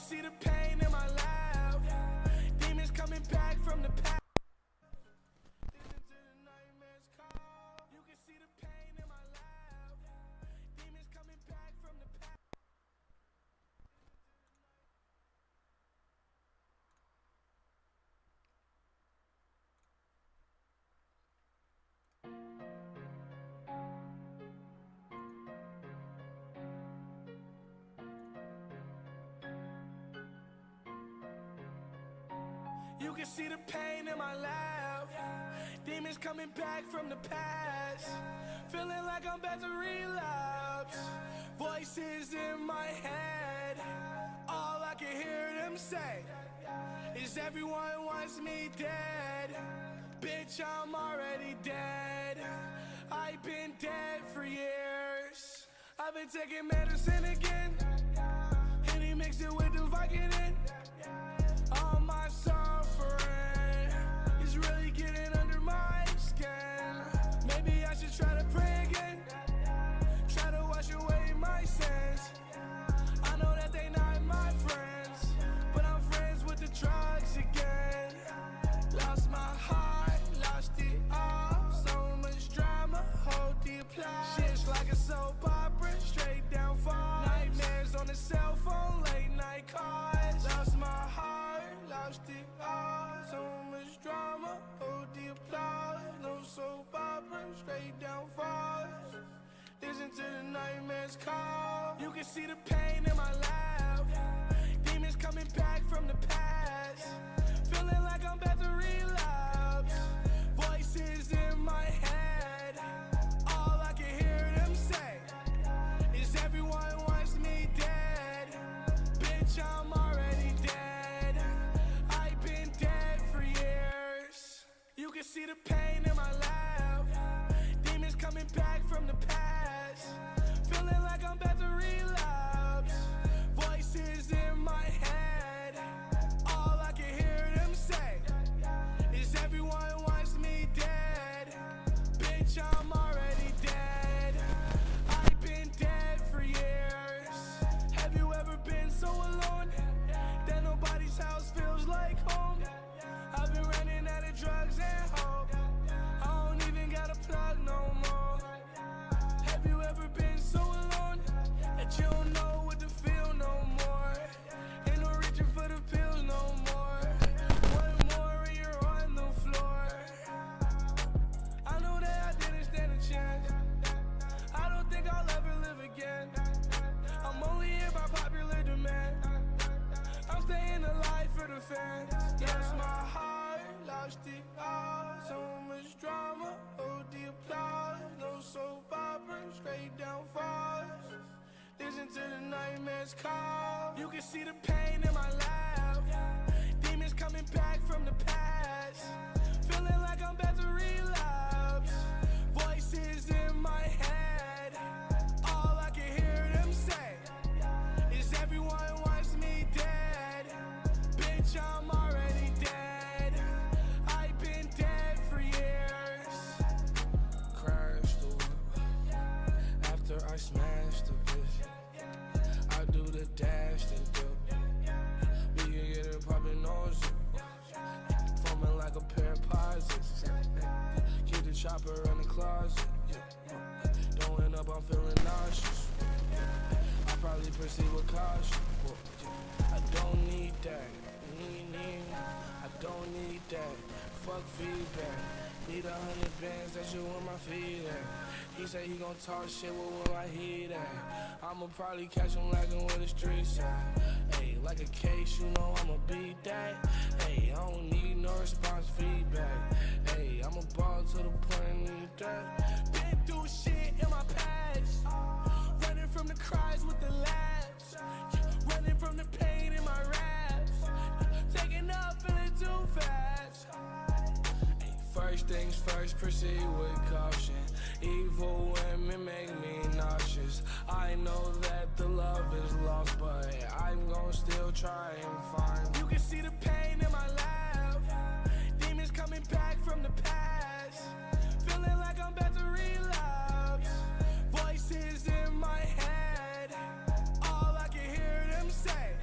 see the pain in my laugh. Demons coming back from the past. Listen to the nightmares call. You can see the pain in my laugh. Demons coming back from the past. You can see the pain in my laugh. Demons coming back from the past. Feeling like I'm about to relapse. Voices in my head. All I can hear them say is everyone wants me dead. Bitch, I'm already dead. I've been dead for years. I've been taking medicine again. And he mixed it with the Vicodin. All my suffering is really getting under my skin. Maybe I should try to pray again. Try to wash away my sins. I know that they not my friends, but I'm friends with the drugs again. Lost my heart, lost it all. So much drama, hold the applause. Shit's like a soap opera, straight down fall. Nightmares on the cell phone, late night calls. Lost my heart, lost it all. So much drama, hold the applause. No soap opera, straight down falls. Listen to the nightmares call. You can see the pain in my laugh. Demons coming back from the past. Feeling like I'm about to relapse. Voices in my head. All I can hear them say is everyone wants me dead. Bitch, I'm already dead. I've been dead for years. You can see the pain in my laugh. Demons coming back from the past. Feeling like I'm about to relapse. Voices in my head. All I can hear them say is everyone wants me dead. Bitch, I'm already dead. I've been dead for years. Have you ever been so alone that nobody's house feels like home? I've been running out of drugs and hope. I don't even got a plug no more. Have you ever been so alone that you don't know what to feel no more? Ain't no reaching for the pills no more. One more and you're on the floor. I know that I didn't stand a chance. I don't think I'll ever live again. I'm only here by popular demand. I'm staying alive for the fans. Lost my heart, lost it all. So much drama, hold the applause. No soap opera, straight down falls. Listen to the nightmares call. You can see the pain in my laugh. Demons coming back from the past. Feeling like I'm about to relapse. Voices in my head. All I can hear them say is everyone wants me dead. Bitch, I'm already dead. I've been dead for years. Crashed the whip after I smashed the bitch. I do the dash and dip. We can get it poppin' nose. Foaming like a pair of posits. Keep the chopper in the closet. Don't end up, I'm feeling nauseous. I probably proceed with caution. I don't need that. I don't need that. Fuck feedback. Need 100 bands, that's you where my feet at. He said he gon' talk shit with where my heat at. I'ma probably catch him lagging with the streets at. Ayy, like a case, you know I'ma beat that. Ayy, I don't need no response feedback. Ayy, I'ma ball to the point and need that. Been through shit in my past. Running from the cries with the laughs. Running from the pain in my raps. Taking up, feeling too fast. First things first, proceed with caution. Evil women make me nauseous. I know that the love is lost, but I'm gon' still try and find. You can see the pain in my laugh. Demons coming back from the past. Feeling like I'm about to relapse. Voices in my head. All I can hear them say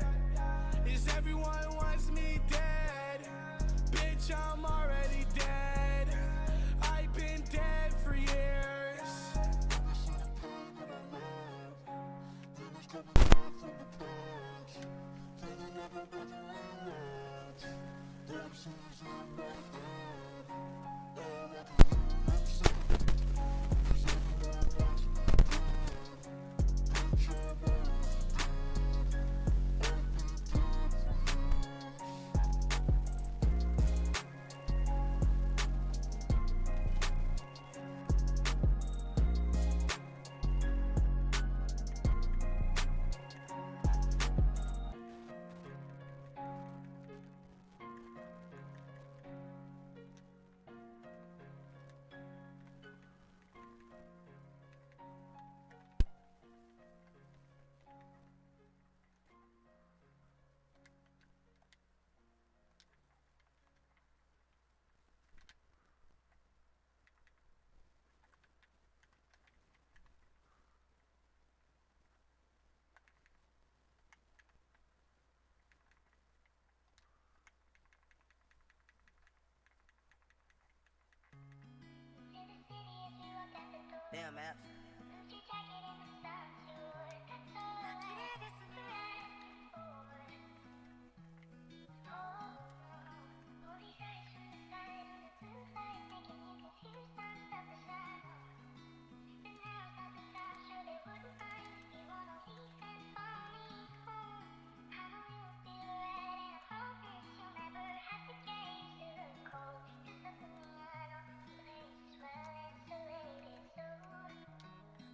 Damn, man.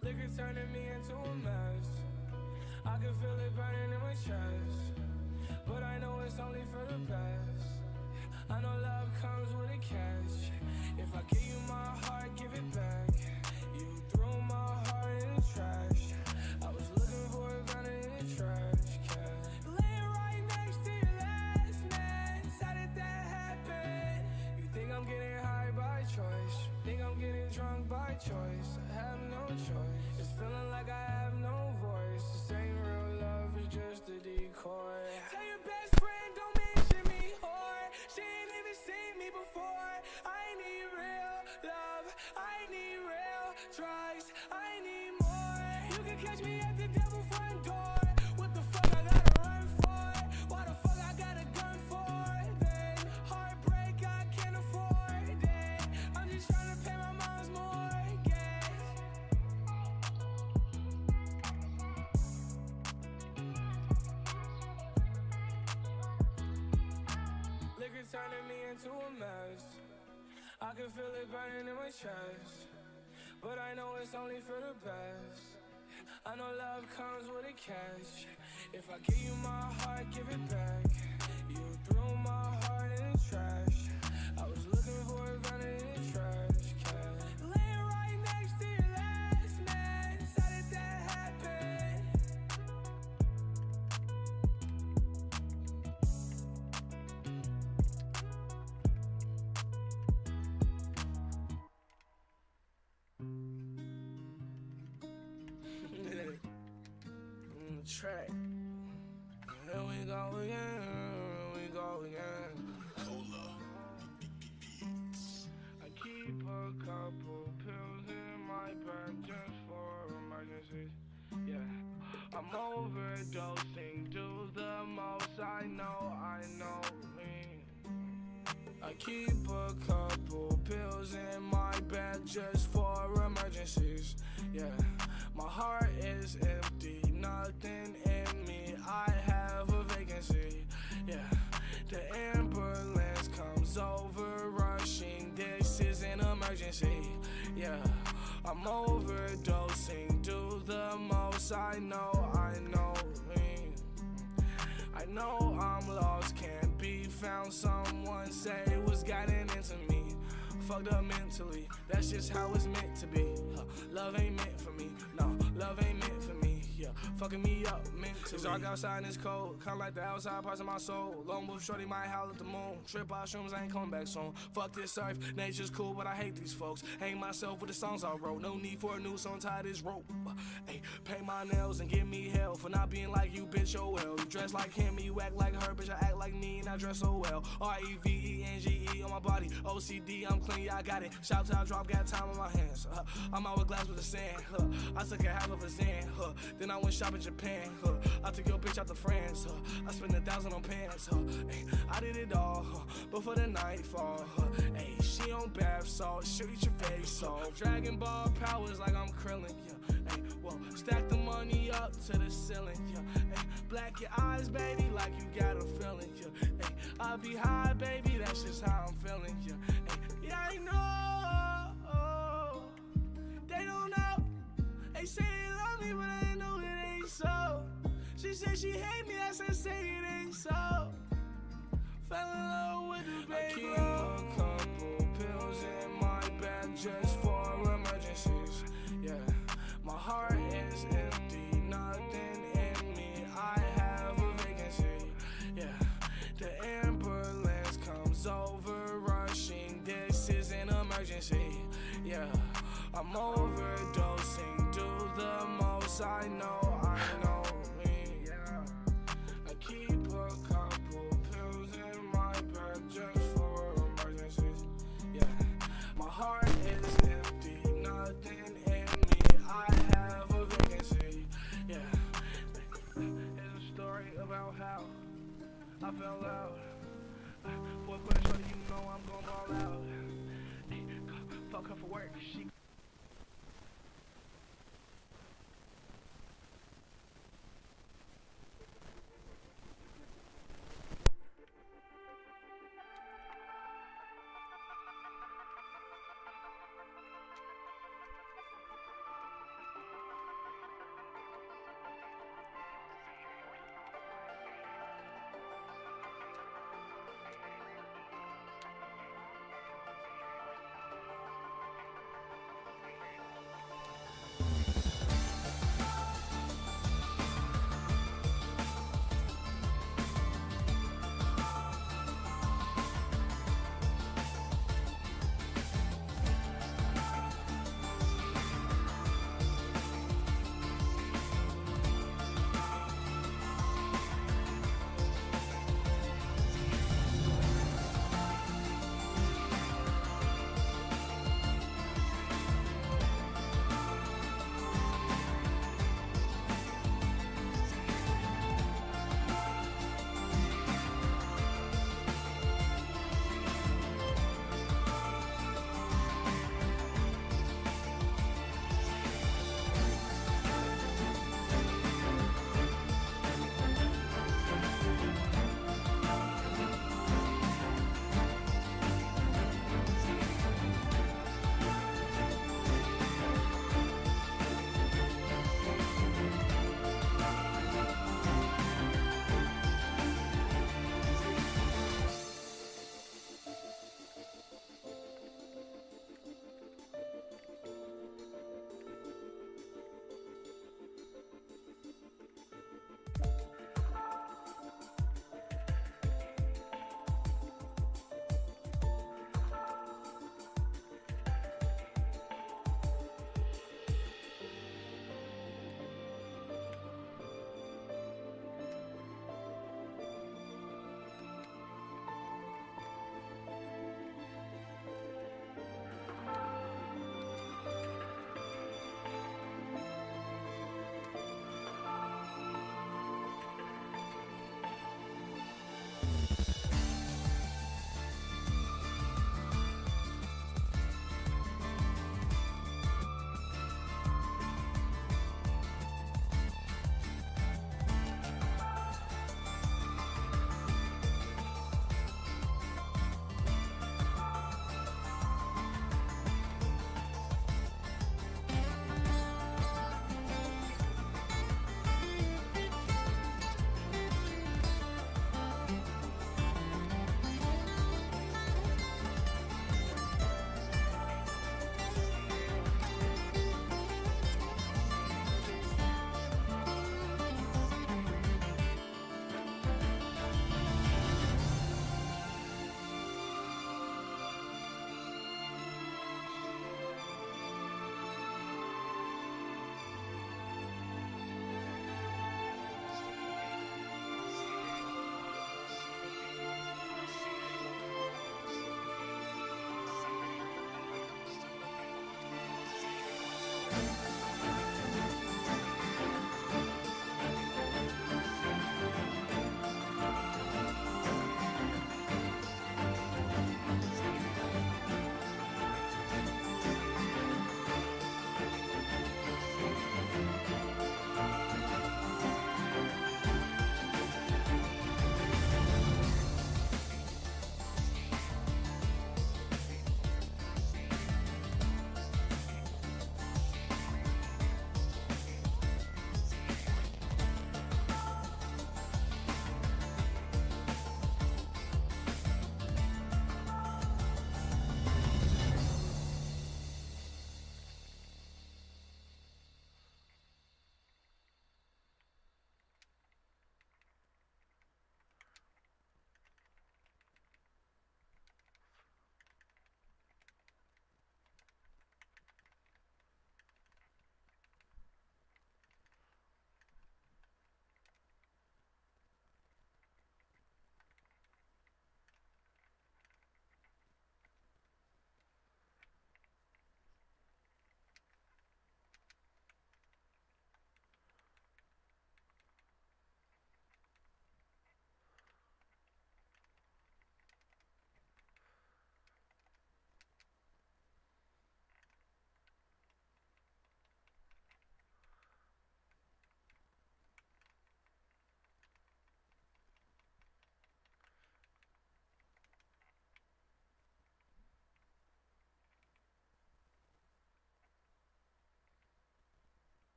Liquor turning me into a mess. I can feel it burning in my chest, but I know it's only for the best. I know love comes with a catch. If I give you my heart, give it back. You threw my heart in the trash. I was looking for a gun in the trash can. Laying right next to your last man. How did that happen? You think I'm getting high by choice? Think I'm getting drunk by choice? I have no choice. It's feeling like I have no voice. This ain't real love, it's just a decoy. Tell your best friend, don't mention me, whore. She ain't even seen me before. I need real love, I need real drugs, I need more. You can catch me at the devil front door. What the fuck I gotta run for? Why the fuck I got a gun for? Then heartbreak I can't afford it. I'm just trying to pay my mom's mortgage. Liquor turning me into a mess. I can feel it burning in my chest, but I know it's only for the best. I know love comes with a catch. If I give you my heart, give it back. You threw my heart in the trash. I was looking for a gun in the trash can. Laying right next to your last man. How did that happen? Track. Here we go again, here we go again. I keep a couple pills in my bag just for emergencies. Yeah, I'm overdosing, do the most I know. I keep a couple pills in my bag just for emergencies. Yeah, my heart is empty, nothing in me, I have a vacancy. Yeah, the ambulance comes over rushing, this is an emergency. Yeah, I'm overdosing, do the most I know. I know I'm lost, can't be found, someone say what's gotten into me. Fucked up mentally, that's just how it's meant to be. Love ain't meant for me, no, love ain't meant for me. Yeah, fucking me up mentally. It's dark outside and it's cold, kinda like the outside parts of my soul. Lone wolf shorty might howl at the moon. Trip out shrooms, I ain't coming back soon. Fuck this earth, nature's cool, but I hate these folks. Hang myself with the songs I wrote, no need for a new song, tie this rope. Hey, paint my nails and give me hell for not being like you, bitch, oh well. You dress like him and you act like her, bitch, I act like me and I dress so well. R-E-V-E-N-G-E on my body, OCD, I'm clean, yeah, I got it. Shout out, drop, got time on my hands. I'm out with glass with the sand, I took a half of a Zan, Then I went shopping in Japan, I took your bitch out to France, I spent 1,000 on pants, ay, I did it all, before the nightfall, ay, she on bath salt, she'll eat your face off. Dragon Ball powers like I'm Krillin, yeah, ay, well, stack the money up to the ceiling, yeah, ay, black your eyes, baby, like you got a feeling, yeah, ay, I'll be high, baby, that's just how I'm feeling, yeah, ay, yeah, I know, they don't know, they say they love me, but I know it ain't so. She said she hate me, I said say it ain't so. Fell in love with the baby. I keep a couple pills in my bag just for emergencies. Yeah, my heart is empty, nothing in me. I have a vacancy. Yeah, the ambulance comes over rushing. This is an emergency. Yeah, I'm overdosing. Do the most I know. I fell out. Boy, put a shorty, you know I'm gon' ball out. Fuck her for work. She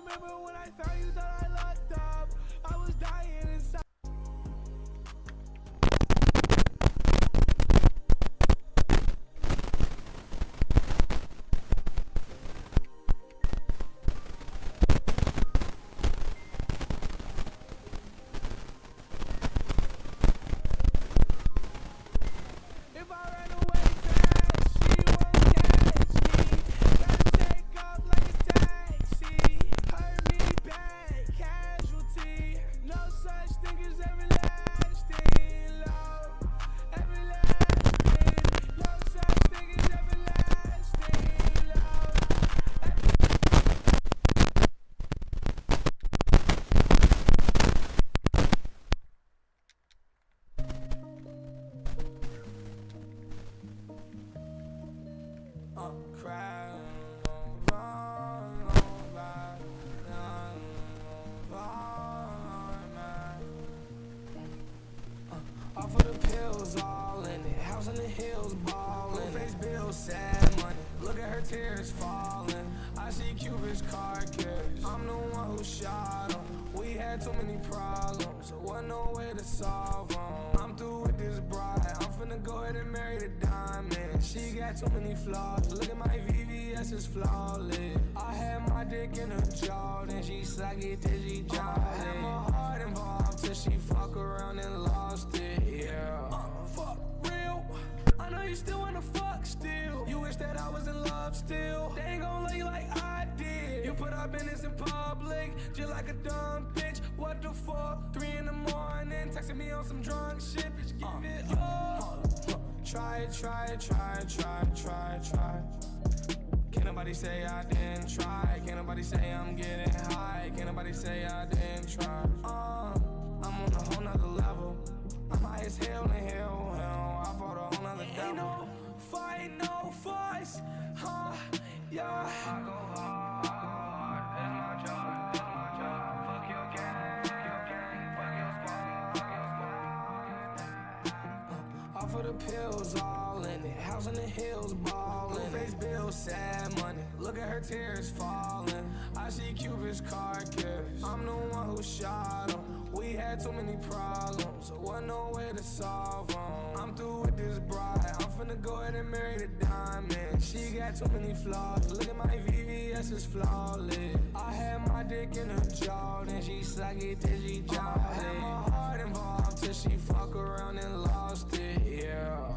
remember when I found you, thought I locked up. I was dying inside. If I ran away fast, she won't catch me. Gotta take off like a taxi. Hurt me bad, casualty. No such thing as everlasting love. Everlasting. No such thing as everlasting love. Crying off of the pills, all in it. House in the hills, ballin'. Face bill, sad money. Look at her tears falling. I see Cupid's card carriage. I'm the one who shot him. We had too many problems, so wasn't no way to solve them. I'm through with this bride. I'm finna go ahead and marry the diamond. She got too many flaws. Look at my VVS, it's flawless. I had my dick in her jaw, then she suck it till she jolly. I had my heart involved till she fuck around and lost it. Yeah. Fuck real. I know you still wanna fuck still. You wish that I was in love still. They ain't gon' love you like I did. You put our business in public, just like a dumb bitch. What the fuck? 3 in the morning, texting me on some drunk shit. Bitch, give it up. Try it, try it, try it, try it, try it, try it. Can't nobody say I didn't try. Can't nobody say I'm getting high. Can't nobody say I didn't try. I'm on a whole nother level. I'm high as hell in hell. I fought a whole nother devil. Ain't no fight, no fuss. Yeah. I go hard, that's my job, that's my job. Fuck your gang, fuck your squad. Off of the pills, all in it. House in the hills, ballin'. Face bill, sad money. Look at her tears falling. I see Cupid's card carriage. I'm the one who shot him. We had too many problems, so wasn't no way to solve them. I'm through with this bride. I'm finna go ahead and marry the diamond. She got too many flaws. Look at my VVS, it's flawless. I had my dick in her jaw, then she suck it till she jolly. I had my heart involved till she fuck around and lost it. Yeah.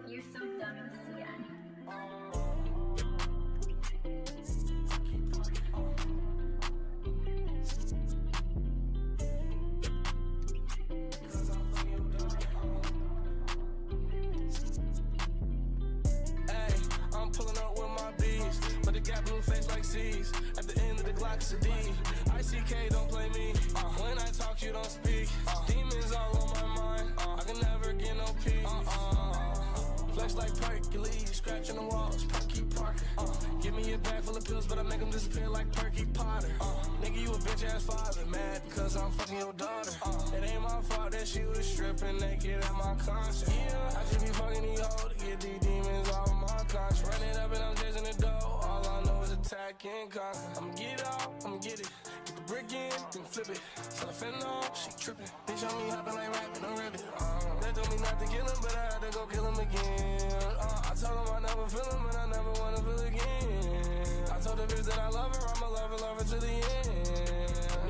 You're so dumb, Lucian. I'm pulling up with my bees, but they got blue face like C's. At the end of the Glock, it's a D. ICK, don't play me. When I talk, you don't speak. Demons all on my mind. I can never get no peace. Flex like Perky, scratching the walls, Perky Parker. Give me a bag full of pills, but I make them disappear like Perky Potter. Nigga, you a bitch ass father, mad because I'm fucking your daughter. It ain't my fault that she was stripping naked at my concert. I just be fucking these hoes to get these demons off my conscience. Run it up and I'm chasing the dough. All I know is a and conquer. I'ma get it all, I'ma get it. Get the brick in, then flip it. Sell a fentanyl, she trippin'. Bitch on me hopping like rapping on ribbon. They told me not to kill him, but I had to go kill him again. I told him I never feel him, and I never wanna feel again. I told the bitch that I love her, I'ma love her to the end.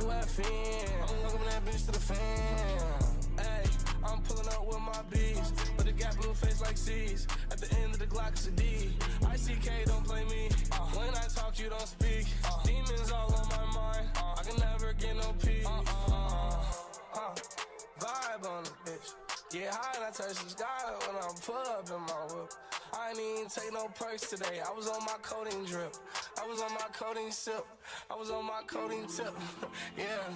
New FN, I'm welcoming that bitch to the fam. Ayy, I'm pulling up with my bees, but it got blue face like C's. At the end of the Glock, it's a D. ICK, don't play me. When I talk, you don't speak. Demons all on my mind. I can never get no peace. Vibe on the bitch. Get high and I touch the sky when I pull up in my whip. I ain't even take no perks today. I was on my codeine drip. I was on my codeine sip. I was on my codeine tip. Yeah.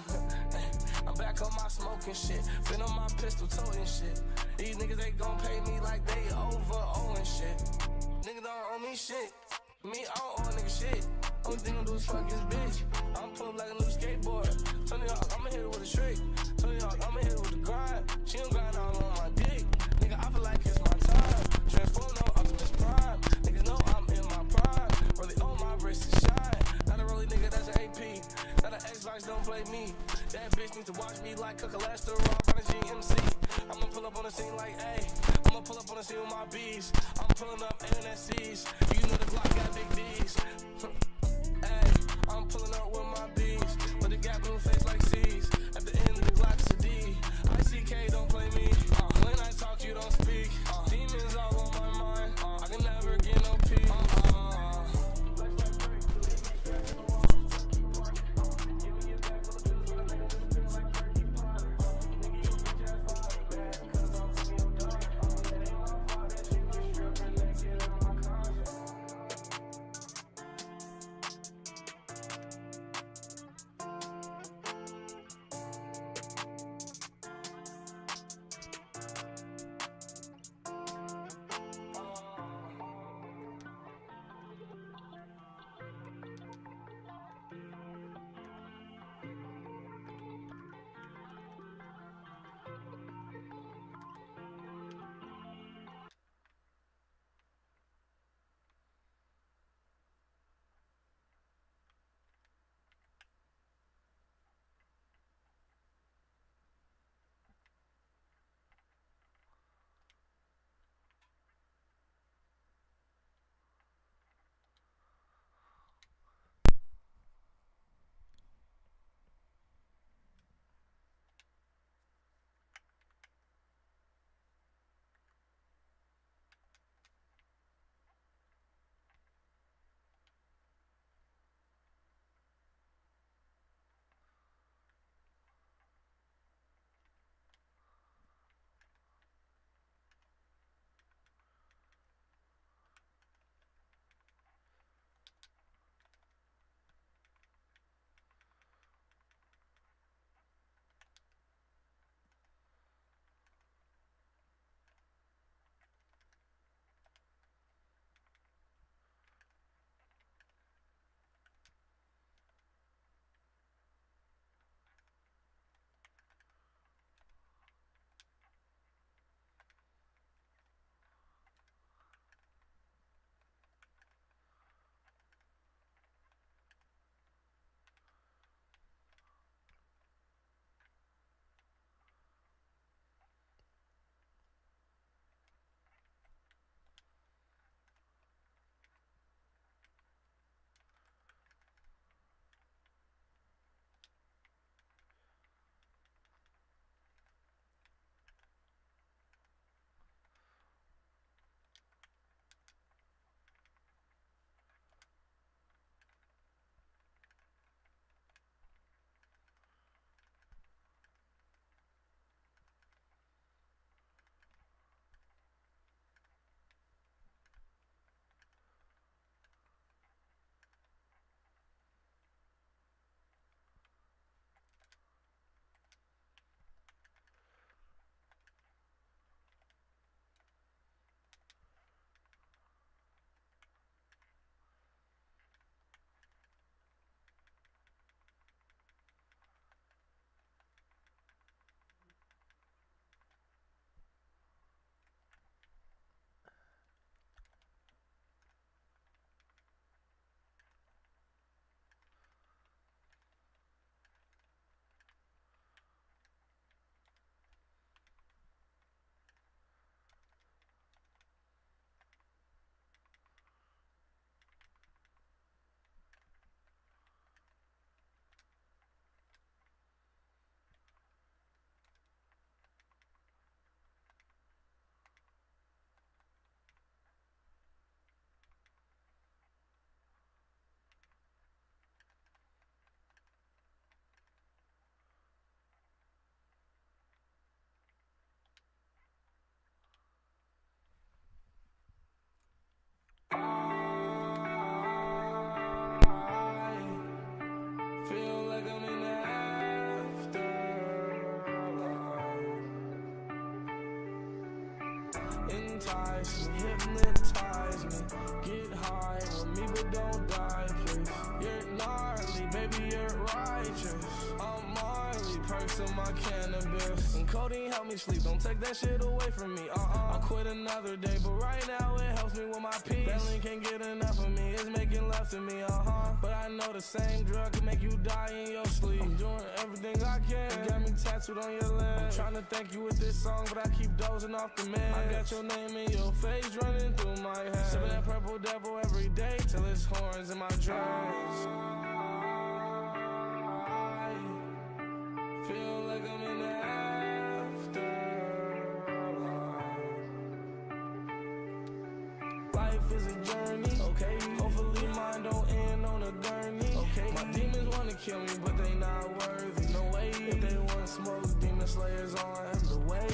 I'm back on my smoking shit. Been on my pistol toting shit. These niggas, they gon' pay me like they over owing shit. Niggas don't owe me shit. Me, I don't owe a nigga shit. Only thing I'm do is fuck his bitch. I'm pullin' like a new skateboard. Tony Hawk, I'ma hit her with a trick. Tony Hawk, I'ma hit her with the grind. She don't grind all on my dick. Nigga, I feel like it's my time. Transform no Optimus Prime. Niggas know I'm in my prime. Really on my wrist is shine. Not a rolling nigga, that's an AP. Not an Xbox, don't play me. That bitch needs to watch me like a cholesterol on a GMC. I'ma pull up on the scene like, ayy. I'ma pull up on the scene with my bees. I'm pulling up NSCs. You know the Glock got big D's. Ayy, I'm pulling up with my bees, but it got blue face like C's. At the end of the Glock, it's a D. ICK, don't play me. When I talk, you don't speak. Demons all on my mind. I can never get no peace. entice me, hypnotize me. Get high with me, but don't die, please. You're gnarly, baby, you're righteous. I'm Marley, perks in my cannabis. And codeine help me sleep, don't take that shit away from me. I'll quit another day, but right now it helps me with my peace. Belly can't get enough of me, it's making love to me, But I know the same drug can make you die in your sleep. I'm doing everything I can, you got me tattooed on your leg. I'm trying to thank you with this song, but I keep dozing off the meds. I got your name in your face running through my head. Sipping that purple devil every day till it's horns in my dreads. I feel like I'm in the afterlife. Life is a journey, okay? Hopefully mine don't end on a gurney, okay? My demons wanna kill me, but they not worthy, no way. If they want smoke, demon slayers on the way.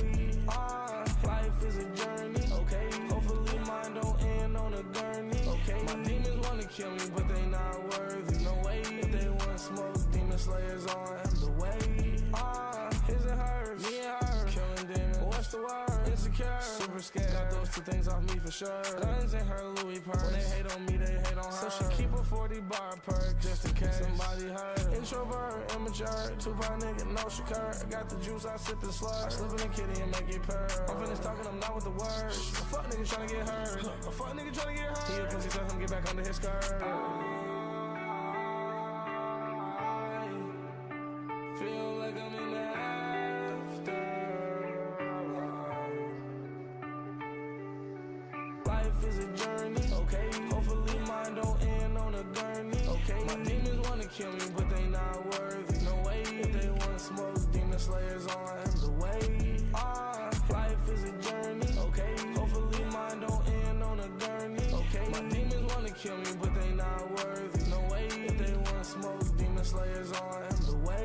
Life is a journey, okay? Hopefully mine don't end on a gurney, okay? My demons wanna kill me, but they not worthy, no way. If they want smoke, demon slayers on the way. His and hers, me and her, killing demons. What's the word? Insecure, super scared. Got those two things off me for sure. Guns in her Louis purse. When they hate on me, they hate on her. So she keep a 40 bar perk just in case somebody hurt. Introvert, immature, Tupac nigga, no Shakur. Got the juice, I sip and slur. I slip in a kitty and make it purr. I'm finished talking, I'm not with the words. A fuck nigga tryna get hurt. A fuck nigga tryna get hurt. He a pussy, tell him get back under his skirt. I feel like I'm in the life is a journey, okay? Hopefully mine don't end on a gurney, okay? My demons wanna kill me, but they not worthy, no way. If they want smoke, demon slayers on the way. Life is a journey, okay? Hopefully mine don't end on a gurney, okay? My demons wanna kill me, but they not worthy, no way. If they want smoke, demon slayers on the way.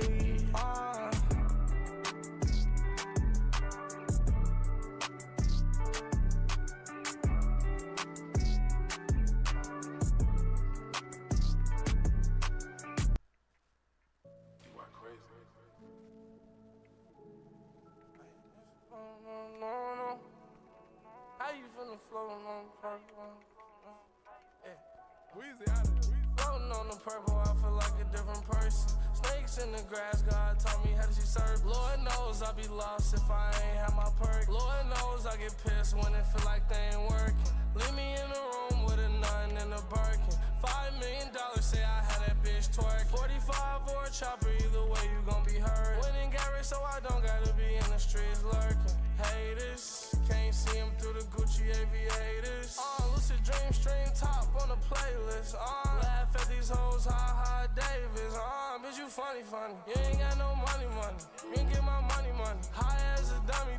Floating on the purple, floating on the purple, I feel like a different person. Snakes in the grass, God taught me how to see serve. Lord knows I'll be lost if I ain't have my perk. Lord knows I get pissed when it feel like they ain't working. Leave me in the room with a nun and a Birkin. $5 million, say I had that bitch twerk. 45 or a chopper, either way you gon' be hurt. Winning Gary, so I don't gotta be in the streets lurking. Haters, can't see him through the Gucci aviators. Lucid dream stream top on the playlist. Laugh at these hoes, ha Davis. Bitch you funny. You ain't got no money. You ain't get my money. High as a dummy,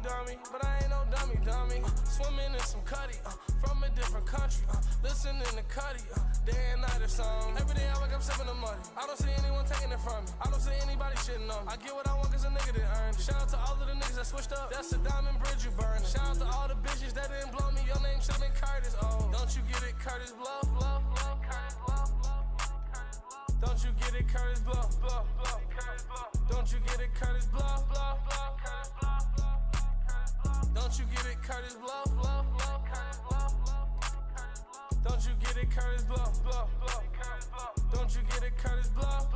but I ain't no dummy. Swimming in some cutty, from a different country. Listening to Cuddy, day and night or something. Every day I wake up sipping the money. I don't see anyone taking it from me. I don't see anybody shitting on me. I get what I want cause a nigga didn't earn it. Shout out to all of the niggas that switched up. That's a diamond bridge you burning. Shout out to all the bitches that didn't blow me. Your name should've been Curtis. Oh, don't you get it, Curtis Blow? Don't you get it, Curtis Blow? Don't you get it, Curtis Blow? Don't you get it, Curtis Blow? Don't you get it, Curtis Blow? Don't you get it, Curtis Blow?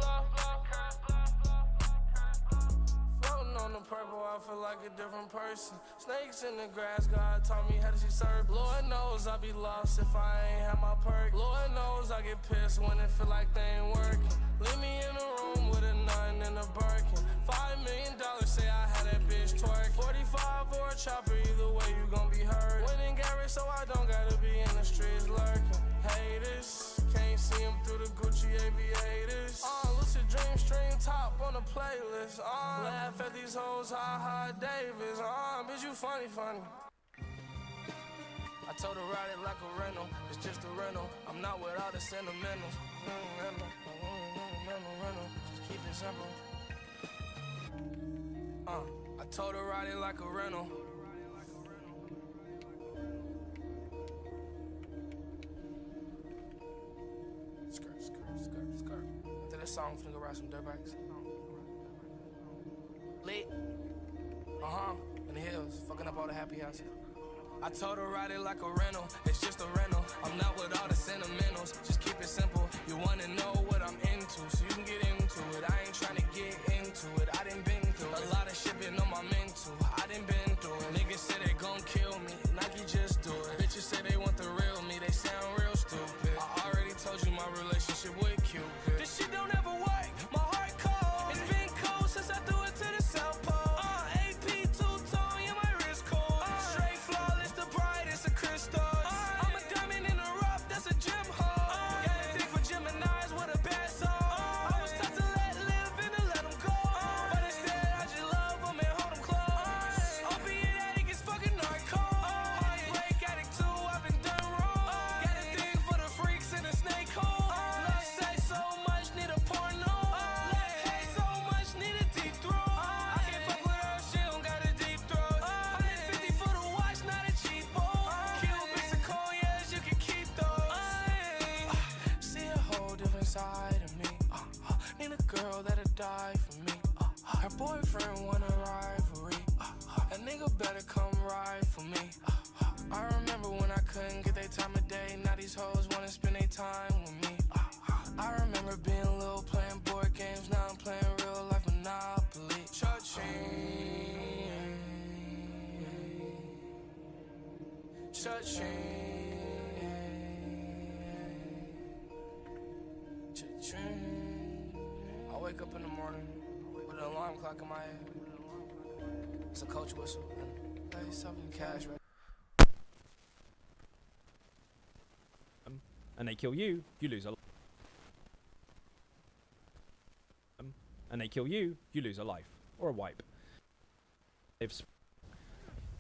Floating on the purple, I feel like a different person. Snakes in the grass, God taught me how to see serve. Lord knows I'll be lost if I ain't have my perk. Lord knows I get pissed when it feel like they ain't working. Leave me in the room with a nun and a Birkin. $5 million, say I had that bitch twerk. 45 or a chopper, either way you gon' be hurt. Winning Gary, so I don't gotta be in the streets lurking. Haters, can't see him through the Gucci aviators. Lucid dream stream top on the playlist. Laugh at these hoes, ha Davis. Bitch you funny. I told her ride it like a rental, it's just a rental. I'm not with all the sentimentals. Just keep it simple. I told her ride it like a rental. Skirt. After this song, I'm finna go ride some dirt bikes. Lit. In the hills, fucking up all the happy houses. I told her ride it like a rental, it's just a rental. I'm not with all the sentimentals, just keep it simple. You wanna know what I'm into, so you can get into it. I ain't tryna get into it, I done been through a lot of shit been on my mental. I done been through it. Niggas say they gon' kill me, Nike just do it. Bitches say they want the real me, they sound real stupid. I already told you my relationship with Cupid. This shit don't ever work, my heart cold. It's been cold since I threw it to the South Pole. AP two-tone, yeah, my wrist cold. Straight flawless, the brightest of crystals. I'm a diamond in the rough, that's a gem hole. Got a thing for Geminis with a bad soul. I was taught to let live and to let them go. But instead, I just love them and hold them close. Opiate addict is fucking narco. Heartbreak addict too, I've been done wrong. Got a thing for the freaks and the snake hole. Love sex so much, need a porno. Love hate so much, need a deep throat. I can't fuck with her, she don't got a deep throat. 150 for the watch, not a cheapo. Cubits and Koyas, you can keep those. See a whole different side of me. Need a girl that'll die for me. Her boyfriend want a rivalry. A nigga better come ride for me. I remember when I couldn't get their time of day. Now these hoes wanna spend their time with me. I remember being little playing board games. Now I'm playing real life Monopoly. Cha-ching. Cha-ching. Cha-ching. I wake up in the morning with an alarm clock in my head. It's a coach whistle and play something cash right. And they kill you, you lose a and they kill you, you lose a life or a wipe.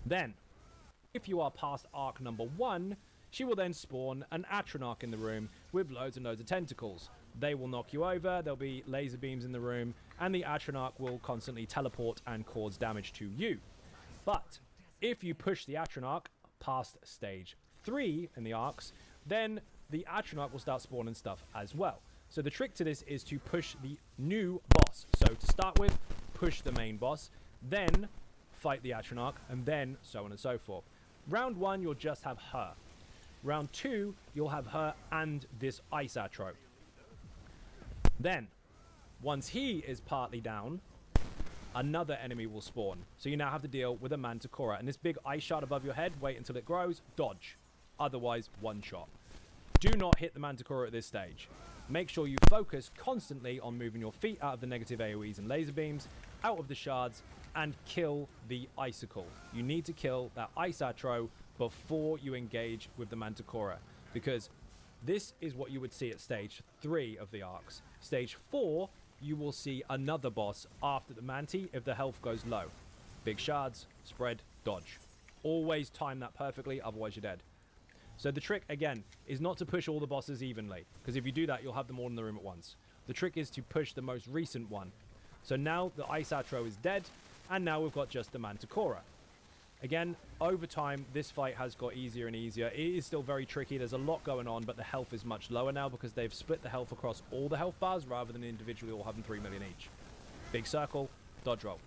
Then, if you are past arc number 1, she will then spawn an Atronach in the room with loads and loads of tentacles. They will knock you over, there'll be laser beams in the room, and the Atronach will constantly teleport and cause damage to you. But if you push the Atronach past stage 3 in the arcs, then the Atronach will start spawning stuff as well. So the trick to this is to push the new boss. So to start with, push the main boss, then fight the Atronach, and then so on and so forth. Round 1, you'll just have her. Round 2, you'll have her and this Ice Atro. Then, once he is partly down, another enemy will spawn. So you now have to deal with a Manticora. And this big ice shard above your head, wait until it grows, dodge. Otherwise, one shot. Do not hit the Manticora at this stage. Make sure you focus constantly on moving your feet out of the negative AoEs and laser beams, out of the shards, and kill the Icicle. You need to kill that Ice Atro before you engage with the Manticora, because this is what you would see at stage 3 of the arcs. Stage 4, you will see another boss after the Manti if the health goes low. Big shards, spread, dodge. Always time that perfectly, otherwise you're dead. So the trick, again, is not to push all the bosses evenly, because if you do that, you'll have them all in the room at once. The trick is to push the most recent one. So now the Ice Atro is dead, and now we've got just the Manticora. Again, over time, this fight has got easier and easier. It is still very tricky. There's a lot going on, but the health is much lower now because they've split the health across all the health bars rather than individually all having 3 million each. Big circle, dodge roll.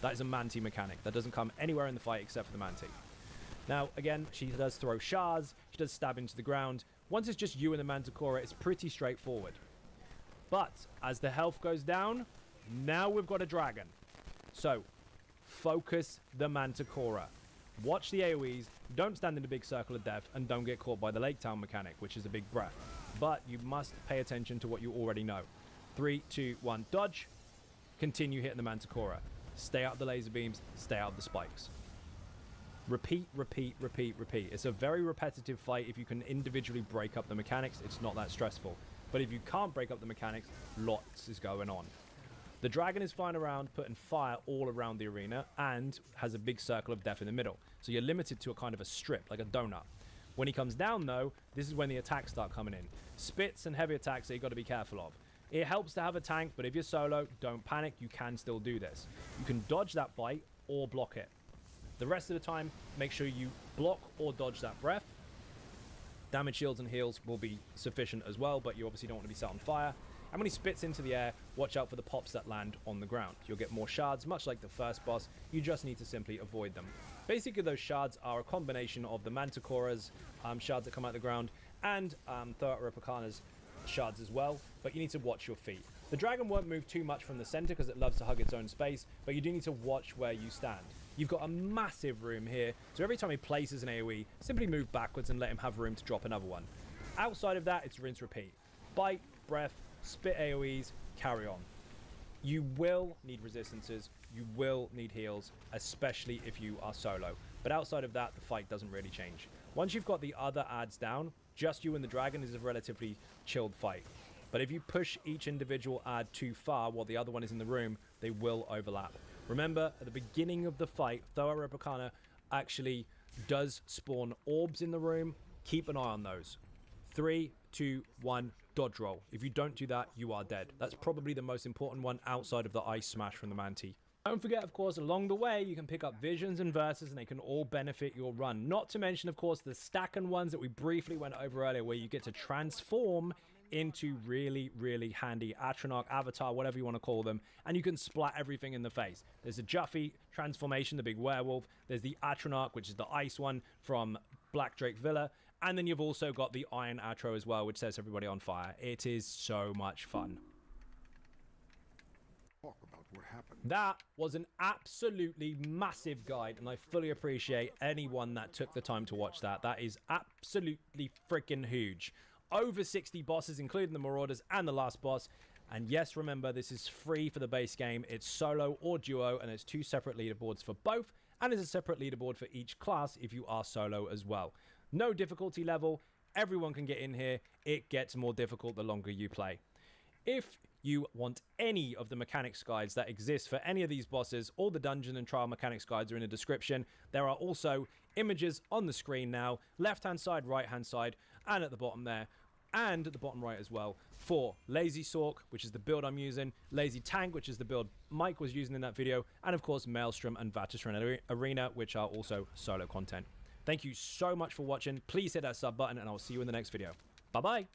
That is a Manti mechanic. That doesn't come anywhere in the fight except for the Manti. Now, again, she does throw shards. She does stab into the ground. Once it's just you and the Manticora, it's pretty straightforward. But as the health goes down, now we've got a dragon. So, focus the Manticora. Watch the AoEs, don't stand in a big circle of death, and don't get caught by the Lake Town mechanic, which is a big breath. But you must pay attention to what you already know. 3, 2, 1, dodge. Continue hitting the Manticora. Stay out of the laser beams, stay out of the spikes. Repeat, repeat, repeat, repeat. It's a very repetitive fight. If you can individually break up the mechanics, it's not that stressful. But if you can't break up the mechanics, lots is going on. The dragon is flying around, putting fire all around the arena, and has a big circle of death in the middle. So you're limited to a kind of a strip, like a donut. When he comes down, though, this is when the attacks start coming in. Spits and heavy attacks that you've got to be careful of. It helps to have a tank, but if you're solo, don't panic. You can still do this. You can dodge that bite or block it. The rest of the time, make sure you block or dodge that breath. Damage shields and heals will be sufficient as well, but you obviously don't want to be set on fire. And when he spits into the air, watch out for the pops that land on the ground. You'll get more shards, much like the first boss. You just need to simply avoid them. Basically, those shards are a combination of the Manticora's shards that come out of the ground and Thoat Replicana's shards as well, but you need to watch your feet. The dragon won't move too much from the center because it loves to hug its own space, but you do need to watch where you stand. You've got a massive room here, so every time he places an AoE, simply move backwards and let him have room to drop another one. Outside of that, it's rinse repeat. Bite, breath, spit AoEs, carry on. You will need resistances, you will need heals, especially if you are solo. But outside of that, the fight doesn't really change. Once you've got the other adds down, just you and the dragon is a relatively chilled fight. But if you push each individual ad too far while the other one is in the room, they will overlap. Remember, at the beginning of the fight, Thoat Replicana actually does spawn orbs in the room. Keep an eye on those. 3, 2, 1, dodge roll. If you don't do that, you are dead. That's probably the most important one outside of the ice smash from the Manti. Don't forget, of course, along the way, you can pick up visions and verses, and they can all benefit your run. Not to mention, of course, the stack-and ones that we briefly went over earlier, where you get to transform into really, really handy Atronach, Avatar, whatever you want to call them, and you can splat everything in the face. There's a Juffy transformation, the big werewolf. There's the Atronach, which is the ice one from Black Drake Villa. And then you've also got the Iron Atro as well, which sets everybody on fire. It is so much fun. Talk about what happened. That was an absolutely massive guide, and I fully appreciate anyone that took the time to watch that. That is absolutely freaking huge. Over 60 bosses, including the Marauders and the last boss. And yes, remember, this is free for the base game. It's solo or duo, and there's 2 separate leaderboards for both, and there's a separate leaderboard for each class if you are solo as well. No difficulty level. Everyone can get in here. It gets more difficult the longer you play. If you want any of the mechanics guides that exist for any of these bosses, all the dungeon and trial mechanics guides are in the description. There are also images on the screen now, left-hand side, right-hand side, and at the bottom there, and at the bottom right as well, for Lazy Sork, which is the build I'm using, Lazy Tank, which is the build Mike was using in that video, and of course Maelstrom and Vatisran Arena, which are also solo content. Thank you so much for watching. Please hit that sub button, and I'll see you in the next video. Bye-bye.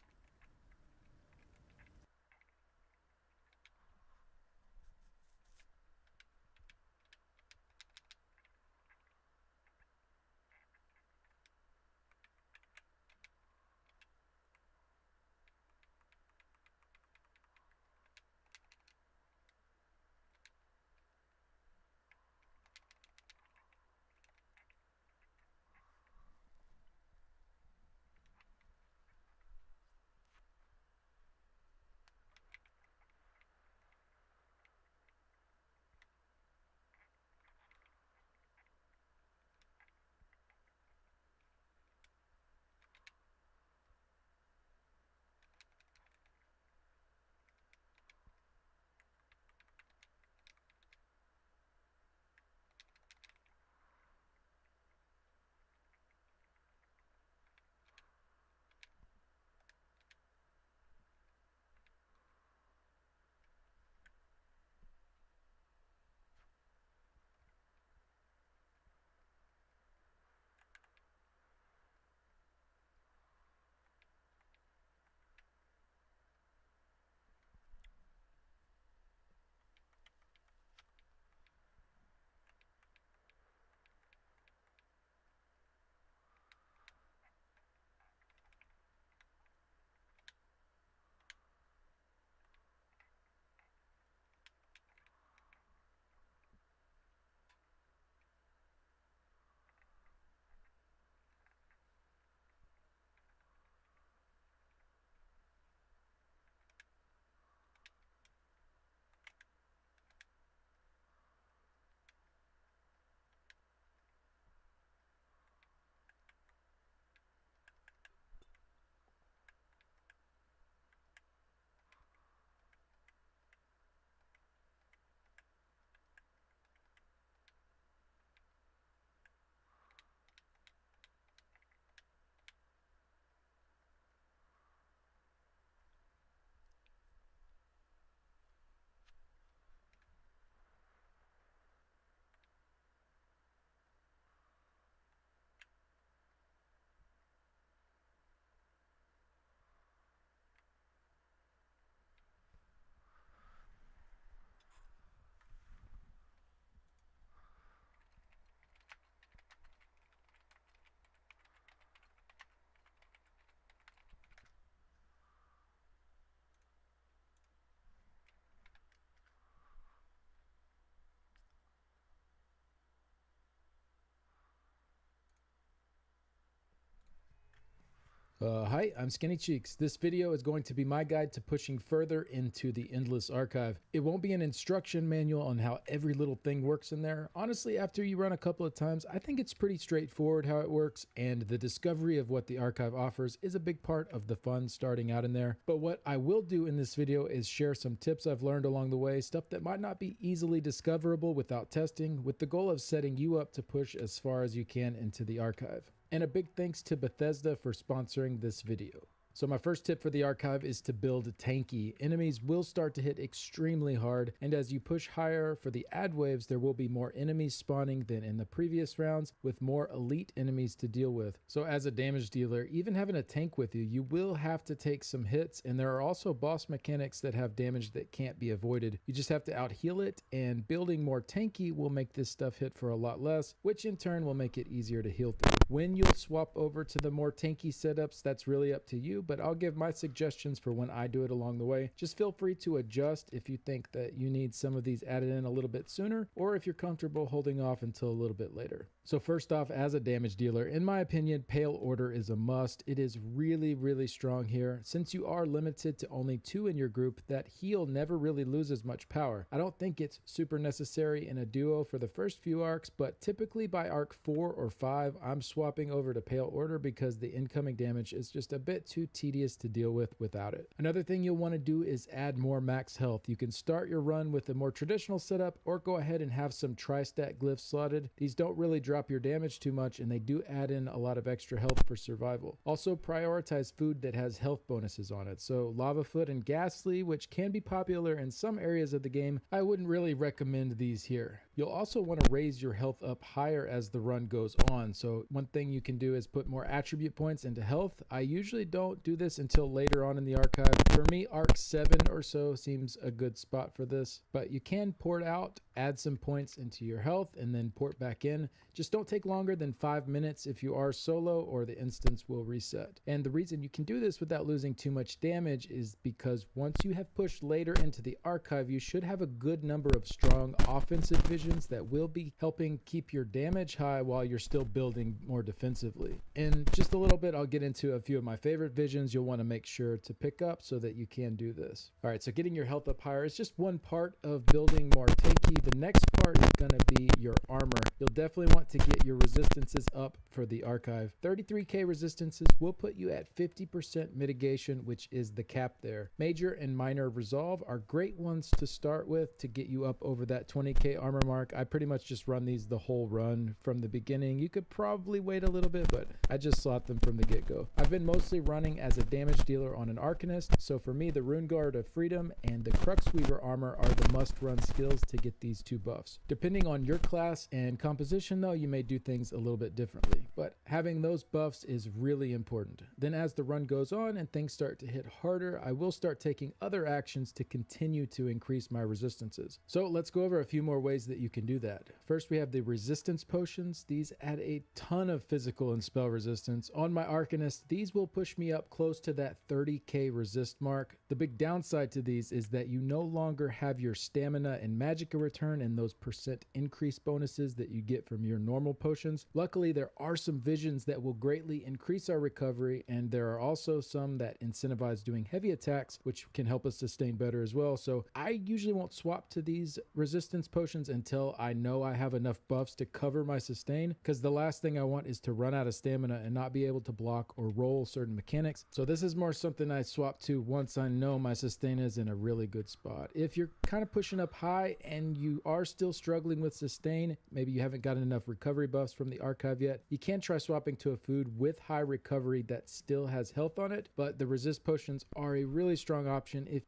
Hi, I'm Skinny Cheeks. This video is going to be my guide to pushing further into the Endless Archive. It won't be an instruction manual on how every little thing works in there. Honestly, after you run a couple of times, I think it's pretty straightforward how it works, and the discovery of what the archive offers is a big part of the fun starting out in there. But what I will do in this video is share some tips I've learned along the way, stuff that might not be easily discoverable without testing, with the goal of setting you up to push as far as you can into the archive. And a big thanks to Bethesda for sponsoring this video. So my first tip for the archive is to build tanky. Enemies will start to hit extremely hard, and as you push higher for the ad waves, there will be more enemies spawning than in the previous rounds, with more elite enemies to deal with. So as a damage dealer, even having a tank with you, you will have to take some hits, and there are also boss mechanics that have damage that can't be avoided. You just have to out heal it, and building more tanky will make this stuff hit for a lot less, which in turn will make it easier to heal through. When you'll swap over to the more tanky setups, that's really up to you, but I'll give my suggestions for when I do it along the way. Just feel free to adjust if you think that you need some of these added in a little bit sooner, or if you're comfortable holding off until a little bit later. So first off, as a damage dealer, in my opinion, Pale Order is a must. It is really strong here. Since you are limited to only 2 in your group, that heal never really loses much power. I don't think it's super necessary in a duo for the first few arcs, but typically by arc 4 or 5, I'm swapping over to Pale Order because the incoming damage is just a bit too tedious to deal with without it. Another thing you'll want to do is add more max health. You can start your run with a more traditional setup, or go ahead and have some tri-stat glyphs slotted. These don't really drop your damage too much, and they do add in a lot of extra health for survival. Also prioritize food that has health bonuses on it. So Lava Foot and Ghastly, which can be popular in some areas of the game, I wouldn't really recommend these here. You'll also want to raise your health up higher as the run goes on. So one thing you can do is put more attribute points into health. I usually don't do this until later on in the archive. For me, arc 7 or so seems a good spot for this, but you can port out, add some points into your health, and then port back in. Just don't take longer than 5 minutes if you are solo, or the instance will reset. And the reason you can do this without losing too much damage is because once you have pushed later into the archive, you should have a good number of strong offensive visions that will be helping keep your damage high while you're still building more defensively. In just a little bit, I'll get into a few of my favorite visions you'll want to make sure to pick up so that you can do this. All right, so getting your health up higher is just one part of building more tanky. The next part is going to be your armor. You'll definitely want to get your resistances up for the archive. 33k resistances will put you at 50% mitigation, which is the cap there. Major and minor resolve are great ones to start with to get you up over that 20k armor mark. I pretty much just run these the whole run from the beginning. You could probably wait a little bit, but I just slot them from the get-go. I've been mostly running as a damage dealer on an Arcanist, so for me the Rune Guard of Freedom and the Crux Weaver armor are the must-run skills to get these two buffs. Depending on your class and composition though, you may do things a little bit differently, but having those buffs is really important. Then as the run goes on and things start to hit harder, I will start taking other actions to continue to increase my resistances. So let's go over a few more ways that you can do that. First, we have the resistance potions. These add a ton of physical and spell resistance. On my Arcanist, these will push me up close to that 30k resist mark. The big downside to these is that you no longer have your stamina and magicka return and those percent increase bonuses that you get from your normal potions. Luckily, there are some visions that will greatly increase our recovery, and there are also some that incentivize doing heavy attacks, which can help us sustain better as well. So I usually won't swap to these resistance potions until I know I have enough buffs to cover my sustain, because the last thing I want is to run out of stamina and not be able to block or roll certain mechanics. So this is more something I swap to once I know my sustain is in a really good spot. If you're kind of pushing up high and you are still struggling with sustain, maybe you haven't gotten enough recovery buffs from the archive yet, you can try swapping to a food with high recovery that still has health on it, but the resist potions are a really strong option if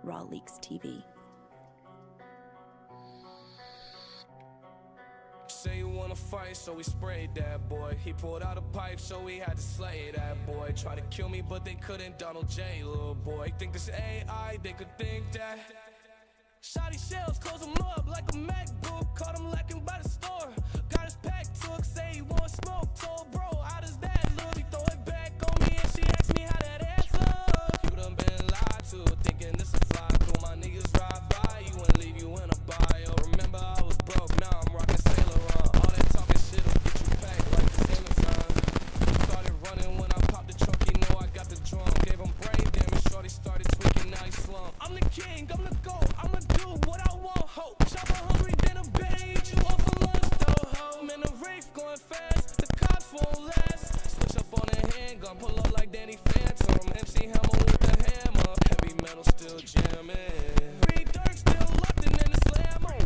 Raw Leaks TV. Say you wanna fight, so we sprayed that boy. He pulled out a pipe, so we had to slay that boy. Tried to kill me, but they couldn't. Donald J, little boy. Think this AI, they could think that. Shotty shells, close him up like a MacBook. Caught him lacking by the store. Got his pack took, say he want smoke. Told bro, how does that look? He throw it back on me and she asked me how that ass look. You done been lied to, thinking this is fly through. My niggas ride by you and leave you in a bio. Remember I was broke, now I'm rocking Sailor Run. All that talking shit'll get you packed like the Amazon. Started running when I popped the trunk, you know I got the drum. Gave him brain damage, shorty started tweaking, now he slumped. I'm the king, I'm the GOAT, I'ma do what I want, hope. Chopper hungry, then a better eat you up for lunch, though, ho. Man, the Wraith going fast, the cops won't last. Switch up on a handgun, pull up like Danny Phantom. MC Hammer with the hammer, heavy metal still jamming. Three Dirk still locked in the slammer.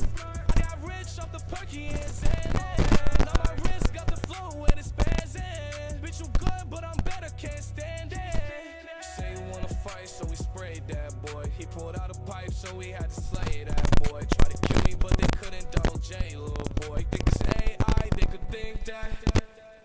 I got rich off the perky and Xanax. On my wrist got the flow where the spazzing. Bitch, you good, but I'm better, can't stand it. Say you wanna fight, so we sprayed that boy. He pulled out a pipe, so we had to slay that boy. Tried to kill me, but they couldn't. Donald J, little boy. Think this AI, they could think that.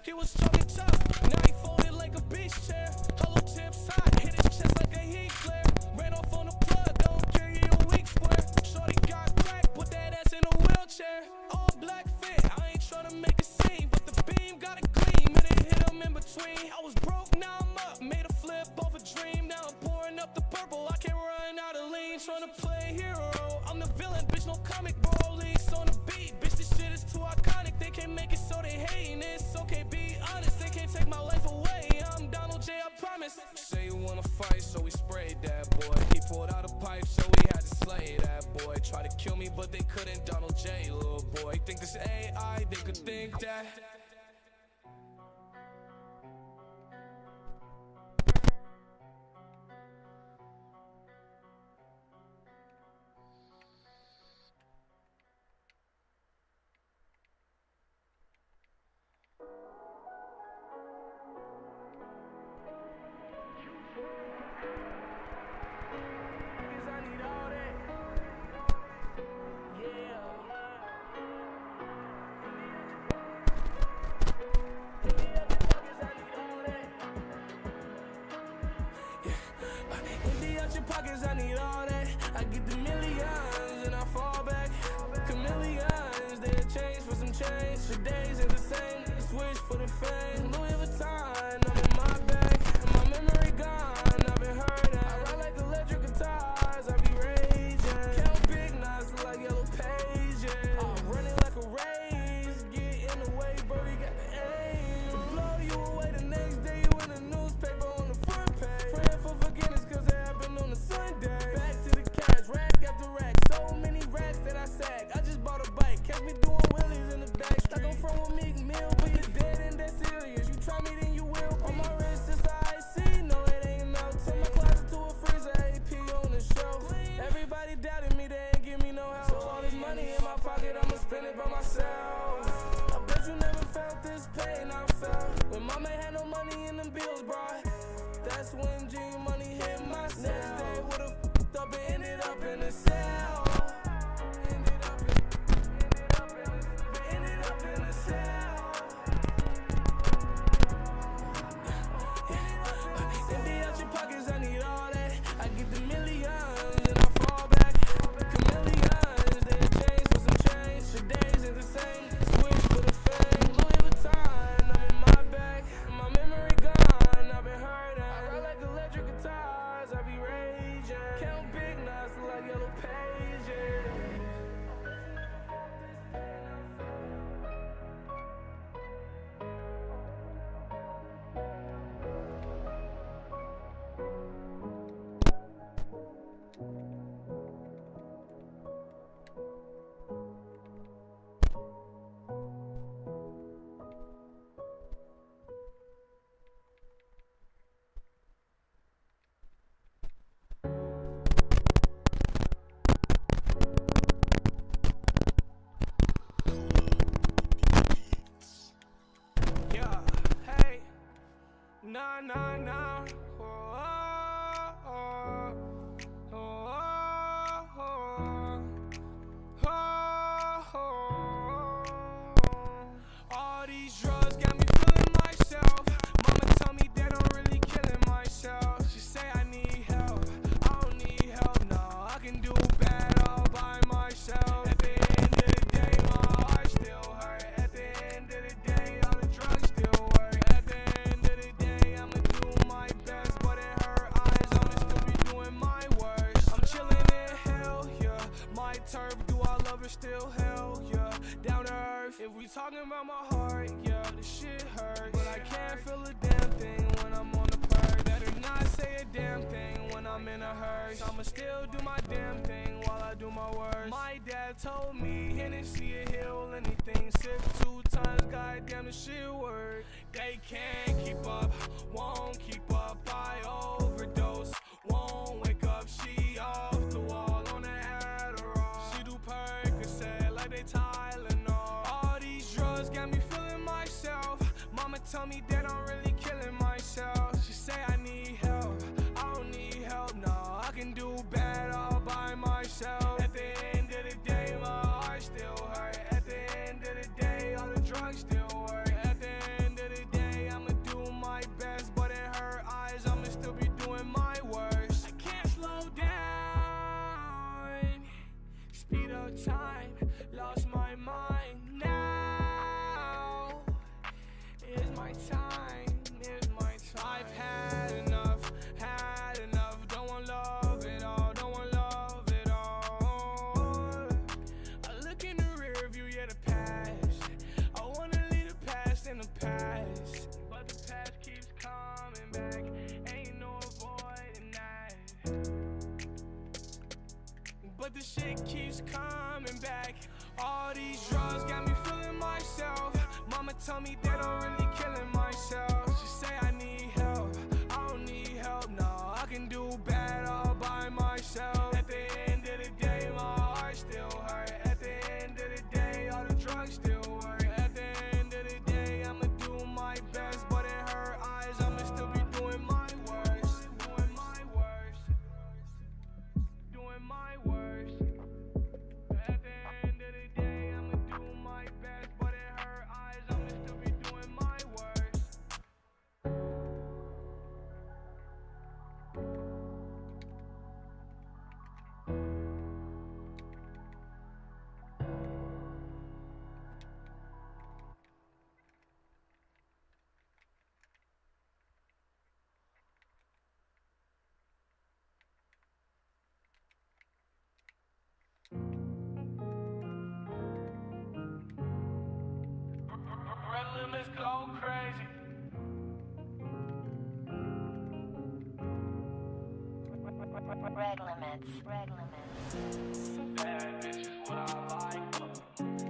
He was talking tough, now he folded like a beach chair. Hollow tips hot, hit his chest like a heat flare. Ran off on the plug, don't care, you a weak square. Shorty got crack, put that ass in a wheelchair. All black fit, I ain't tryna make a scene, but the beam got a gleam, and it hit him in between. I was broke, now I'm up, made a flip off a dream. Now I'm pouring up the purple, I can't run out of lean. Tryna play hero, I'm the villain, bitch, no comic bro. Leaks on the beat, bitch, this shit is too iconic. They can't make it, so they hating. It's okay, be honest, they can't take my life away. I'm Donald J, I promise. Say you wanna fight, so we sprayed that boy. He pulled out a pipe, so we had to slay that boy. Tried to kill me, but they couldn't. Donald J, little boy. Think this AI, they could think that. Pockets, I need all that. I get the millions and I fall back. Chameleons, they change for some change. The days ain't the same. Switch for the fame. Louis Vuitton, I'm in my bag. My memory gone, I've been hurt at. I ride like electric guitars, I be raging. Count big knots like yellow pages. I'm running like a race. Get in the way, bro, you got the aim. To blow you away the next day, you in the newspaper on the front page. Praying for forgiveness, cause it happened on a Sunday. Back to the cash, rack after rack. So many racks that I sag. I just bought a bike, catch me doing wheelies in the back. Stuck on front with Meek Mill, but you're dead and that's serious. You try me, then you will. On my wrist, it's IC. No, it ain't melt. Turn my closet to a freezer, AP on the shelf. Everybody doubted me, they ain't give me no help. So all this money in my pocket, I'ma spend it by myself. I bet you never felt this pain I felt when mama had no money and them bills brought. That's when G money hit my cell. Next day would've f***ed up and ended up in a cell. Ended up in a cell. Empty out your pockets, I need all that. I get the millions and I fall back. Chameleons, they change for some change. The days ain't the same. Switch for the fame. Louis Vuitton, I'm in my bag. My memory gone, I've been hurt at. I ride like electric guitars, I be raging. Count big knots like yellow pages. Yeah, hey, nah, nah, nah. Oh, oh, oh, oh, oh. told me Hennessy a heal anything. Sip 2 times, goddamn the shit work. They can't keep up, won't keep up. I overdose, won't wake up. She off the wall on the Adderall. She do Percocet like they Tylenol. All these drugs got me feeling myself. Mama tell me that I'm really killing myself. She say I need help, I don't need help, no. I can do bad all by myself. At the end of the day, my heart still hurt. At the end of the day, all the drugs still work. At the end of the day, I'ma do my best, but in her eyes, I'ma still be doing my worst. I can't slow down, speed up time, lost my mind. Now is my time, is my time. I've had enough, don't want love at all, don't want love at all. I look in the rear view, yeah, the past. I wanna leave the past in the past, but the past keeps coming back, ain't no avoiding that. But the shit keeps coming back. All these drugs got me feeling myself. Mama tell me that I'm really killing myself. She say I need help, I don't need help, no. I can do bad all by myself. At the end of the day, my heart still hurt. At the end of the day, all the drugs still work. At the end of the day, I'ma do my best, but in her eyes, I'ma still be doing my worst. Doing my worst. Doing my worst. At the end of the day, I'ma do my best, but in her eyes, I'ma still be doing my worst. Red limits go crazy. Red limits. Bad bitches, what I like, though.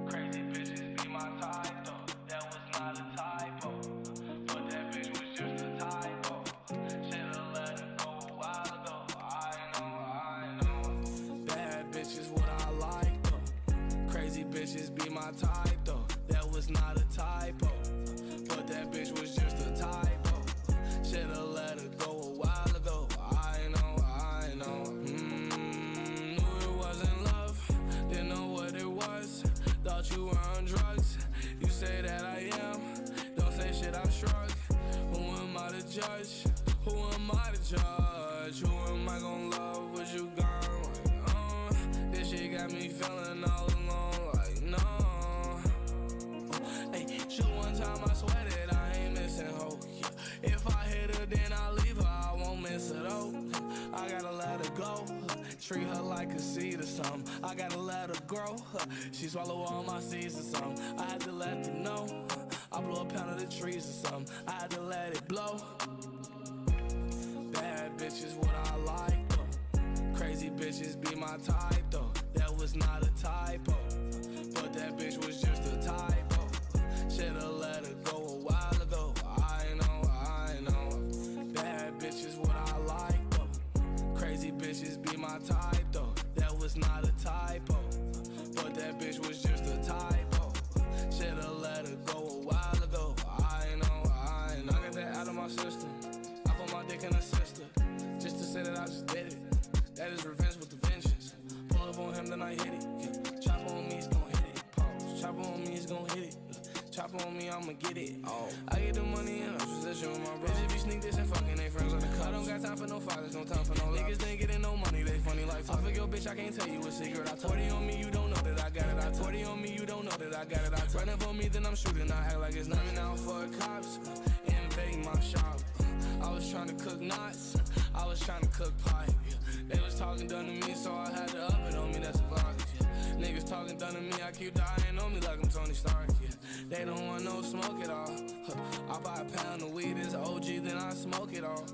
Crazy bitches be my type, though. That was not a typo, but that bitch was just a typo. Should've let it go a while ago. I know. Bad bitches, what I like, though. Crazy bitches be my type, though. That was not a typo, but that bitch was just a typo. Should've let it go a while ago. I know. Knew it wasn't love, didn't know what it was. Thought you were on drugs, you say that I am. Don't say shit, I shrug. Who am I to judge? Who am I to judge? Who am I gon' love? What you gone like? This shit got me feeling all alone like no. Hey, shoot one time, I swear that I ain't missing hope. Yeah. If I hit her, then I leave her, I won't miss her though. I gotta let her go, treat her like a seed or something. I gotta let her grow, she swallow all my seeds or something. I had to let them know, I blew a pound of the trees or something. I had to let it blow. Bad bitches, what I like though. Crazy bitches be my type though. That was not a typo, but that bitch was just a typo. Should've let her go a while ago. I know. Bad bitches, what I like though. Crazy bitches be my type though. That was not a typo, but that bitch was just a typo. Should've let her go a while ago. I know. I got that out of my system. I put my dick in her sister, just to say that I just did it. That is revenge with the vengeance. Pull up on him, then I hit it. Yeah. Chop on me, he's gon' hit it. Pause. Chop on me, he's gon' hit it. Chop on me, I'ma get it. Oh, I get the money and I'm position with my bro. Bitches be sneak this and fucking they friends on the cut. I don't got time for no fathers, no time for no niggas. They ain't getting no money, they funny like talk. I forget your bitch, I can't tell you a secret. I 40 on me, you don't know that I got it. I 40 on me, you don't know that I got it. I running for me, then I'm shooting. I act like it's nothing out for cops. Invading my shop. I was trying to cook knots. I was trying to cook pie. They was talking done to me, so I had to up it on me. That's a vibe. Niggas talking done to me, I keep dying on me like I'm Tony Stark, yeah. They don't want no smoke at all. I buy a pound of weed, it's OG, then I smoke it all.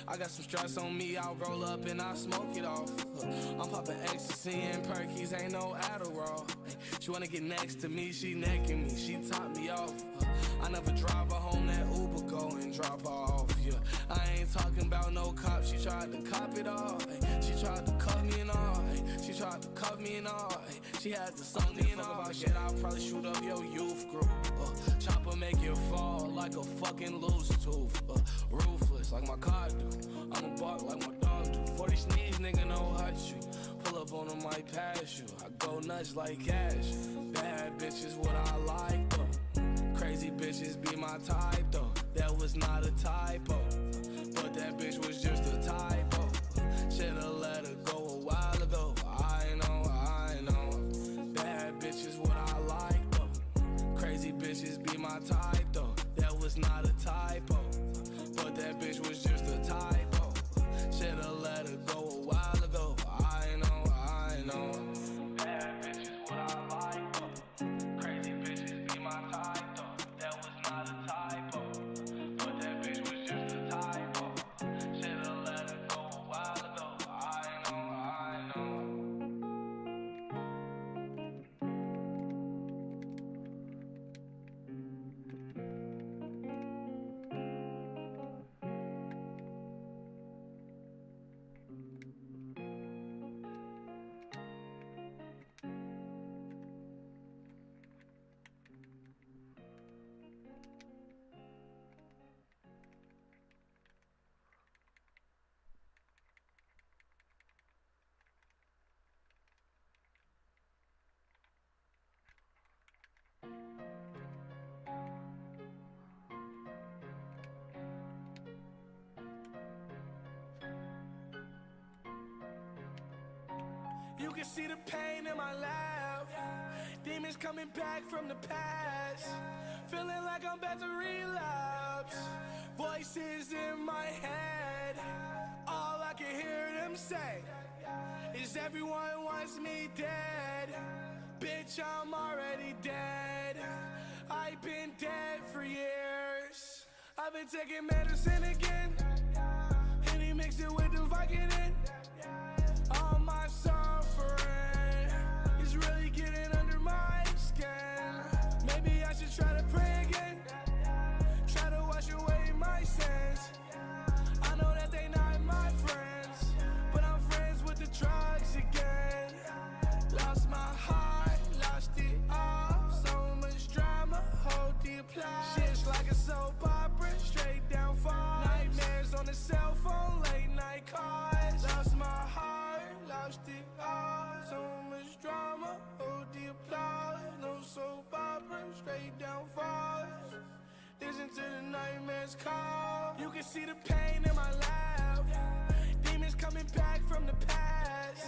I got some stress on me, I'll roll up and I smoke it off. I'm popping ecstasy and perkies, ain't no Adderall. She wanna get next to me, she necking me, she top me off. I never drive her home, that Uber go and drop her off, yeah. I ain't talking about no cop, she tried to cop it all. She tried to cuff me and all, she tried to cuff me and all. She had to suck me and all. Shit, I'll probably shoot up your youth group. Chopper make you fall like a fucking loose tooth. Ruthless like my car do. I'm a bark like my dog do. 40 sneeze, nigga, no hurt you. Pull up on them, might pass you. I go nuts like cash. Bad bitches, what I like though. Crazy bitches be my type though. That was not a typo, but that bitch was just a typo. Should've let her go a while ago. I know. Bad bitches, what I like though. Crazy bitches be my type though. That was not a typo, but that bitch was just a typo. Should've let her go a while ago. I know. Bad bitches, what I like though. Crazy bitches be my type though. That was not a typo, but that bitch was just a typo. Should've let her go a while ago. I know. You can see the pain in my laugh. Demons coming back from the past. Feeling like I'm about to relapse. Voices in my head. All I can hear them say is everyone wants me dead. Bitch, I'm already dead. I've been dead for years. I've been taking medicine again. And he mixed it with the Vicodin. All my suffering is really getting under my skin. Maybe I should try to pray again. Try to wash away my sins. I know that they not my friends, but I'm friends with the drugs again. Lost my heart, lost it all. So much drama, hold the applause. Shit's like a soap opera, straight down fall. Nightmares on the cell phone, late night calls. Lost my heart, lost it all. So much drama, hold the applause. No soap opera, straight down falls. Listen to the nightmares call. You can see the pain in my laugh. Demons coming back from the past.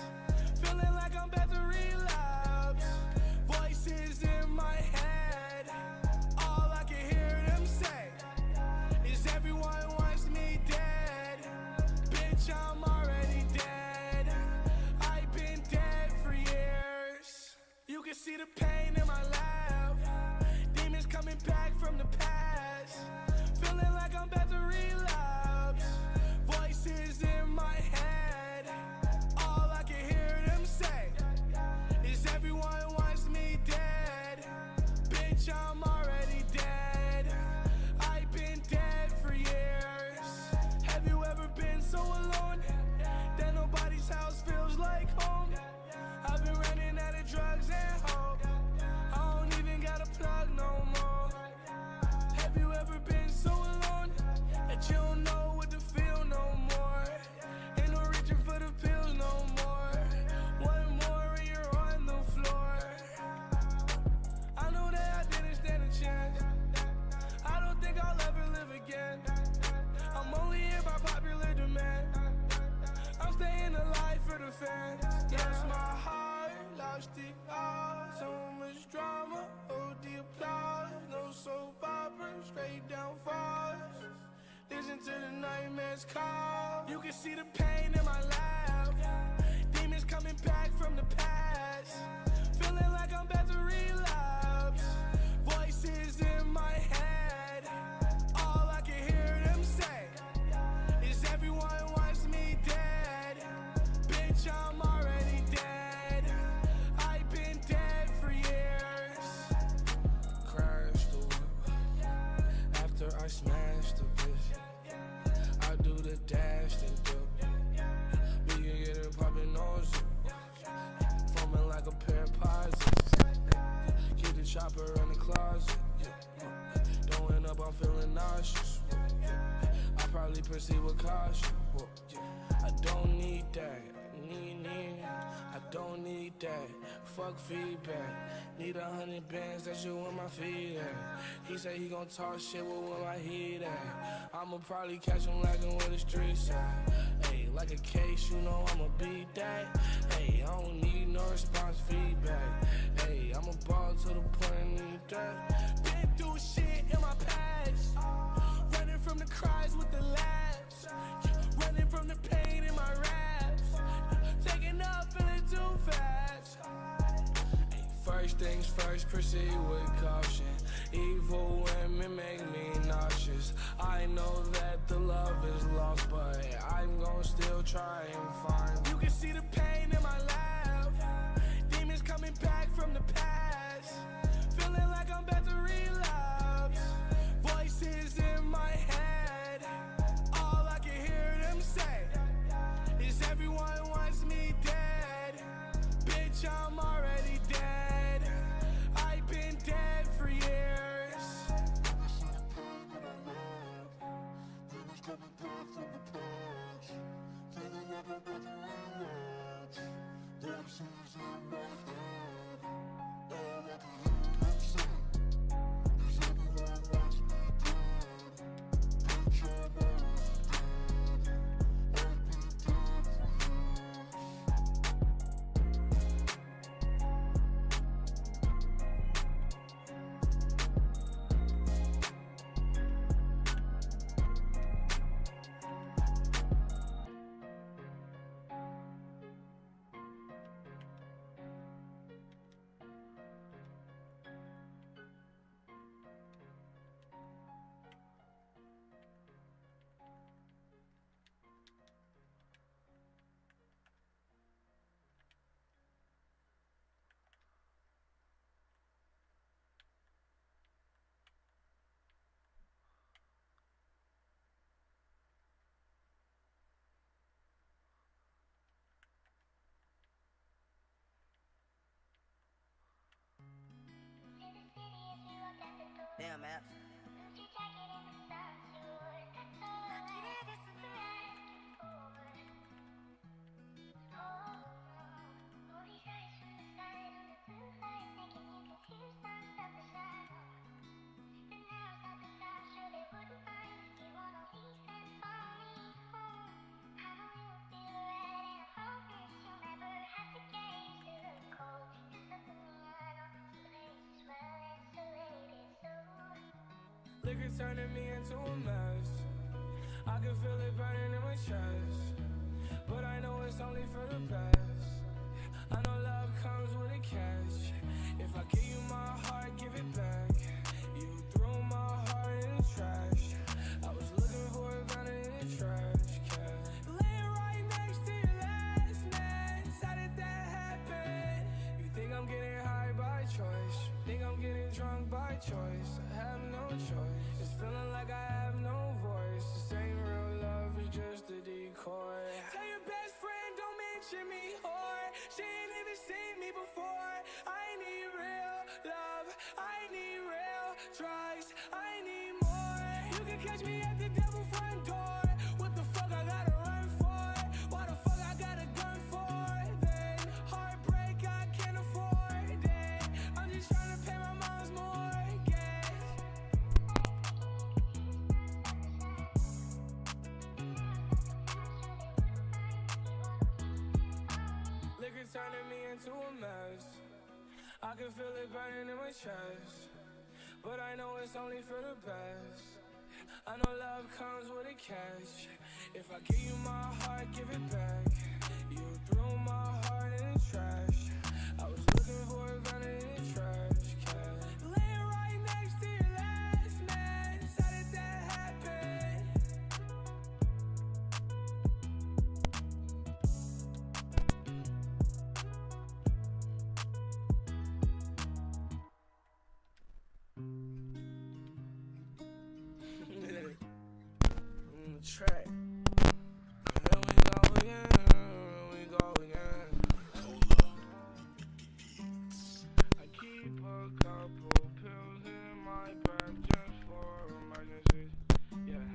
Feeling like I'm about to relapse. Voices in my head. All I can hear them say is everyone wants me dead. Bitch, I'm already dead. I've been dead for years. You can see the pain in my laugh. Demons coming back from the past. Feeling like I'm about to relapse. Voices in my head. All I can hear them say is everyone wants me dead. Bitch, I'm already dead. I've been dead for years. Have you ever been so alone that nobody's house feels like home? I've been running out of drugs and hope. I don't even got a plug no more. Have you ever been so alone that you don't know what to feel no more? Ain't no reaching for the pills no more. One more and you're on the floor. I know that I didn't stand a chance. I don't think I'll ever live again. I'm only here by popular demand. I'm staying alive for the fans. Lost my heart, lost it all. So much drama, hold the applause. No soap opera, straight down falls. Listen to the nightmares call. You can see the pain in my laugh. Demons coming back from the past. Feeling like I'm about to relapse. Voices in my head. All I can hear them say is everyone wants me dead. Bitch, I'm already dead. I've been dead for years. Crashed the whip after I smashed the bitch. I do the dash and dip. We can get it poppin' nose. Foaming like a pair of posits. Keep the chopper in the closet. Don't end up, I'm feeling nauseous. I probably proceed with caution. I don't need that. I don't need that. Fuck feedback. Need 100 bands, that's just where my feet at. He say he gon' talk shit, well, where my heat at? I'ma probably catch him lacking where the streets at. Hey, like a case, you know I'ma beat that. Hey, I don't need no response feedback. Hey, I'ma ball to the point I need that. Been through shit in my past. Running from the cries with the laughs. Running from the pain in my raps. Taking up, feeling too fast. First things first, proceed with caution. Evil women make me nauseous. I know that the love is lost, but I'm gon' still try and find. You can see the pain in my laugh. Demons coming back from the past. Feeling like I'm about to relapse. Voices in my head. All I can hear them say is everyone wants me dead. Bitch, I'm already dead. I've been dead for years. Damn, Maps. Liquor turning me into a mess. I can feel it burning in my chest, but I know it's only for the best. I know love comes with a catch. If I give you my heart, give it back. You threw my heart in the trash. I was looking for a fountain in the trash can. Laying right next to your last man. How did that happen? You think I'm getting high by choice? You think I'm getting drunk by choice? I have no choice. It's feeling like I have no voice. This ain't real love, it's just a decoy. Tell your best friend, don't mention me, whore. She ain't even seen me before. I need real love, I need real drugs, I need more. You can catch me at the devil front door. What the fuck I gotta run for? Why the fuck I got a gun for? Then heartbreak I can't afford it. I'm just trying to pay my mom's mortgage. Liquor turning me into a mess. I can feel it burning in my chest, but I know it's only for the best. I know love comes with a catch. If I give you my heart, give it back. You threw my heart trash. I was looking for a gun in the trash can. Laying right next to your last man. How did that happen? Track. Here we go again. Here we go again. I keep a couple pills in my bag just for emergencies. Yeah,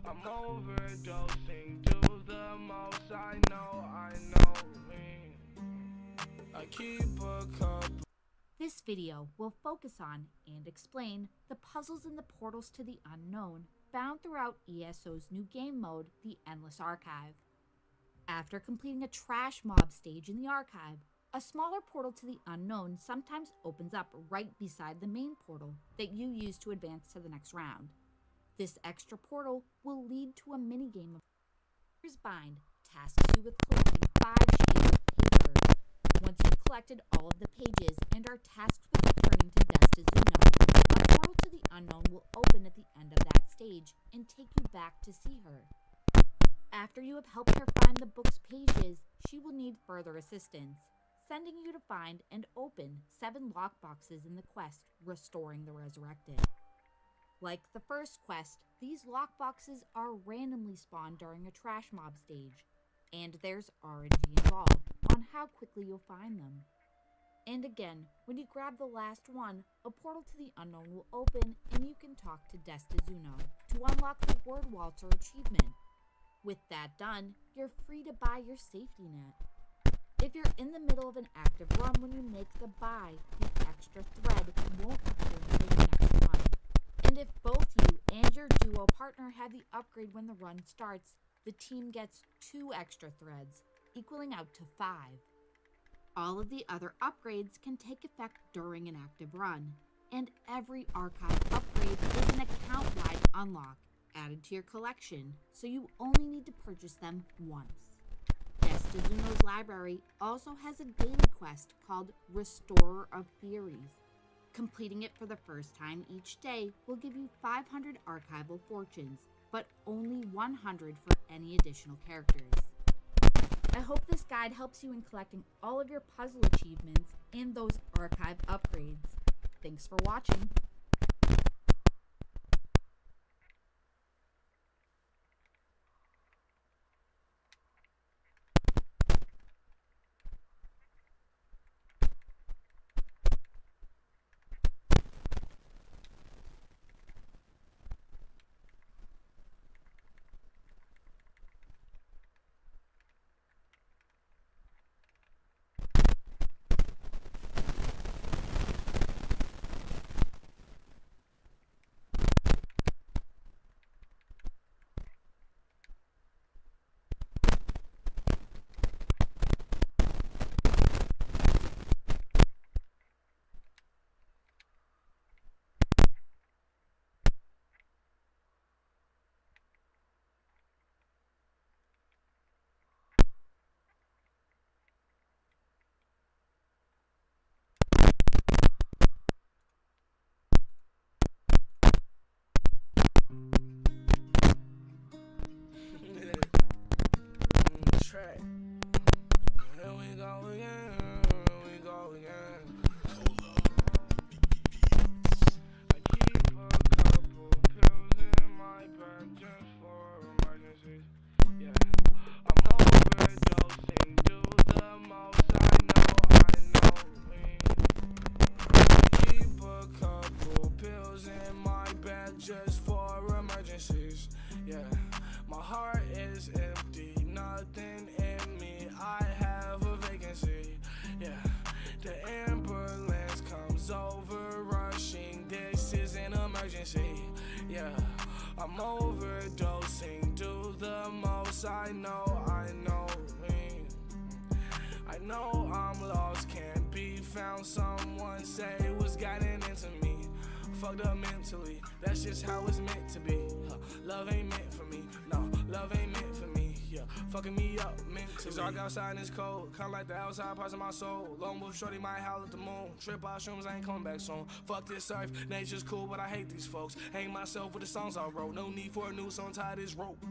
I'm overdosing. Do the most I know me. I keep a couple. This video will focus on and explain the puzzles and the portals to the unknown found throughout ESO's new game mode, the Endless Archive. After completing a trash mob stage in the archive, a smaller portal to the unknown sometimes opens up right beside the main portal that you use to advance to the next round. This extra portal will lead to a minigame of Player's Bind tasks you with collecting 5 sheets of paper. Once you've collected all of the pages and are tasked with returning to Destizuno, a portal to the unknown will open at the end of that stage and take you back to see her. After you have helped her find the book's pages, she will need further assistance, sending you to find and open 7 lockboxes in the quest, Restoring the Resurrected. Like the first quest, these lockboxes are randomly spawned during a trash mob stage, and there's RNG involved on how quickly you'll find them. And again, when you grab the last one, a portal to the unknown will open and you can talk to Destizuno to unlock the Word Waltzer achievement. With that done, you're free to buy your safety net. If you're in the middle of an active run when you make the buy, the extra thread won't appear until the next run. And if both you and your duo partner have the upgrade when the run starts, the team gets 2 extra threads, equaling out to 5. All of the other upgrades can take effect during an active run, and every archive upgrade is an account-wide unlock added to your collection, so you only need to purchase them once. Destizuno's library also has a daily quest called Restorer of Theories. Completing it for the first time each day will give you 500 archival fortunes, but only 100 for any additional characters. I hope this guide helps you in collecting all of your puzzle achievements and those archive upgrades. Thanks for watching. Track. Here we go again. Here we go again. I keep a couple pills in my bag just for emergencies. Yeah, I'm overdosing. Do the most I know me. I keep a couple pills in my bag just for emergencies. Yeah, my heart is empty. Nothing in me, I have a vacancy. Yeah, the ambulance comes over rushing. This is an emergency. Yeah, I'm overdosing. Do the most I know me. I know I'm lost, can't be found. Someone say what's gotten into me. Fucked up mentally, that's just how it's meant to be. Love ain't meant for me, no, love ain't meant for me. Yeah, fucking me up mentally. It's dark outside and it's cold, kinda like the outside parts of my soul. Lone wolf shorty might howl at the moon. Trip out shrooms, I ain't coming back soon. Fuck this earth, nature's cool, but I hate these folks. Hang myself with the songs I wrote. No need for a new song, tie this rope.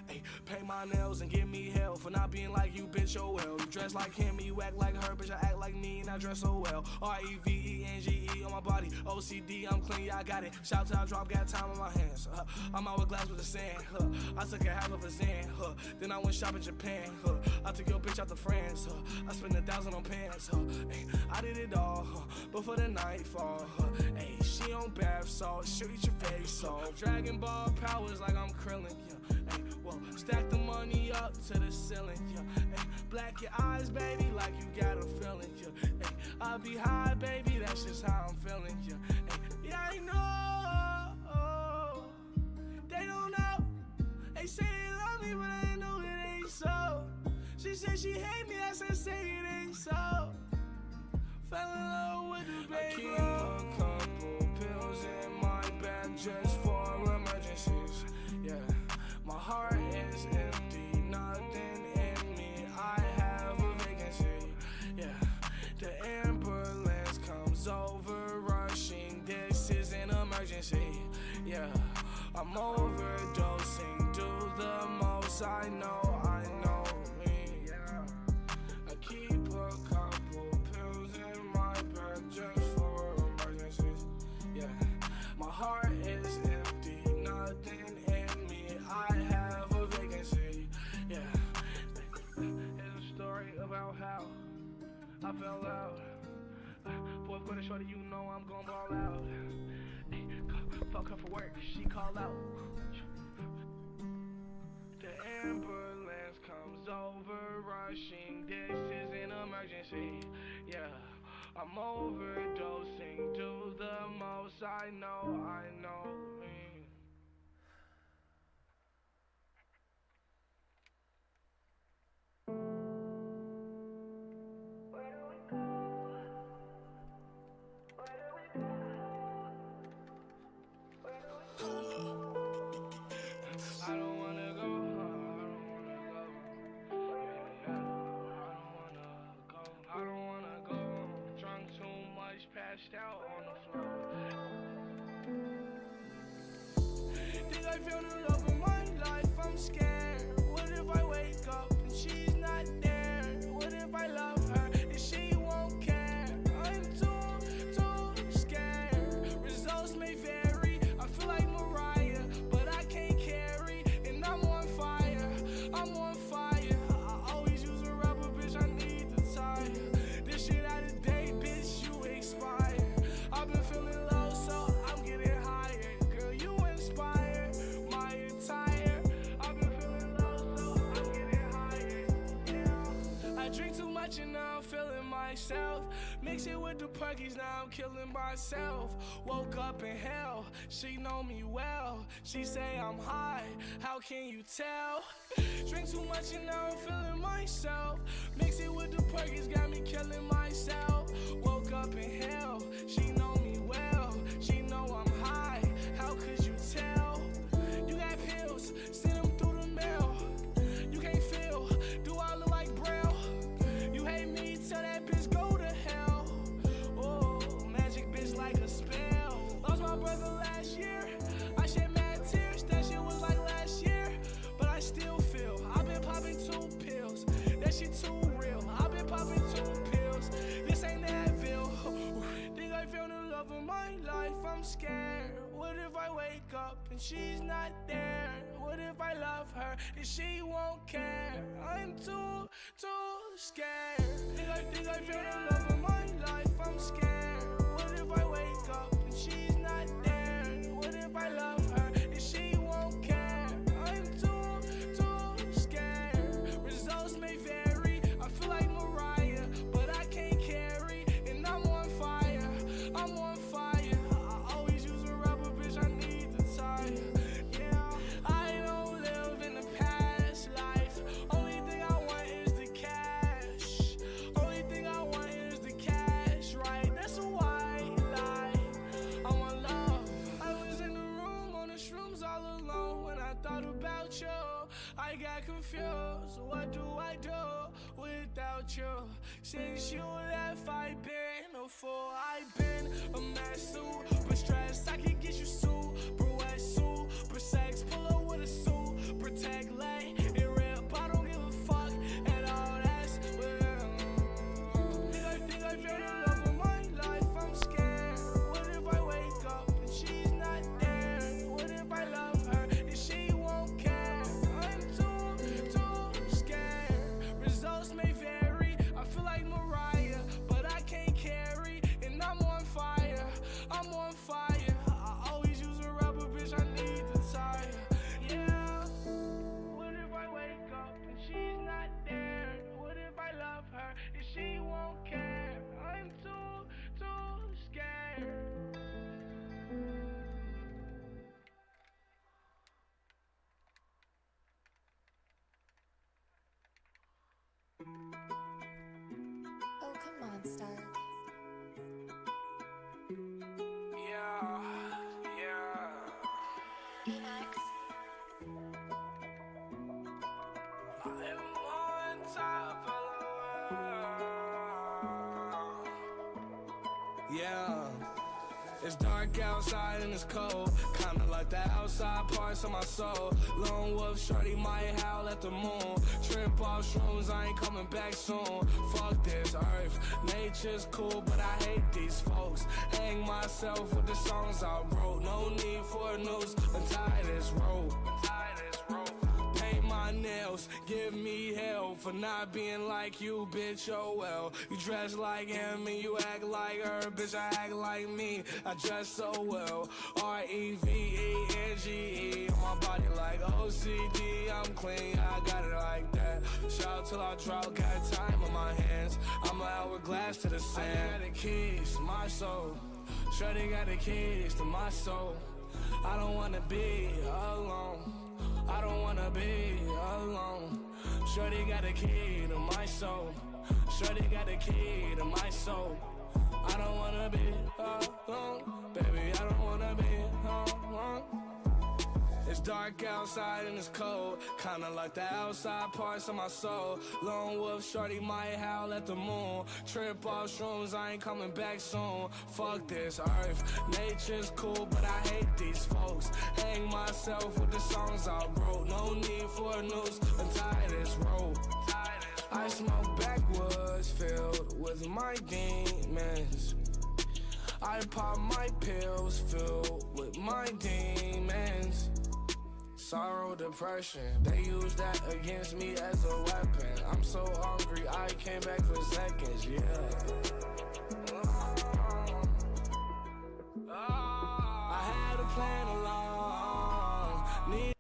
Hey, paint my nails and give me hell for not being like you, bitch. Oh well. You dress like him, you act like her, bitch. I act like me and I dress so well. REVENGE on my body, OCD, I'm clean, yeah, I got it. Shout out, drop, got time on my hands. I'm out with glass with the sand. I took a half of a Zan. Then I went shopping Japan. I took your bitch out to France. I spent 1,000 on pants. Ay, I did it all before the nightfall. Hey, she on bath salt, she'll eat your face off. Dragon Ball powers like I'm Krillin. Yeah. Ay, well, stack the money up to the ceiling. Yeah. Ay, black your eyes, baby, like you got a feeling. Yeah. Ay, I'll be high, baby, that's just how I'm feeling. Yeah. Ay, yeah, I know. They don't know. They say they love me, but I know it ain't so. She said she hate me, I said say it ain't so. Fell in love with the baby. I keep a couple pills in my bag just for emergencies. Yeah, my heart is empty, nothing in me. I have a vacancy. Yeah, the ambulance comes over rushing. This is an emergency. Yeah, I'm overdosing. Do the most I know me. Yeah, I keep a couple pills in my bag just for emergencies. Yeah, my heart is empty, nothing in me. I have a vacancy. Yeah, it's a story about how I fell out. Fourth quarter shorty, you know I'm gon' ball out. Fuck her for work, she call out. The ambulance comes over rushing. This is an emergency. Yeah, I'm overdosing. Do the most I know me. I don't wanna go, I don't wanna go. Drunk too much, passed out on the floor. Think I found the love of my life, I'm scared. What if I wake up and she's not there? What if I love her and she won't care? I'm too scared. Results may vary, I feel like Mariah, but I can't carry, and I'm on fire. I always use a rubber, bitch, I need to tire. This shit out of date, bitch, you expired. I've been feeling low, so I'm getting higher. Girl, you inspire my attire. I've been feeling low, so I'm getting higher. Yeah. I drink too much and now I'm feeling myself. Mix it with the Perkies, now I'm killing myself. Woke up in hell, she know me well. She say I'm high, how can you tell? Drink too much and now I'm feeling myself. Mix it with the Perkies, got me killing myself. Woke up in hell, she know me well. She know I'm high, how could you tell? You got pills, send them through the mail. You can't feel, do I look like Braille? You hate me, tell that bitch go to hell. Oh, magic bitch like a spell. Lost my brother last year, I shed mad tears. That shit was like last year, but I still feel. I've been popping 2 pills, that shit too real. I've been popping 2 pills, this ain't Advil. Think I found the love of my life, I'm scared. What if I wake up and she's not there? What if I love her and she won't care? I'm too scared. Think I found the love of my life, I'm scared. What if I wake up and she's not there? What if I love her and she won't care? I'm too scared. Results may vary, I feel like Mariah, but I can't carry, and I'm on fire. I always use a rubber, bitch, I need to tire. Yeah, I don't live in the past life. Only thing I want is the cash. Only thing I want is the cash, right? That's a white lie. I want love. I was in the room I got confused. What do I do without you? Since you left, I've been a fool. I've been a mess, super stressed. I can get you super wet, super sex. Pull up with a suit, protect, lay and rip. I don't give a fuck at all. That's think I feel the love of my life. I'm scared. What if I wake up and she's not there? What if I love her and she won't care? I'm too scared. Results may vary. I feel like Mariah, but I can't carry. And I'm on fire. I'm on fire. I always use a rubber, bitch. I need to tire. Yeah. What if I wake up and she's not there? What if I love her and she won't care? I'm too scared. Oh, come on, Stark. Yeah. Phoenix. I'm on top of the world. Yeah. It's dark outside and it's cold, kinda like the outside parts of my soul. Lone wolf shorty might howl at the moon. Trip off shrooms, I ain't coming back soon. Fuck this earth, nature's cool, but I hate these folks. Hang myself with the songs I wrote. No need for a noose, untie this rope. Paint my nails, give me hell for not being like you, bitch, oh well. You dress like him and you act like her, bitch, I act like me. I dress so well, REVENGE. On my body like OCD, I'm clean, I got it like that. Shout till I drop, got time on my hands. I'm an hourglass to the sand. I got the keys to my soul, Shorty got the keys to my soul. I don't wanna be alone, I don't wanna be alone. Shorty got a key to my soul, Shorty got a key to my soul. I don't wanna be alone, baby, I don't wanna be alone. It's dark outside and it's cold, kinda like the outside parts of my soul. Lone wolf shorty might howl at the moon. Trip off shrooms, I ain't coming back soon. Fuck this earth, nature's cool, but I hate these folks. Hang myself with the songs I wrote. No need for a noose, untie this rope. I smoke backwoods filled with my demons. I pop my pills filled with my demons. Sorrow, depression, they use that against me as a weapon. I'm so hungry, I came back for seconds, yeah. I had a plan along. Need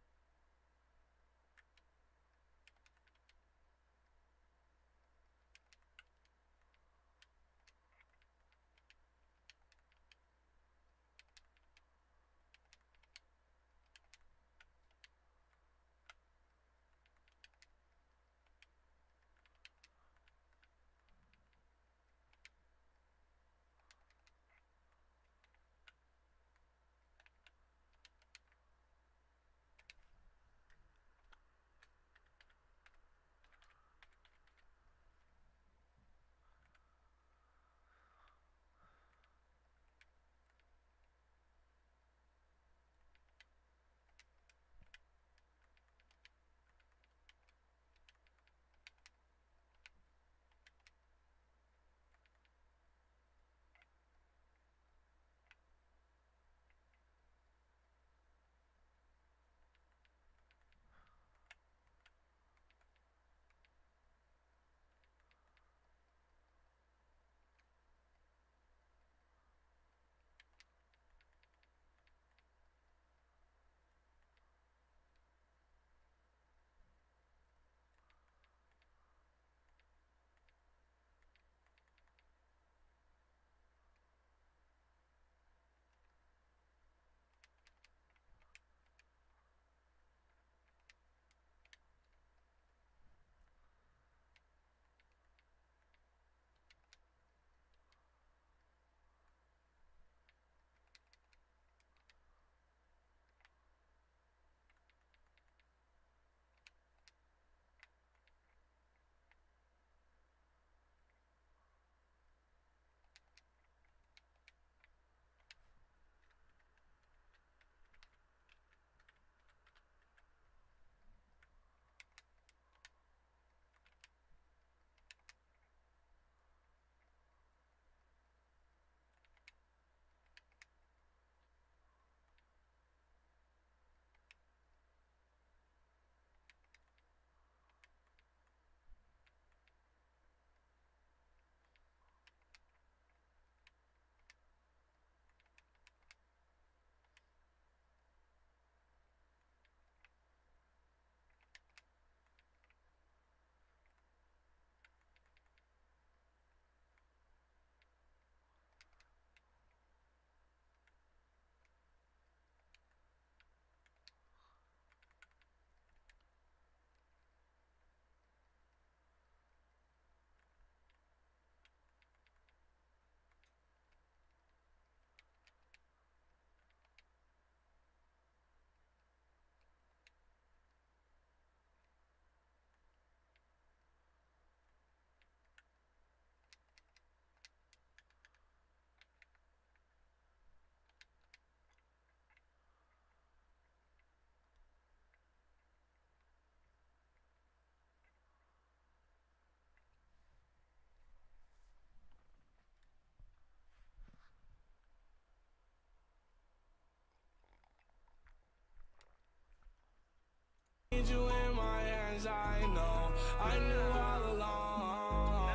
need you in my hands, I know. I knew all along.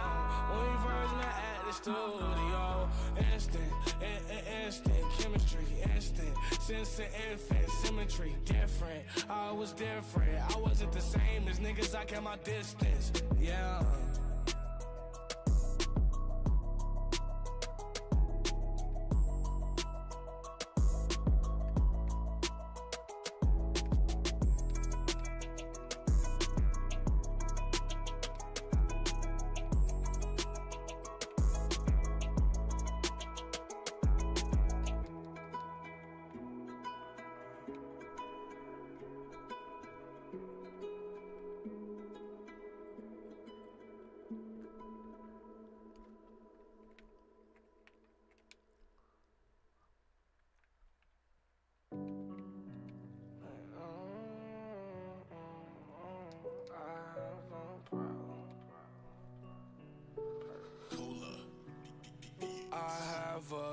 When we first met at the studio, instant chemistry, instant. Since an infant, symmetry, different. I was different. I wasn't the same as niggas, I kept my distance. Yeah.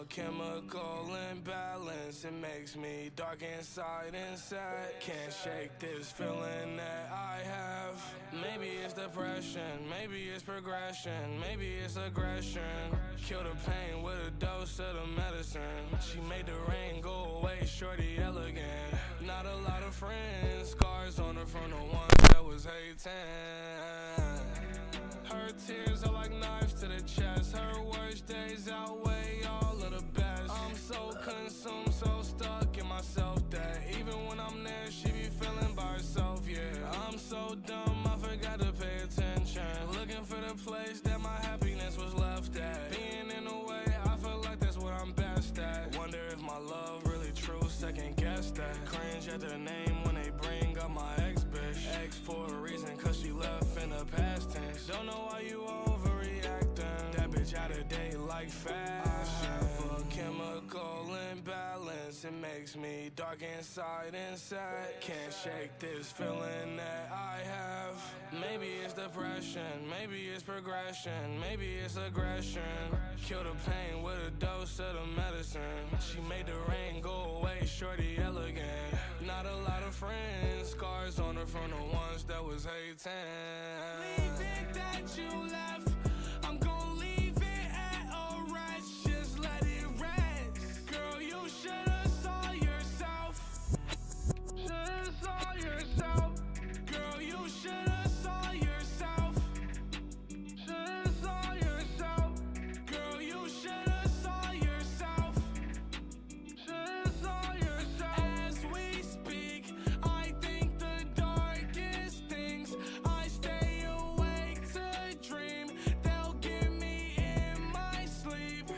Chemical imbalance, it makes me dark inside and sad. Can't shake this feeling that I have. Maybe it's depression, maybe it's progression, maybe it's aggression. Kill the pain with a dose of the medicine. She made the rain go away, shorty elegant. Not a lot of friends, scars on her from the ones that was hating. Her tears are like knives to the chest. Her worst days outweigh all of the best. I'm so consumed, so stuck in myself that even when I'm there, she be feeling by herself, yeah. I'm so dumb, I forgot to pay attention. Looking for the place that my happiness was left at. Being in a way, I feel like that's what I'm best at. Wonder if my love really true, second guess that. Cringe at the name when they bring up my ex-bitch. Ex for a reason, cause she left in the past tense. Don't know why you overreacting. That bitch out of date like fashion. I have a chemical imbalance. It makes me dark inside and sad. Can't shake this feeling that I have. Maybe it's depression, maybe it's progression, maybe it's aggression. Kill the pain with a dose of the medicine. She made the rain go away, shorty elegant. Not a lot of friends, scars on her from the ones that was hating. Leave it that you left, I'm gon' leave it at a rest. Just let it rest. Girl, you should've saw yourself. Should've saw yourself. Girl, you should've saw yourself. Should've saw yourself. Girl, you should've saw yourself. Should've saw yourself. As we speak, I think the darkest things. I stay awake to dream. They'll get me in my sleep.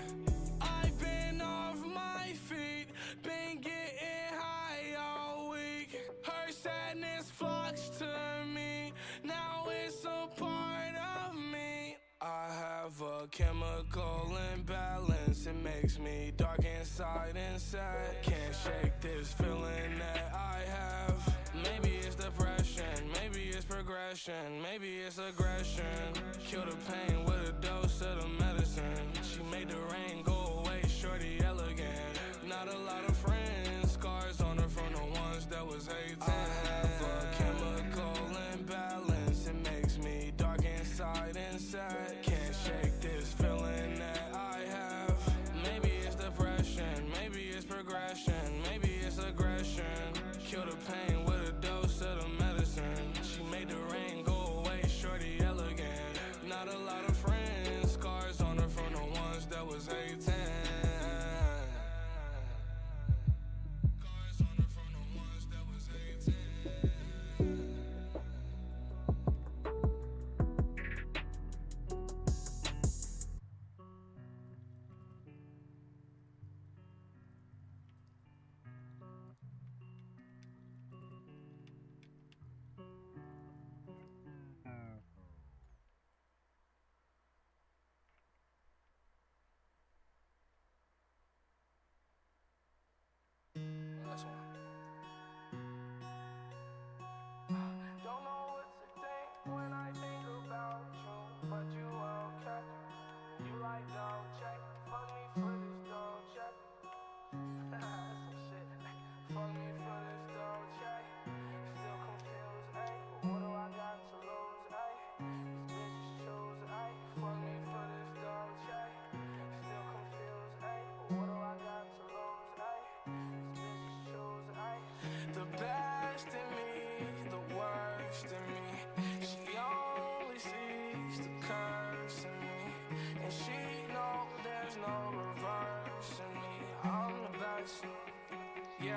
I've been off my feet, been getting high all week. Her sadness flocks to me, now it's a part of me. I have a chemical imbalance, it makes me dark inside and sad. Can't shake this feeling that I have. Maybe it's depression, maybe it's progression, maybe it's aggression. Kill the pain with a dose of the medicine. She made the rain go away, shorty elegant. Not a lot of friends, scars on her from the ones that was hating. I have a chemical imbalance, it makes me dark inside and sad. Can't shake this feeling that I have. Maybe it's depression, maybe it's progression, maybe it's aggression. Kill the pain with a dose of the medicine. She made the rain go away, shorty elegant. Not a lot of friends, scars on her from the ones that was hating.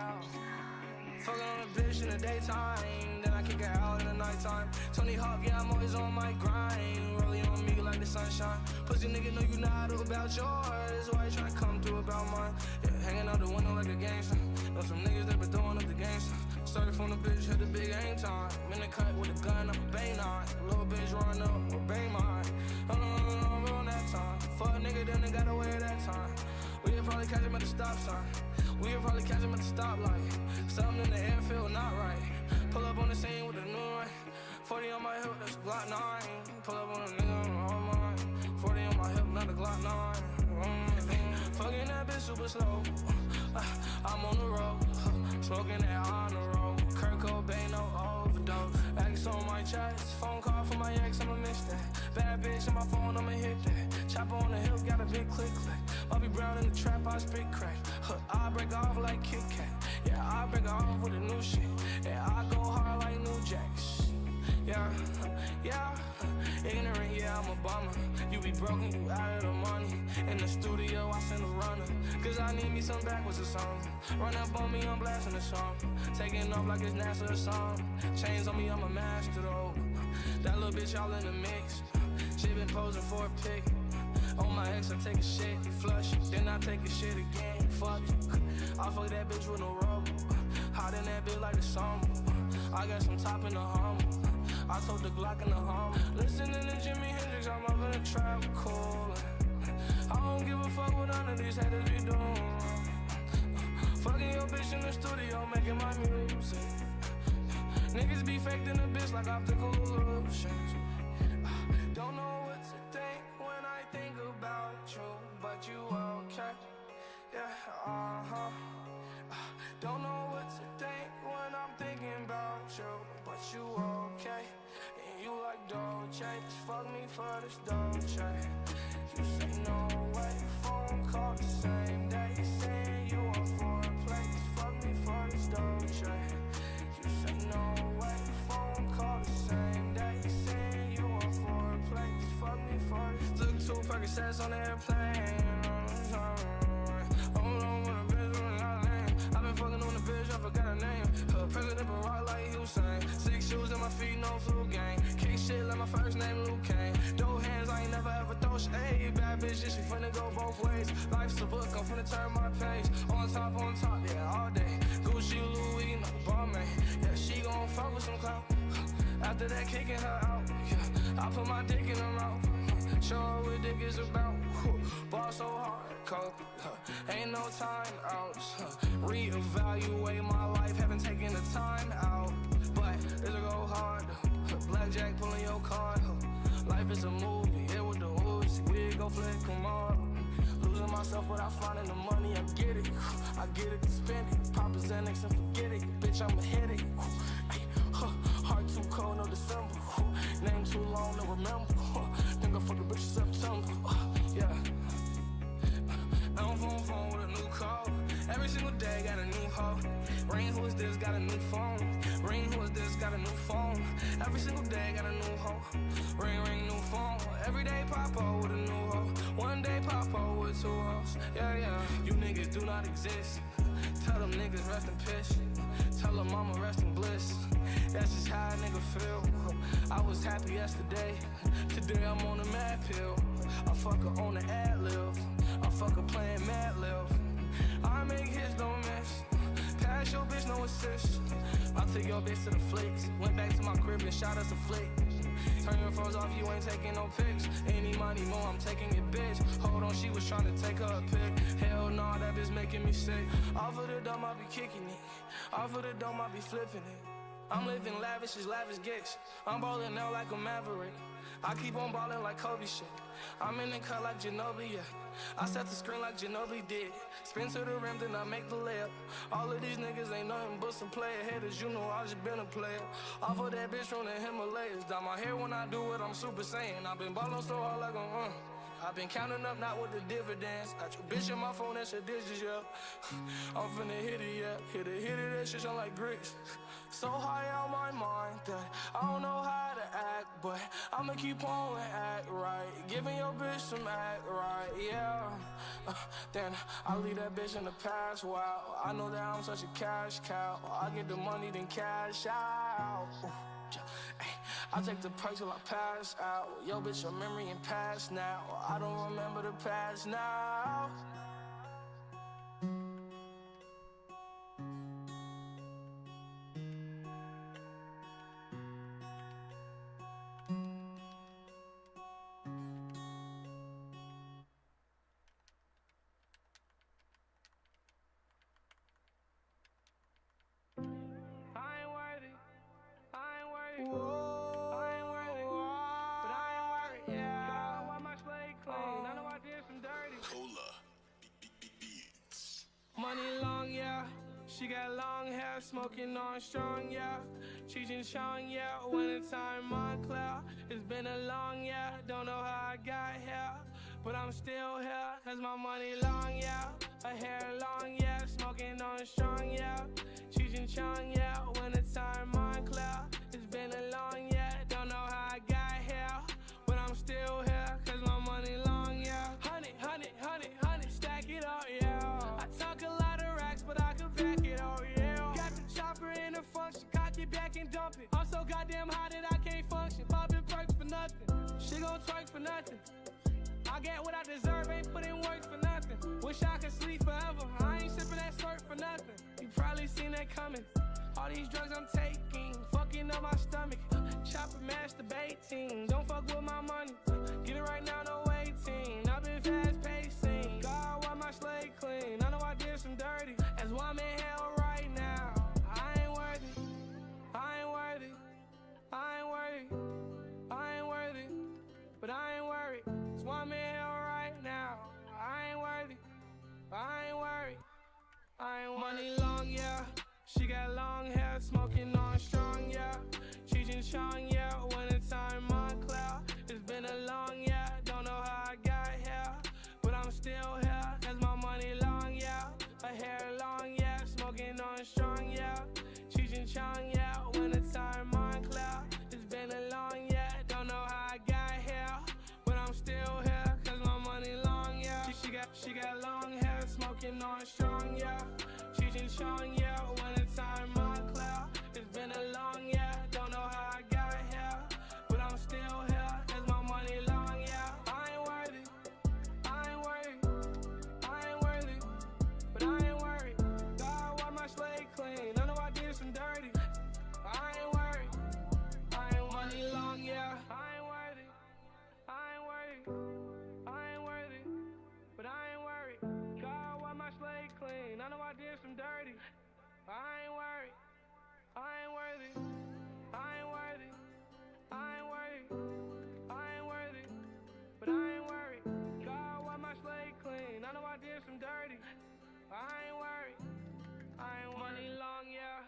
yeah. Fucking on a bitch in the daytime, then I kick her out in the nighttime. Tony Hawk, yeah, I'm always on my grind. Rolling on me like the sunshine. Pussy nigga know you not about yours. Why you tryna come through about mine? Yeah, hanging out the window like a gangster. Know some niggas that been throwing up the gangster. Started from the bitch, hit the big aim time. In the cut with a gun, I'm a bang on. Little bitch run up with bang mine. On that time. Fuck nigga, then they got away at that time. We'll probably catch him at the stop sign. We'll probably catch him at the stoplight. Something in the air feel not right. Pull up on the scene with a new one. 40 on my hip, that's a Glock 9. Pull up on a nigga on the home line. 40 on my hip, not a Glock 9. Fucking that bitch super slow. I'm on the road. Smoking that on the road. Kurt Cobain, no overdose. X on my chest. Phone call from my ex, I'ma miss that. Bad bitch on my phone, I'ma hit that. Chopper on the hill, got a big click click. Bobby Brown in the trap, I spit crack. I break off like Kit Kat. Yeah, I break off with a new shit. Yeah, I go hard like New Jacks. Yeah, yeah, ignorant, yeah, I'm a bummer. You be broken, you out of the money. In the studio, I send a runner. Cause I need me some backwards or something. Run up on me, I'm blasting a song. Taking off like it's NASA or something. Chains on me, I'm a master though. That little bitch all in the mix. She been posing for a pic. On my ex, I take a shit, flush, then I take a shit again. Fuck it. I fuck that bitch with no rubber. Hot in that bitch like the summer. I got some top in the Hummer. I told the Glock in the home. Listening to Jimi Hendrix, I'm up in the trap cool. I don't give a fuck what none of these haters be doing. Fucking your bitch in the studio, making my music. Niggas be faked in the bitch like optical illusions. Don't know what to think when I think about you, but you okay? Yeah, Don't know what to think when I'm thinking about you, but you okay? And you like Dolce, just fuck me for this Dolce. You say no way, phone call the same day, saying you want for a place, fuck me for this Dolce. You say no way, phone call the same day, saying you want for a place, fuck me for this. Took 2 Percocets on the airplane. Fucking on the bitch, I forgot her name. President Barack like Hussein. 6 shoes in my feet, no flu game. Kick shit like my first name Luke Kane. Dope hands, I ain't never ever throw shade. Bad bitch, she finna go both ways. Life's a book, I'm finna turn my page. On top, yeah, all day. Gucci, Louis, no Balmain. Yeah, she gon' fuck with some clout. After that, kicking her out. Yeah, I put my dick in her mouth. Show her what dick is about. Ball so hard, Kobe. Ain't no time outs. Reevaluate my life, haven't taken the time out. But it'll go hard. Blackjack pulling your card. Life is a movie, it with the Uzi. We go flick them all. Losing myself without finding the money, I get it. I get it to spend it. Pop a Xanax and forget it. Bitch, I'm a headache. Heart too cold, no December. Name too long, no remember. Think I fuck a bitch September. Yeah. I'm on phone with a new call. Every single day got a new hoe. Ring, who is this? Got a new phone. Ring, who is this? Got a new phone. Every single day got a new hoe. Ring, ring, new phone. Every day pop-o with a new hoe. One day pop-o with 2 hoes. Yeah, yeah. You niggas do not exist. Tell them niggas rest in piss. Tell them mama rest in bliss. That's just how a nigga feel. I was happy yesterday. Today I'm on a mad pill. I fuck her on the ad-lib. I fuck her playing Mad Lib. I make hits, don't miss. Pass your bitch, no assist. I took your bitch to the flicks. Went back to my crib and shot us a flick. Turn your phones off, you ain't taking no pics. Any money more, I'm taking it, bitch. Hold on, she was trying to take her a pic. Hell no, that bitch making me sick. Off of the dumb, I be kicking it. Off of the dumb, I be flipping it. I'm living lavish as lavish gets. I'm ballin' out like a maverick. I keep on ballin' like Kobe shit. I'm in the cut like Ginobili, yeah. I set the screen like Ginobili did. Spin to the rim, then I make the layup. All of these niggas ain't nothing but some player haters. You know I just been a player. Off of that bitch from the Himalayas. Dye my hair when I do it, I'm super saiyan. I've been ballin' so hard like I'm I've been counting up, not with the dividends. Got your bitch in my phone, that's your digits, yeah. I'm finna hit it, yeah. Hit it, that shit sound like grits. So high on my mind that I don't know how to act, but I'ma keep on and act right. Giving your bitch some act right, yeah. Then I leave that bitch in the past. Wow, I know that I'm such a cash cow. I get the money, then cash out. I take the perks till I pass out. Yo, bitch, your memory in past now. I don't remember the past now. Money long, yeah. She got long hair, smoking on strong, yeah. Cheech and Chong, yeah. Wintertime Montclair. It's been a long, yeah. Don't know how I got here, but I'm still here. Cause my money long, yeah. Her hair long, yeah. Smoking on strong, yeah. Cheech and Chong, yeah. Wintertime Montclair. It's been a long, yeah. Don't know how I got here, but I'm still here. Cause my money long, yeah. Honey, honey, honey, honey. Stack it up, yeah. I talk a lot of racks, but I can pack it all, yeah. Got the chopper in the function, cock it back and dump it. I'm so goddamn hot that I can't function. Popping perks for nothing, she gon' twerk for nothing. I get what I deserve, ain't put in work for nothing. Wish I could sleep forever, I ain't sipping that squirt for nothing. You probably seen that coming. All these drugs I'm taking, fucking up my stomach. Chopper masturbating, don't fuck with my money. Get it right now, no waiting. I've been fast pacing, God, why my slate clean? I know I did some dirty, that's why I'm in hell right now. I ain't worthy, I ain't worthy, I ain't worthy, I ain't worthy, but I ain't worried. That's why I'm in hell right now. I ain't worthy, I ain't worried, I ain't money long, yeah. She got long hair, smoking on strong, yeah. Cheech and Chong, yeah. Wintertime Montclair. It's been a long, yeah. Don't know how I got here, but I'm still here. Cause my money long, yeah. Her hair long, yeah. Smoking on strong, yeah. Cheech and Chong, yeah. Wintertime Montclair. It's been a long, yeah. Don't know how I got here, but I'm still here. Cause my money long, yeah. She got long hair, smoking on strong, yeah. Cheech and Chong, yeah. Wintertime Montclair. It's been a long, yeah. Don't know how I got here, but I'm still here. Cause my money long, yeah. I ain't worthy, I ain't worthy, I ain't worthy, but I ain't worried. God, why my slate clean? I know I did some dirty. I ain't worried, I ain't money long, yeah. I ain't worthy, I ain't worthy, I ain't worthy, but I ain't worried. God, why my slate clean? I know I did some dirty. I ain't worried, I ain't worthy, I ain't worthy, I ain't worthy, I ain't worthy, but I ain't worried. God, why my slate clean? I know I did some dirty. I ain't worried, I ain't money long, yeah.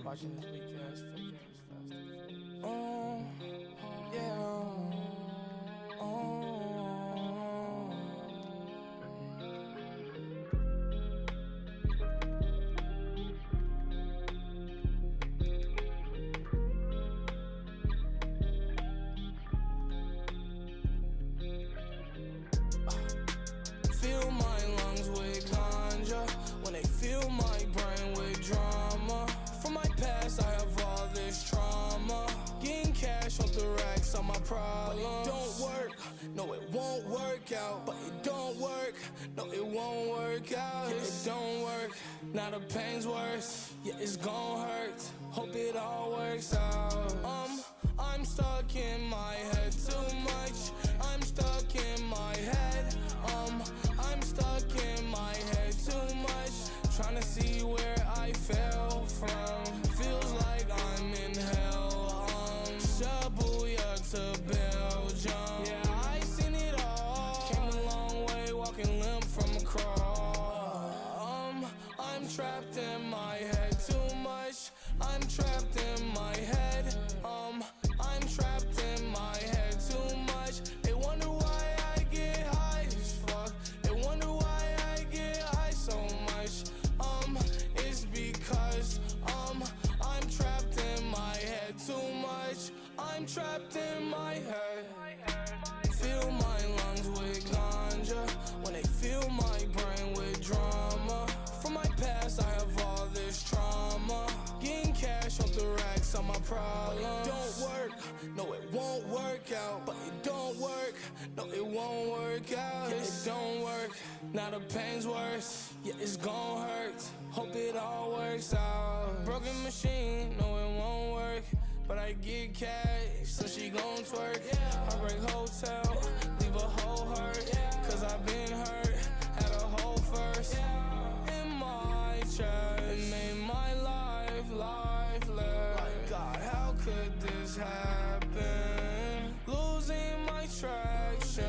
Watching this weak ass fake ass yeah. Fill my lungs with ganja when they fill my brain with drama. From my past, I have all this trauma. Getting cash off the racks on my problems. But it don't work, no, it won't work out. But it don't work, no, it won't work out. It don't work, now the pain's worse. Yeah, it's gon' hurt, hope it all works out. I'm stuck in my head too much. I'm stuck in my head. I'm stuck in my head too much. Trying to see where I fell from. Feels like I'm in hell. Shabuya to Belgium. Yeah, I seen it all. Came a long way, walking limp from a crawl. I'm trapped in my head too much. I'm trapped in my head. I'm trapped in my head too much. They wonder why problems. But it don't work, no it won't work out. But it don't work, no it won't work out. Yeah, it don't work, now the pain's worse. Yeah, it's gon' hurt, hope it all works out. Broken machine, no it won't work. But I get cash, so she gon' twerk. I break hotel, leave a whole hurt. Cause I been hurt, had a hole first. In my chest, it made my life lifeless. Like God, how could this happen? Losing my traction.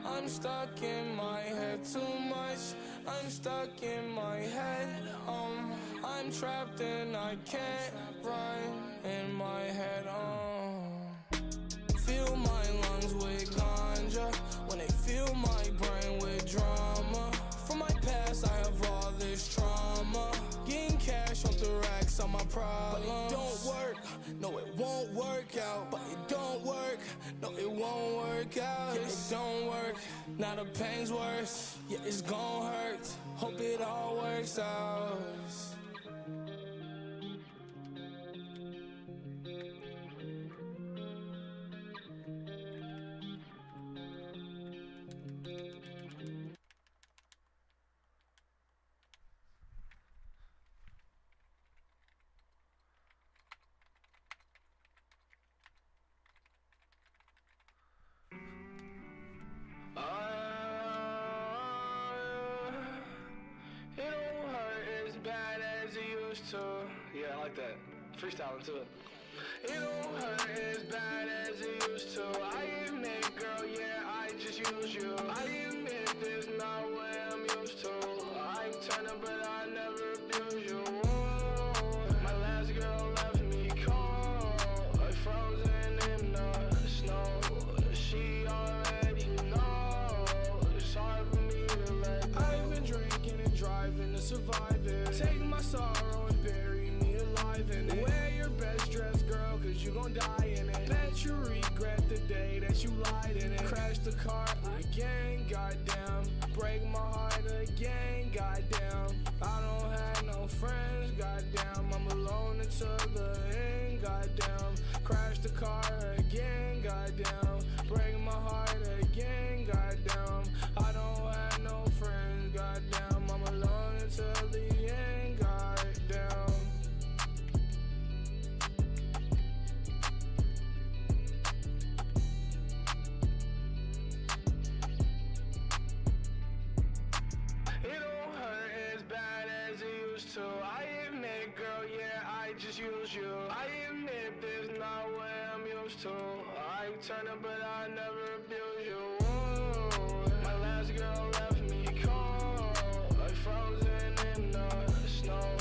I'm stuck in my head too much. I'm stuck in my head. I'm trapped and I can't run in my head. Fill my lungs with ganja when they fill my brain with drama. From my past, I have all this trauma. Getting cash off the racks on my problem. But it don't work, no it won't work out. But it don't work, no it won't work out. Yeah, it don't work, now the pain's worse. Yeah, it's gon' hurt, hope it all works out. It don't hurt as bad as it used to. Yeah, I like that. Freestyling to it. It don't hurt as bad as it used to. I admit, girl, yeah, I just use you. I admit there's not what I'm used to. I turn up, but I never abuse you. My last girl left me cold, frozen in the snow. She already knows. It's hard for me to let go. I've been drinking and driving to survive it. Take my sorrow and bury me alive in it. Wear your best dress, girl, cause you gon' die in it. Bet you regret the day that you lied in it. Crash the car again, goddamn. Break my heart again, goddamn. I don't have no friends, goddamn. I'm alone until the end, goddamn. Crash the car again, goddamn. Break my heart again, goddamn. I don't have no friends, goddamn. I'm alone until the end, goddamn. It don't hurt as bad as it used to. I admit, girl, yeah, I just use you. I admit there's not what I'm used to. I turn up, but I never abuse you. My last girl left me cold, frozen in the snow.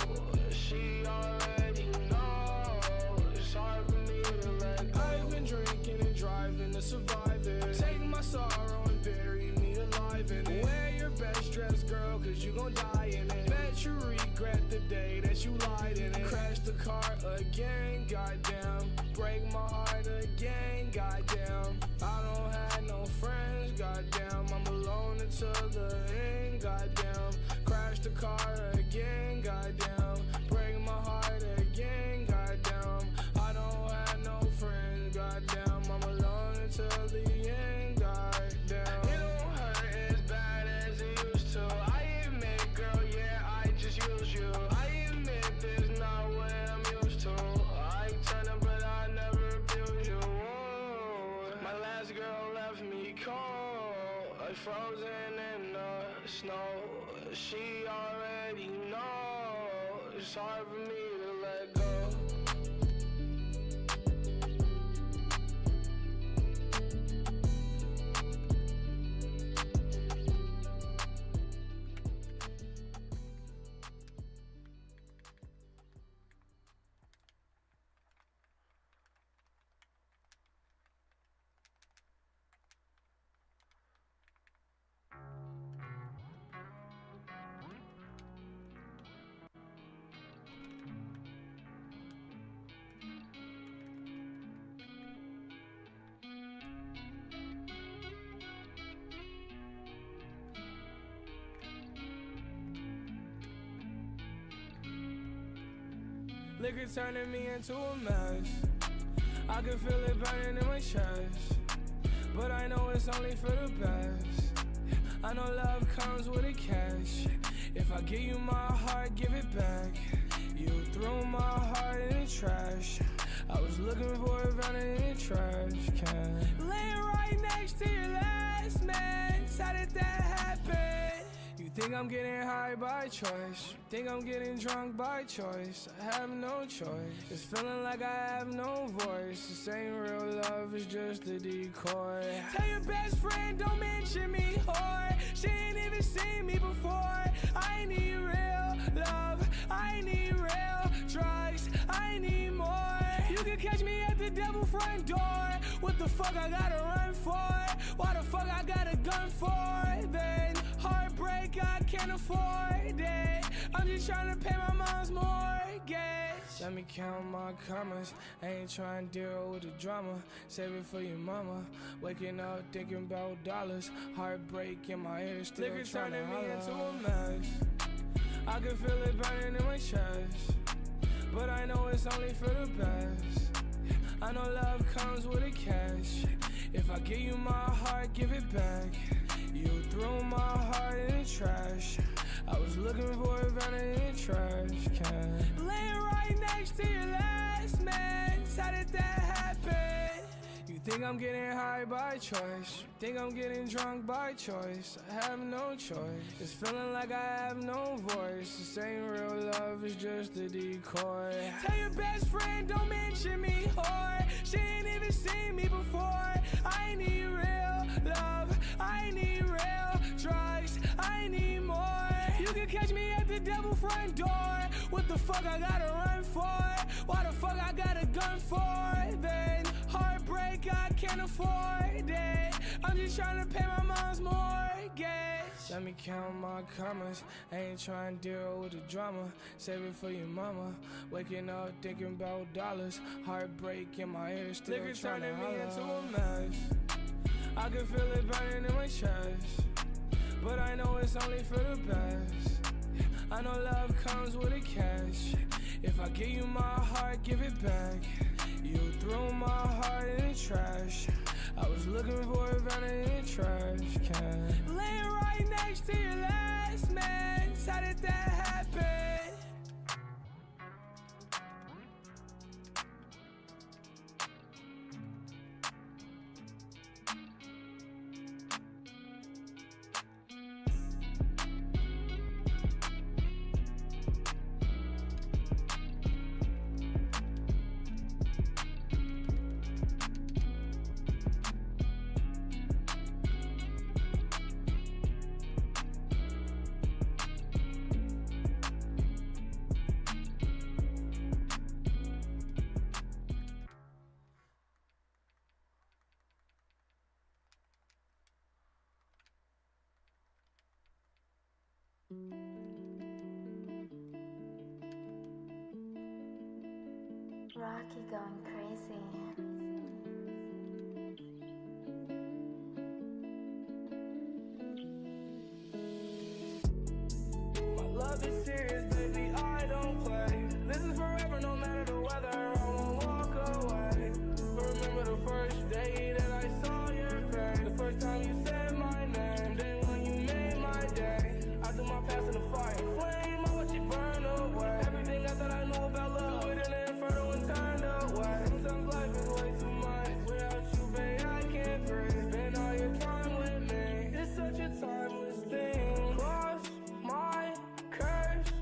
She already knows. It's hard for me to let go. I've been drinking and driving to survive it. Take my sorrow and bury me alive in it. Wear your best dress, girl, cause you gon' die in it. Bet you regret the day that you lied in it. Crash the car again, goddamn. Break my heart again, goddamn. I don't have no friends, goddamn. I'm alone until the end, goddamn. Crash the car again, goddamn. Break my heart again, goddamn. I don't have no friends, goddamn. I'm alone until the end, goddamn. It don't hurt as bad as it used to. I admit, girl, yeah, I just use you. I admit there's not what I'm used to. I turn up, but I never abuse you. My last girl left me cold, frozen in the snow. She already knows. It's hard for me to let go. Liquor turning me into a mess. I can feel it burning in my chest, but I know it's only for the best. I know love comes with a catch. If I give you my heart, give it back. You threw my heart in the trash. I was looking for it found it in the trash can. Laying right next to your last man. How did that happen? You think I'm getting high by choice? You think I'm getting drunk by choice? I have no choice. It's feeling like I have no voice. This ain't real love, it's just a decoy. Tell your best friend, don't mention me, whore. She ain't even seen me before. I need real love, I need real drugs, I need more. You can catch me at the devil front door. What the fuck I gotta run for? Why the fuck I got a gun for? Then heartbreak, I can't afford it. I'm just trying to pay my mom's mortgage. Let me count my commas. I ain't trying to deal with the drama. Save it for your mama. Waking up thinking about dollars. Heartbreak in my ear, still liquor turning me into a mess. I can feel it burning in my chest, but I know it's only for the best. I know love comes with a catch. If I give you my heart, give it back. You threw my heart in the trash. I was looking for it found it in the trash can. Laying right next to your last man. How did that happen? You think I'm getting high by choice? You think I'm getting drunk by choice? I have no choice. It's feeling like I have no voice. This ain't real love, it's just a decoy. Tell your best friend, don't mention me, whore. She ain't even seen me before. I need real love, I need real drugs, I need more. You can catch me at the devil front door. What the fuck I gotta run for? Why the fuck I got a gun for? Then heartbreak, I can't afford it. I'm just trying to pay my mom's mortgage. Let me count my commas. I ain't trying to deal with the drama. Save it for your mama. Waking up thinking about dollars. Heartbreak in my ear, still liquor turning me into a mess. I can feel it burning in my chest, but I know it's only for the best. I know love comes with a catch. If I give you my heart, give it back. You threw my heart in the trash. I was looking for it found it in the trash can. Laying right next to your last man. How did that happen? Rocky going crazy. My love is serious, baby, I don't play. This is forever, no matter the weather, I won't walk away. Remember the first day that I saw your face, the first time you said my name, then when you made my day. I threw my past in the fire flame, I watched it burn away. Everything I thought I knew about love, threw it in the inferno and turned away. Sometimes life is way too much, without you, babe, I can't breathe. Spend all your time with me, it's such a timeless thing. Cross my curse,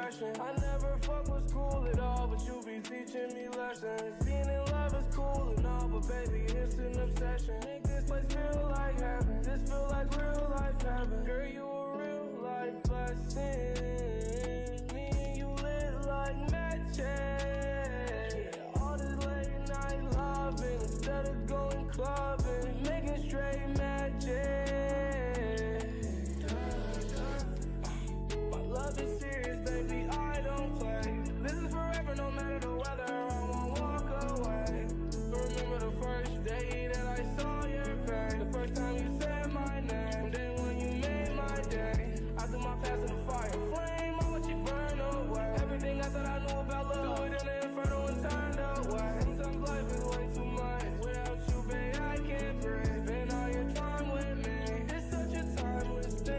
progression. I never fuck with school at all, but you be teaching me lessons. Being in love is cool and all, but baby, it's an obsession. Make this place feel like heaven. This feel like real life heaven. Girl, you a real life blessing. Me and you lit like matches. All this late night loving instead of going clubbing, making straight magic. My love is serious, baby, I don't play. This is forever, no matter the weather, I won't walk away. Remember the first day that I saw your face, the first time you said my name, then when you made my day, I threw my past in the fire flame, I let you burn away. Everything I thought I knew about love, threw it in the inferno and turned away. Sometimes life is way too much, without you, babe, I can't breathe. Spend all your time with me, it's such a timeless thing.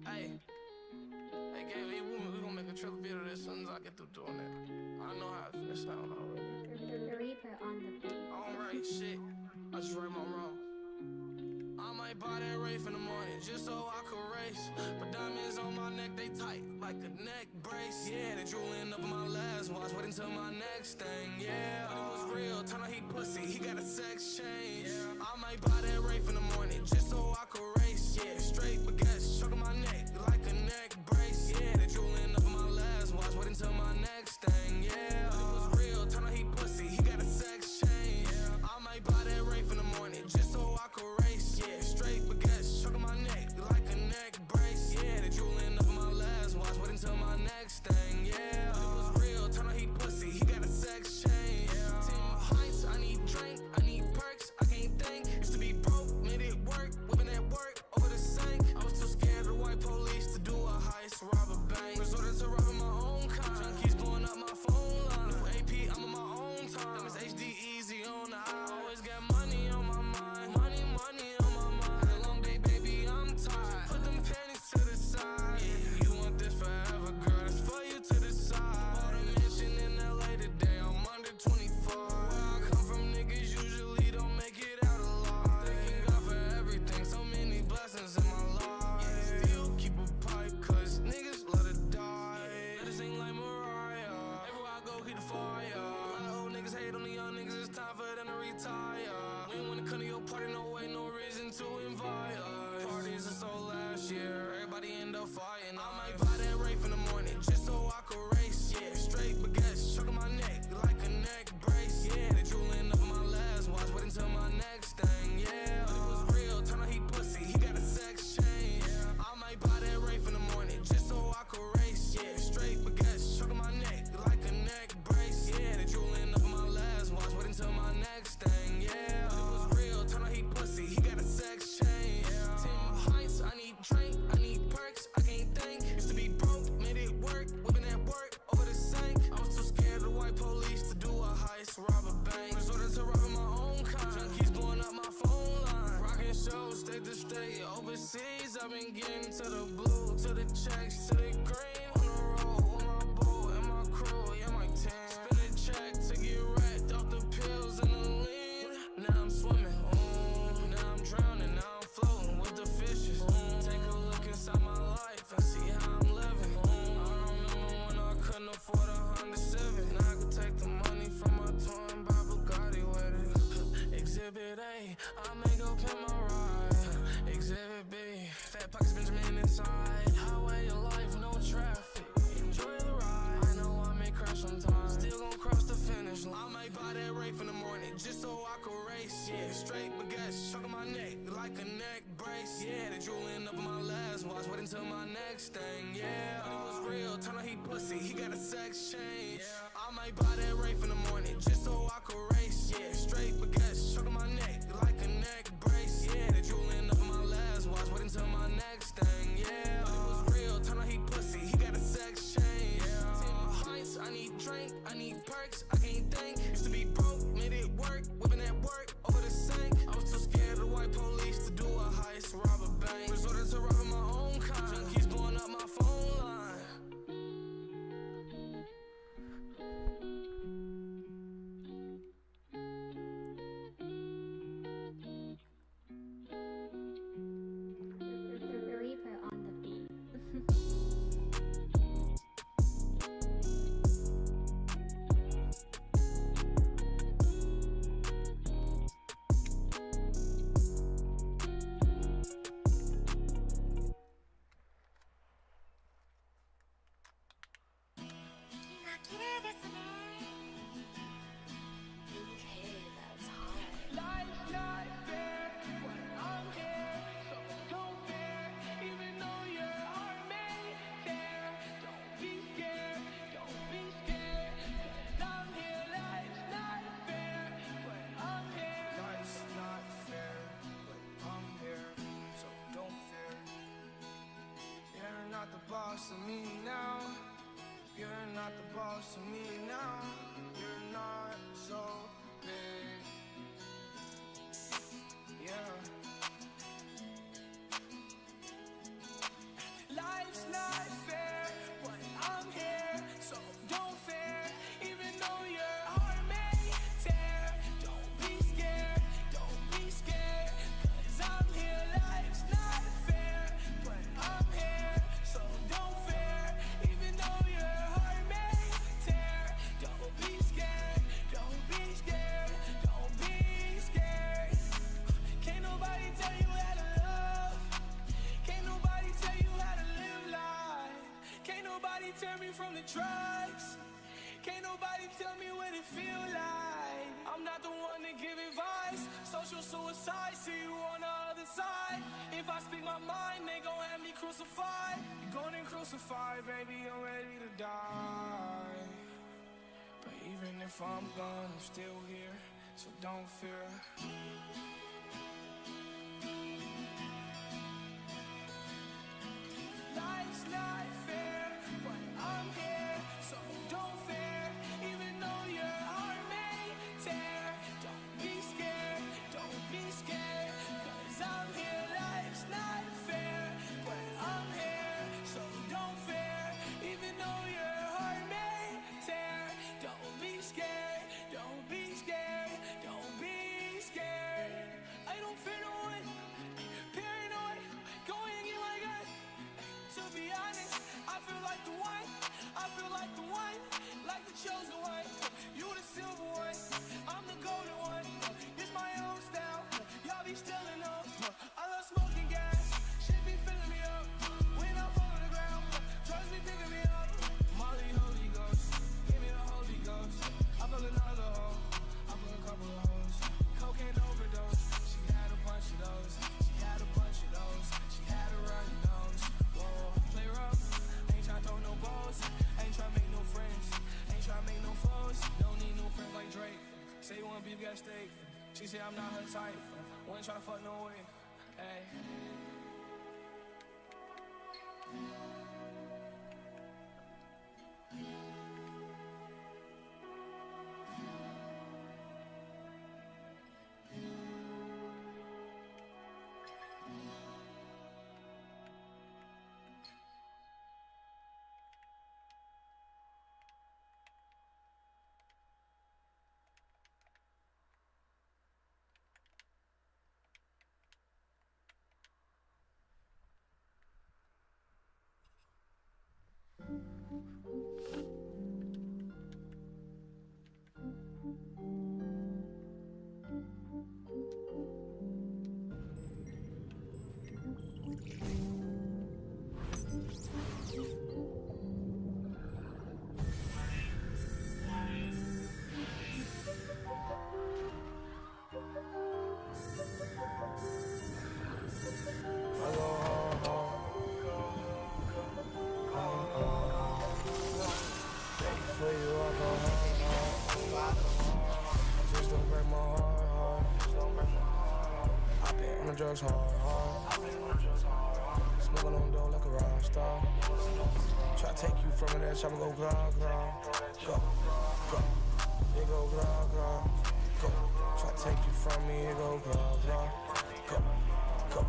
Hey, Gabe, we gonna make a triple video of this as soon as I get through doing it. I know how it finished out already. The Reaper on the beat. I don't write shit, I just write my wrong. I might buy that Wraith in the morning just so I could race. But diamonds on my neck, they tight like a neck brace. Yeah, they drooling up in my last watch, wait until my next thing. Yeah, it was real, time to heat pussy, he got a sex change. I might buy that Wraith in the morning just so I could race. Yeah, straight baguettes, choking my neck like a neck brace. Yeah, they drooling up in my last watch, wait until my next thing. Yeah, it was real, time to heat pussy, he got a sex change. I might buy that Wraith in the morning just so I could race. Yeah, straight baguettes, choking my neck like a neck brace. Yeah, they drooling up in my last watch, wait until my next thing. Yeah, it was real, time to heat pussy, he got a sex change. 10 pints, I need drink, I need perks, I can't think. Used to be broke, made it work, whipping at work over the sink. I was too scared of the white police to do a heist, rob a bank. Resorted to robbing my own kind. Junkies blowing up my phone line. New AP, I'm on my own time. Them is HD easy on the eye. Always got money on my mind. Money on my mind. Had a long day, baby, I'm tired. Put them panties to the side. Yeah, you want this forever, girl, that's for you to decide. Bought a mansion in LA today, I'm under 24. Where I come from, niggas usually don't make it out alive. Thanking God for everything, so many blessings in my life. Still keep a pipe, cause niggas love to die. This ain't like Mariah, everywhere I go, keep the fire. A lot of old niggas hate on the young niggas, it's time for them to retire. We ain't wanna come to your party, no way, no reason to invite us. Parties are so last year, everybody end up fighting. I might buy that Wraith in the morning, just so I could race. Yeah, straight baguettes, choking my neck like a neck brace. Yeah, they drooling up in my last watch, wait until my next thing. Yeah, it was real, time to heat pussy, he got a sex change. I might buy that Wraith in the morning, just so I could race. Yeah, straight baguettes, choking my neck like a neck brace. Yeah, they drooling up in my last watch, wait until my next thing. Yeah, it was real, time to heat pussy, he got a sex change. 10 pints, I need drink, I need perks, I can't think. Used to be broke, made it work, whipping at work over the sink. I was too scared of the white police to do a heist, rob a bank. Resorted to robbing my own kind. Junkies blowing up my phone line. Rocking shows, state to state, overseas. I've been getting to the blue, to the checks, to the green. On the road, with my boat and my crew, yeah, my team. Spin a check to get wrecked off the pills and the lean. Now I'm swimming, now I'm drowning, now I'm floating with the fishes. Take a look inside my life and see how I'm living. I remember when I couldn't afford a Honda Civic. Now I can take the money from my toy and buy Bugatti with it. Exhibit A, I may go pin my ride. Exhibit B, fat pockets Benjamin inside. Highway of life, no traffic. Enjoy the ride. I know I may crash sometimes, still gon' cross the finish line. I might buy that Wraith in the morning just so I could race. Yeah, straight baguettes, choking my neck like a neck brace. Yeah, they drooling up in my last watch, wait until my next thing. Yeah, it was real, time to heat pussy, he got a sex change. I might buy that Wraith in the morning just so I could race. Yeah, straight baguettes, choking my neck like a neck brace. Yeah, they drooling up in my last watch, wait until my next thing. Yeah, it was real, time to heat pussy, he got a sex boss of me now. You're not the boss of me now. You're not so big. Yeah. Life's not fair, but I'm here, so don't fear. Even though your heart may tear, don't be scared, don't be scared. Cause I'm here, life's not fair, but I'm here, so don't fear. Even though your heart may tear, don't be scared, don't be scared, don't be scared. Can't nobody tell you how to love. Can't nobody tell you how to live life. Can't nobody turn me from the drugs. Can't nobody tell me what it feel like. I'm not the one to give advice. Social suicide, see you on the other side. If I speak my mind, they gon' have me crucified. You're going and crucified, baby, I'm ready to die. But even if I'm gone, I'm still here, so don't fear. Life's not fair, but I'm here, so don't fear. Even though your heart may tear, don't be scared, don't be scared. Cause I'm here, life's not fair, but I'm here, so don't fear. Even though your heart may tear, don't be scared, don't be scared, don't be scared. I don't fear no one, paranoid, go and get my gun. To be honest, I feel like the one, I feel like the one, like the chosen one. You the silver one, I'm the golden one. It's my own style, y'all be stealing up. I love smoking gas, shit be filling me up. When I fall on the ground, drugs be picking me up. Molly, Holy Ghost, give me the Holy Ghost. I feel another hoe, I feel a couple of hoes. Cocaine overdose, she had a bunch of those. She had a bunch of those, she had a runny nose. Whoa, play rough, ain't tryna throw no balls. Ain't tryna make no friends, ain't tryna make no foes. Don't need no friends like Drake. Say you want beef, got steak. She say I'm not her type, wouldn't tryna fuck no way. Hey. Drugs hard. Smoking on dough like a rock star. Try to take you from an edge, I'ma go grog, grog. Go, go. It go grog, grog. Go. Try to take you from me, it go grog, grog. Go, go.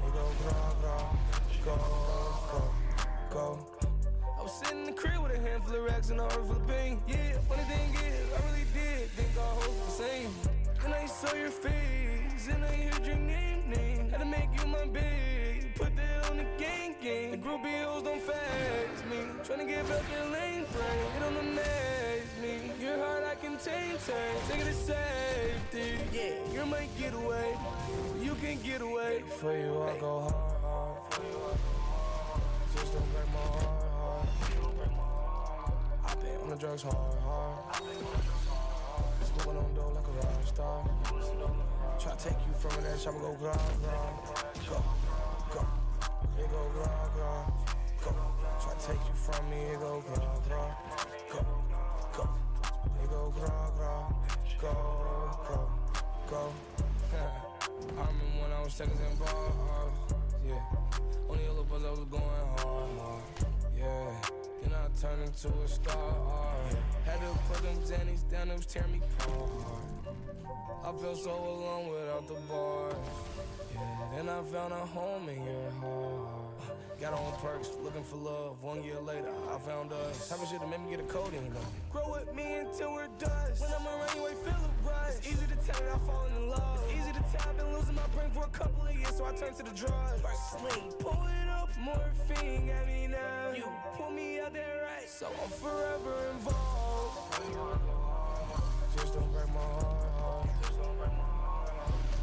It go grog, grog. Go, go, go. I was sitting in the crib with a handful of racks and a heart full of pain. Yeah, funny thing is, I really did think our hopes the same. Then I saw your face, and I heard your name. Had to make you my babe, put that on the gang. The groupie hoes don't phase me. Tryna get back in lane brain, it don't amaze me. Your heart I can take it to safety. Yeah, you're my getaway, you can get away. For you I go hard. Just don't break my heart. I been on the drugs hard. Smoking on dough like a rock star. Try to take you from an edge, I'ma go grog, grog. Go, go. It go grog, grog. Go. Try to take you from me, it go grog, grog. Go, go. It go grog, grog. Go, go, go. I remember when I was seconds involved. Yeah. On the yellow bus, I was going hard. turn into a star. Had to put them Xannies down, it was tearing me apart. I feel so alone without the bars. Yeah, then I found a home in your heart. Got on perks, looking for love. 1 year later, I found us. Type of shit that made me get a codeine. Grow with me until we're dust. When I'm around you, I feel a rush. It's easy to tell that I've fallen in love. It's easy to tell I've been losing my brain for a couple of years, so I turned to the drugs. First lean, pull it up, morphine, got me now. You pull me out there right, so I'm forever involved. Just don't break my heart.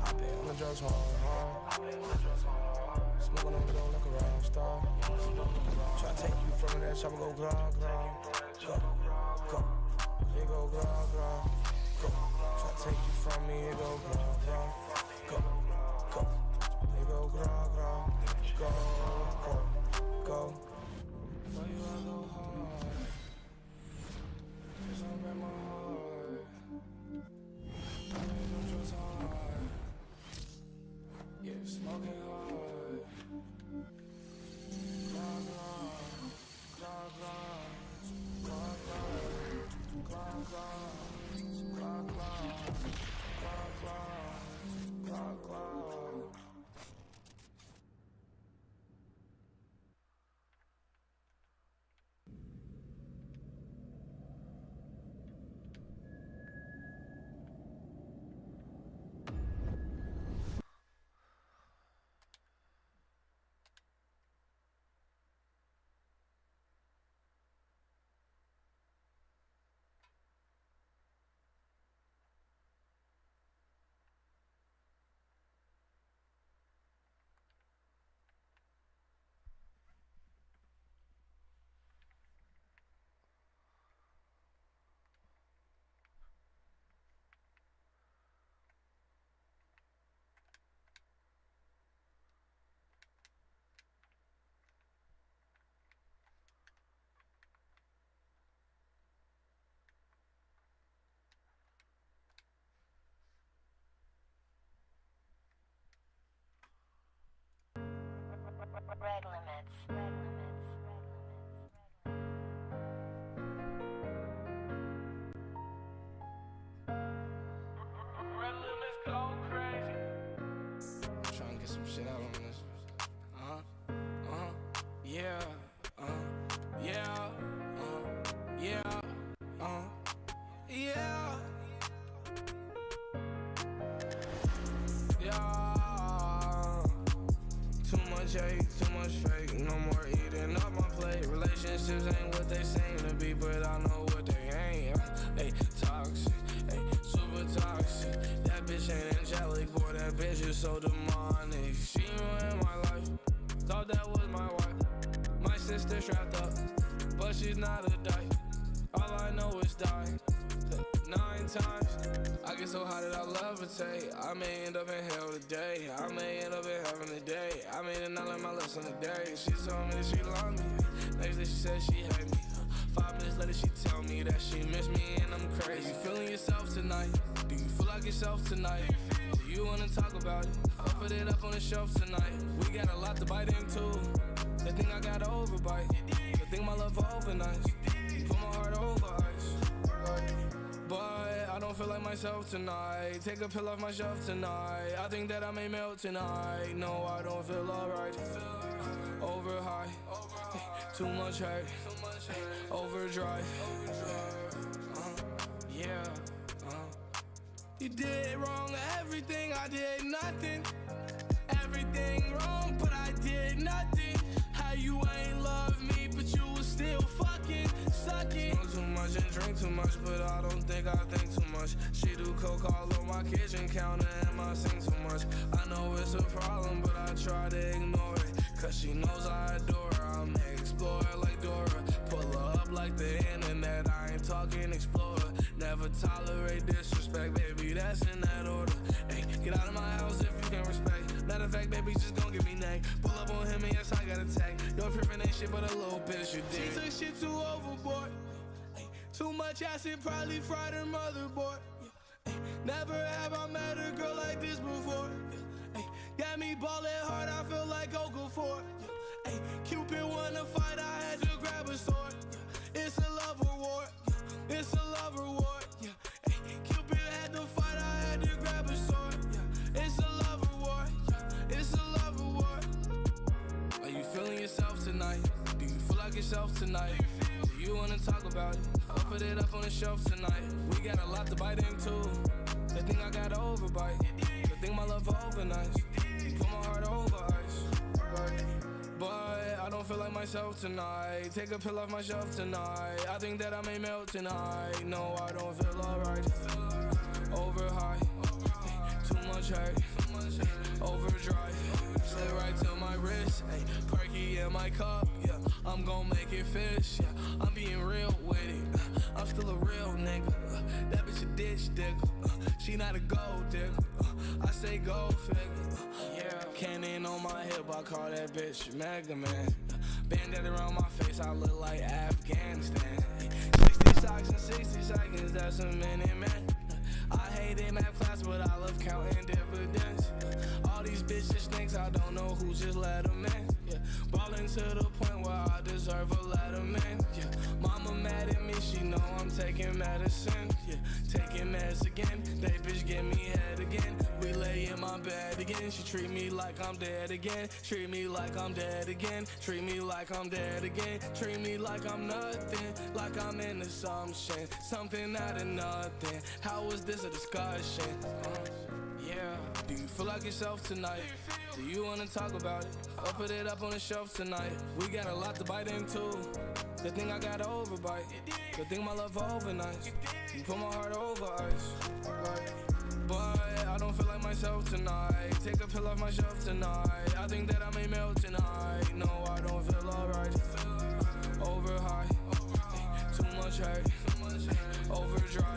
I've been on the drugs hard. Smoking on the dough like a rock star. Try to take you from that chopper, go grog, grog. Go, go. It go grog, grog. Go. Try to take you from me, it go grog, grog. Go, go. It go grog, grog. Go, go, go. For you I go hard. Just don't break my heart. I made them drugs hard. Yeah, smoking hard. Red limits. Red limits. Red limits go crazy. I'm trying to get some shit out on this. Yeah. Yeah. Yeah. Yeah. Yeah. Too much hate, too much fake. No more eating up my plate. Relationships ain't what they seem to be, but I know what they ain't. They toxic, they super toxic. That bitch ain't angelic, boy. That bitch is so demonic. She ruined my life. Thought that was my wife. My sister strapped up, but she's not a dyke. All I know is die. 9 times. I get so high that I levitate. I may end up in hell today. I may end up in heaven today. I may not learn my lesson today. She told me that she loved me. Next day she said she hate me. 5 minutes later she tell me that she miss me and I'm crazy. You feeling yourself tonight? Do you feel like yourself tonight? Do you wanna talk about it? I'll put it up on the shelf tonight. We got a lot to bite into. The thing I gotta overbite. The thing my love overnight. Put my heart over ice. But I don't feel like myself tonight. Take a pill off my shelf tonight. I think that I may melt tonight. No, I don't feel alright. Over high, too much hurt. Overdrive. Yeah. You did wrong, everything I did nothing. Everything wrong, but I did nothing. How you ain't love me, but you was still fucking sucking. Smoke too much and drink too much, but I don't think I think too much. She do coke all on my kitchen counter and I sing too much. I know it's a problem, but I try to ignore it. Cause she knows I adore her. I may explore her like Dora. Pull her up like the internet. I ain't talking explorer. Never tolerate disrespect, baby, that's in that order. Hey, get out of my house if you can respect. Matter of fact, baby, just gon' give me neck. Pull up on him and yes, I got a tag. Your preference ain't shit but a little bit, you dig. She took shit too overboard. Ay, too much acid probably fried her motherboard. Ay, never have I met a girl like this before. Ay, got me ballin' hard, I feel like Okafor. Ay, Cupid wanna fight, I had to grab a sword. love reward, yeah. Hey, Cupid had to fight, I had to grab a sword, yeah. It's a love reward, yeah. It's a love reward. Are you feeling yourself tonight? Do you feel like yourself tonight? Do you wanna talk about it? I'll put it up on the shelf tonight. We got a lot to bite into. They think I got overbite. They think my love over nice. Put my heart over ice. But I don't feel like myself tonight. Take a pill off my shelf tonight. I think that I may melt tonight. No, I don't feel alright. Over high. Too much hurt. Overdrive. Slid right to my wrist. Ay, perky in my cup. Yeah, I'm gon' make it fish. Yeah, I'm being real with it. I'm still a real nigga. That bitch a ditch digger. She not a gold digger. I say gold figure. Yeah, cannon on my hip. I call that bitch Mega Man. Bandana around my face. I look like Afghanistan. 60 socks in 60 seconds. That's a minute, man. I hate it math class, but I love counting dividends. All these bitches snakes, I don't know who just let them in. Yeah, ballin' to the point where I deserve a letterman. Yeah, mama mad at me, she know I'm taking medicine. Yeah, taking meds again. They bitch give me head again. We lay in my bed again. She treat me like I'm dead again. Treat me like I'm dead again. Treat me like I'm dead again. Treat me like I'm nothing. Like I'm an assumption. Something out of nothing. How was this a discussion? Yeah. Do you feel like yourself tonight? Do you wanna talk about it? I'll put it up on the shelf tonight. We got a lot to bite into. They think I got overbite. They think my love over nice. You put my heart over ice. But I don't feel like myself tonight. Take a pill off my shelf tonight. I think that I may melt tonight. No, I don't feel alright. Over high. Too much hurt. Overdrive.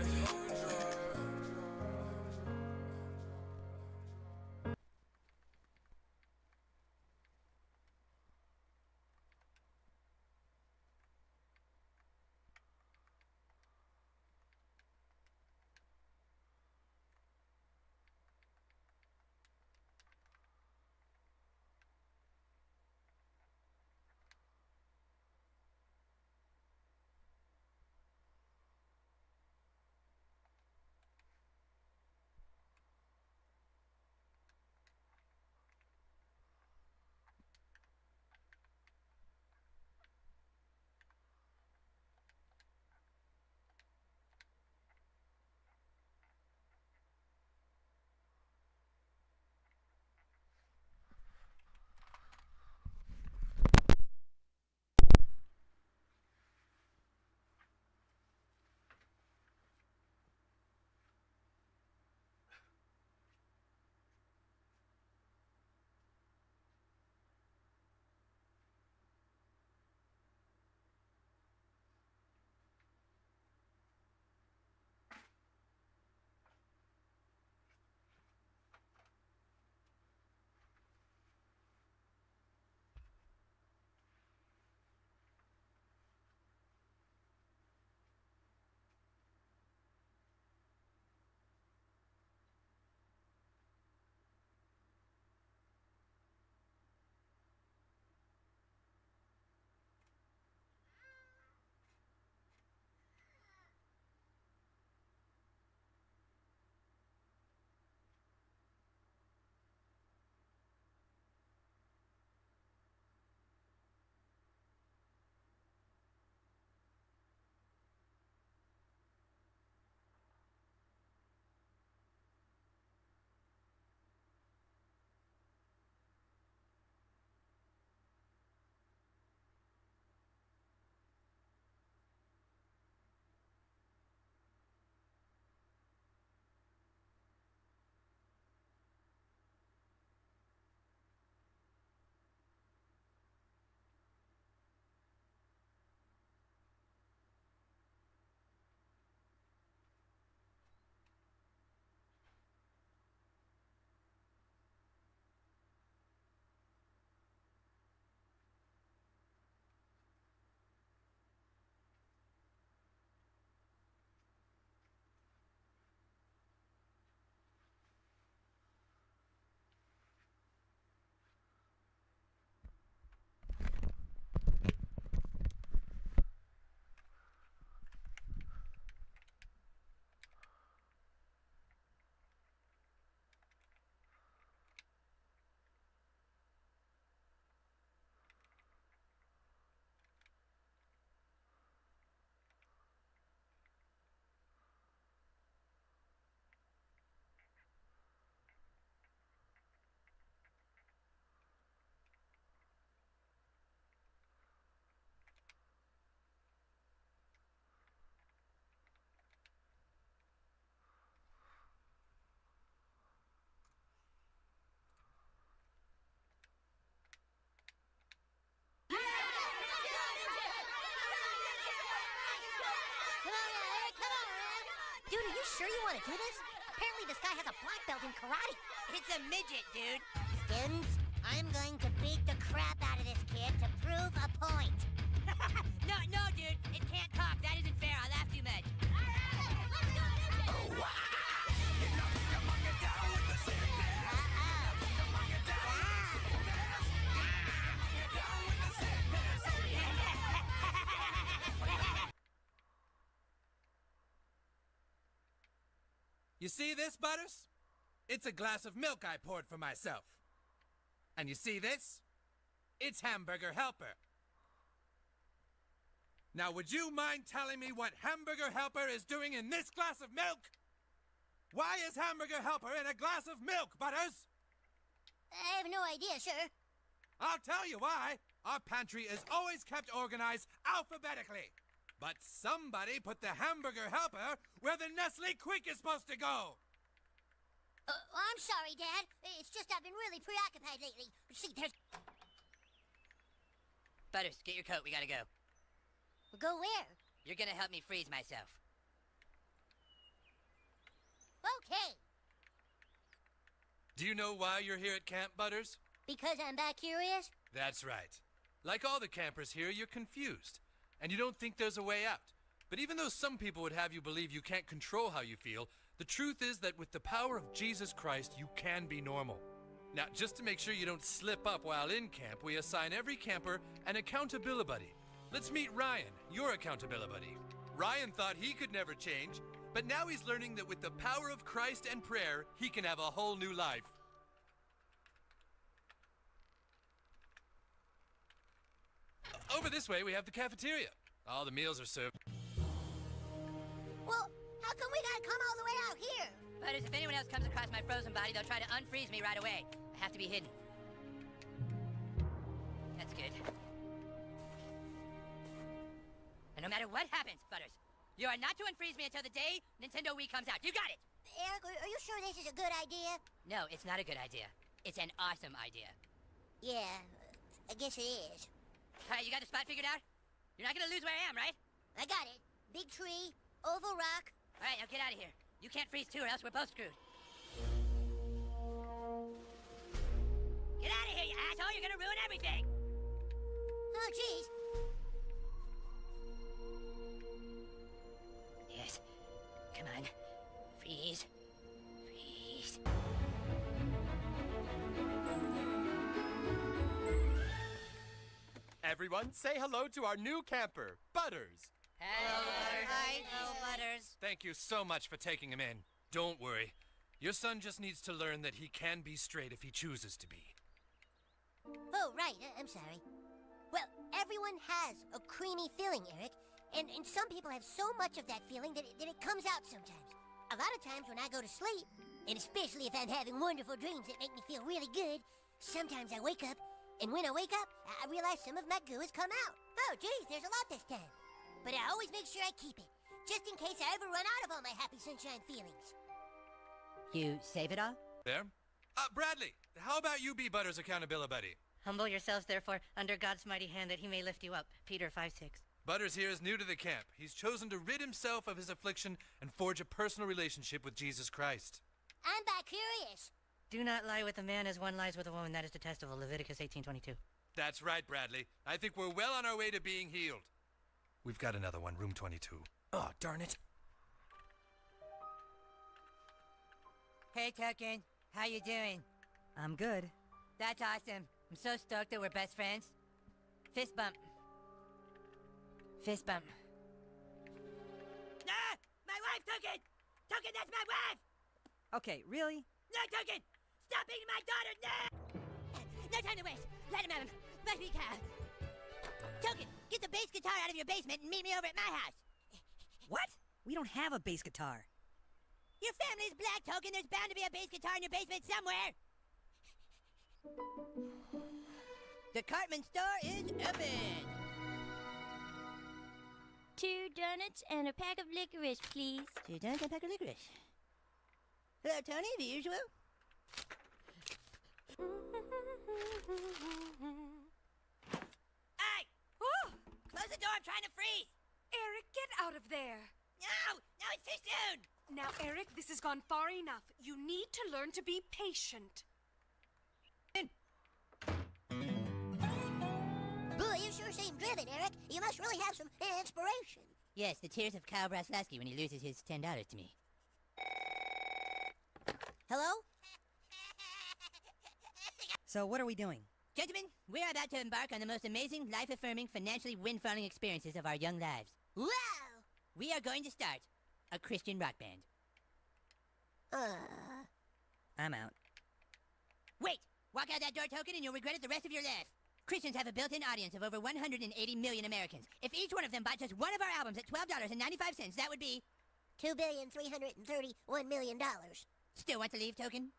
sure you want to do this? Apparently this guy has a black belt in karate. It's a midget, dude. Students, I'm going to beat the crap out of this kid to prove a point. No, dude. It can't talk. That isn't fair. I laughed too much. You see this, Butters? It's a glass of milk I poured for myself. And you see this? It's Hamburger Helper. Now, would you mind telling me what Hamburger Helper is doing in this glass of milk? Why is Hamburger Helper in a glass of milk, Butters? I have no idea, sir. I'll tell you why. Our pantry is always kept organized alphabetically. But somebody put the Hamburger Helper where the Nestle Quick is supposed to go. I'm sorry, Dad. It's just I've been really preoccupied lately. See, there's... Butters, get your coat. We gotta go. Go where? You're gonna help me freeze myself. Okay. Do you know why you're here at camp, Butters? Because I'm back curious? That's right. Like all the campers here, you're confused. And you don't think there's a way out. But even though some people would have you believe you can't control how you feel, the truth is that with the power of Jesus Christ, you can be normal. Now, just to make sure you don't slip up while in camp, we assign every camper an accountability buddy. Let's meet Ryan, your accountability buddy. Ryan thought he could never change, but now he's learning that with the power of Christ and prayer, he can have a whole new life. Over this way, we have the cafeteria. All the meals are served. Well, how come we gotta come all the way out here? Butters, if anyone else comes across my frozen body, they'll try to unfreeze me right away. I have to be hidden. That's good. And no matter what happens, Butters, you are not to unfreeze me until the day Nintendo Wii comes out. You got it! Eric, are you sure this is a good idea? No, it's not a good idea. It's an awesome idea. Yeah, I guess it is. All right, you got the spot figured out? You're not gonna lose where I am, right? I got it. Big tree, oval rock. All right, now get out of here. You can't freeze too, or else we're both screwed. Get out of here, you asshole! You're gonna ruin everything! Oh, jeez. Yes. Come on. Freeze. Freeze. Everyone, say hello to our new camper, Butters. Hello, Butters. Hi, hello, Butters. Thank you so much for taking him in. Don't worry. Your son just needs to learn that he can be straight if he chooses to be. Oh, right. I'm sorry. Well, everyone has a creamy feeling, Eric. And some people have so much of that feeling that it comes out sometimes. A lot of times when I go to sleep, and especially if I'm having wonderful dreams that make me feel really good, sometimes I wake up, and when I wake up, I realize some of my goo has come out. Oh, geez, there's a lot this time. But I always make sure I keep it, just in case I ever run out of all my happy sunshine feelings. You save it all? There? Bradley, how about you be Butters' accountability buddy? Humble yourselves, therefore, under God's mighty hand, that he may lift you up. Peter 5:6. Butters here is new to the camp. He's chosen to rid himself of his affliction and forge a personal relationship with Jesus Christ. I'm back curious. Do not lie with a man as one lies with a woman. That is detestable. Leviticus 18:22. That's right, Bradley. I think we're well on our way to being healed. We've got another one, room 22. Oh, darn it. Hey, Token. How you doing? I'm good. That's awesome. I'm so stoked that we're best friends. Fist bump. Fist bump. Ah! My wife, Token! Token, that's my wife! Okay, really? No, Token! Stop beating my daughter! No! No time to waste! Let him have him! Let me go! Token, get the bass guitar out of your basement and meet me over at my house! What? We don't have a bass guitar. Your family's black, Token. There's bound to be a bass guitar in your basement somewhere! The Cartman store is open! 2 donuts and a pack of licorice, please. 2 donuts and a pack of licorice. Hello, Tony, the usual. Hey! Oh! Close the door, I'm trying to freeze! Eric, get out of there. No! No, it's too soon! Now, Eric, this has gone far enough. You need to learn to be patient. Boy, you sure seem driven, Eric. You must really have some inspiration. Yes, the tears of Kyle Braslavsky when he loses his $10 to me. Hello? So what are we doing? Gentlemen, we're about to embark on the most amazing, life-affirming, financially wind-falling experiences of our young lives. Wow! We are going to start a Christian rock band. I'm out. Wait! Walk out that door, Token, and you'll regret it the rest of your life. Christians have a built-in audience of over 180 million Americans. If each one of them bought just one of our albums at $12.95, that would be... $2,331,000,000. Still want to leave, Token?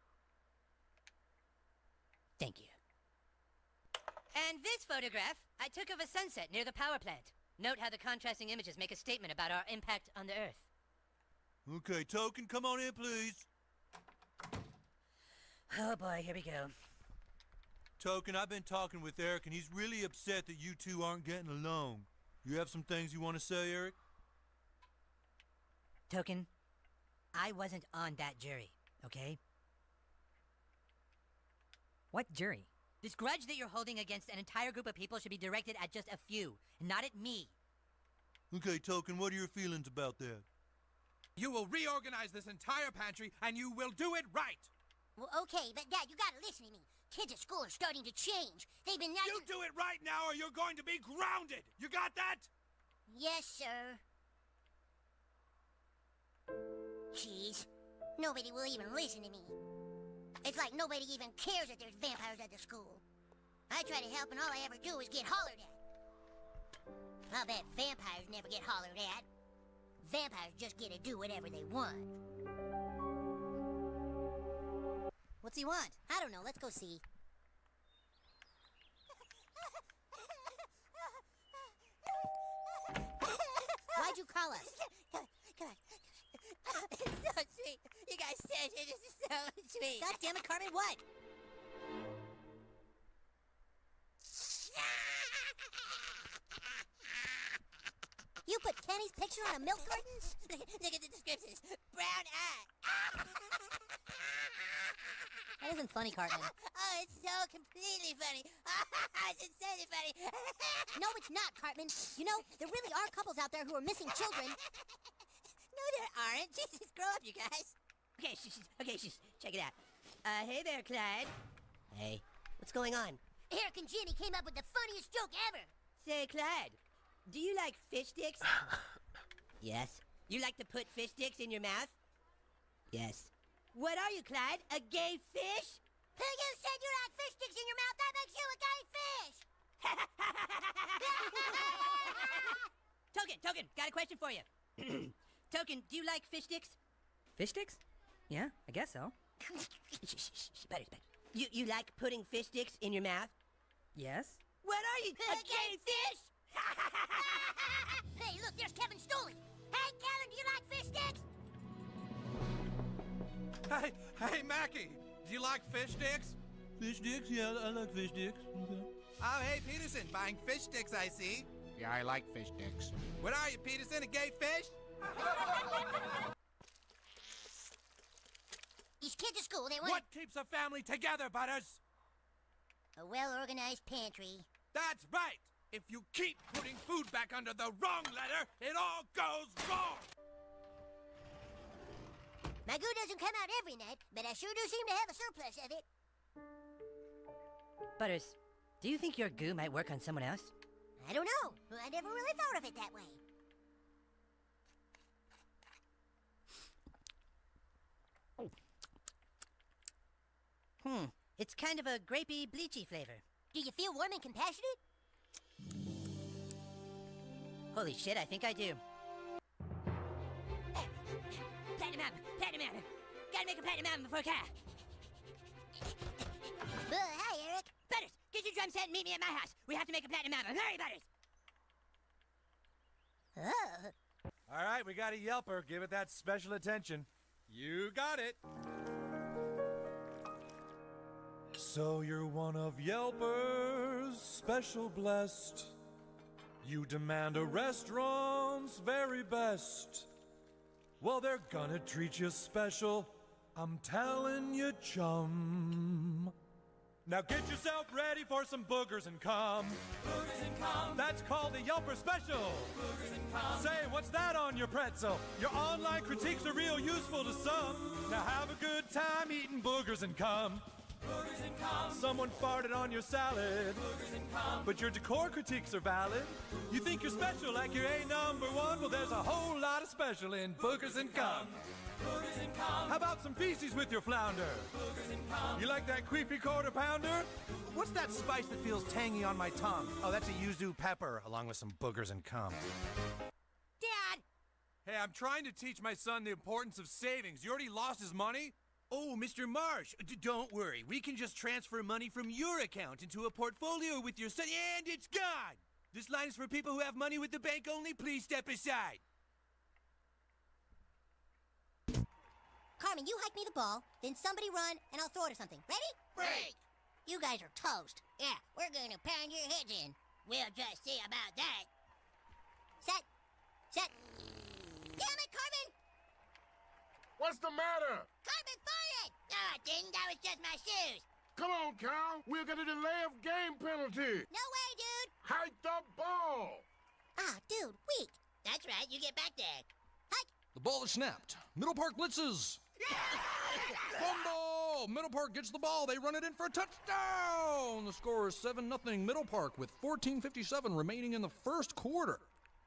Thank you. And this photograph I took of a sunset near the power plant. Note how the contrasting images make a statement about our impact on the Earth. Okay, Token, come on in, please. Oh boy, here we go. Token, I've been talking with Eric, and he's really upset that you two aren't getting along. You have some things you want to say, Eric? Token, I wasn't on that jury, okay? What jury? This grudge that you're holding against an entire group of people should be directed at just a few, not at me. Okay, Token, what are your feelings about that? You will reorganize this entire pantry, and you will do it right! Well, okay, but Dad, you gotta listen to me. Kids at school are starting to change. They've been... You do it right now, or you're going to be grounded! You got that? Yes, sir. Jeez. Nobody will even listen to me. It's like nobody even cares that there's vampires at the school. I try to help, and all I ever do is get hollered at. I'll bet vampires never get hollered at. Vampires just get to do whatever they want. What's he want? I don't know. Let's go see. Why'd you call us? Come on. It's so sweet. You guys said it is so sweet. God damn it, Carmen, what? You put Kenny's picture on a milk carton? Look at the descriptions. Brown eye. That isn't funny, Cartman. Oh, it's so completely funny. It's insanely funny. No, it's not, Cartman. You know, there really are couples out there who are missing children. No, there aren't. Jesus, grow up, you guys. Okay, check it out. Hey there, Clyde. Hey. What's going on? Eric and Jenny came up with the funniest joke ever. Say, Clyde, do you like fish sticks? Yes. You like to put fish sticks in your mouth? Yes. What are you, Clyde? A gay fish? Who you said you like fish sticks in your mouth? That makes you a gay fish! Token, got a question for you. Token, do you like fish sticks? Fish sticks? Yeah, I guess so. Better. You like putting fish sticks in your mouth? Yes. What are you, a gay fish? Hey, look, there's Kevin Stolen. Hey, Kevin, do you like fish sticks? Hey, Mackie, do you like fish sticks? Fish sticks? Yeah, I like fish sticks. Okay. Oh, hey, Peterson, buying fish sticks, I see. Yeah, I like fish sticks. What are you, Peterson, a gay fish? These kids at school, they want... What keeps a family together, Butters? A well-organized pantry. That's right! If you keep putting food back under the wrong letter, it all goes wrong! My goo doesn't come out every night, but I sure do seem to have a surplus of it. Butters, do you think your goo might work on someone else? I don't know. I never really thought of it that way. It's kind of a grapey, bleachy flavor. Do you feel warm and compassionate? Holy shit, I think I do. Platinum album! Gotta make a platinum album before Kyle. Hi, Eric. Butters, get your drum set and meet me at my house. We have to make a platinum album. Hurry, Butters! Oh. All right, we got a Yelper. Give it that special attention. You got it. So you're one of Yelper's special blessed. You demand a restaurant's very best. Well, they're gonna treat you special. I'm telling you, chum. Now get yourself ready for some boogers and cum. Boogers and cum. That's called the Yelper Special. Boogers and cum. Say, what's that on your pretzel? Your online critiques are real useful to some. Now have a good time eating boogers and cum. Boogers and cum. Someone farted on your salad. Boogers and cum. But your decor critiques are valid. You think you're special like you're A number one? Well, there's a whole lot of special in boogers and cum. Boogers and cum. How about some feces with your flounder? Boogers and cum. You like that queefy quarter pounder? What's that spice that feels tangy on my tongue? Oh, that's a yuzu pepper, along with some boogers and cum. Dad! Hey, I'm trying to teach my son the importance of savings. You already lost his money? Oh, Mr. Marsh, don't worry. We can just transfer money from your account into a portfolio with your son, and it's gone! This line is for people who have money with the bank only. Please step aside. Carmen, you hike me the ball, then somebody run, and I'll throw it or something. Ready? Break! You guys are toast. Yeah, we're gonna pound your heads in. We'll just see about that. Set. Damn it, Carmen! What's the matter? Carmen fired! No, I didn't. That was just my shoes. Come on, Cal. We'll get a delay of game penalty. No way, dude. Hike the ball. Ah, dude, weak. That's right. You get back there. The ball is snapped. Middle Park blitzes. Fumble! Middle Park gets the ball. They run it in for a touchdown. The score is 7-0 Middle Park with 14:57 remaining in the first quarter.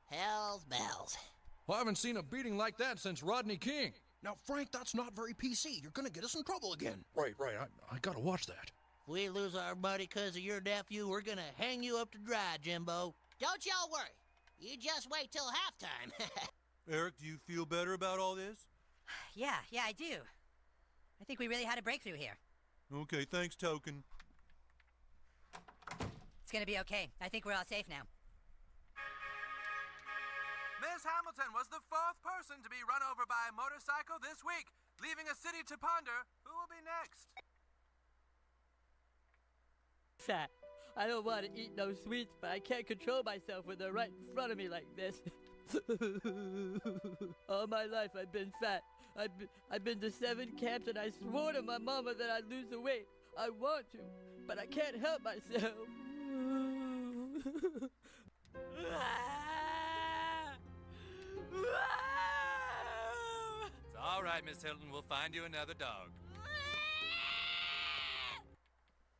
Hell's bells. Well, I haven't seen a beating like that since Rodney King. Now, Frank, that's not very PC. You're gonna get us in trouble again. Right. I gotta watch that. If we lose our money because of your nephew, we're gonna hang you up to dry, Jimbo. Don't y'all worry. You just wait till halftime. Eric, do you feel better about all this? Yeah, I do. I think we really had a breakthrough here. Okay, thanks, Token. It's gonna be okay. I think we're all safe now. Miss Hamilton was the 4th person to be run over by a motorcycle this week, leaving a city to ponder who will be next. Fat. I don't want to eat no sweets, but I can't control myself when they're right in front of me like this. All my life I've been fat. I've been to 7 camps and I swore to my mama that I'd lose the weight. I want to, but I can't help myself. It's all right, Miss Hilton. We'll find you another dog.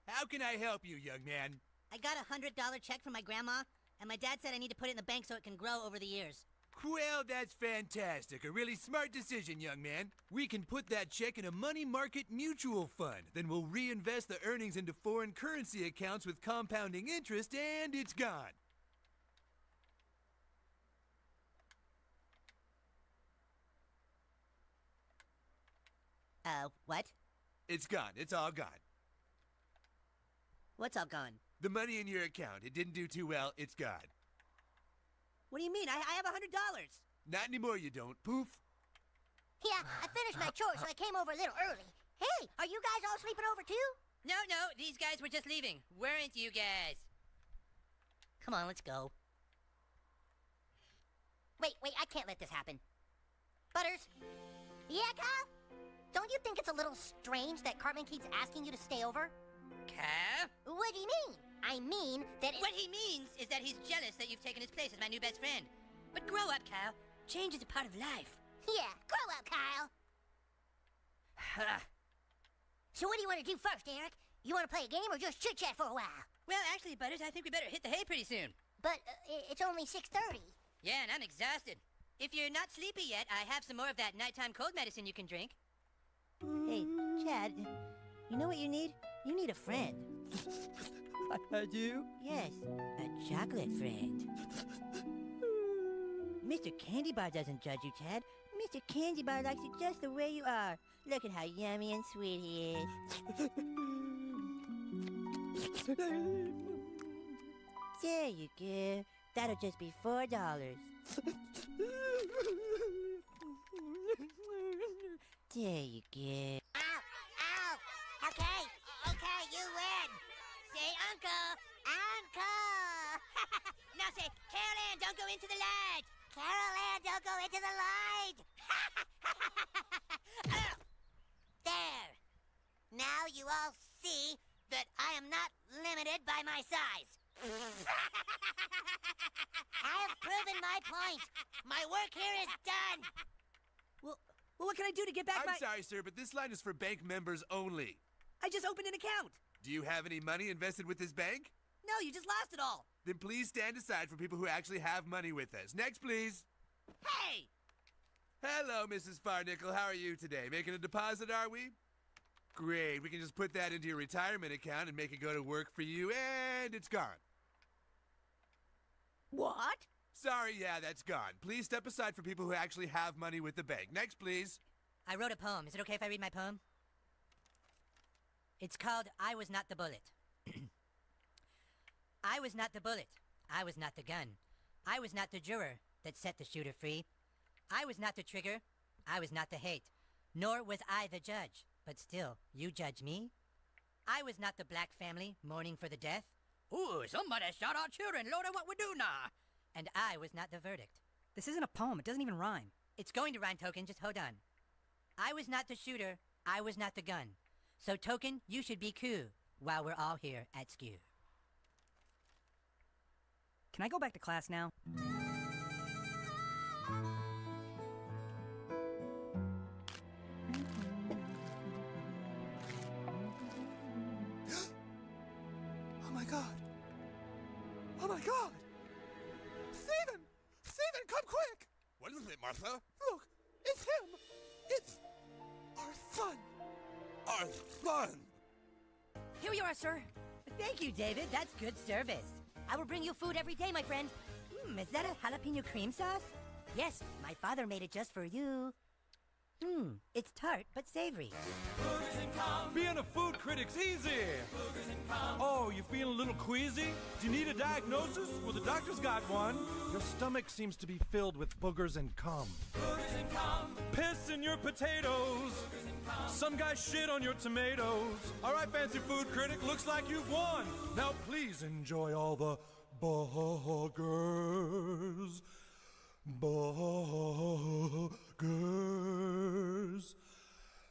How can I help you, young man? I got a $100 check from my grandma, and my dad said I need to put it in the bank so it can grow over the years. Well, that's fantastic. A really smart decision, young man. We can put that check in a money market mutual fund. Then we'll reinvest the earnings into foreign currency accounts with compounding interest, and it's gone. What? It's gone. It's all gone. What's all gone? The money in your account. It didn't do too well. It's gone. What do you mean? I have $100. Not anymore, you don't. Poof. Yeah, I finished my chores, so I came over a little early. Hey, are you guys all sleeping over too? No, these guys were just leaving. Weren't you guys? Come on, let's go. Wait, I can't let this happen. Butters? Yeah, Kyle? Don't you think it's a little strange that Cartman keeps asking you to stay over? Cal? What do you mean? I mean that What he means is that he's jealous that you've taken his place as my new best friend. But grow up, Cal. Change is a part of life. Yeah, grow up, Kyle. So what do you want to do first, Eric? You want to play a game or just chit-chat for a while? Well, actually, Butters, I think we better hit the hay pretty soon. But it's only 6:30. Yeah, and I'm exhausted. If you're not sleepy yet, I have some more of that nighttime cold medicine you can drink. Hey, Chad, you know what you need? You need a friend. I do? Yes, a chocolate friend. Mr. Candy Bar doesn't judge you, Chad. Mr. Candy Bar likes you just the way you are. Look at how yummy and sweet he is. There you go. That'll just be $4. There you go. Ow! Okay, you win. Say Uncle! Uncle! Now say, Carol Ann, don't go into the light! Carol Ann, don't go into the light! There! Now you all see that I am not limited by my size. I have proven my point. My work here is done. Well, what can I do to get back I'm sorry, sir, but this line is for bank members only. I just opened an account. Do you have any money invested with this bank? No, you just lost it all. Then please stand aside for people who actually have money with us. Next, please. Hey! Hello, Mrs. Farnickel. How are you today? Making a deposit, are we? Great. We can just put that into your retirement account and make it go to work for you, and it's gone. What? Sorry, yeah, that's gone. Please step aside for people who actually have money with the bank. Next, please. I wrote a poem. Is it okay if I read my poem? It's called I Was Not the Bullet. I was not the bullet. I was not the gun. I was not the juror that set the shooter free. I was not the trigger. I was not the hate. Nor was I the judge. But still, you judge me? I was not the black family mourning for the death. Ooh, somebody shot our children. Lord, what we do now? And I was not the verdict. This isn't a poem. It doesn't even rhyme. It's going to rhyme, Token. Just hold on. I was not the shooter. I was not the gun. So, Token, you should be cool while we're all here at SKU. Can I go back to class now? Oh my God. Oh my God. Steven! Steven, come quick! What is it, Martha? Look, it's him. It's our son. Our son. Here you are, sir. Thank you, David. That's good service. I will bring you food every day, my friend. Is that a jalapeno cream sauce? Yes, my father made it just for you. It's tart but savory. Being a food critic's easy. Oh, you feeling a little queasy? Do you need a diagnosis? Well, the doctor's got one. Your stomach seems to be filled with boogers and cum. Piss in your potatoes. Some guy shit on your tomatoes. All right, fancy food critic, looks like you've won. Now please enjoy all the burgers. Burgers.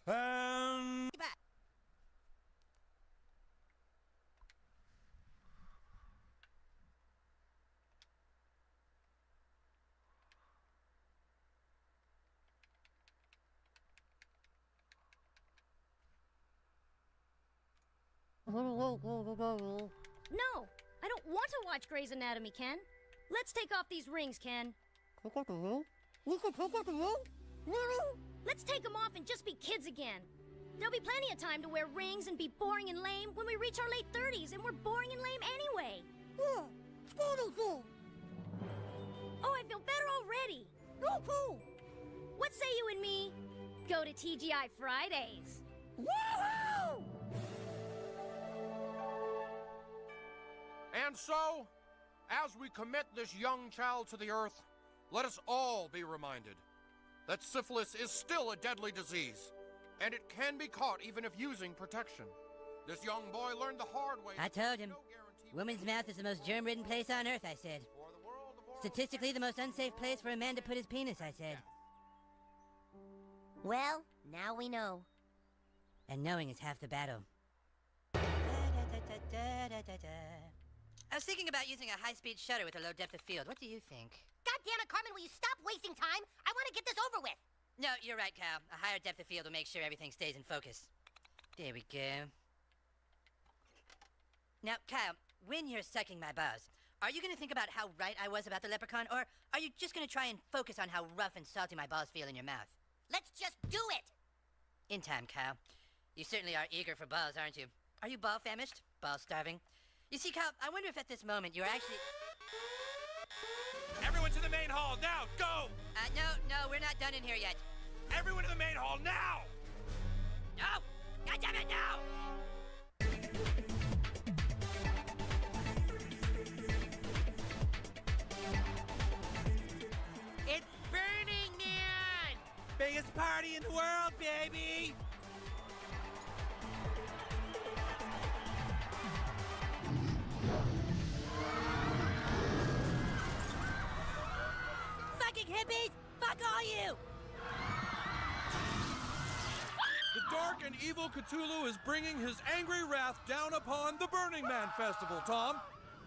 And... No, I don't want to watch Grey's Anatomy, Ken. Let's take off these rings, Ken. Let's take them off and just be kids again. There'll be plenty of time to wear rings and be boring and lame when we reach our late 30s, and we're boring and lame anyway. Oh, I feel better already. What say you and me go to TGI Fridays? Woohoo! And so, as we commit this young child to the earth, let us all be reminded that syphilis is still a deadly disease, and it can be caught even if using protection. This young boy learned the hard way. I told him. Woman's mouth is the most germ-ridden place on earth, I said. Statistically, the most unsafe place for a man to put his penis, I said. Well, now we know. And knowing is half the battle. I was thinking about using a high-speed shutter with a low depth of field. What do you think? God damn it, Carmen, will you stop wasting time? I want to get this over with. No, you're right, Kyle. A higher depth of field will make sure everything stays in focus. There we go. Now, Kyle, when you're sucking my balls, are you going to think about how right I was about the leprechaun, or are you just going to try and focus on how rough and salty my balls feel in your mouth? Let's just do it! In time, Kyle. You certainly are eager for balls, aren't you? Are you ball famished? Ball starving? You see, Kyle, I wonder if at this moment you're actually... Everyone to the main hall, now, go! No, we're not done in here yet. Everyone to the main hall, now! No! God damn it, no! It's Burning Man! Biggest party in the world, baby! fucking hippies! Fuck all you! The dark and evil Cthulhu is bringing his angry wrath down upon the Burning Man Festival, Tom.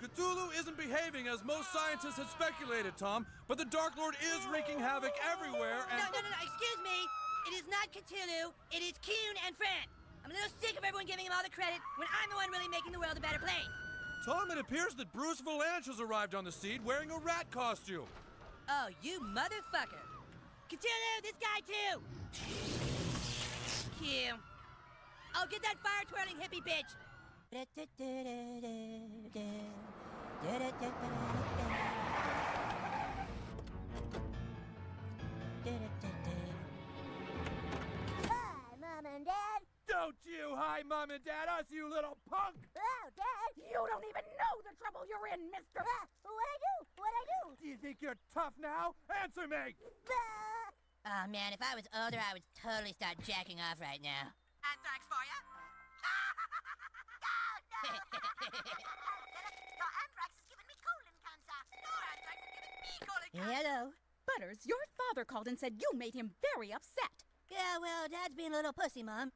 Cthulhu isn't behaving as most scientists had speculated, Tom, but the Dark Lord is wreaking havoc everywhere and... No, excuse me! It is not Cthulhu, it is Kuhn and Fran. I'm a little sick of everyone giving him all the credit when I'm the one really making the world a better place. Tom, it appears that Bruce Valanche has arrived on the scene wearing a rat costume. Oh, you motherfucker. Cthulhu, this guy too! Q. Oh, get that fire-twirling hippie bitch! Hi, Mom and Dad. Don't you hi, Mom and Dad, us, you little punk! Oh, Dad. You don't even know the trouble you're in, mister. What'd I do? What'd I do? Do you think you're tough now? Answer me! Oh, man, if I was older, I would totally start jacking off right now. Anthrax for ya? Anthrax is giving me colon cancer. Anthrax is giving me colon cancer. Hello. Butters, your father called and said you made him very upset. Yeah, well, Dad's being a little pussy, Mom.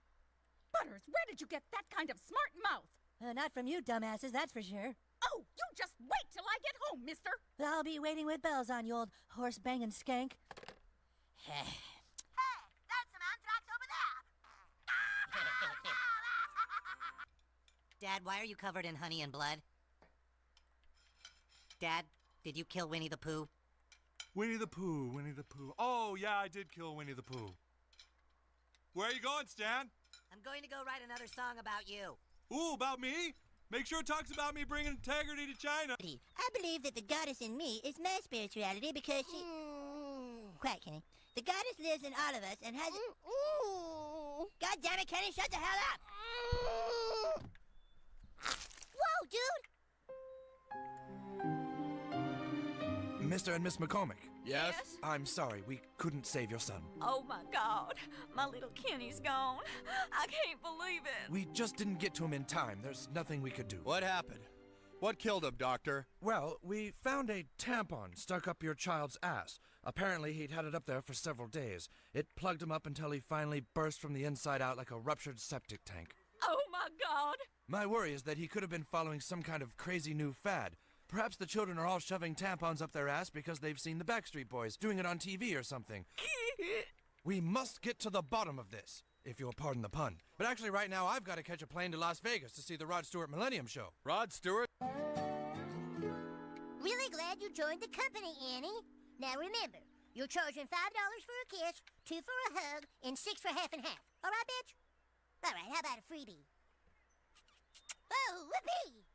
Butters, where did you get that kind of smart mouth? Not from you dumbasses, that's for sure. Oh, you just wait till I get home, mister. I'll be waiting with bells on, you old horse-banging skank. Hey, that's some anthrax over there. Dad, why are you covered in honey and blood? Dad, did you kill Winnie the Pooh? Winnie the Pooh, Winnie the Pooh. Oh, yeah, I did kill Winnie the Pooh. Where are you going, Stan? I'm going to go write another song about you. Ooh, about me? Make sure it talks about me bringing integrity to China. I believe that the goddess in me is my spirituality because she... Quiet, Kenny. The goddess lives in all of us and has... God damn it, Kenny, shut the hell up! Whoa, dude! Mr. and Miss McCormick. Yes? I'm sorry, we couldn't save your son. Oh my God, my little Kenny's gone. I can't believe it. We just didn't get to him in time. There's nothing we could do. What happened? What killed him, Doctor? Well, we found a tampon stuck up your child's ass. Apparently, he'd had it up there for several days. It plugged him up until he finally burst from the inside out like a ruptured septic tank. Oh my God. My worry is that he could have been following some kind of crazy new fad. Perhaps the children are all shoving tampons up their ass because they've seen the Backstreet Boys doing it on TV or something. We must get to the bottom of this, if you'll pardon the pun. But actually, right now, I've got to catch a plane to Las Vegas to see the Rod Stewart Millennium Show. Rod Stewart? Really glad you joined the company, Annie. Now remember, you're charging $5 for a kiss, 2 for a hug, and 6 for half and half. All right, bitch? All right, how about a freebie? Oh, whoopee!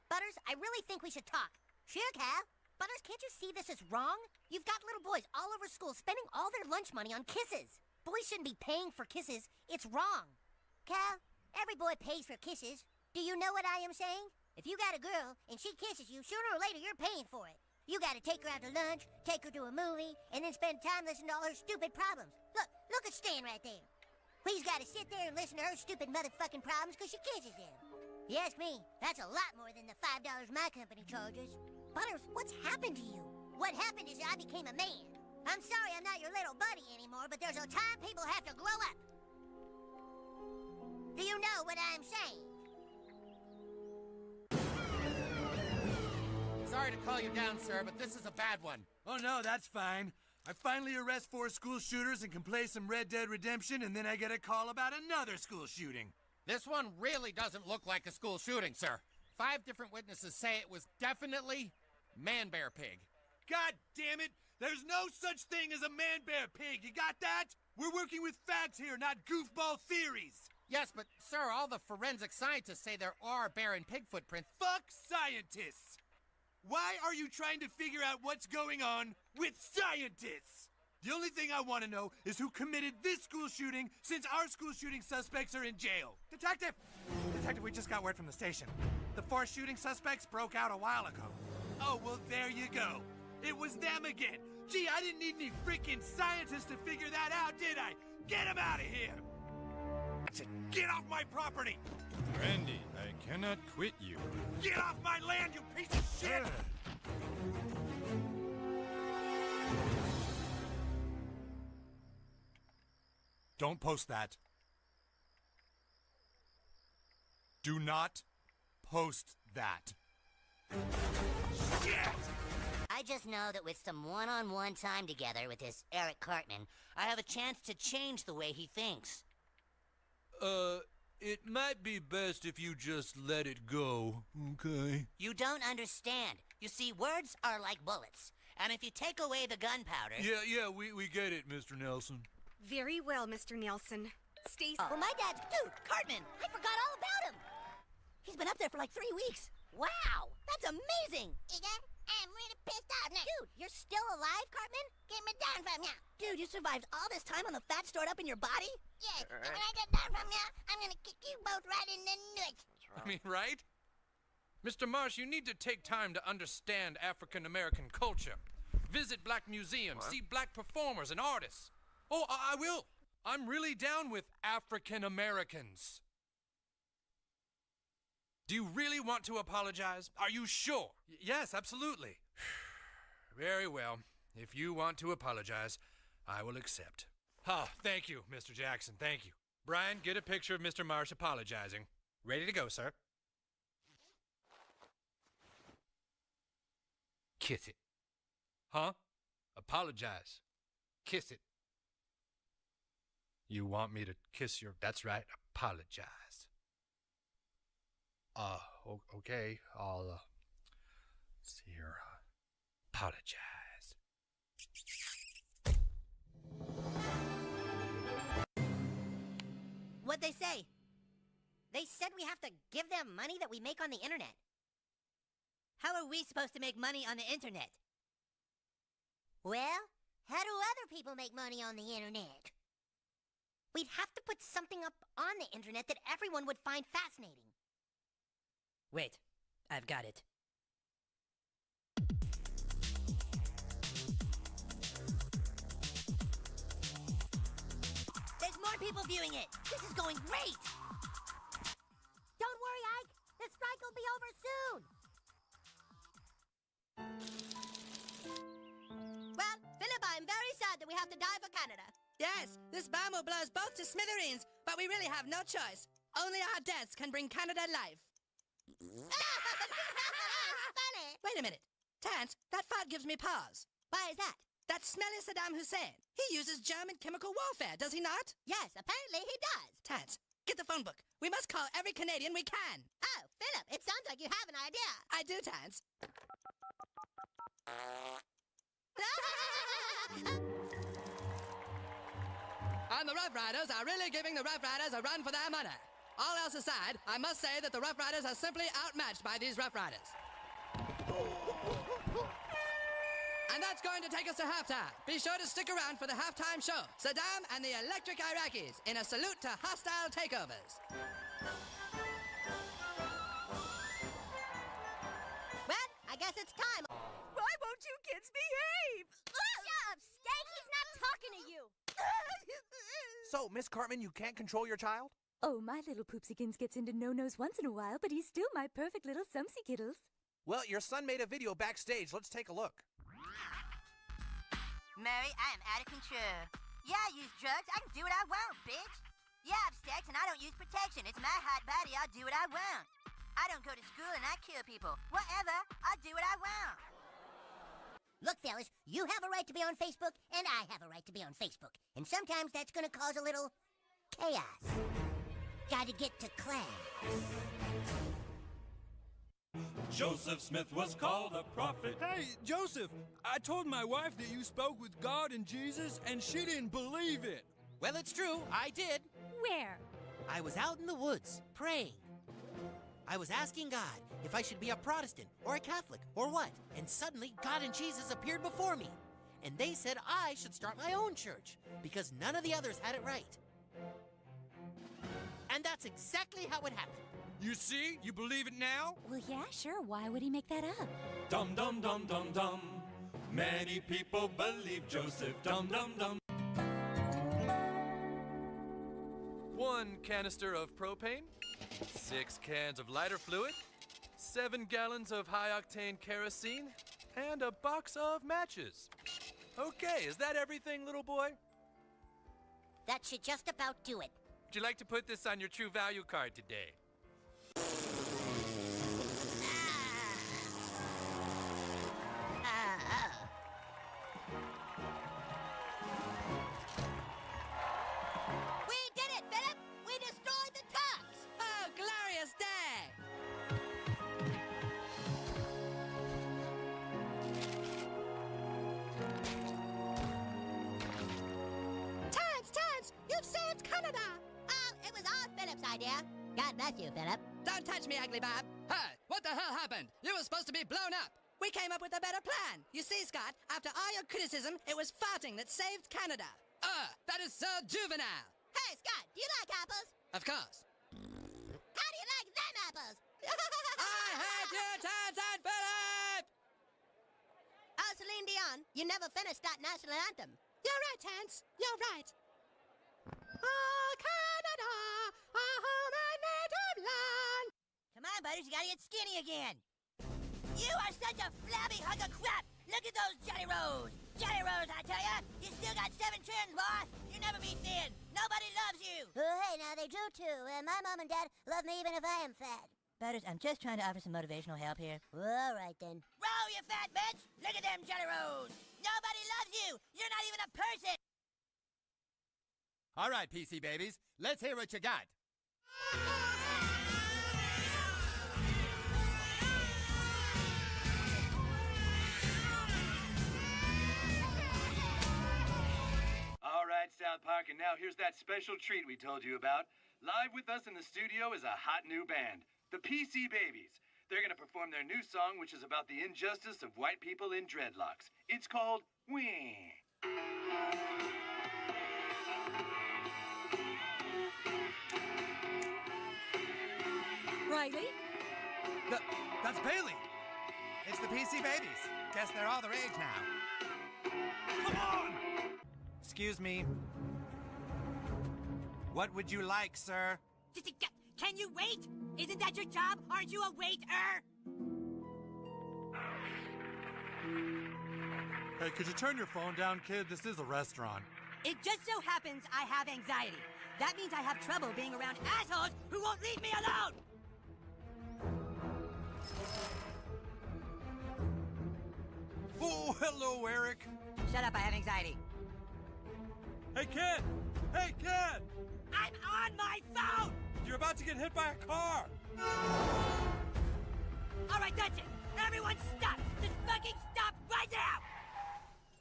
Butters, I really think we should talk. Sure, Cal. Butters, can't you see this is wrong? You've got little boys all over school spending all their lunch money on kisses. Boys shouldn't be paying for kisses. It's wrong. Cal, every boy pays for kisses. Do you know what I am saying? If you got a girl and she kisses you, sooner or later you're paying for it. You gotta take her out to lunch, take her to a movie, and then spend time listening to all her stupid problems. Look at Stan right there. He's gotta sit there and listen to her stupid motherfucking problems because she kisses him. You ask me, that's a lot more than the $5 my company charges. Butters, what's happened to you? What happened is I became a man. I'm sorry I'm not your little buddy anymore, but there's a time people have to grow up. Do you know what I'm saying? Sorry to call you down, sir, but this is a bad one. Oh, no, that's fine. I finally arrest 4 school shooters and can play some Red Dead Redemption, and then I get a call about another school shooting. This one really doesn't look like a school shooting, sir. 5 different witnesses say it was definitely Man-Bear-Pig. God damn it! There's no such thing as a Man-Bear-Pig, you got that? We're working with facts here, not goofball theories. Yes, but, sir, all the forensic scientists say there are bear and pig footprints. Fuck scientists! Why are you trying to figure out what's going on with scientists? The only thing I want to know is who committed this school shooting, since our school shooting suspects are in jail. Detective! Detective, we just got word from the station. The 4 shooting suspects broke out a while ago. Oh, well, there you go. It was them again. Gee, I didn't need any freaking scientists to figure that out, did I? Get them out of here! Get off my property! Randy, I cannot quit you. Get off my land, you piece of shit! Don't post that. Do not post that. Shit! I just know that with some one-on-one time together with this Eric Cartman, I have a chance to change the way he thinks. It might be best if you just let it go, okay? You don't understand. You see, words are like bullets. And if you take away the gunpowder... Yeah, we get it, Mr. Nelson. Very well, Mr. Nelson. Stacy. Well, my dad's... Dude, Cartman! I forgot all about him! He's been up there for like 3 weeks. Wow! That's amazing! I'm really pissed off now. Dude, you're still alive, Cartman? Get me down from ya. Dude, you survived all this time on the fat stored up in your body? Yes, and when I get down from ya, I'm gonna kick you both right in the nuts. I mean, right? Mr. Marsh, you need to take time to understand African American culture. Visit black museums, see black performers and artists. Oh, I will. I'm really down with African Americans. Do you really want to apologize? Are you sure? Yes, absolutely. Very well. If you want to apologize, I will accept. Oh, thank you, Mr. Jackson. Thank you. Brian, get a picture of Mr. Marsh apologizing. Ready to go, sir. Kiss it. Huh? Apologize. Kiss it. You want me to kiss your... That's right, apologize. Okay, I'll, see here, apologize. What'd they say? They said we have to give them money that we make on the internet. How are we supposed to make money on the internet? Well, how do other people make money on the internet? We'd have to put something up on the internet that everyone would find fascinating. Wait, I've got it. There's more people viewing it. This is going great. Don't worry, Ike. The strike will be over soon. Well, Philip, I'm very sad that we have to die for Canada. Yes, this bomb will blow us both to smithereens, but we really have no choice. Only our deaths can bring Canada life. Funny. Wait a minute. Tance, that fart gives me pause. Why is that? That smelly Saddam Hussein. He uses German chemical warfare, does he not? Yes, apparently he does. Tance, get the phone book. We must call every Canadian we can. Oh, Philip, it sounds like you have an idea. I do, Tance. And the Rough Riders are really giving the Rough Riders a run for their money. All else aside, I must say that the Rough Riders are simply outmatched by these Rough Riders. And that's going to take us to halftime. Be sure to stick around for the halftime show. Saddam and the Electric Iraqis in a salute to hostile takeovers. Well, I guess it's time. Why won't you kids behave? Shut up, Steak! He's not talking to you! So, Miss Cartman, you can't control your child? Oh, my little poopsikins gets into no-nos once in a while, but he's still my perfect little sumsy kiddles. Well, your son made a video backstage. Let's take a look. Mary, I am out of control. Yeah, I use drugs. I can do what I want, bitch. Yeah, I have sex and I don't use protection. It's my hot body. I'll do what I want. I don't go to school and I kill people. Whatever. I'll do what I want. Look, fellas, you have a right to be on Facebook, and I have a right to be on Facebook. And sometimes that's gonna cause a little chaos. Gotta get to class. Joseph Smith was called a prophet. Hey, Joseph, I told my wife that you spoke with God and Jesus, and she didn't believe it. Well, it's true, I did. Where? I was out in the woods, praying. I was asking God if I should be a Protestant or a Catholic or what, and suddenly God and Jesus appeared before me. And they said I should start my own church, because none of the others had it right. And that's exactly how it happened. You see? You believe it now? Well, yeah, sure. Why would he make that up? Dum dum dum dum dum. Many people believe Joseph. Dum dum dum. 1 canister of propane, 6 cans of lighter fluid, 7 gallons of high-octane kerosene, and a box of matches. Okay, is that everything, little boy? That should just about do it. Would you like to put this on your True Value card today? We did it, Philip! We destroyed the Tucks! Oh, glorious day! Terrence! You've saved Canada! Oh, it was all Philip's idea. God bless you, Philip. Don't touch me, ugly Bob. Hey, what the hell happened? You were supposed to be blown up. We came up with a better plan. You see, Scott, after all your criticism, it was farting that saved Canada. That is so juvenile. Hey, Scott, do you like apples? Of course. How do you like them apples? I hate you, Terrence and Philip! Oh, Celine Dion, you never finished that national anthem. You're right, Terrence. You're right. Oh, Canada, our home and native land. Come on, Butters, you gotta get skinny again. You are such a flabby hunk of crap. Look at those Jelly Rolls. Jelly Rolls, I tell ya. You still got 7 trends, boy. You never be thin. Nobody loves you. Oh, hey, now they do too. My mom and dad love me even if I am fat. Butters, I'm just trying to offer some motivational help here. All right, then. Roll, you fat bitch. Look at them Jelly Rolls. Nobody loves you. You're not even a person. All right, PC babies, let's hear what you got. All right, South Park, and now here's that special treat we told you about. Live with us in the studio is a hot new band, the PC Babies. They're going to perform their new song, which is about the injustice of white people in dreadlocks. It's called Wee. Riley? That's Bailey. It's the PC Babies. Guess they're all the rage now. Come on! Excuse me. What would you like, sir? Can you wait? Isn't that your job? Aren't you a waiter? Hey, could you turn your phone down, kid? This is a restaurant. It just so happens I have anxiety. That means I have trouble being around assholes who won't leave me alone! Oh, hello, Eric. Shut up, I have anxiety. Hey, kid! Hey, kid! I'm on my phone! You're about to get hit by a car! All right, that's it. Everyone stop! Just fucking stop right now!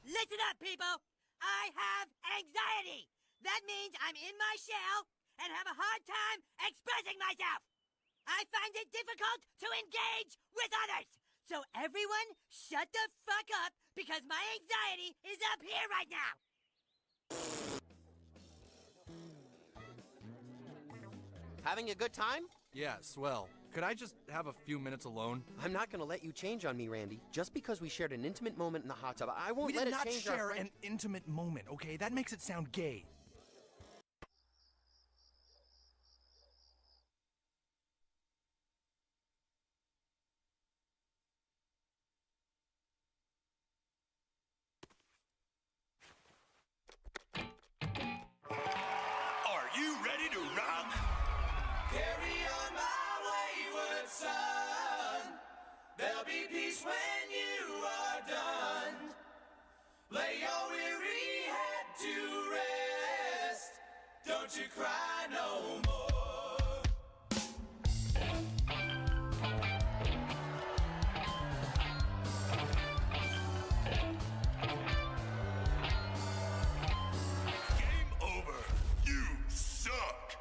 Listen up, people! I have anxiety! That means I'm in my shell and have a hard time expressing myself! I find it difficult to engage with others! So everyone shut the fuck up because my anxiety is up here right now! Having a good time? Yeah, swell. Could I just have a few minutes alone? I'm not gonna let you change on me, Randy. Just because we shared an intimate moment in the hot tub, I won't We let did it not change our share friend- an intimate moment, okay? That makes it sound gay. Are you ready to rock? Carry on my wayward son. There'll be peace when you are done. Lay your weary head to rest. Don't you cry no more. Game over. You suck.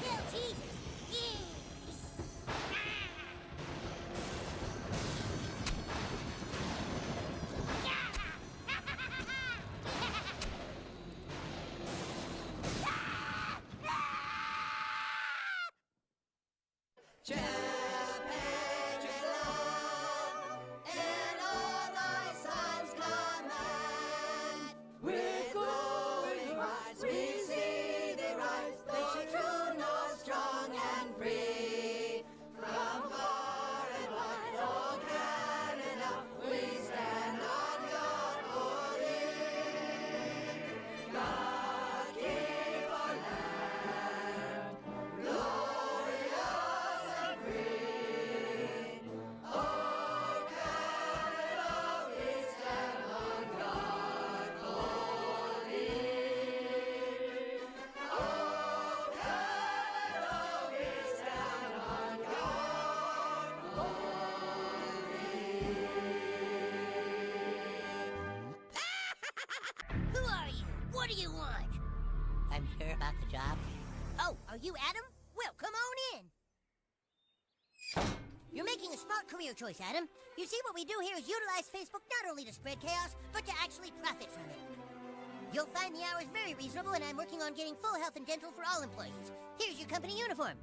Kill Jesus! Yes! Japan, July. job. Oh, are you Adam? Well, come on in. You're making a smart career choice, Adam. You see, what we do here is utilize Facebook not only to spread chaos, but to actually profit from it. You'll find the hours very reasonable, and I'm working on getting full health and dental for all employees. Here's your company uniform.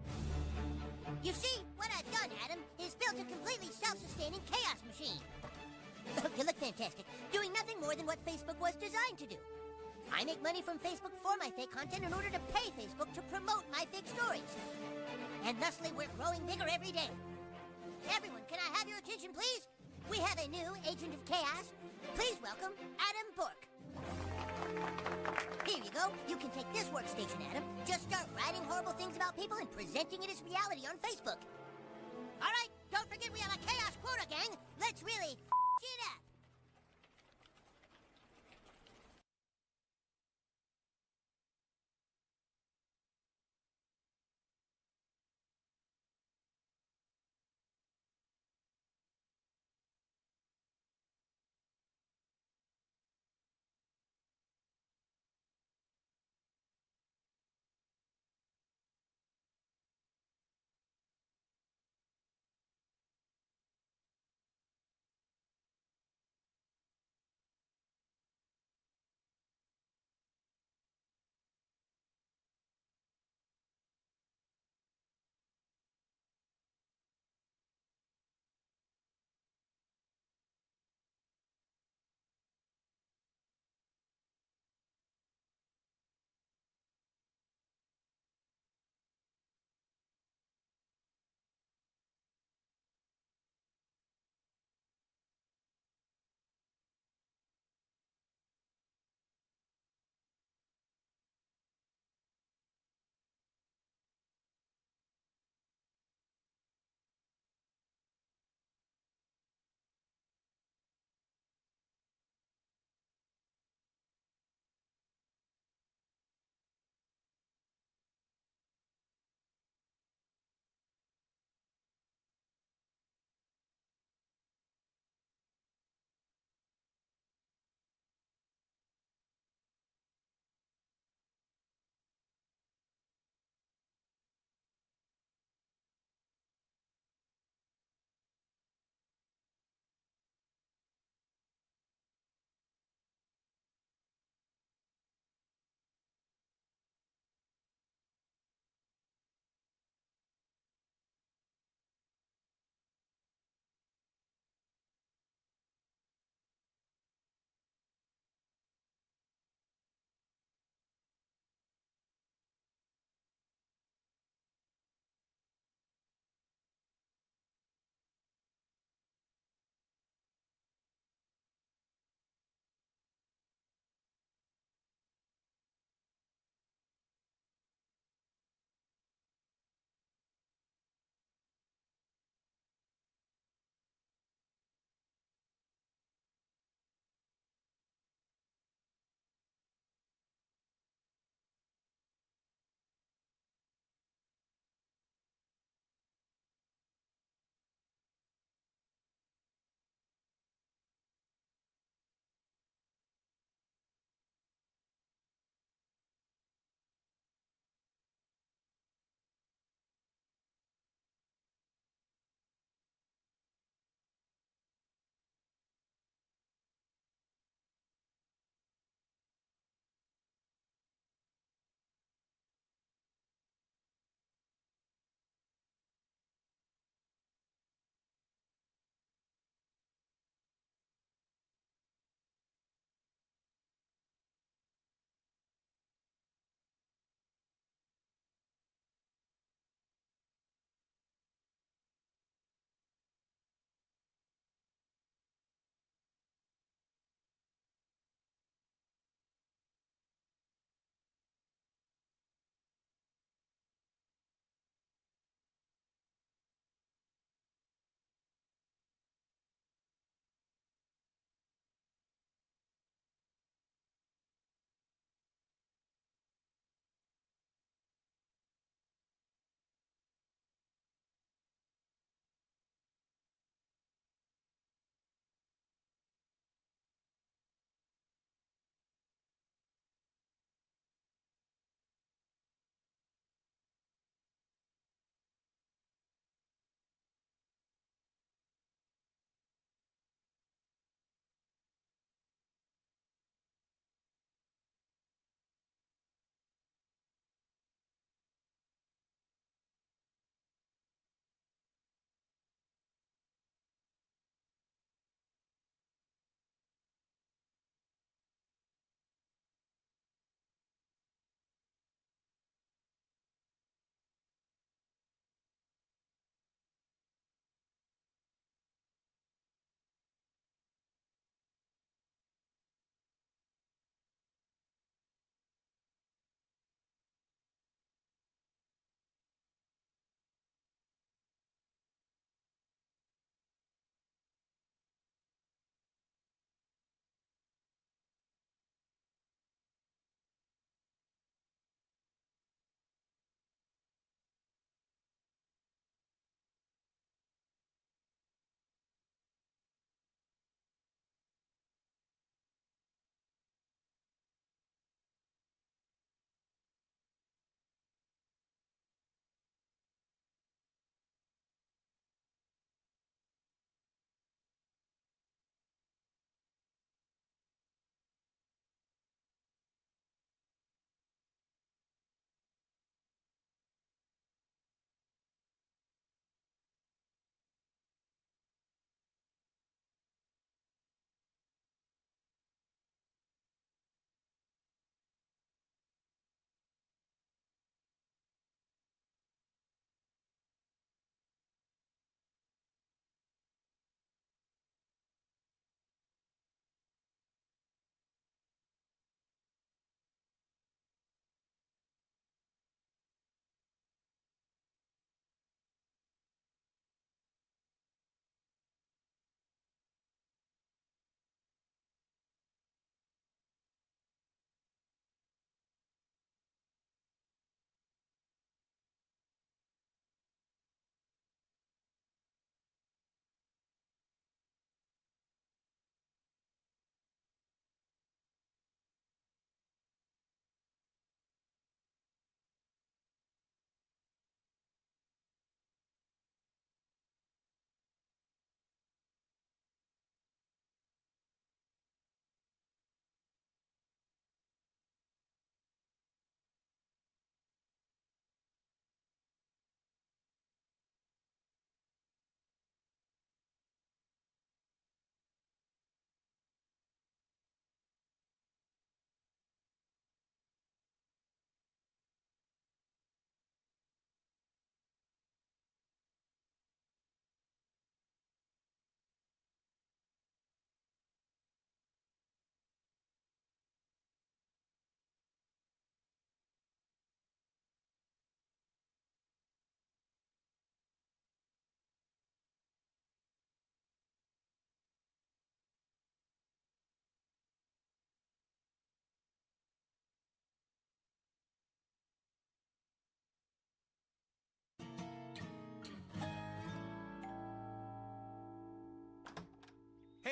You see, what I've done, Adam, is built a completely self-sustaining chaos machine. You look fantastic, doing nothing more than what Facebook was designed to do. I make money from Facebook for my fake content in order to pay Facebook to promote my fake stories. And thusly, we're growing bigger every day. Everyone, can I have your attention, please? We have a new agent of chaos. Please welcome Adam Bork. Here you go. You can take this workstation, Adam. Just start writing horrible things about people and presenting it as reality on Facebook. All right, don't forget we have a chaos quota, gang. Let's really it up.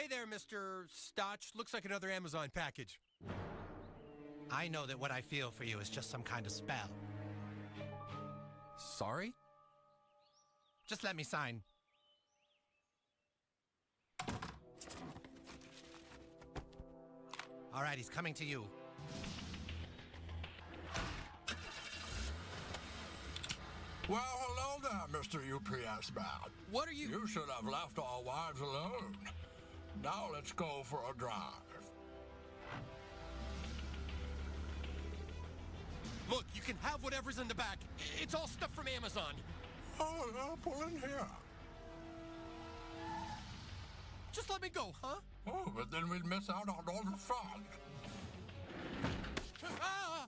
Hey there, Mr. Stotch. Looks like another Amazon package. I know that what I feel for you is just some kind of spell. Sorry? Just let me sign. All right, he's coming to you. Well, hello there, Mr. UPS man. What are you... You should have left our wives alone. Now let's go for a drive. Look, you can have whatever's in the back. It's all stuff from Amazon. Oh, pull in here. Just let me go, huh? Oh, but then we'd miss out on all the fun. Ah!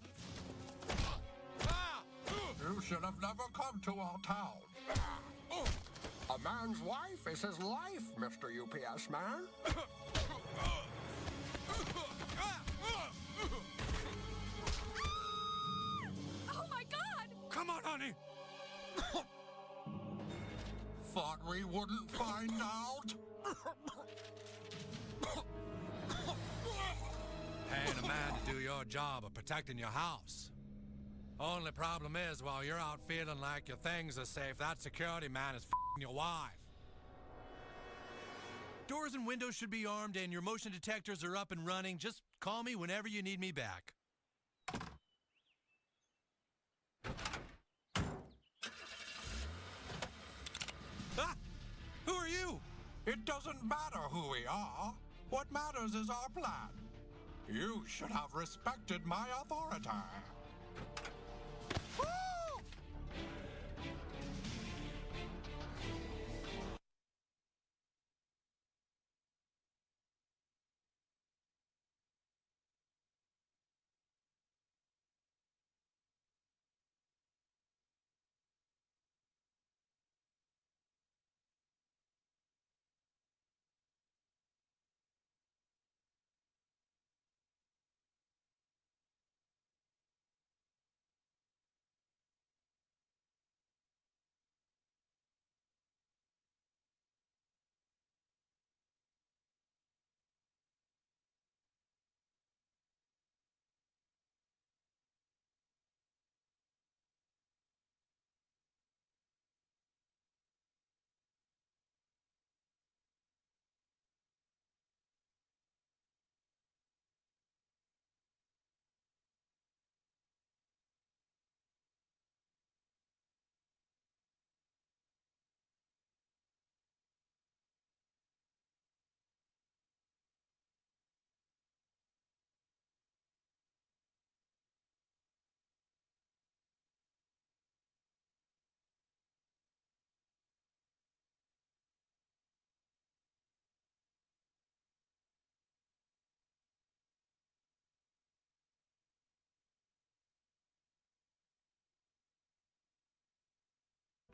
You should have never come to our town. A man's wife is his life, Mr. UPS man. Oh my God! Come on, honey. Thought we wouldn't find out? Paying a man to do your job of protecting your house. Only problem is, while you're out feeling like your things are safe, that security man is f***ing your wife. Doors and windows should be armed and your motion detectors are up and running. Just call me whenever you need me back. Ah! Who are you? It doesn't matter who we are. What matters is our plan. You should have respected my authority.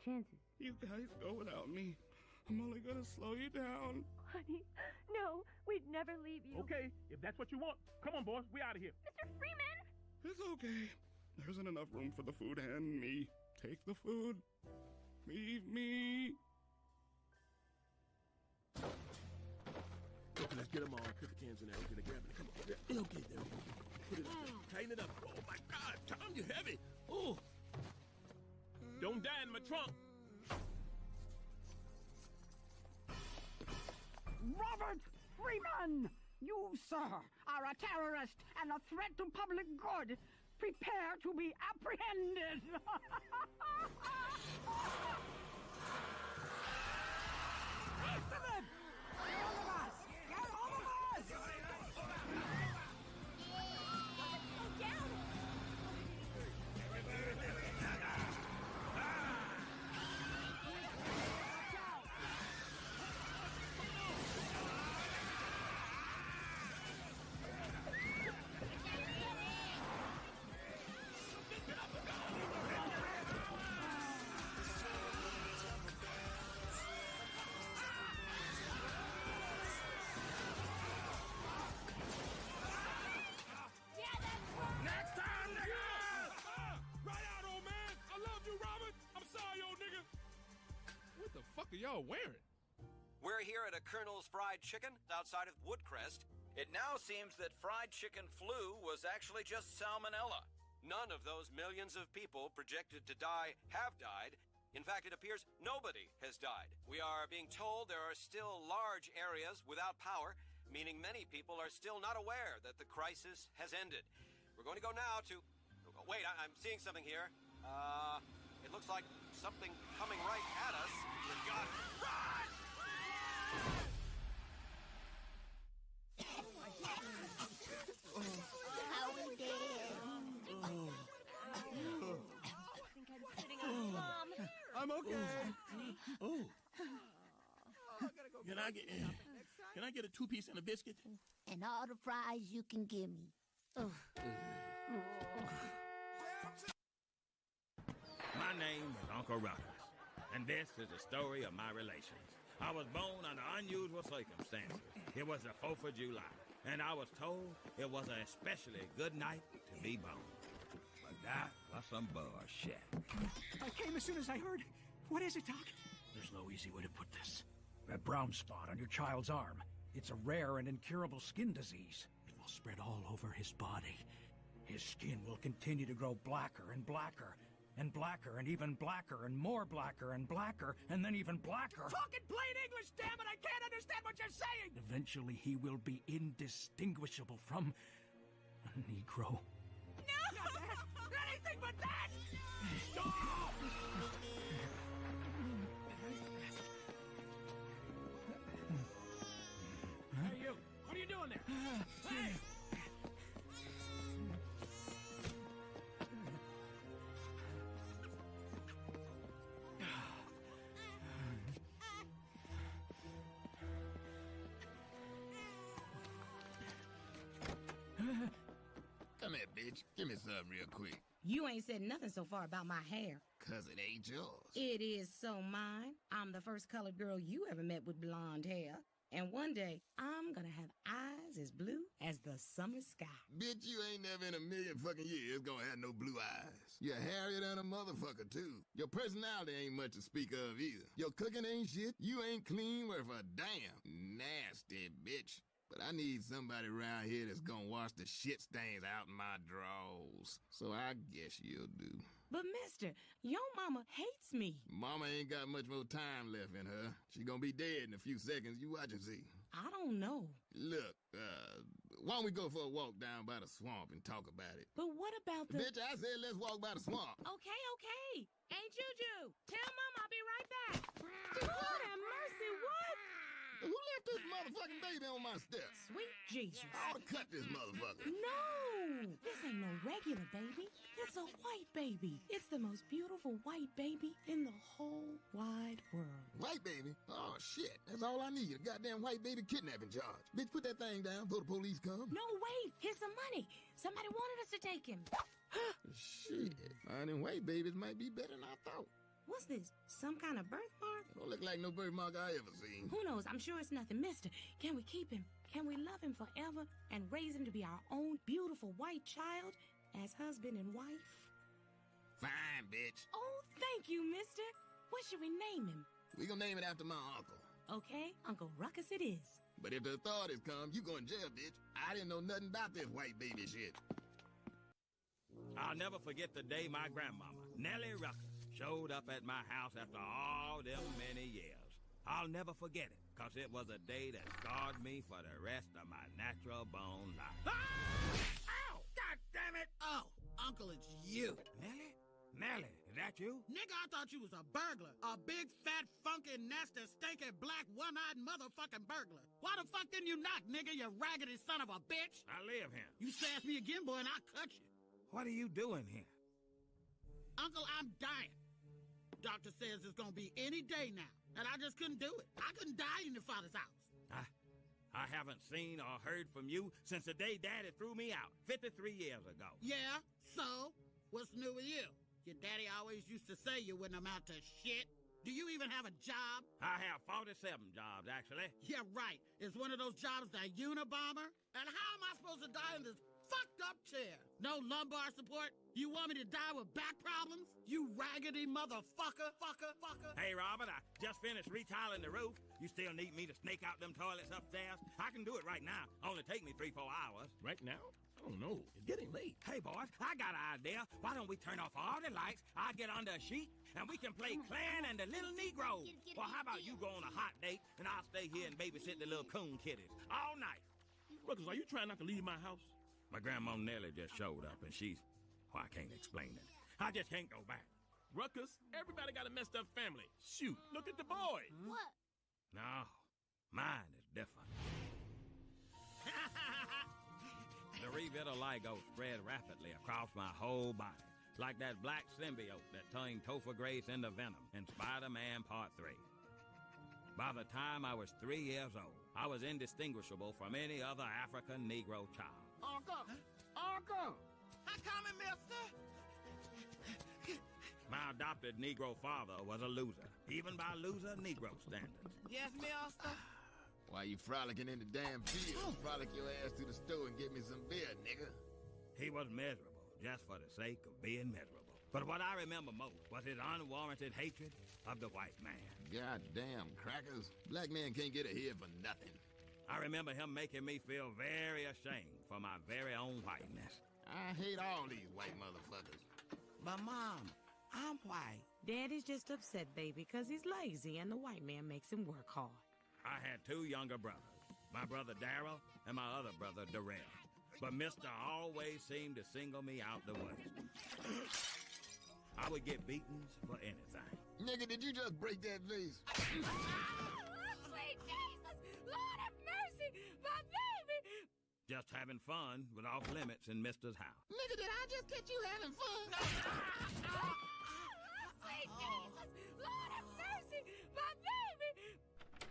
Chances. You guys go without me. I'm only gonna slow you down. Honey, no, we'd never leave you. Okay, if that's what you want. Come on, boys, we out of here. Mr. Freeman! It's okay. There isn't enough room for the food and me. Take the food. Leave me. Okay, let's get them all. Put the cans in there. Okay, grab it. Come on. Okay, there we go. Put it up. Tighten it up. Oh, my God. Tom, you're heavy. Oh. Don't die in my trunk. Robert Freeman! You, sir, are a terrorist and a threat to public good. Prepare to be apprehended. After them! Get all of us! Get all of us! Slow down! Next time, nigga! Right out, old man! I love you, Robert! I'm sorry, old nigga! What the fuck are y'all wearing? We're here at a Colonel's Fried Chicken outside of Woodcrest. It now seems that fried chicken flu was actually just salmonella. None of those millions of people projected to die have died. In fact, it appears nobody has died. We are being told there are still large areas without power, meaning many people are still not aware that the crisis has ended. We're going to go now to... Wait, I'm seeing something here. It looks like something coming right at us. Good God. Run! How we did. I'm okay. Oh. Can I get a 2-piece and a biscuit? And all the fries you can give me. Oh. My name is Uncle Ruckus, and this is the story of my relations. I was born under unusual circumstances. It was the 4th of July, and I was told it was an especially good night to be born. But that was some bullshit. I came as soon as I heard. What is it, Doc? There's no easy way to put this. That brown spot on your child's arm. It's a rare and incurable skin disease. It will spread all over his body. His skin will continue to grow blacker and blacker, and blacker and even blacker and more blacker and blacker, and then even blacker. Talking plain English, damn it! I can't understand what you're saying! Eventually, he will be indistinguishable from a Negro. No! Anything but that! Stop! Hey, you! What are you doing there? Hey! Come here, bitch. Give me something real quick. You ain't said nothing so far about my hair. 'Cause it ain't yours. It is so mine. I'm the first colored girl you ever met with blonde hair. And one day, I'm gonna have eyes as blue as the summer sky. Bitch, you ain't never in a million fucking years gonna have no blue eyes. You're hairier than a motherfucker, too. Your personality ain't much to speak of either. Your cooking ain't shit. You ain't clean worth a damn. Nasty bitch. But I need somebody around here that's gonna wash the shit stains out in my drawers. So I guess you'll do. But mister, your mama hates me. Mama ain't got much more time left in her. She gonna be dead in a few seconds. You watch and see. I don't know. Look, why don't we go for a walk down by the swamp and talk about it? But what about the... Bitch, I said let's walk by the swamp. Okay. Hey, Juju, tell Mama I'll be right back. Lord have mercy, what? Who left this motherfucking baby on my steps? Sweet Jesus. I ought to cut this motherfucker. No! This ain't no regular baby. It's a white baby. It's the most beautiful white baby in the whole wide world. White baby? Oh, shit. That's all I need. A goddamn white baby kidnapping charge. Bitch, put that thing down before the police come. No, wait. Here's some money. Somebody wanted us to take him. Shit. Finding white babies might be better than I thought. What's this? Some kind of birthmark? Don't look like no birthmark I ever seen. Who knows? I'm sure it's nothing. Mister, can we keep him? Can we love him forever and raise him to be our own beautiful white child as husband and wife? Fine, bitch. Oh, thank you, mister. What should we name him? We gonna name it after my uncle. Okay, Uncle Ruckus it is. But if the authorities come, you going to jail, bitch. I didn't know nothing about this white baby shit. I'll never forget the day my grandmama, Nellie Ruckus, showed up at my house after all them many years. I'll never forget it, 'cause it was a day that scarred me for the rest of my natural bone life. Ah! Ow! God damn it! Oh, Uncle, it's you. Nellie? Nellie, is that you? Nigga, I thought you was a burglar. A big, fat, funky, nasty, stinky, black, one-eyed motherfucking burglar. Why the fuck didn't you knock, nigga, you raggedy son of a bitch? I live here. You sass me again, boy, and I'll cut you. What are you doing here? Uncle, I'm dying. Doctor says it's gonna be any day now, and I just couldn't do it. I couldn't die in your father's house. I haven't seen or heard from you since the day Daddy threw me out 53 years ago. Yeah, so? What's new with you? Your daddy always used to say you wouldn't amount to shit. Do you even have a job? I have 47 jobs, actually. Yeah, right. Is one of those jobs the Unabomber? And how am I supposed to die in this fucked up chair? No lumbar support? You want me to die with back problems? You raggedy motherfucker, fucker. Hey, Robert, I just finished retiling the roof. You still need me to snake out them toilets upstairs? I can do it right now. Only take me 3-4 hours. Right now? I don't know. It's getting late. Hey, boys, I got an idea. Why don't we turn off all the lights? I'll get under a sheet, and we can play Clan and the Little Negro. Well, how about you go on a hot date, and I'll stay here and babysit the little coon kitties all night? Ruckus, are you trying not to leave my house? My grandma Nellie just showed up, and she's... Well, I can't explain it. I just can't go back. Ruckus, everybody got a messed up family. Shoot, look at the boys. What? No, mine is different. The revitiligo spread rapidly across my whole body, like that black symbiote that turned Topher Grace into Venom in Spider-Man Part 3. By the time I was 3 years old, I was indistinguishable from any other African Negro child. Uncle! Uncle! I'm coming, mister. My adopted Negro father was a loser, even by loser Negro standards. Yes, mister. Why you frolicking in the damn field? Frolic your ass to the store and get me some beer, nigga. He was miserable, just for the sake of being miserable. But what I remember most was his unwarranted hatred of the white man. Goddamn crackers. Black man can't get ahead for nothing. I remember him making me feel very ashamed for my very own whiteness. I hate all these white motherfuckers. But, Mom, I'm white. Daddy's just upset, baby, because he's lazy and the white man makes him work hard. I had 2 younger brothers, my brother Darrell and my other brother Darrell. But Mister always seemed to single me out the worst. I would get beatings for anything. Nigga, did you just break that vase? Sweet Jesus! Lord have mercy! My baby! Just having fun was off limits in Mister's house. Nigga, did I just catch you having fun? Sweet Jesus! Lord have mercy! My baby!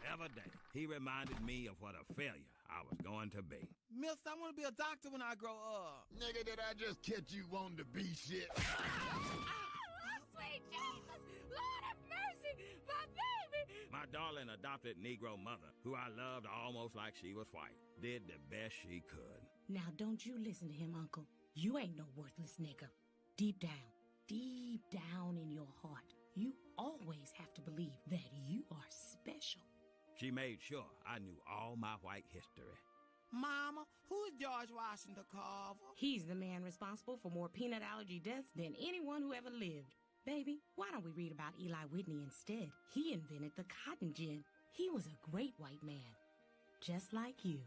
Every day, he reminded me of what a failure I was going to be. Mister, I want to be a doctor when I grow up. Nigga, did I just catch you wanting to be shit? Sweet Jesus! Lord have mercy! My baby! My darling adopted Negro mother, who I loved almost like she was white, did the best she could. Now, don't you listen to him, Uncle. You ain't no worthless nigga. Deep down in your heart, you always have to believe that you are special. She made sure I knew all my white history. Mama, who's George Washington Carver? He's the man responsible for more peanut allergy deaths than anyone who ever lived. Baby, why don't we read about Eli Whitney instead? He invented the cotton gin. He was a great white man, just like you.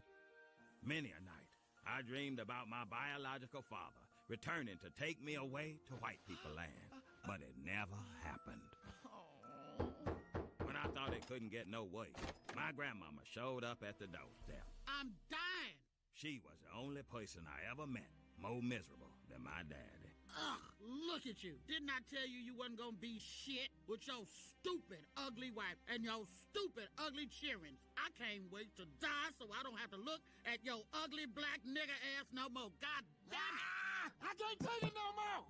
Many a night, I dreamed about my biological father returning to take me away to white people land, but it never happened. When I thought it couldn't get no worse, my grandmama showed up at the doorstep. I'm dying. She was the only person I ever met more miserable than my daddy. Ugh, look at you. Didn't I tell you wasn't gonna be shit with your stupid, ugly wife and your stupid, ugly cheerings? I can't wait to die so I don't have to look at your ugly black nigger ass no more. God damn it! I can't take it no more!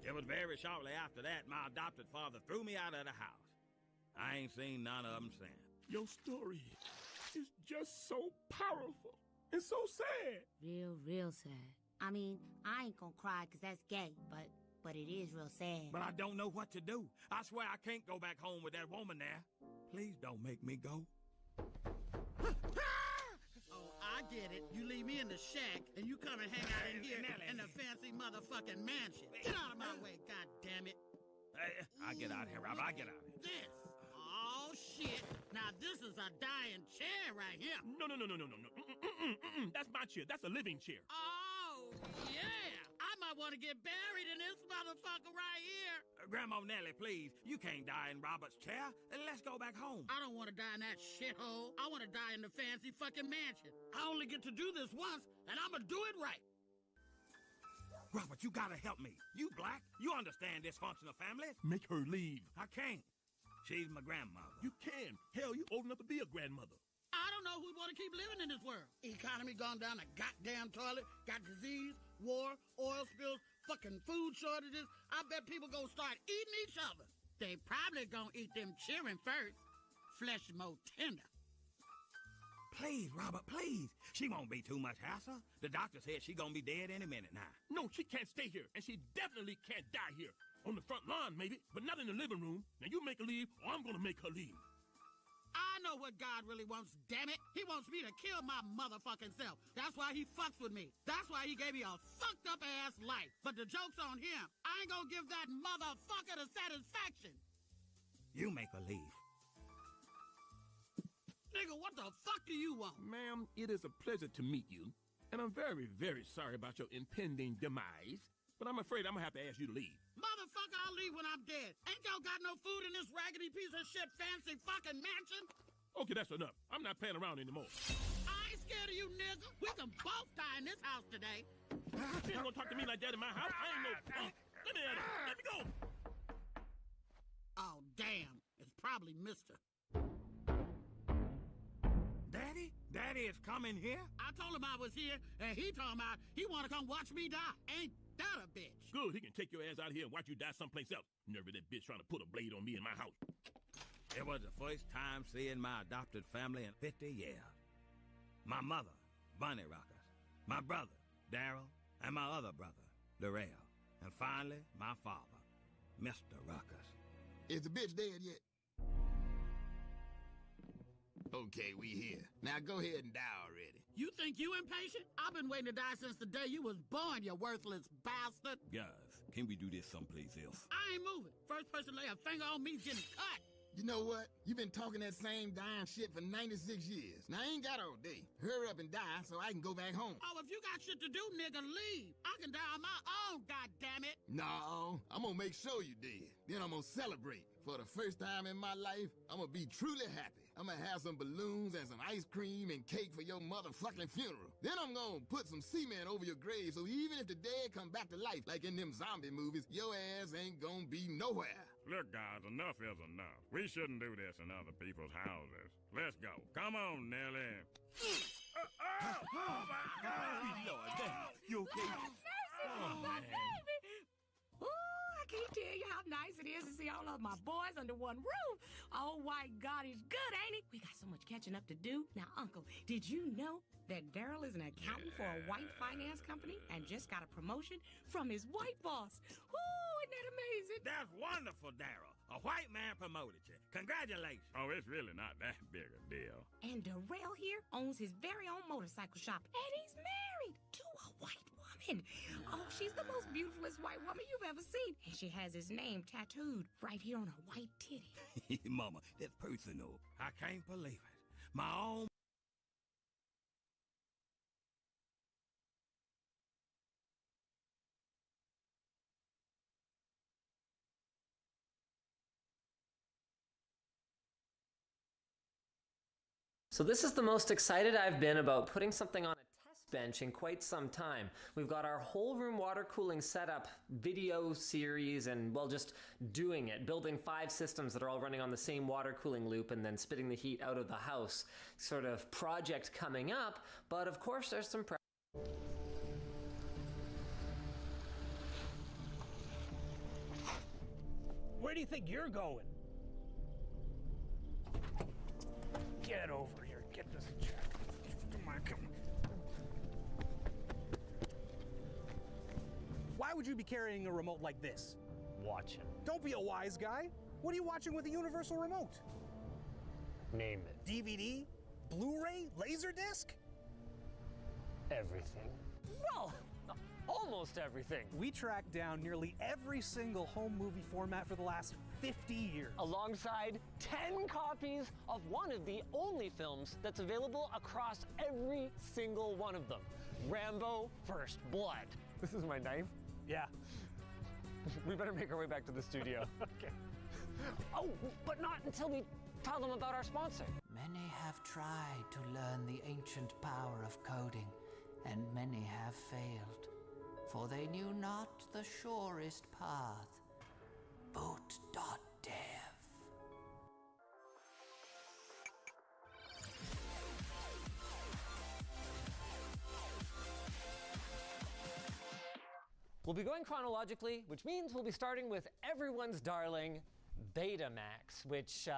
It was very shortly after that my adopted father threw me out of the house. I ain't seen none of them since. Your story is just so powerful and so sad. Real sad. I mean, I ain't gonna cry because that's gay, but it is real sad. But I don't know what to do. I swear I can't go back home with that woman there. Please don't make me go. Oh, I get it. You leave me in the shack, and you come and hang out in here in the fancy motherfucking mansion. Get out of my way, God damn it. Hey, I get out of here, Rob. I get out of here. This. Oh, shit. Now, this is a dying chair right here. No. That's my chair. That's a living chair. Oh, yeah. I might want to get buried in this motherfucker right here. Grandma Nellie, please. You can't die in Robert's chair. Let's go back home. I don't want to die in that shithole. I want to die in the fancy fucking mansion. I only get to do this once, and I'm going to do it right. Robert, you gotta help me. You black. You understand dysfunctional families. Make her leave. I can't. She's my grandmother. You can. Hell, you old enough to be a grandmother. I don't know who want to keep living in this world. Economy gone down the goddamn toilet, got disease, war, oil spills, fucking food shortages. I bet people gonna start eating each other. They probably gonna eat them cheering first. Flesh more tender. Please, Robert, please. She won't be too much hassle. The doctor said she's gonna be dead any minute now. No, she can't stay here, and she definitely can't die here. On the front lawn, maybe, but not in the living room. Now you make her leave, or I'm gonna make her leave. I know what God really wants, damn it. He wants me to kill my motherfucking self. That's why he fucks with me. That's why he gave me a fucked up ass life. But the joke's on him. I ain't gonna give that motherfucker the satisfaction. You make her leave. Nigga, what the fuck do you want? Ma'am, it is a pleasure to meet you, and I'm very, very sorry about your impending demise, but I'm afraid I'm gonna have to ask you to leave. Motherfucker, I'll leave when I'm dead. Ain't y'all got no food in this raggedy piece of shit fancy fucking mansion? Okay, that's enough. I'm not playing around anymore. I ain't scared of you, nigga. We can both die in this house today. You ain't gonna talk to me like that in my house. I ain't no punk. Let me at it. Let me go. Oh, damn. It's probably Mister. Daddy? Daddy is coming here? I told him I was here, and he told me he want to come watch me die. Ain't that a bitch? Good, he can take your ass out of here and watch you die someplace else. Never that bitch trying to put a blade on me in my house. It was the first time seeing my adopted family in 50 years. My mother, Bunny Rockers, my brother, Daryl, and my other brother, Darrell, and finally, my father, Mr. Rockers. Is the bitch dead yet? Okay, we here. Now go ahead and die already. You think you impatient? I've been waiting to die since the day you was born, you worthless bastard. Guys, can we do this someplace else? I ain't moving. First person to lay a finger on me's getting cut. You know what? You've been talking that same dying shit for 96 years. Now, I ain't got all day. Hurry up and die so I can go back home. Oh, if you got shit to do, nigga, leave. I can die on my own, goddammit. No, I'm gonna make sure you did. Then I'm gonna celebrate. For the first time in my life, I'm gonna be truly happy. I'm gonna have some balloons and some ice cream and cake for your motherfucking funeral. Then I'm gonna put some cement over your grave so even if the dead come back to life like in them zombie movies, your ass ain't gonna be nowhere. Look, guys, enough is enough. We shouldn't do this in other people's houses. Let's go. Come on, Nellie. Oh, my God. Lord, you okay? Oh, my baby. Ooh, I can't tell you how nice it is to see all of my boys under one roof. Oh, white God, he's good, ain't he? We got so much catching up to do. Now, Uncle, did you know that Daryl is an accountant for a white finance company and just got a promotion from his white boss? Ooh, isn't that amazing? That's wonderful, Daryl. A white man promoted you. Congratulations. Oh, it's really not that big a deal. And Darrell here owns his very own motorcycle shop, and he's married to a white woman. Oh, she's the most beautifulest white woman you've ever seen. And she has his name tattooed right here on her white titty. Mama, that's personal. I can't believe it. My own... So this is the most excited I've been about putting something on a test bench in quite some time. We've got our whole room water cooling setup, video series, and well, just doing it, building 5 systems that are all running on the same water cooling loop and then spitting the heat out of the house. Sort of project coming up, but of course there's some Where do you think you're going? Get over here. Get this check. Come on, come on. Why would you be carrying a remote like this? Watching. Don't be a wise guy. What are you watching with a universal remote? Name it. DVD? Blu-ray? Laserdisc? Everything. Well, almost everything. We tracked down nearly every single home movie format for the last 50 years. Alongside 10 copies of one of the only films that's available across every single one of them. Rambo First Blood. This is my knife? Yeah. We better make our way back to the studio. Okay. Oh, but not until we tell them about our sponsor. Many have tried to learn the ancient power of coding, and many have failed, for they knew not the surest path. Boot.dev. We'll be going chronologically, which means we'll be starting with everyone's darling, Betamax, which,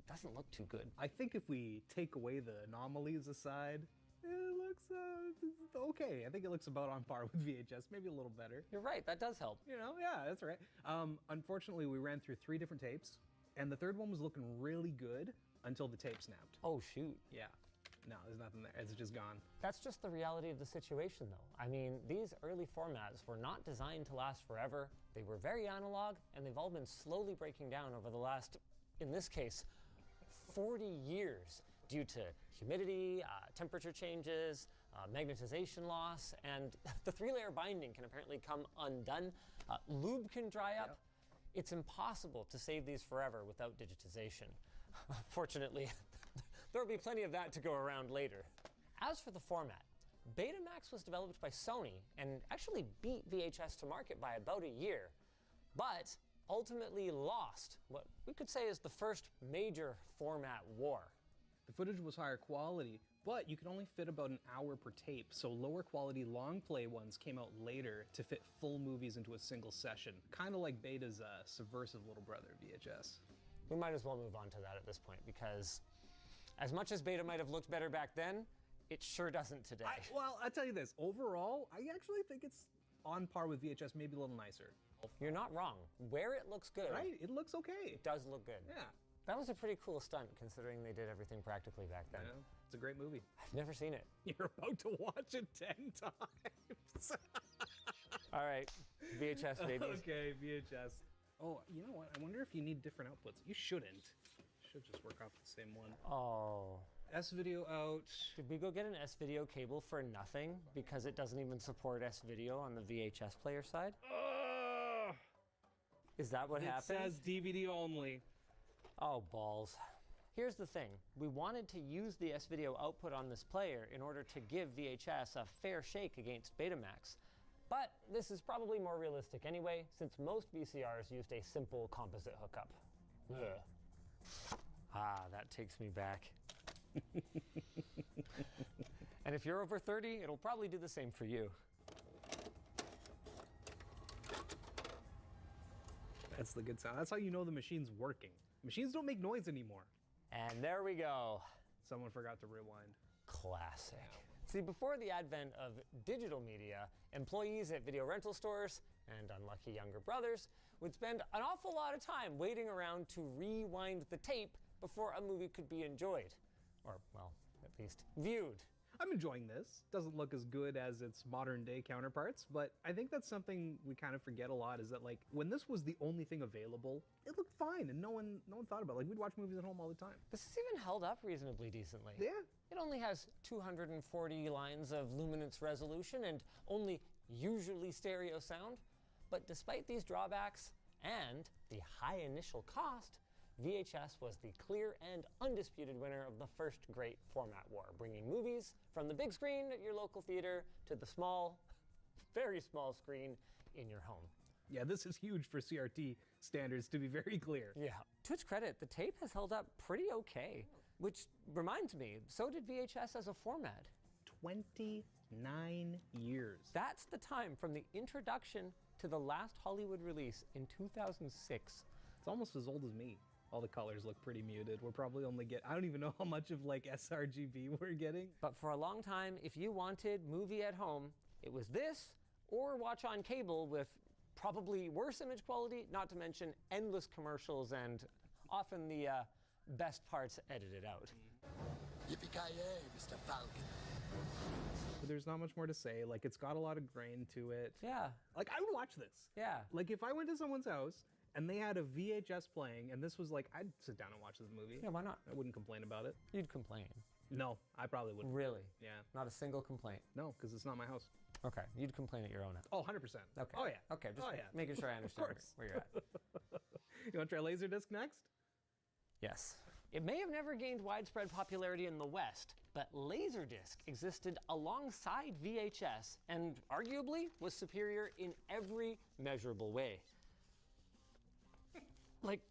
doesn't look too good. I think if we take away the anomalies aside, it looks okay. I think it looks about on par with VHS, maybe a little better. You're right, that does help. You know, yeah, that's right. Unfortunately, we ran through 3 different tapes, and the third one was looking really good until the tape snapped. Oh, shoot. Yeah. No, there's nothing there. It's just gone. That's just the reality of the situation, though. I mean, these early formats were not designed to last forever. They were very analog, and they've all been slowly breaking down over the last, in this case, 40 years due to humidity, temperature changes, magnetization loss, and the 3-layer binding can apparently come undone. Lube can dry up. Yep. It's impossible to save these forever without digitization. Fortunately, there will be plenty of that to go around later. As for the format, Betamax was developed by Sony and actually beat VHS to market by about a year, but ultimately lost what we could say is the first major format war. The footage was higher quality, but you could only fit about an hour per tape, so lower quality long play ones came out later to fit full movies into a single session, kind of like Beta's subversive little brother, VHS. We might as well move on to that at this point, because as much as Beta might have looked better back then, it sure doesn't today. Well, I'll tell you this, overall, I actually think it's on par with VHS, maybe a little nicer. You're not wrong. Where it looks good. Right, it looks okay. It does look good. Yeah. That was a pretty cool stunt, considering they did everything practically back then. Yeah, it's a great movie. I've never seen it. You're about to watch it 10 times. All right, VHS, babies. Okay, VHS. Oh, you know what? I wonder if you need different outputs. You shouldn't. You should just work off the same one. Oh. S-Video out. Did we go get an S-Video cable for nothing because it doesn't even support S-Video on the VHS player side? Is that what happened? It says DVD only. Oh, balls. Here's the thing. We wanted to use the S-Video output on this player in order to give VHS a fair shake against Betamax. But this is probably more realistic anyway, since most VCRs used a simple composite hookup. Ugh. Ah, that takes me back. And if you're over 30, it'll probably do the same for you. That's the good sound. That's how you know the machine's working. Machines don't make noise anymore. And there we go. Someone forgot to rewind. Classic. See, before the advent of digital media, employees at video rental stores and unlucky younger brothers would spend an awful lot of time waiting around to rewind the tape before a movie could be enjoyed. Or, well, at least viewed. I'm enjoying this. Doesn't look as good as its modern day counterparts, but I think that's something we kind of forget a lot, is that like when this was the only thing available, it looked fine and no one thought about it. Like we'd watch movies at home all the time. This is even held up reasonably decently. Yeah. It only has 240 lines of luminance resolution and only usually stereo sound. But despite these drawbacks and the high initial cost, VHS was the clear and undisputed winner of the first great format war, bringing movies from the big screen at your local theater to the small, very small screen in your home. Yeah, this is huge for CRT standards, to be very clear. Yeah. To its credit, the tape has held up pretty okay, which reminds me, so did VHS as a format. 29 years. That's the time from the introduction to the last Hollywood release in 2006. It's almost as old as me. All the colors look pretty muted. We're probably only I don't even know how much of like sRGB we're getting. But for a long time, if you wanted movie at home, it was this or watch on cable with probably worse image quality, not to mention endless commercials and often the best parts edited out. Yippee-ki-yay, Mr. Falcon. But there's not much more to say. Like, it's got a lot of grain to it. Yeah. Like, I would watch this. Yeah. Like, if I went to someone's house and they had a VHS playing, and this was like, I'd sit down and watch this movie. Yeah, why not? I wouldn't complain about it. You'd complain. No, I probably wouldn't. Really? Yeah. Not a single complaint? No, because it's not my house. Okay, you'd complain at your own house. Oh, 100%. Okay. Oh, yeah. Okay, just making sure I understand where you're at. You want to try Laserdisc next? Yes. It may have never gained widespread popularity in the West, but Laserdisc existed alongside VHS and arguably was superior in every measurable way. Like,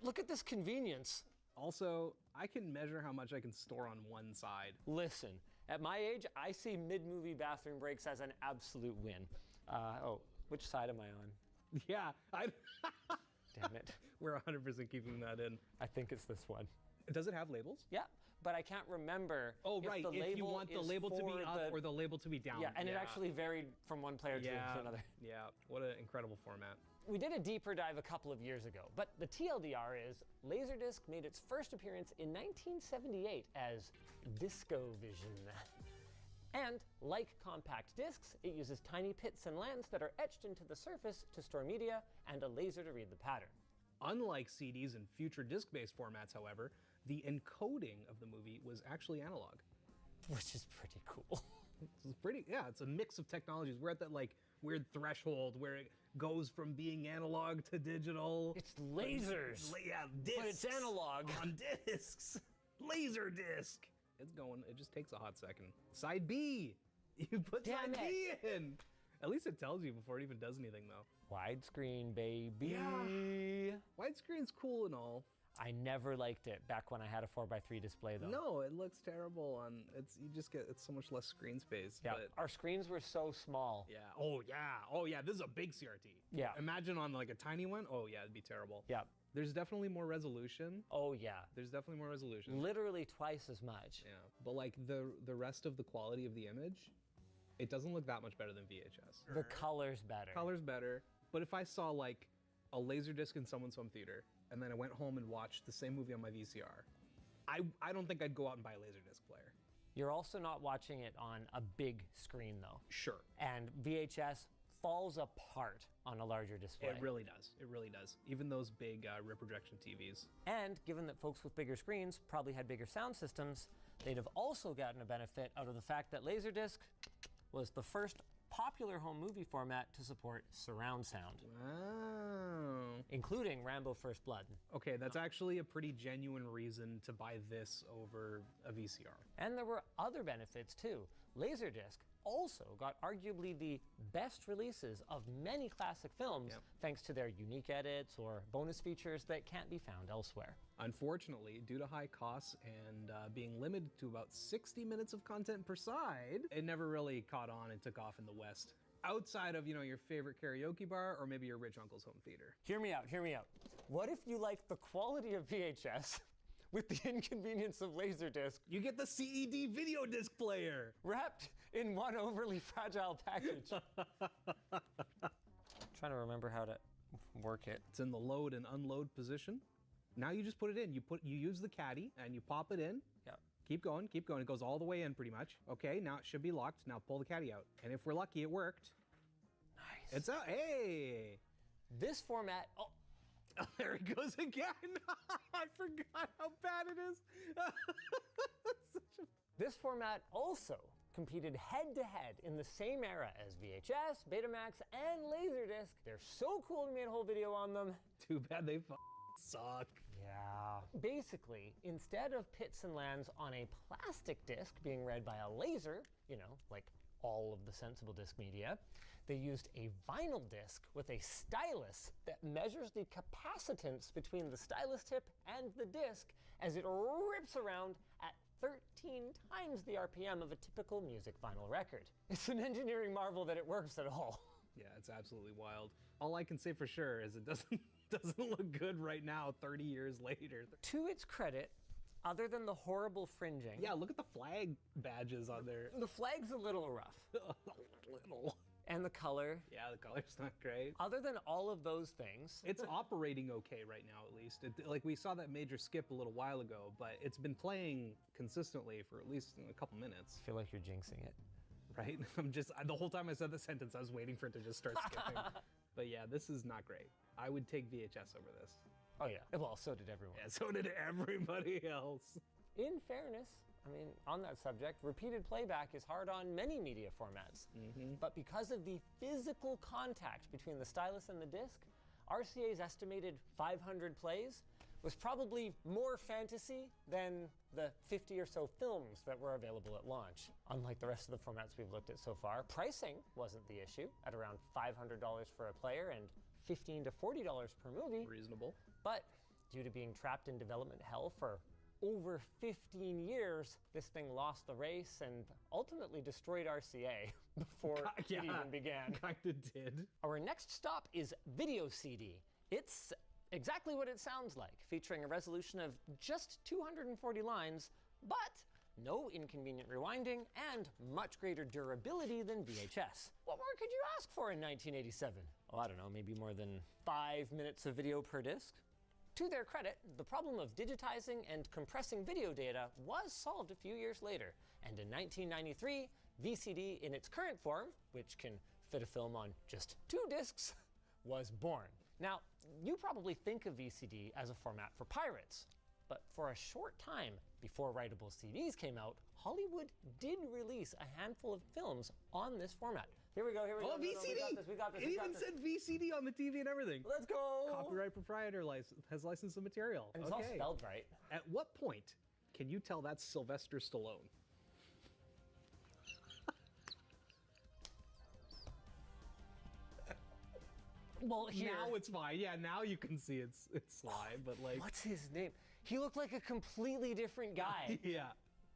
look at this convenience. Also, I can measure how much I can store on one side. Listen, at my age, I see mid-movie bathroom breaks as an absolute win. Oh, which side am I on? Yeah, Damn it. We're 100% keeping that in. I think it's this one. Does it have labels? Yeah, but I can't remember. Oh, if right. the If label you want the is label to be for up or the label to be down. Yeah, and it actually varied from one player to another. Yeah, what an incredible format. We did a deeper dive a couple of years ago, but the TLDR is Laserdisc made its first appearance in 1978 as DiscoVision. And like compact discs, it uses tiny pits and lands that are etched into the surface to store media and a laser to read the pattern. Unlike CDs and future disc-based formats, however, the encoding of the movie was actually analog. Which is pretty cool. It's a mix of technologies. We're at that like weird threshold where it goes from being analog to digital. It's lasers. Discs but it's analog. On discs. Laser disc. It's going, it just takes a hot second. Side B. You put Damn side B in. At least it tells you before it even does anything though. Widescreen, baby. Yeah. Widescreen's cool and all. I never liked it back when I had a 4x3 display though. No, it looks terrible on, it's so much less screen space. Yeah, but our screens were so small. yeah. Oh yeah, this is a big CRT. Yeah. Imagine on like a tiny one. Oh yeah, it'd be terrible. Yeah. There's definitely more resolution. Oh yeah. There's definitely more resolution. Literally twice as much. Yeah. But like the rest of the quality of the image, it doesn't look that much better than VHS. The color's better. Color's better. But if I saw like a Laserdisc in someone's home theater, and then I went home and watched the same movie on my VCR, I don't think I'd go out and buy a Laserdisc player. You're also not watching it on a big screen though. Sure. And VHS falls apart on a larger display. It really does. It really does. Even those big rear projection TVs. And given that folks with bigger screens probably had bigger sound systems, they'd have also gotten a benefit out of the fact that Laserdisc was the first popular home movie format to support surround sound. Wow. Including Rambo First Blood. Okay, that's actually a pretty genuine reason to buy this over a VCR. And there were other benefits too. Laserdisc also got arguably the best releases of many classic films thanks to their unique edits or bonus features that can't be found elsewhere. Unfortunately, due to high costs and being limited to about 60 minutes of content per side, it never really caught on and took off in the West. Outside of, your favorite karaoke bar or maybe your rich uncle's home theater. Hear me out. What if you like the quality of VHS with the inconvenience of Laserdisc? You get the CED video disc player. Wrapped in one overly fragile package. Trying to remember how to work it. It's in the load and unload position. Now you just put it in. You use the caddy and you pop it in. Yeah. Keep going. It goes all the way in pretty much. Okay, now it should be locked. Now pull the caddy out. And if we're lucky, it worked. Nice. It's out. Hey! This format, there it goes again. I forgot how bad it is. This format also competed head-to-head in the same era as VHS, Betamax, and Laserdisc. They're so cool we made a whole video on them. Too bad they suck. Yeah. Basically, instead of pits and lands on a plastic disc being read by a laser, like all of the sensible disc media, they used a vinyl disc with a stylus that measures the capacitance between the stylus tip and the disc as it rips around at 13 times the RPM of a typical music vinyl record. It's an engineering marvel that it works at all. Yeah, it's absolutely wild. All I can say for sure is it doesn't look good right now, 30 years later. To its credit, other than the horrible fringing. Yeah, look at the flag badges on there. The flag's a little rough. Little. And the color. Yeah, the color's not great. Other than all of those things. It's operating okay right now, at least. Like we saw that major skip a little while ago, but it's been playing consistently for at least a couple minutes. I feel like you're jinxing it. Right? The whole time I said the sentence, I was waiting for it to just start skipping. But yeah, this is not great. I would take VHS over this. Oh yeah, well, so did everyone. Yeah, so did everybody else. In fairness, on that subject, repeated playback is hard on many media formats. But because of the physical contact between the stylus and the disc, RCA's estimated 500 plays was probably more fantasy than the 50 or so films that were available at launch. Unlike the rest of the formats we've looked at so far, pricing wasn't the issue, at around $500 for a player and $15 to $40 per movie. Reasonable. But due to being trapped in development hell for over 15 years, this thing lost the race and ultimately destroyed RCA before it even began. Kinda did. Our next stop is Video CD. It's exactly what it sounds like, featuring a resolution of just 240 lines, but no inconvenient rewinding and much greater durability than VHS. What more could you ask for in 1987? Oh, I don't know, maybe more than 5 minutes of video per disc? To their credit, the problem of digitizing and compressing video data was solved a few years later, and in 1993, VCD in its current form, which can fit a film on just 2 discs, was born. Now, you probably think of VCD as a format for pirates, but for a short time before writable CDs came out, Hollywood did release a handful of films on this format. Here we go, here we go. Oh, VCD! We got this. It even said VCD on the TV and everything. Let's go! Copyright proprietor has licensed the material. And it's all spelled right. At what point can you tell that's Sylvester Stallone? Well, here. Now it's fine. Yeah, now you can see it's Sly, but like... What's his name? He looked like a completely different guy. Yeah.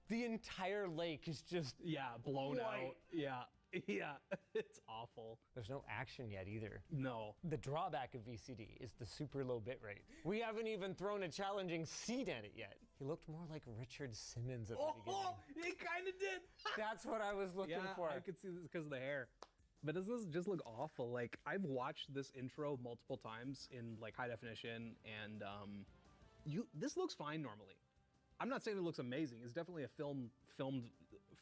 The entire lake is just... Yeah, blown out. Yeah. Yeah, it's awful. There's no action yet either. No. The drawback of VCD is the super low bitrate. We haven't even thrown a challenging seed at it yet. He looked more like Richard Simmons at the beginning. Oh, he kind of did. That's what I was looking for. I could see this because of the hair. But doesn't this just look awful? Like, I've watched this intro multiple times in like high definition, and this looks fine normally. I'm not saying it looks amazing. It's definitely a film filmed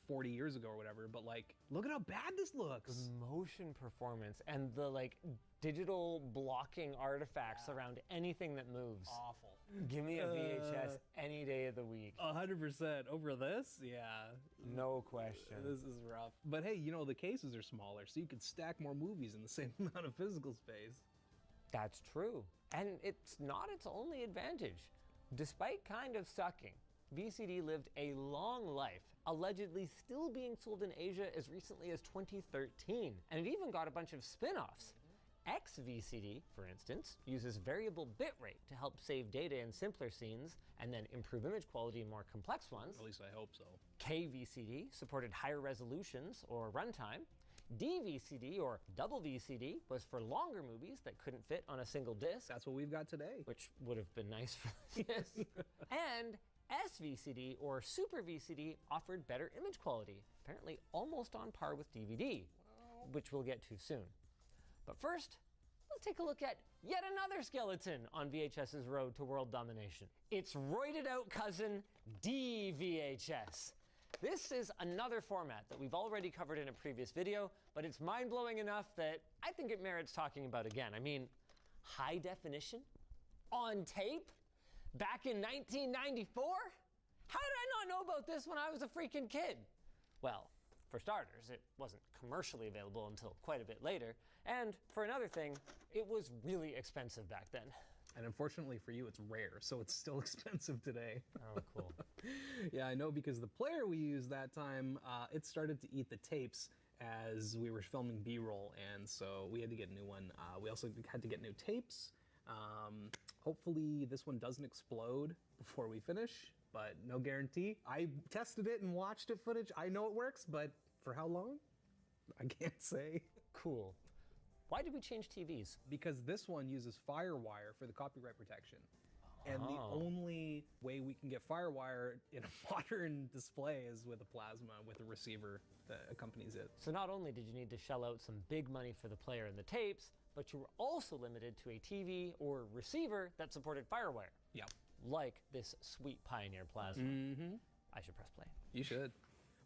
40 years ago or whatever, but like, look at how bad this looks. The motion performance and the like digital blocking artifacts around anything that moves. Awful. Give me a VHS any day of the week. 100% over this? Yeah. No question. This is rough. But hey, you know, the cases are smaller, so you can stack more movies in the same amount of physical space. That's true. And it's not its only advantage. Despite kind of sucking, VCD lived a long life, allegedly still being sold in Asia as recently as 2013. And it even got a bunch of spin-offs. XVCD, for instance, uses variable bitrate to help save data in simpler scenes and then improve image quality in more complex ones. At least I hope so. KVCD supported higher resolutions or runtime. DVCD, or double VCD, was for longer movies that couldn't fit on a single disc. That's what we've got today. Which would have been nice for this. And SVCD, or Super VCD, offered better image quality, apparently almost on par with DVD, which we'll get to soon. But first, let's take a look at yet another skeleton on VHS's road to world domination. Its roided out cousin, DVHS. This is another format that we've already covered in a previous video, but it's mind-blowing enough that I think it merits talking about again. I mean, high definition? On tape? Back in 1994? How did I not know about this when I was a freaking kid? Well, for starters, it wasn't commercially available until quite a bit later. And for another thing, it was really expensive back then. And unfortunately for you, it's rare, so it's still expensive today. Oh, cool. Yeah, I know, because the player we used that time, it started to eat the tapes as we were filming B-roll, and so we had to get a new one. We also had to get new tapes. Hopefully this one doesn't explode before we finish, but no guarantee. I tested it and watched it footage. I know it works, but for how long? I can't say. Cool. Why did we change TVs? Because this one uses FireWire for the copyright protection. And the only way we can get FireWire in a modern display is with a plasma, with a receiver that accompanies it. So not only did you need to shell out some big money for the player and the tapes, but you were also limited to a TV or receiver that supported FireWire. Yeah. Like this sweet Pioneer plasma. Mm-hmm. I should press play. You should.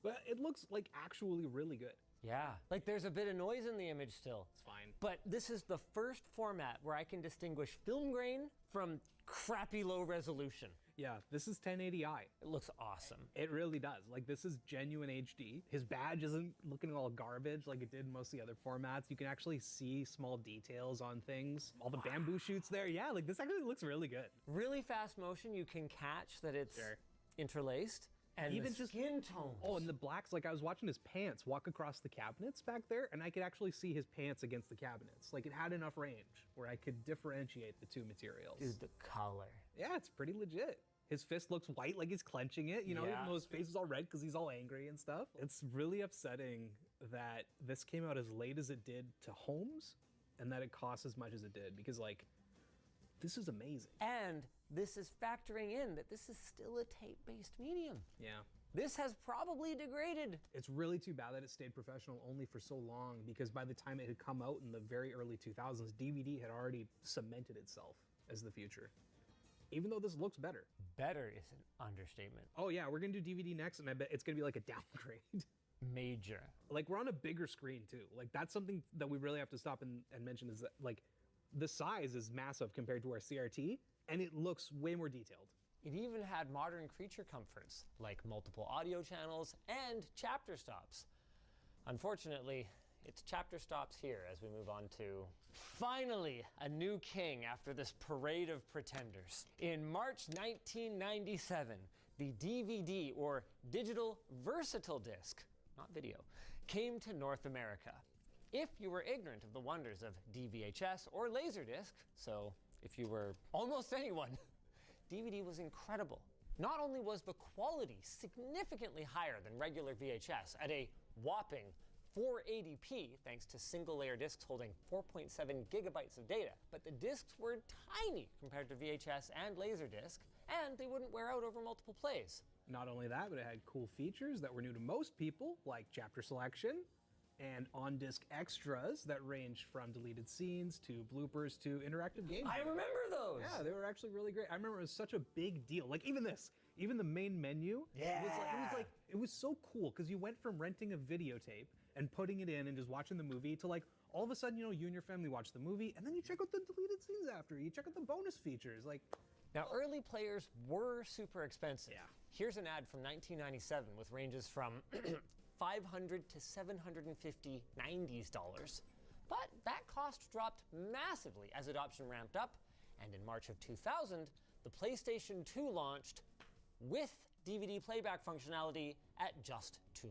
But it looks like actually really good. Yeah, like there's a bit of noise in the image still. It's fine. But this is the first format where I can distinguish film grain from crappy low resolution. Yeah, this is 1080i. It looks awesome. It really does. Like, this is genuine HD. His badge isn't looking all garbage like it did in most of the other formats. You can actually see small details on things. All the bamboo shoots there. Yeah, like this actually looks really good. Really fast motion. You can catch that it's interlaced. And even just skin tones. Oh, and the blacks, like I was watching his pants walk across the cabinets back there, and I could actually see his pants against the cabinets. Like, it had enough range where I could differentiate the two materials. Dude, the color. Yeah, it's pretty legit. His fist looks white like he's clenching it, you know, even though his face is all red because he's all angry and stuff. It's really upsetting that this came out as late as it did to homes and that it costs as much as it did, because like this is amazing. And this is factoring in that this is still a tape-based medium. Yeah. This has probably degraded. It's really too bad that it stayed professional only for so long, because by the time it had come out in the very early 2000s, DVD had already cemented itself as the future. Even though this looks better. Better is an understatement. Oh yeah, we're gonna do DVD next, and I bet it's gonna be like a downgrade. Major. Like, we're on a bigger screen too. Like, that's something that we really have to stop and mention, is that, like, the size is massive compared to our CRT, and it looks way more detailed. It even had modern creature comforts, like multiple audio channels and chapter stops. Unfortunately, it's chapter stops here as we move on to, finally, a new king after this parade of pretenders. In March 1997, the DVD, or Digital Versatile Disc, not video, came to North America. If you were ignorant of the wonders of DVHS or Laserdisc, so if you were almost anyone, DVD was incredible. Not only was the quality significantly higher than regular VHS at a whopping 480p, thanks to single-layer discs holding 4.7 gigabytes of data, but the discs were tiny compared to VHS and Laserdisc, and they wouldn't wear out over multiple plays. Not only that, but it had cool features that were new to most people, like chapter selection and on-disc extras that ranged from deleted scenes to bloopers to interactive games. I remember those! Yeah, they were actually really great. I remember it was such a big deal. Like, even the main menu, it was so cool, because you went from renting a videotape and putting it in and just watching the movie to, like, all of a sudden, you and your family watch the movie, and then you check out the deleted scenes after. You check out the bonus features, like... Now, early players were super expensive. Yeah. Here's an ad from 1997 with ranges from $500 to $750 90s dollars. But that cost dropped massively as adoption ramped up, and in March of 2000, the PlayStation 2 launched with DVD playback functionality at just $2.99.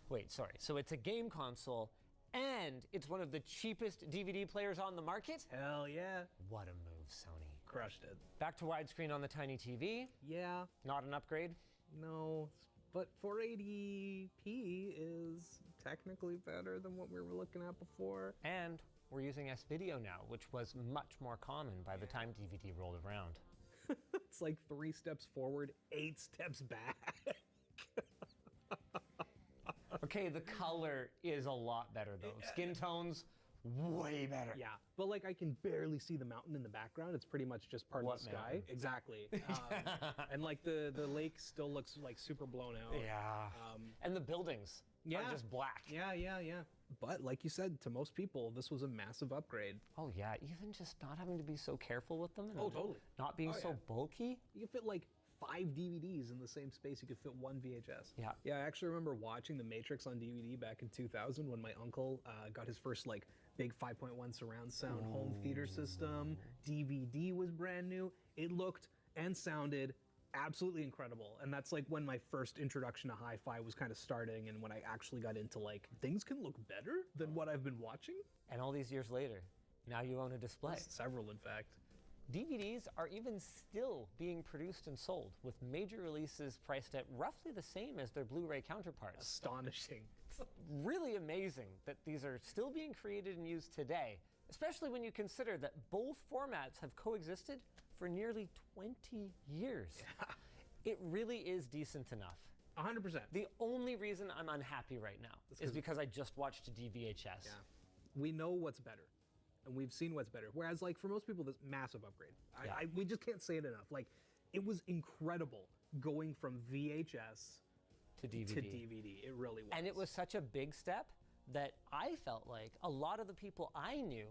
Wait, sorry, so it's a game console, and it's one of the cheapest DVD players on the market? Hell yeah. What a move, Sony. Crushed it. Back to widescreen on the tiny TV. Yeah. Not an upgrade? No, but 480p is technically better than what we were looking at before. And we're using S-Video now, which was much more common by the time DVD rolled around. It's like 3 steps forward, 8 steps back. Okay, the color is a lot better though. Skin tones, way better. Yeah, but like I can barely see the mountain in the background. It's pretty much just part of the sky. Mountain? Exactly. And like the lake still looks like super blown out. Yeah. And the buildings are just black. Yeah. But like you said, to most people, this was a massive upgrade. Oh yeah, even just not having to be so careful with them. And totally. Not being so bulky. You can fit like 5 DVDs in the same space. You could fit 1 VHS. Yeah. Yeah, I actually remember watching The Matrix on DVD back in 2000 when my uncle got his first like big 5.1 surround sound home theater system. DVD was brand new. It looked and sounded absolutely incredible. And that's like when my first introduction to hi-fi was kind of starting, and when I actually got into like, things can look better than what I've been watching. And all these years later, now you own a display. Several, in fact. DVDs are even still being produced and sold, with major releases priced at roughly the same as their Blu-ray counterparts. Astonishing. Really amazing that these are still being created and used today, especially when you consider that both formats have coexisted for nearly 20 years. Yeah. It really is decent enough. 100%. The only reason I'm unhappy right now is because I just watched a DVHS. Yeah. We know what's better. And we've seen what's better. Whereas, like, for most people, this massive upgrade. We just can't say it enough. Like, it was incredible going from VHS to DVD. It really was. And it was such a big step that I felt like a lot of the people I knew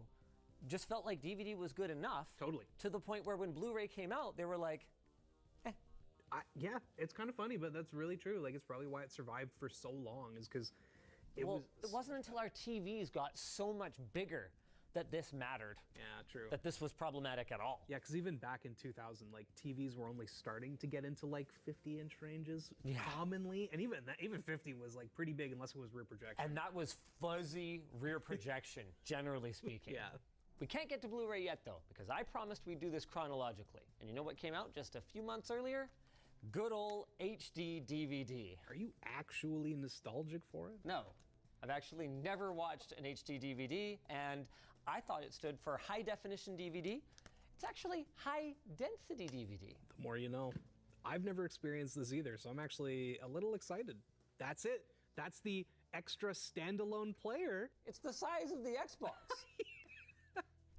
just felt like DVD was good enough. Totally. To the point where when Blu-ray came out, they were like, yeah, it's kind of funny, but that's really true. Like, it's probably why it survived for so long, is because it wasn't until our TVs got so much bigger that this mattered. Yeah, true. That this was problematic at all. Yeah, because even back in 2000, like, TVs were only starting to get into like 50-inch ranges commonly, and even 50 was like pretty big unless it was rear projection. And that was fuzzy rear projection, generally speaking. Yeah. We can't get to Blu-ray yet though, because I promised we'd do this chronologically. And you know what came out just a few months earlier? Good old HD DVD. Are you actually nostalgic for it? No. I've actually never watched an HD DVD, and I thought it stood for high definition DVD, It's actually high-density DVD. The more you know. I've never experienced this either, so I'm actually a little excited. That's it. That's the extra standalone player. It's the size of the Xbox.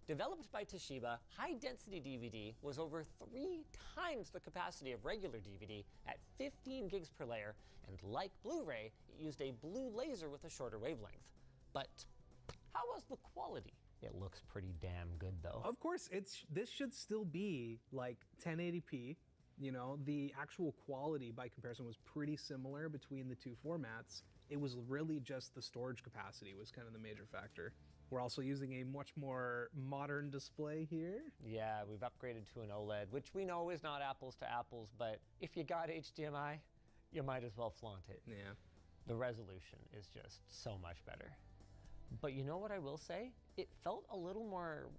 Developed by Toshiba, high-density DVD was over 3 times the capacity of regular DVD at 15 gigs per layer, and like Blu-ray, it used a blue laser with a shorter wavelength. But how was the quality? It looks pretty damn good, though. Of course, this should still be like 1080p. You know, the actual quality by comparison was pretty similar between the two formats. It was really just the storage capacity was kind of the major factor. We're also using a much more modern display here. Yeah, we've upgraded to an OLED, which we know is not apples to apples, but if you got HDMI, you might as well flaunt it. Yeah. The resolution is just so much better. But you know what I will say? It felt a little more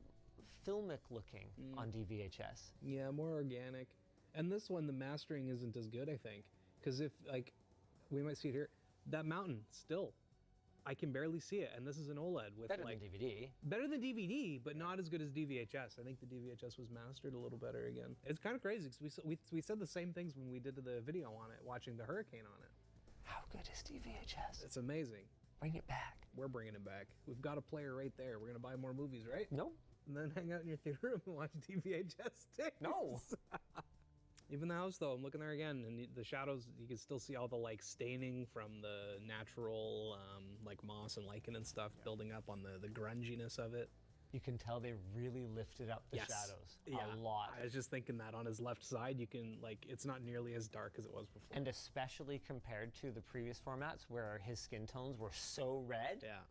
filmic looking on DVHS. Yeah, more organic. And this one, the mastering isn't as good, I think. Because if, like, we might see it here, that mountain, still, I can barely see it. And this is an OLED with, better like... than DVD. Better than DVD, but not as good as DVHS. I think the DVHS was mastered a little better again. It's kind of crazy, because we said the same things when we did the video on it, watching the Hurricane on it. How good is DVHS? It's amazing. Bring it back. We're bringing it back. We've got a player right there. We're going to buy more movies, right? Nope. And then hang out in your theater room and watch DVHS sticks. No. Even the house, though, I'm looking there again, and the shadows, you can still see all the, like, staining from the natural, like, moss and lichen and stuff building up on the grunginess of it. You can tell they really lifted up the shadows a lot. I was just thinking that on his left side, you can, like, it's not nearly as dark as it was before. And especially compared to the previous formats where his skin tones were so red. Yeah.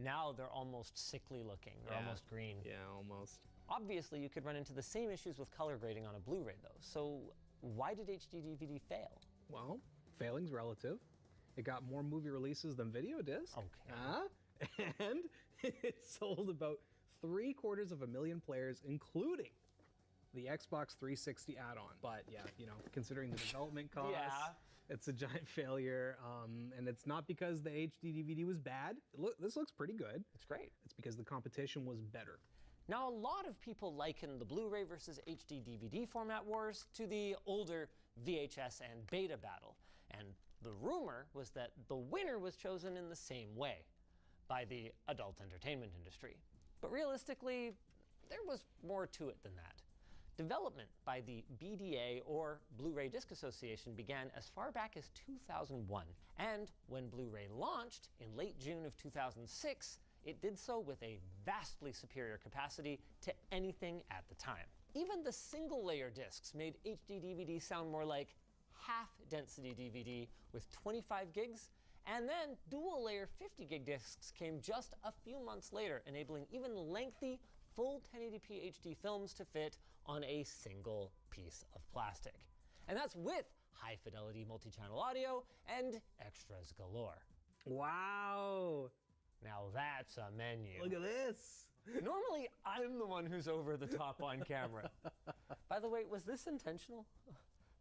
Now they're almost sickly looking. They're almost green. Yeah, almost. Obviously, you could run into the same issues with color grading on a Blu-ray, though. So why did HD DVD fail? Well, failing's relative. It got more movie releases than video disc. Okay. And it sold about 750,000 players, including the Xbox 360 add-on. But yeah, you know, considering the development costs, it's a giant failure. And it's not because the HD DVD was bad. This looks pretty good. It's great. It's because the competition was better. Now, a lot of people liken the Blu-ray versus HD DVD format wars to the older VHS and Beta battle. And the rumor was that the winner was chosen in the same way, by the adult entertainment industry. But realistically, there was more to it than that. Development by the BDA, or Blu-ray Disc Association, began as far back as 2001. And when Blu-ray launched in late June of 2006, it did so with a vastly superior capacity to anything at the time. Even the single-layer discs made HD DVD sound more like half-density DVD with 25 gigs, and then dual-layer 50-gig discs came just a few months later, enabling even lengthy, full 1080p HD films to fit on a single piece of plastic. And that's with high-fidelity multi-channel audio and extras galore. Wow! Now that's a menu. Look at this! Normally, I'm the one who's over the top on camera. By the way, was this intentional?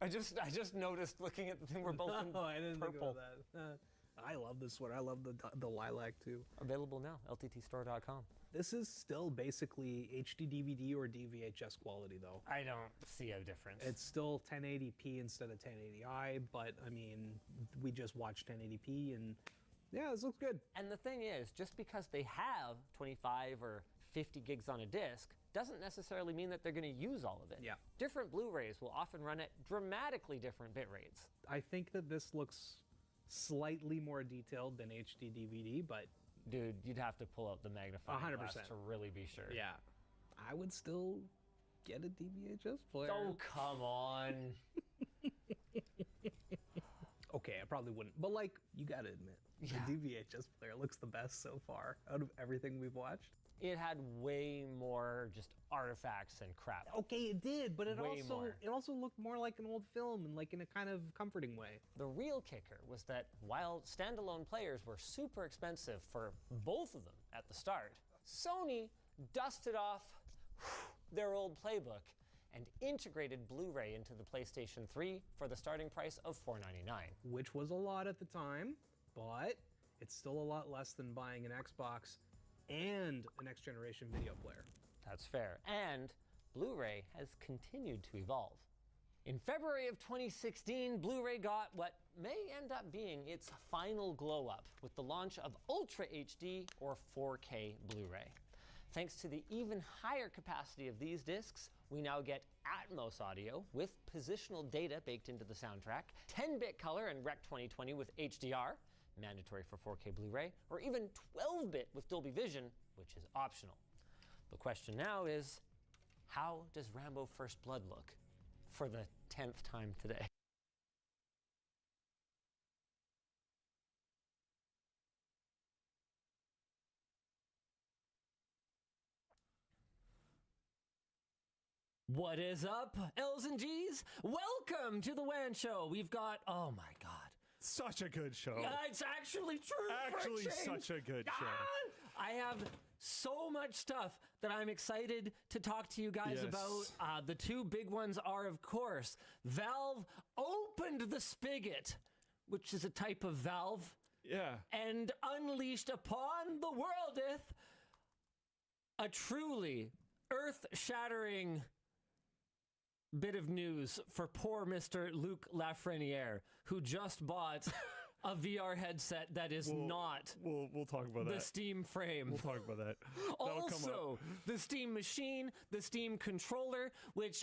I just noticed looking at the thing we're both in I didn't purple. think about that. I love this sweater. I love the lilac too. Available now, lttstore.com. This is still basically HD DVD or DVHS quality, though. I don't see a difference. It's still 1080p instead of 1080i, but I mean, we just watched 1080p and yeah, this looks good. And the thing is, just because they have 25 or 50 gigs on a disc doesn't necessarily mean that they're going to use all of it. Yeah. Different Blu-rays will often run at dramatically different bit rates. I think that this looks slightly more detailed than HD DVD, but... Dude, you'd have to pull out the magnifying 100%. glass to really be sure. Yeah. I would still get a DVHS player. Oh, come on. Okay, I probably wouldn't. But, like, you gotta admit, the DVHS player looks the best so far out of everything we've watched. It had way more just artifacts and crap. Okay, it did, but it Way more. also looked more like an old film and like in a kind of comforting way. The real kicker was that while standalone players were super expensive for both of them at the start, Sony dusted off their old playbook and integrated Blu-ray into the PlayStation 3 for the starting price of $499. Which was a lot at the time, but it's still a lot less than buying an Xbox and a next generation video player. That's fair. And Blu-ray has continued to evolve. In February of 2016, Blu-ray got what may end up being its final glow-up with the launch of Ultra HD or 4K Blu-ray. Thanks to the even higher capacity of these discs, we now get Atmos audio with positional data baked into the soundtrack, 10-bit color and Rec 2020 with HDR, mandatory for 4K Blu-ray, or even 12-bit with Dolby Vision, which is optional. The question now is, how does Rambo First Blood look for the 10th time today? What is up, L's and G's? Welcome to the WAN Show. We've got, oh my God. Such a good show. It's actually true. Actually, such a good show. I have so much stuff that I'm excited to talk to you guys about. The two big ones are, of course, Valve opened the spigot, which is a type of valve. Yeah. And unleashed upon the worldeth a truly earth-shattering bit of news for poor Mr. Luc Lafreniere, who just bought a VR headset that is not we'll talk about that. The Steam frame. We'll talk about that. Also, the Steam machine, the Steam controller, which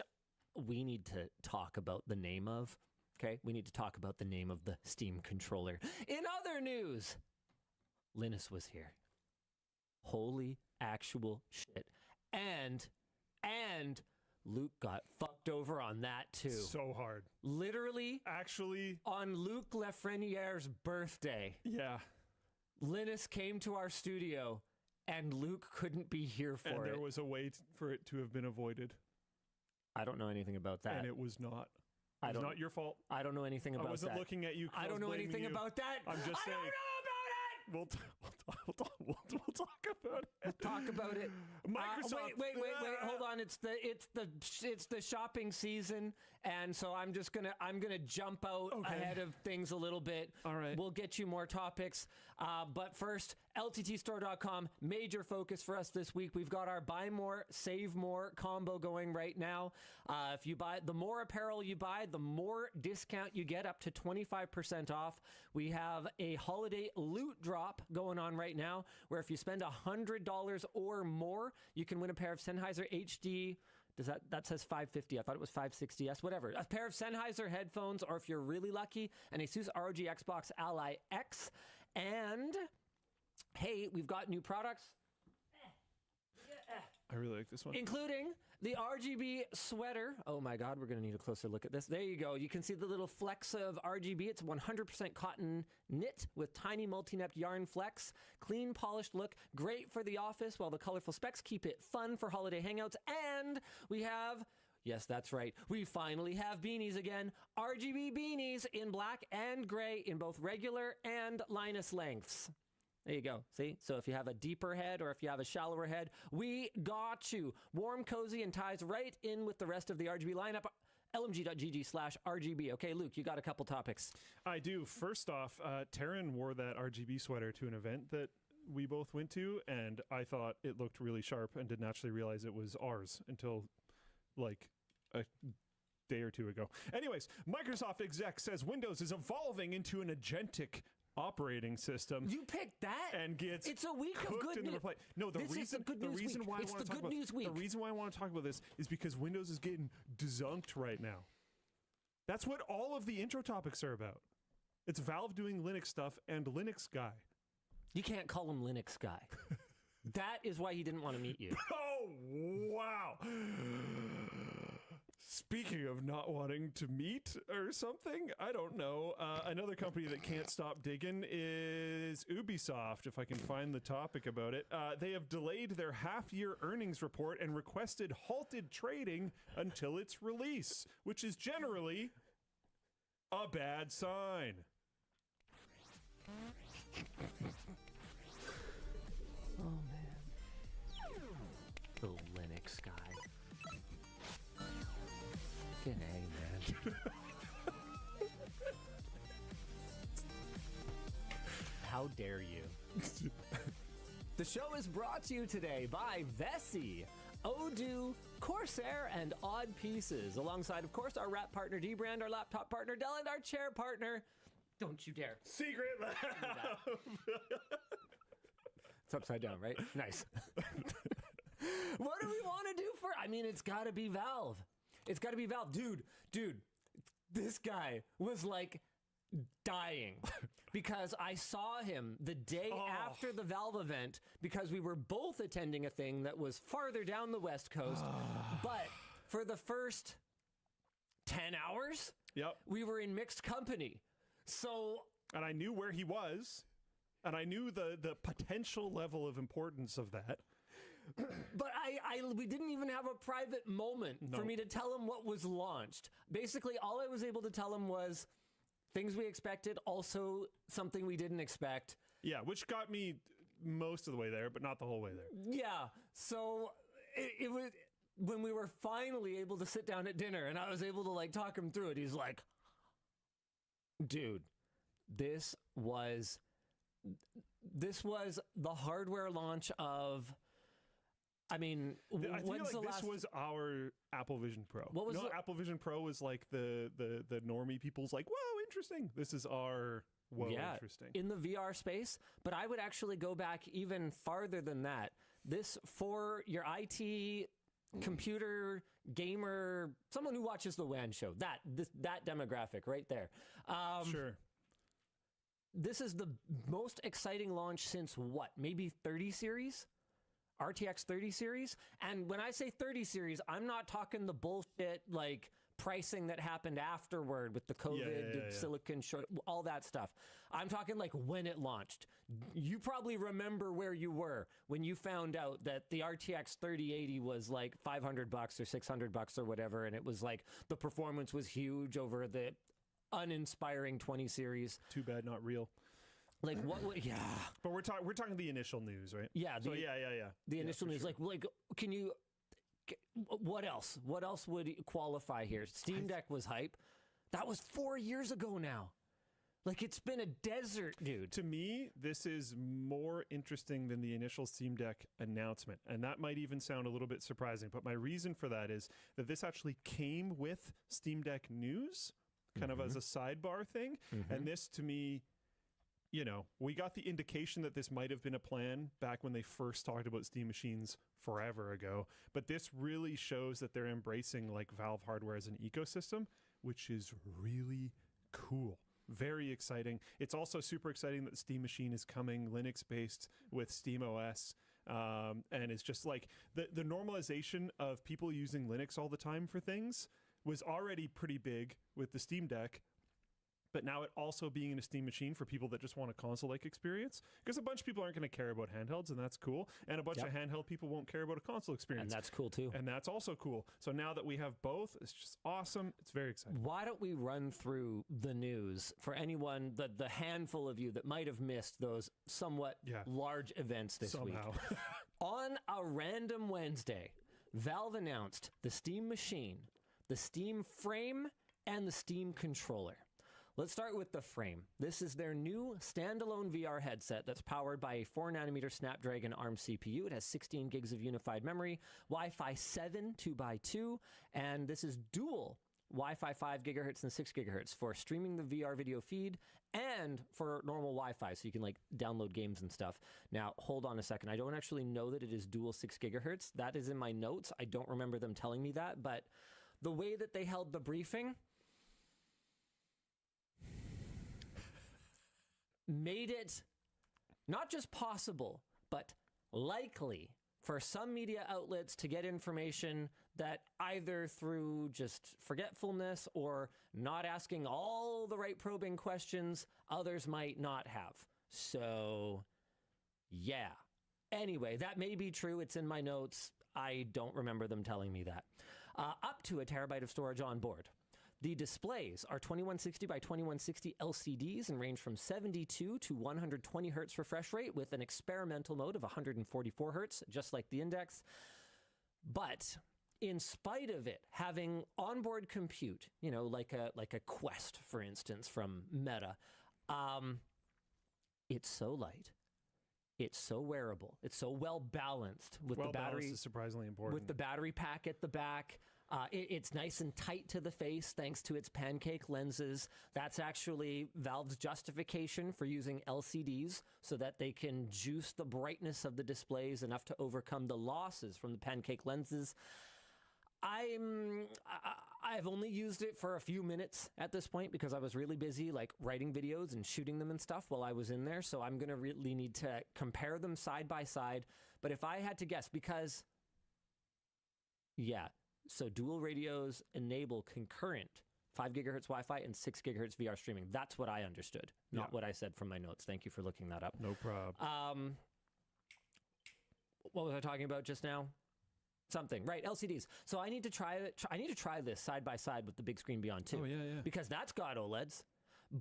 we need to talk about the name of. Okay, we need to talk about the name of the Steam controller. In other news, Linus was here. Holy actual shit. And Luke got fucked over on that too. So hard. Literally. Actually. On Luc Lafreniere's birthday. Yeah. Linus came to our studio and Luke couldn't be here for it. And there was a way for it to have been avoided. I don't know anything about that. And it was not. It was not your fault. I don't know anything about that. I wasn't looking at you. I don't know anything about that. I'm just saying. I don't know about it. We'll talk about it. We'll talk about it. Microsoft. Wait. Hold on. It's the shopping season, and so I'm gonna jump out ahead of things a little bit. All right. We'll get you more topics, but first, LTTstore.com. Major focus for us this week. We've got our buy more, save more combo going right now. If you buy, the more apparel you buy, the more discount you get, up to 25% off. We have a holiday loot drop going on right now, where if you spend $100 or more, you can win a pair of Sennheiser HD. That says 550? I thought it was 560S. Whatever. A pair of Sennheiser headphones, or if you're really lucky, an Asus ROG Xbox Ally X. And hey, we've got new products. I really like this one. Including the RGB sweater. Oh my God, we're going to need a closer look at this. There you go. You can see the little flecks of RGB. It's 100% cotton knit with tiny multi-nepped yarn flecks. Clean, polished look. Great for the office, while the colorful specs keep it fun for holiday hangouts. And we have... Yes, that's right. We finally have beanies again. RGB beanies in black and gray in both regular and Linus lengths. There you go. See? So if you have a deeper head or if you have a shallower head, we got you. Warm, cozy, and ties right in with the rest of the RGB lineup. lmg.gg/RGB. Okay, Luke, you got a couple topics. I do. First off, Taryn wore that RGB sweater to an event that we both went to, and I thought it looked really sharp and didn't actually realize it was ours until like a day or two ago. Anyways, Microsoft exec says Windows is evolving into an agentic operating system. You picked that, and gets it's a week of good news. No, the reason why I want to talk about this is because Windows is getting dezunked right now. That's what all of the intro topics are about. It's Valve doing Linux stuff and Linux Guy. You can't call him Linux Guy. That is why he didn't want to meet you. Oh, wow. Speaking of not wanting to meet or something, I don't know. Another company that can't stop digging is Ubisoft, if I can find the topic about it. They have delayed their half-year earnings report and requested halted trading until its release, which is generally a bad sign. Oh, man. The Linux guy. Fucking A, man. How dare you? The show is brought to you today by Vessi. Odoo, Corsair, and Odd Pieces, alongside, of course, our wrap partner D-Brand, our laptop partner Dell, and our chair partner. Don't you dare. Secret Lab. It's upside down, right? Nice. What do we want to do for? I mean, it's got to be Valve. It's got to be Valve. Dude, this guy was like dying because I saw him the day after the Valve event because we were both attending a thing that was farther down the West Coast. But for the first 10 hours, we were in mixed company. So, and I knew where he was, and I knew the potential level of importance of that. But we didn't even have a private moment for me to tell him what was launched. Basically, all I was able to tell him was things we expected, also something we didn't expect. Yeah, which got me most of the way there, but not the whole way there. Yeah, so it was when we were finally able to sit down at dinner, and I was able to like talk him through it. He's like, dude, this was the hardware launch of, I mean, I feel like this was our Apple Vision Pro. What was Apple Vision Pro was like the normie people's like, whoa, interesting. This is our interesting. In the VR space, but I would actually go back even farther than that. This for your IT computer gamer, someone who watches the WAN show, that demographic right there. Sure. This is the most exciting launch since what? Maybe 30 series? RTX 30 series? And when I say 30 series, I'm not talking the bullshit like pricing that happened afterward with the COVID, silicon short, all that stuff. I'm talking like when it launched. You probably remember where you were when you found out that the RTX 3080 was like $500 or $600 or whatever, and it was like the performance was huge over the uninspiring 20 series. Too bad, not real. Like what? Yeah, but we're talking the initial news, right? Yeah. The initial news, sure. like, can you? What else? What else would qualify here? Steam Deck was hype. That was 4 years ago now. Like, it's been a desert, dude. To me, this is more interesting than the initial Steam Deck announcement. And that might even sound a little bit surprising. But my reason for that is that this actually came with Steam Deck news, kind of as a sidebar thing. And this, to me, you know, we got the indication that this might have been a plan back when they first talked about Steam machines forever ago. But this really shows that they're embracing like Valve hardware as an ecosystem, which is really cool. Very exciting. It's also super exciting that the Steam machine is coming Linux-based with SteamOS. And it's just like the normalization of people using Linux all the time for things was already pretty big with the Steam Deck. But now it also being in a Steam machine for people that just want a console-like experience, because a bunch of people aren't going to care about handhelds, and that's cool. And a bunch of handheld people won't care about a console experience. And that's cool, too. And that's also cool. So now that we have both, it's just awesome. It's very exciting. Why don't we run through the news for anyone, the handful of you that might have missed those somewhat large events this week. On a random Wednesday, Valve announced the Steam machine, the Steam frame, and the Steam controller. Let's start with the frame. This is their new standalone VR headset that's powered by a 4nm Snapdragon ARM CPU. It has 16 gigs of unified memory, Wi-Fi 7 2x2, and this is dual Wi-Fi 5 gigahertz and 6 gigahertz for streaming the VR video feed and for normal Wi-Fi, so you can like download games and stuff. Now, hold on a second. I don't actually know that it is dual 6 gigahertz. That is in my notes. I don't remember them telling me that, but the way that they held the briefing made it not just possible, but likely for some media outlets to get information that either through just forgetfulness or not asking all the right probing questions, others might not have. So, yeah. Anyway, that may be true. It's in my notes. I don't remember them telling me that. Up to a terabyte of storage on board. The displays are 2160 by 2160 LCDs and range from 72 to 120 hertz refresh rate with an experimental mode of 144 hertz, just like the Index. But in spite of it having onboard compute, you know, like a Quest, for instance, from Meta, it's so light. It's so wearable. It's so well balanced with the battery. Is surprisingly important. With the battery pack at the back. It's nice and tight to the face thanks to its pancake lenses. That's actually Valve's justification for using LCDs so that they can juice the brightness of the displays enough to overcome the losses from the pancake lenses. I've only used it for a few minutes at this point because I was really busy like writing videos and shooting them and stuff while I was in there. So I'm going to really need to compare them side by side. But if I had to guess, because so dual radios enable concurrent 5 gigahertz Wi-Fi and 6 gigahertz VR streaming. That's what I understood, not what I said from my notes. Thank you for looking that up. No problem. What was I talking about just now? Something, right? LCDs. So I need to try it. I need to try this side by side with the Big Screen Beyond 2. Oh, yeah. Because that's got OLEDs,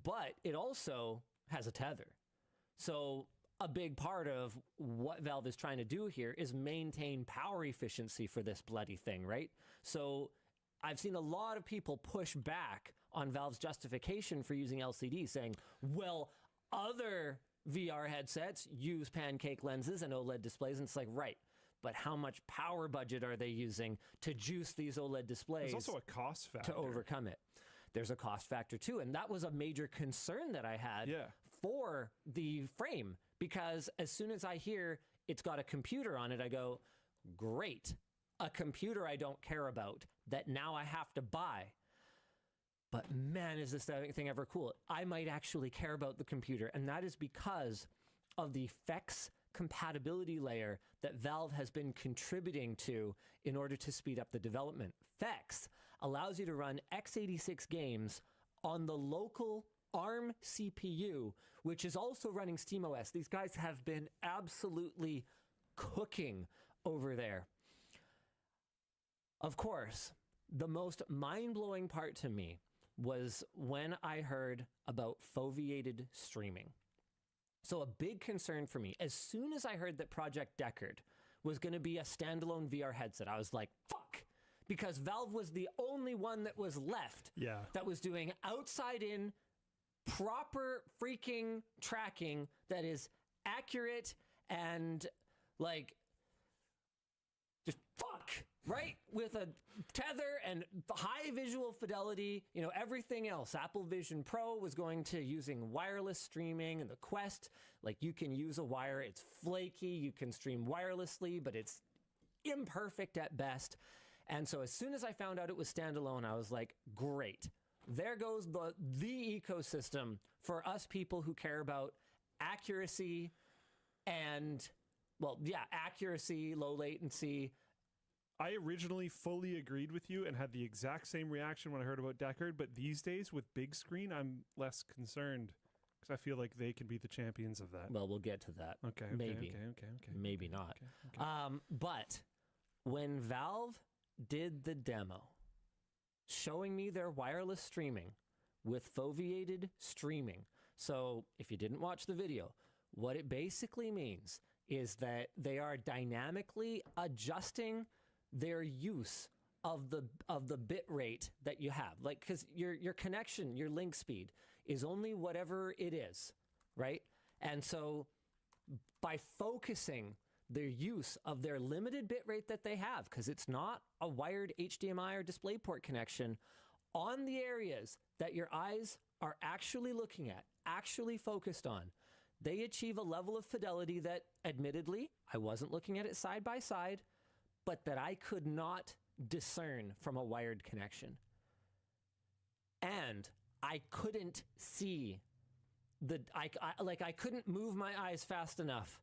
but it also has a tether. So a big part of what Valve is trying to do here is maintain power efficiency for this bloody thing, right? So I've seen a lot of people push back on Valve's justification for using LCD, saying, well, other VR headsets use pancake lenses and OLED displays, and it's like, right, but how much power budget are they using to juice these OLED displays? There's also a cost factor. To overcome it. There's a cost factor too, and that was a major concern that I had for the frame, because as soon as I hear it's got a computer on it, I go, great, a computer I don't care about that now I have to buy. But man, is this thing ever cool. I might actually care about the computer, and that is because of the FEX compatibility layer that Valve has been contributing to in order to speed up the development. FEX allows you to run x86 games on the local ARM CPU, which is also running SteamOS. These guys have been absolutely cooking over there. Of course, the most mind-blowing part to me was when I heard about foveated streaming. So a big concern for me, as soon as I heard that Project Deckard was going to be a standalone VR headset, I was like, fuck! Because Valve was the only one that was left that was doing outside-in, proper freaking tracking that is accurate and, like, just fuck! Right? With a tether and high visual fidelity, you know, everything else. Apple Vision Pro was going to using wireless streaming, and the Quest, like, you can use a wire. It's flaky. You can stream wirelessly, but it's imperfect at best. And so as soon as I found out it was standalone, I was like, great. There goes the ecosystem for us people who care about accuracy and, well, yeah, accuracy, low latency. I originally fully agreed with you and had the exact same reaction when I heard about Deckard, but these days with big screen, I'm less concerned because I feel like they can be the champions of that. Well, we'll get to that. Okay. Maybe. Okay. Maybe not. Okay. But when Valve did the demo showing me their wireless streaming with foveated streaming, so if you didn't watch the video, what it basically means is that they are dynamically adjusting their use of the bit rate that you have, like, because your connection, your link speed is only whatever it is, right? And so by focusing their use of their limited bit rate that they have, because it's not a wired HDMI or DisplayPort connection, on the areas that your eyes are actually looking at, actually focused on, they achieve a level of fidelity that, admittedly, I wasn't looking at it side by side, but that I could not discern from a wired connection. And I couldn't see I couldn't move my eyes fast enough.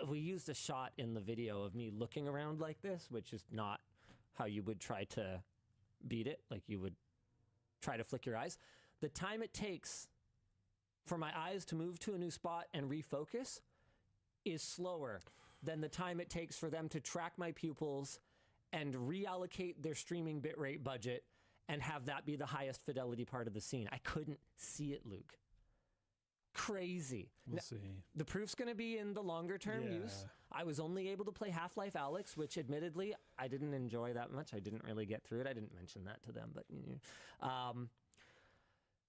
We used a shot in the video of me looking around like this, which is not how you would try to beat it. Like, you would try to flick your eyes. The time it takes for my eyes to move to a new spot and refocus is slower than the time it takes for them to track my pupils and reallocate their streaming bitrate budget and have that be the highest fidelity part of the scene. I couldn't see it, Luke. Crazy. We'll see. The proof's going to be in the longer term use. I was only able to play Half-Life Alyx, which admittedly I didn't enjoy that much. I didn't really get through it. I didn't mention that to them, but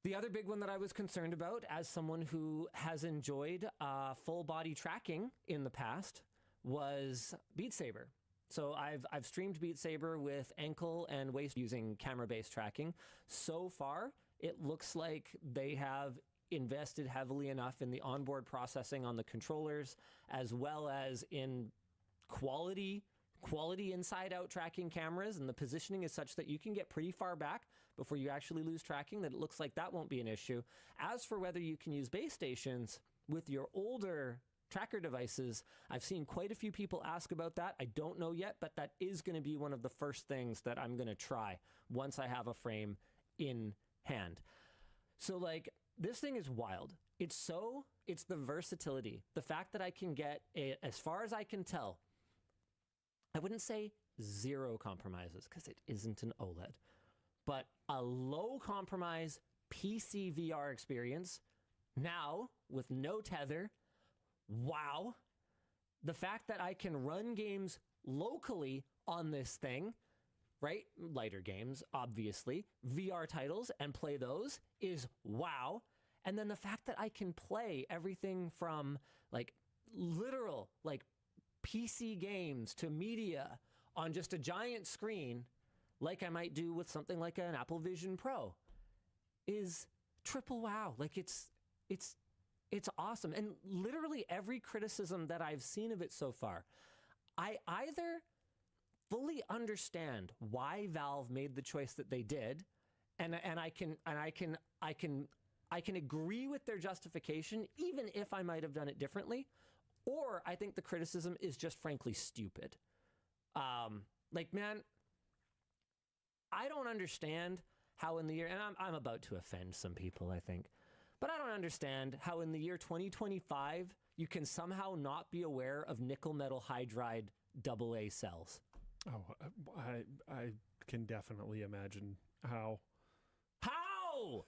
The other big one that I was concerned about, as someone who has enjoyed full body tracking in the past, was Beat Saber. So I've streamed Beat Saber with ankle and waist using camera-based tracking. So far, it looks like they have invested heavily enough in the onboard processing on the controllers, as well as in quality inside-out tracking cameras, and the positioning is such that you can get pretty far back before you actually lose tracking, that it looks like that won't be an issue. As for whether you can use base stations with your older tracker devices, I've seen quite a few people ask about that. I don't know yet, but that is going to be one of the first things that I'm going to try once I have a frame in hand. So like, this thing is wild. It's the versatility. The fact that I can get, as far as I can tell, I wouldn't say zero compromises because it isn't an OLED, but a low compromise PC VR experience now with no tether. Wow. The fact that I can run games locally on this thing, right? Lighter games, obviously, VR titles and play those is wow. And then the fact that I can play everything from like literal, like PC games to media on just a giant screen, like I might do with something like an Apple Vision Pro, is triple wow. Like it's awesome. And literally every criticism that I've seen of it so far, I either fully understand why Valve made the choice that they did, and I can agree with their justification, even if I might have done it differently, or I think the criticism is just frankly stupid. Like, man, I don't understand how in the year, and I'm about to offend some people, I think, but I don't understand how in the year 2025 you can somehow not be aware of nickel metal hydride AA cells. Oh, I can definitely imagine how. How?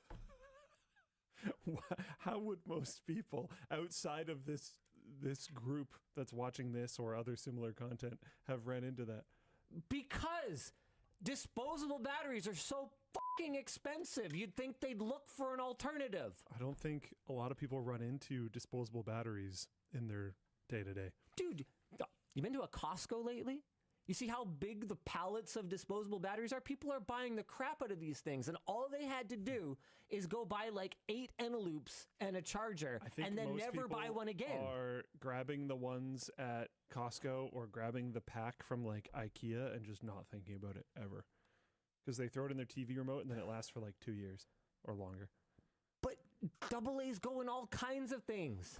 How would most people outside of this group that's watching this or other similar content have ran into that? Because disposable batteries are so fucking expensive. You'd think they'd look for an alternative. I don't think a lot of people run into disposable batteries in their day-to-day. Dude, you been to a Costco lately? You see how big the pallets of disposable batteries are? People are buying the crap out of these things, and all they had to do is go buy like 8 Eneloops and a charger, and then never buy one again. Are grabbing the ones at Costco or grabbing the pack from like IKEA and just not thinking about it ever, because they throw it in their TV remote and then it lasts for like 2 years or longer. But AA's go in all kinds of things.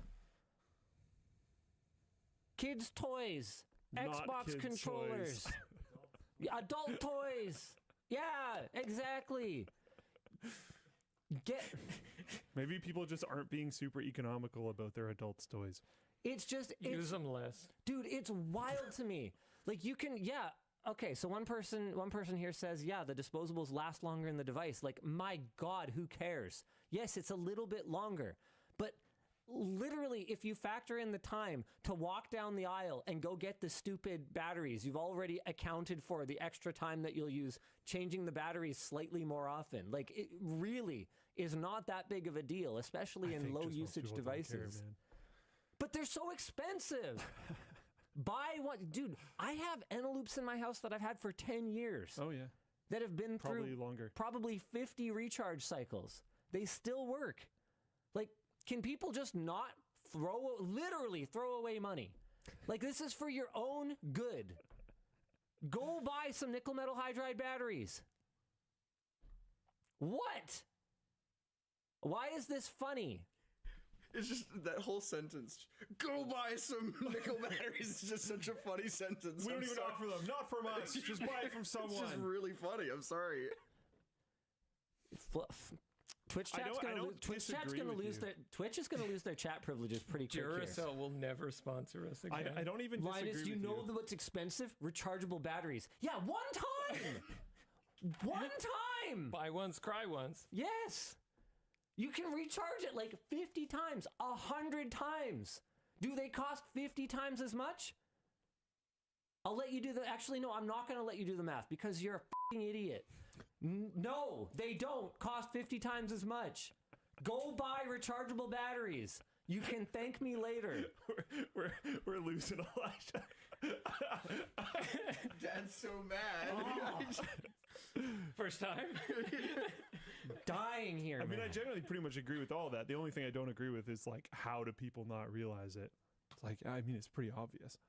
Kids' toys. Xbox controllers. Adult toys. Yeah, exactly. Maybe people just aren't being super economical about their adults' toys. It's just... Use them less. Dude, it's wild to me. Like, you can... Yeah, okay, so one person here says, yeah, the disposables last longer in the device. Like, my God, who cares? Yes, it's a little bit longer. But... literally, if you factor in the time to walk down the aisle and go get the stupid batteries, you've already accounted for the extra time that you'll use changing the batteries slightly more often. Like, it really is not that big of a deal, especially in low usage devices. But they're so expensive. Buy one. Dude, I have Eneloops in my house that I've had for 10 years. Oh, yeah. That have been probably through longer. Probably 50 recharge cycles. They still work. Like, can people just not literally throw away money? Like, this is for your own good. Go buy some nickel metal hydride batteries. What? Why is this funny? It's just that whole sentence. Go buy some nickel batteries. It's just such a funny sentence. We don't even offer them. Not from us. Just buy it from someone. It's just really funny. I'm sorry. Twitch is going to lose their chat privileges pretty quick. Duracell will never sponsor us again. I don't even disagree Linus, with you. You know what's expensive? Rechargeable batteries. Yeah, one time. One time. Buy once, cry once. Yes. You can recharge it like 50 times, 100 times. Do they cost 50 times as much? I'll let you do the... Actually, no, I'm not going to let you do the math because you're a fucking idiot. No, they don't cost 50 times as much. Go buy rechargeable batteries. You can thank me later. We're losing Elijah. Dad's so mad. First time? Dying here, I mean, man. I generally pretty much agree with all that. The only thing I don't agree with is like, how do people not realize it? It's like, I mean, it's pretty obvious.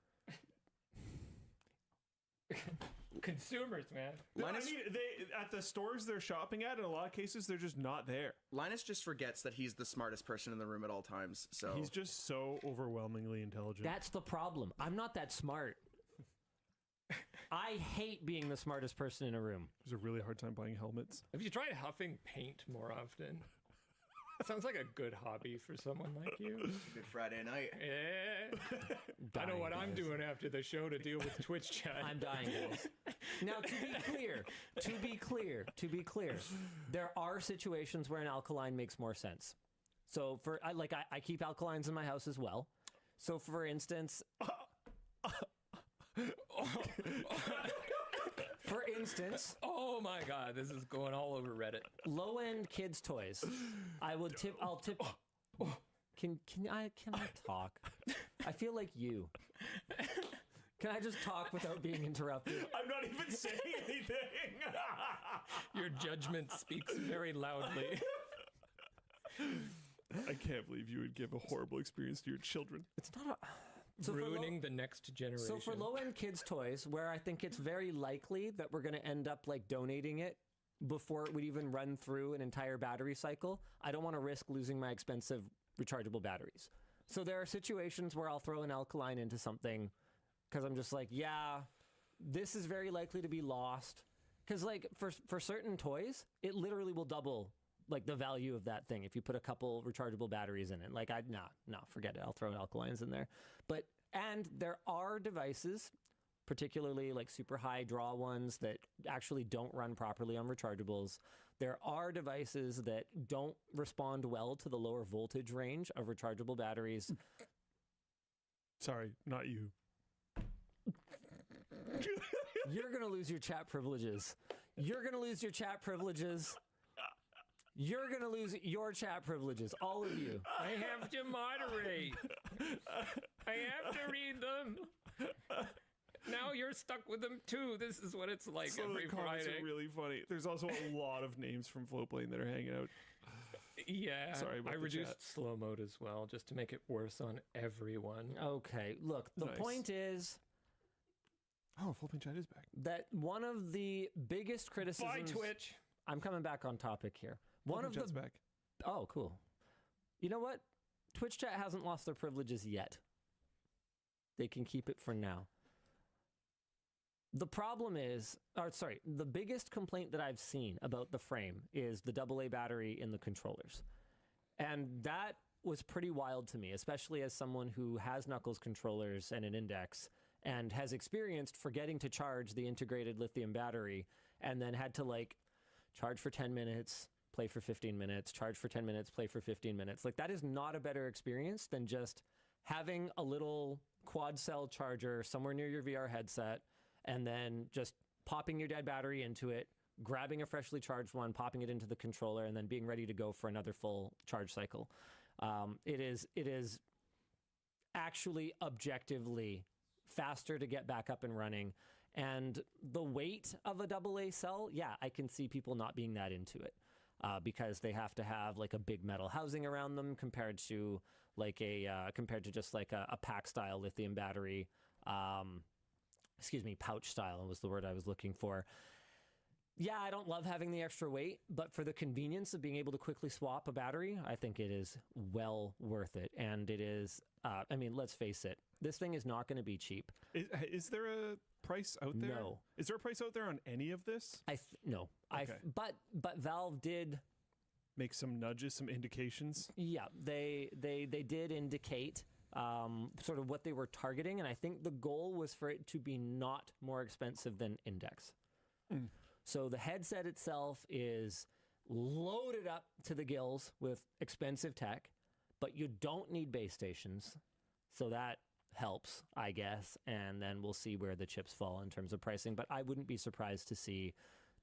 Consumers, man. I mean, they at the stores they're shopping at, in a lot of cases, they're just not there. Linus just forgets that he's the smartest person in the room at all times. So He's just so overwhelmingly intelligent. That's the problem. I'm not that smart. I hate being the smartest person in a room. There's a really hard time buying helmets. Have you tried huffing paint more often? Sounds like a good hobby for someone like you. Good Friday night. Yeah. I know what I'm doing after the show to deal with Twitch chat. I'm dying, guys. Now, to be clear, there are situations where an alkaline makes more sense. So, I keep alkalines in my house as well. So, for instance, oh my God, this is going all over Reddit. Low-end kids' toys. I'll tip. Can I talk? I feel like you. Can I just talk without being interrupted? I'm not even saying anything. Your judgment speaks very loudly. I can't believe you would give a horrible experience to your children. It's not ruining the next generation. So for low-end kids' toys, where I think it's very likely that we're going to end up like donating it before it would even run through an entire battery cycle, I don't want to risk losing my expensive rechargeable batteries. So there are situations where I'll throw an alkaline into something because I'm just like, yeah, this is very likely to be lost. Because like for certain toys, it literally will double like the value of that thing if you put a couple rechargeable batteries in it. Like forget it. I'll throw alkalines in there. And there are devices, particularly like super high draw ones that actually don't run properly on rechargeables. There are devices that don't respond well to the lower voltage range of rechargeable batteries. Sorry, not you. You're going to lose your chat privileges. You're going to lose your chat privileges. You're going to lose your chat privileges, all of you. I have to moderate. I have to read them. Now you're stuck with them too. This is what it's like every the comments Friday. Are really funny. There's also a lot of names from Flowplane that are hanging out. Yeah, sorry about I the reduced chat. slow mode as well, just to make it worse on everyone. Okay, look, the point is... Oh, Flowplane chat is back. That one of the biggest criticisms... Bye, Twitch! I'm coming back on topic here. One of chat's the back. Oh, cool. You know what? Twitch chat hasn't lost their privileges yet. They can keep it for now. The problem is, the biggest complaint that I've seen about the frame is the AA battery in the controllers. And that was pretty wild to me, especially as someone who has Knuckles controllers and an Index and has experienced forgetting to charge the integrated lithium battery and then had to like charge for 10 minutes, play for 15 minutes, charge for 10 minutes, play for 15 minutes. Like that is not a better experience than just having a little quad cell charger somewhere near your VR headset and then just popping your dead battery into it, grabbing a freshly charged one, popping it into the controller, and then being ready to go for another full charge cycle. It is actually objectively faster to get back up and running. And the weight of a AA cell, yeah, I can see people not being that into it because they have to have like a big metal housing around them compared to like just like a pack style lithium battery. Pouch style was the word I was looking for. Yeah, I don't love having the extra weight, but for the convenience of being able to quickly swap a battery, I think it is well worth it. And it is, let's face it, this thing is not going to be cheap. Is there a price out there? No. Is there a price out there on any of this? No. Okay. But Valve did make some nudges, some indications. Yeah, they did indicate sort of what they were targeting, and I think the goal was for it to be not more expensive than Index. Mm. So the headset itself is loaded up to the gills with expensive tech, but you don't need base stations, so that helps, I guess, and then we'll see where the chips fall in terms of pricing, but I wouldn't be surprised to see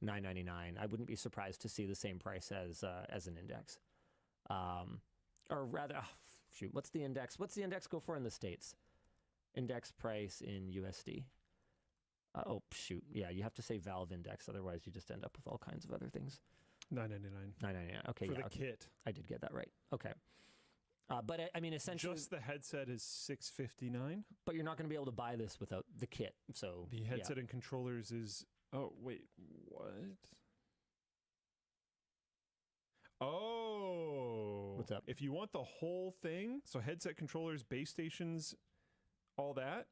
$9.99. I wouldn't be surprised to see the same price as an Index. Or rather, shoot, what's the Index? What's the Index go for in the States? Index price in USD. Oh, shoot. Yeah, you have to say Valve Index. Otherwise, you just end up with all kinds of other things. $9.99. $9.99. Okay, for yeah, the kit. I did get that right. Okay. But I mean, essentially, just the headset is $659. But you're not going to be able to buy this without the kit. So the headset and controllers is. Oh wait, what? Oh, what's up? If you want the whole thing, so headset, controllers, base stations, all that,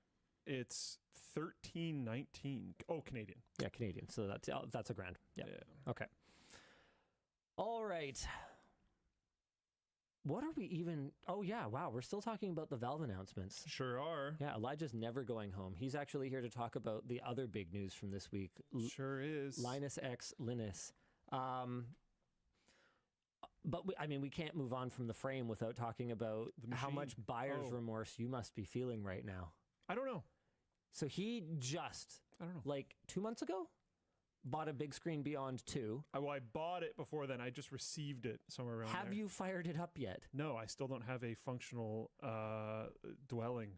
it's $13.19. Oh, Canadian. Yeah, Canadian. So that's $1,000. Yeah. Okay. All right. What are we even... Oh, yeah, wow, we're still talking about the Valve announcements. Sure are. Yeah, Elijah's never going home. He's actually here to talk about the other big news from this week. Sure is. Linus X Linus. But, we can't move on from the Frame without talking about how much buyer's remorse you must be feeling right now. I don't know. So he just, I don't know, like 2 months ago, bought a Big Screen Beyond 2. Well, I bought it before then. I just received it somewhere around Have there. you fired it up yet? No, I still don't have a functional dwelling.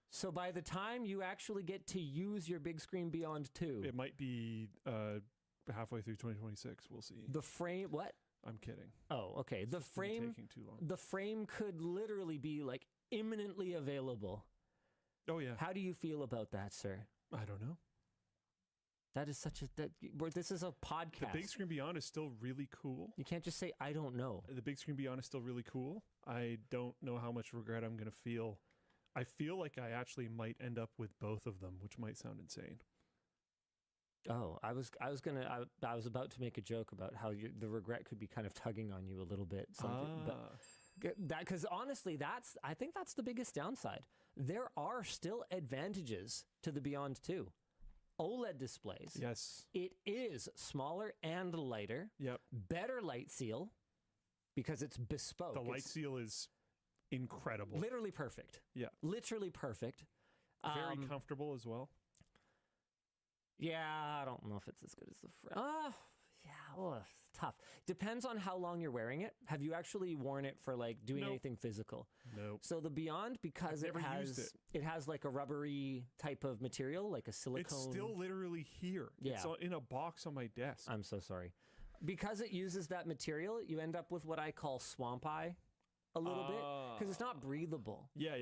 So by the time you actually get to use your Big Screen Beyond 2... It might be halfway through 2026. We'll see. The Frame... What? I'm kidding. Oh, okay. The Frame... taking too long. The Frame could literally be, like, imminently available. Oh, yeah. How do you feel about that, sir? I don't know. That is such a... this is a podcast. The Big Screen Beyond is still really cool. You can't just say, I don't know. The Big Screen Beyond is still really cool. I don't know how much regret I'm going to feel. I feel like I actually might end up with both of them, which might sound insane. Oh, I was about to make a joke about how the regret could be kind of tugging on you a little bit. But because honestly, I think that's the biggest downside. There are still advantages to the Beyond 2. OLED displays. Yes. It is smaller and lighter. Yep. Better light seal because it's bespoke. The light seal is incredible. Literally perfect. Yeah. Literally perfect. Very comfortable as well. Yeah, I don't know if it's as good as the tough. Depends on how long you're wearing it. Have you actually worn it for like doing anything physical? No. So the Beyond, because it has like a rubbery type of material, like a silicone. It's still literally here. Yeah. It's in a box on my desk. I'm so sorry. Because it uses that material, you end up with what I call swamp eye a little bit because it's not breathable. Yeah.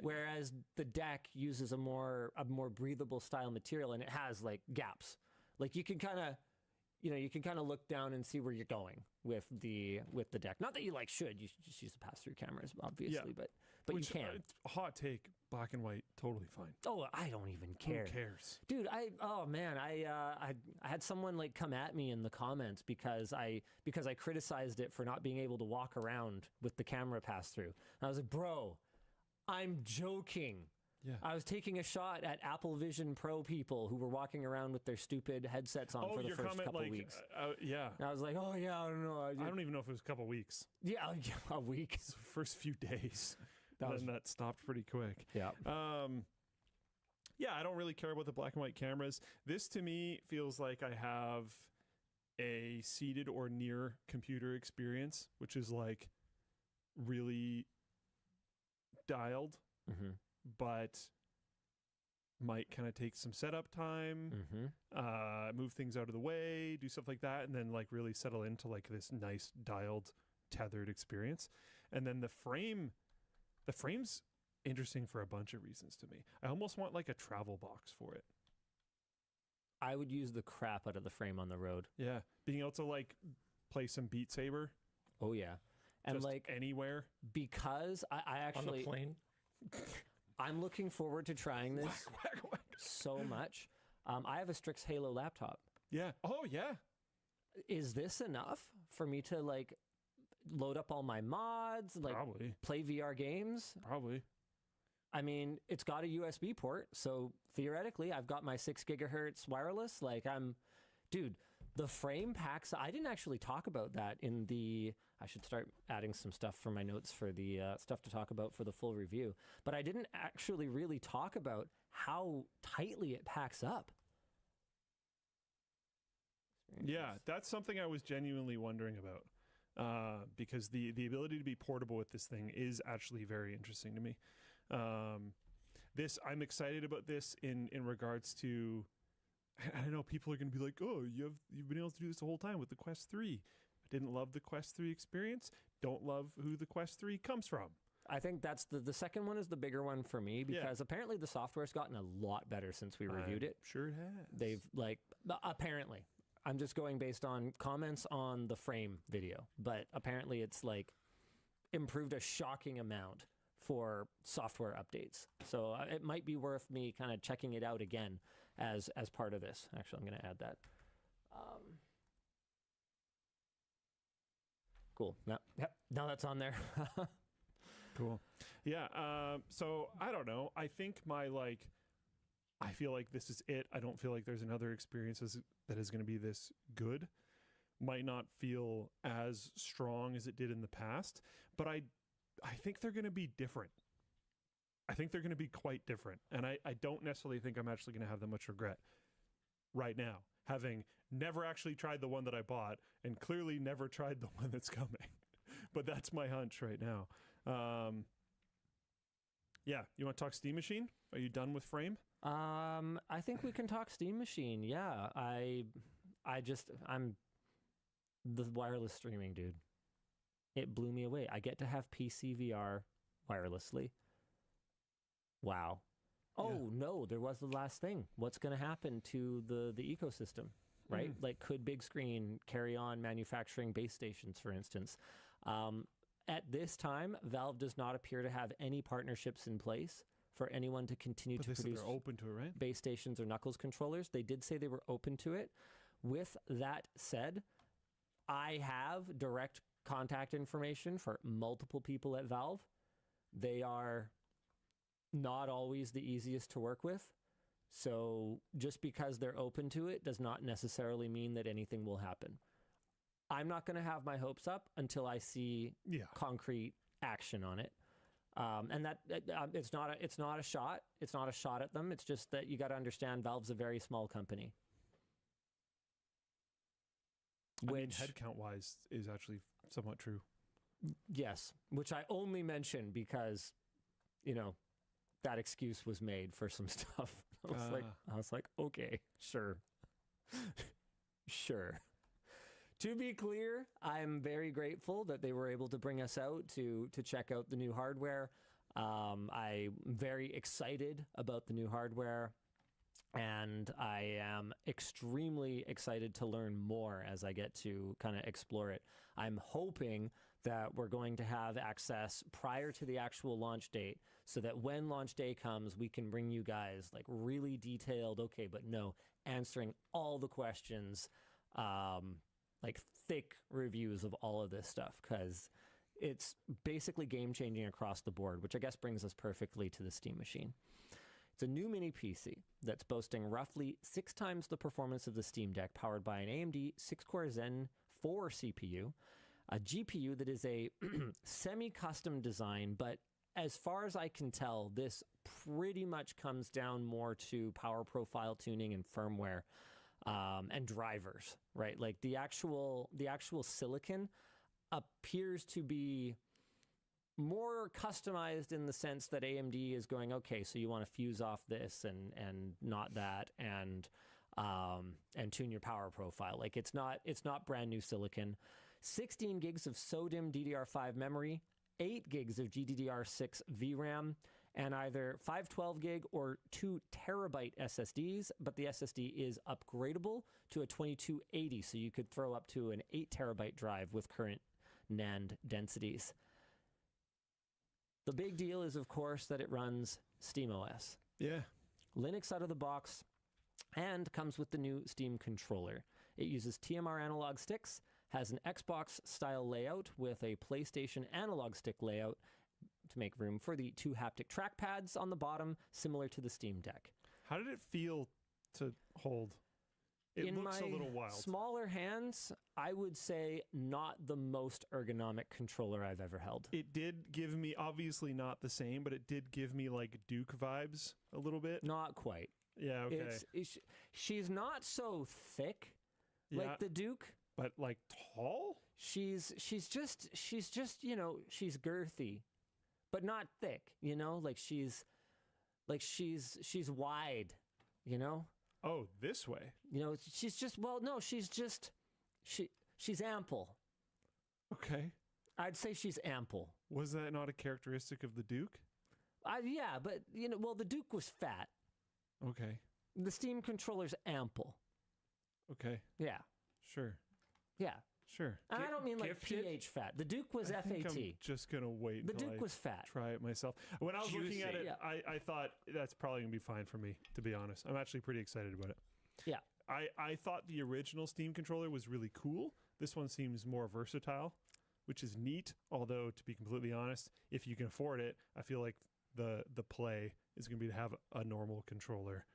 Whereas the deck uses a more breathable style material, and it has like gaps. Like you can kind of look down and see where you're going with the deck. Not that you should. You should just use the pass-through cameras, obviously, but Which, you can. Hot take, black and white, totally fine. Oh, I don't even care. Who cares? Dude, I had someone come at me in the comments because I criticized it for not being able to walk around with the camera pass-through. And I was like, bro, I'm joking. Yeah. I was taking a shot at Apple Vision Pro people who were walking around with their stupid headsets on for the first couple weeks. Yeah. And I was like, oh yeah, I don't know. I don't even know if it was a couple weeks. Yeah, a week. It's the first few days. That stopped pretty quick. Yeah. Yeah, I don't really care about the black and white cameras. This to me feels like I have a seated or near computer experience, which is like really dialed. Mm-hmm. But might kind of take some setup time, move things out of the way, do stuff like that, and then really settle into this nice dialed, tethered experience. And then the frame's interesting for a bunch of reasons to me. I almost want a travel box for it. I would use the crap out of the Frame on the road. Yeah, being able to play some Beat Saber. Oh yeah, and just anywhere, because I actually on the plane. I'm looking forward to trying this so much. I have a Strix Halo laptop. Yeah. Oh, yeah. Is this enough for me to load up all my mods, Probably. play VR games? Probably. I mean, it's got a USB port, so theoretically, I've got my 6 gigahertz wireless. Dude, the Frame packs. I didn't actually talk about that in the. I should start adding some stuff for my notes for the stuff to talk about for the full review. But I didn't actually really talk about how tightly it packs up. experience. Yeah, that's something I was genuinely wondering about, because the ability to be portable with this thing is actually very interesting to me. I'm excited about this in regards to, I don't know, people are going to be like, oh, you've been able to do this the whole time with the Quest 3. I didn't love the Quest 3 experience. Don't love who the Quest 3 comes from. I think that's the second one is the bigger one for me because apparently the software's gotten a lot better since we reviewed it. Sure it has. They've apparently, I'm just going based on comments on the Frame video, but apparently it's like improved a shocking amount for software updates. So it might be worth me kind of checking it out again as part of this. Actually, I'm going to add that. Cool. Now that's on there. Cool. Yeah. So I don't know. I think I feel like this is it. I don't feel like there's another experience that is going to be this good. Might not feel as strong as it did in the past, but I think they're going to be different. I think they're going to be quite different. And I don't necessarily think I'm actually going to have that much regret right now, having never actually tried the one that I bought and clearly never tried the one that's coming. But that's my hunch right now. Yeah, you want to talk Steam Machine? Are you done with Frame? I think we can talk Steam Machine. Yeah, I'm the wireless streaming dude. It blew me away. I get to have PC VR wirelessly. Wow. Oh no, there was the last thing. What's going to happen to the ecosystem, right? Like, could Big Screen carry on manufacturing base stations, for instance? At this time, Valve does not appear to have any partnerships in place for anyone to continue to produce they're open to it, right? Base stations or Knuckles controllers. They did say they were open to it. With that said, I have direct contact information for multiple people at Valve. They are not always the easiest to work with. So just because they're open to it does not necessarily mean that anything will happen. I'm not going to have my hopes up until I see concrete action on it. And that it's not a shot. It's not a shot at them. It's just that you got to understand Valve's a very small company. Which, headcount wise, is actually somewhat true. Yes, which I only mention because, that excuse was made for some stuff. I was like, okay, sure. Sure. To be clear, I'm very grateful that they were able to bring us out to check out the new hardware. I'm very excited about the new hardware, and I am extremely excited to learn more as I get to kind of explore it. I'm hoping that we're going to have access prior to the actual launch date so that when launch day comes, we can bring you guys like really detailed, answering all the questions, like thick reviews of all of this stuff, because it's basically game-changing across the board, which I guess brings us perfectly to the Steam Machine. It's a new mini PC that's boasting roughly 6 times the performance of the Steam Deck, powered by an AMD 6-core Zen 4 CPU, a GPU that is a semi-custom design, but as far as I can tell, this pretty much comes down more to power profile tuning and firmware. And drivers, right? Like the actual silicon appears to be more customized in the sense that AMD is going, okay, so you want to fuse off this and not that, and tune your power profile. Like it's not brand new silicon. 16 gigs of SODIMM DDR5 memory, 8 gigs of GDDR6 VRAM, and either 512 gig or 2 terabyte SSDs, but the SSD is upgradable to a 2280, so you could throw up to an 8 terabyte drive with current NAND densities. The big deal is, of course, that it runs SteamOS. Yeah. Linux out of the box, and comes with the new Steam controller. It uses TMR analog sticks, has an Xbox-style layout with a PlayStation analog stick layout, to make room for the 2 haptic trackpads on the bottom, similar to the Steam Deck. How did it feel to hold? It looks a little wild. In my smaller hands, I would say not the most ergonomic controller I've ever held. It did give me, obviously not the same, but it did give me like Duke vibes a little bit. Not quite. Yeah, okay. She's not so thick, Yeah. Like the Duke, but like tall. she's just she's girthy, but not thick. She's wide. Oh, this way. She's ample. Okay. I'd say she's ample. Was that not a characteristic of the Duke? Yeah, but the Duke was fat. Okay. The Steam controller's ample. Okay. Yeah. Sure. Yeah. Sure. And I don't mean like pH fat. The Duke was I think FAT. I'm just gonna wait. The until Duke I was fat. Try it myself. When I was looking at it, Yeah. I thought that's probably gonna be fine for me. To be honest, I'm actually pretty excited about it. Yeah. I thought the original Steam controller was really cool. This one seems more versatile, which is neat. Although, to be completely honest, if you can afford it, I feel like the play is going to be to have a normal controller,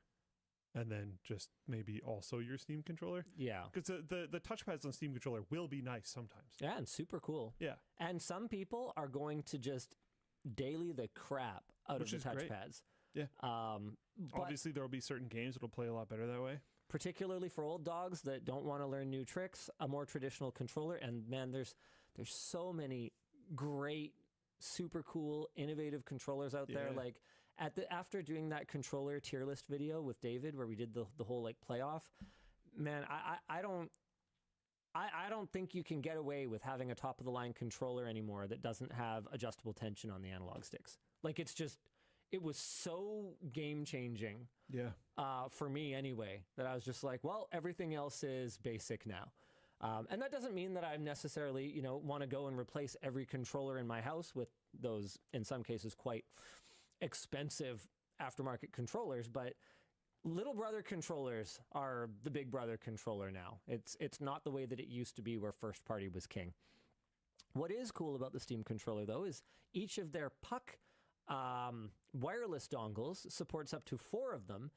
and then just maybe also your Steam controller. Yeah. Because the touchpads on Steam controller will be nice sometimes. Yeah, and super cool. Yeah. And some people are going to just daily the crap out Which of the is great. touchpads. Yeah. But Obviously, there will be certain games that'll play a lot better that way. particularly for old dogs that don't want to learn new tricks, a more traditional controller. And man, there's so many great, super cool, innovative controllers out there. Yeah. Like after doing that controller tier list video with David, where we did the whole like playoff, man, I don't think you can get away with having a top of the line controller anymore that doesn't have adjustable tension on the analog sticks. Like it was so game changing. Yeah. For me anyway, that I was just like, well, everything else is basic now. And that doesn't mean that I necessarily, want to go and replace every controller in my house with those, in some cases, quite expensive aftermarket controllers. But little brother controllers are the big brother controller now. It's not the way that it used to be where first party was king. What is cool about the Steam controller, though, is each of their puck wireless dongles supports up to 4 of them,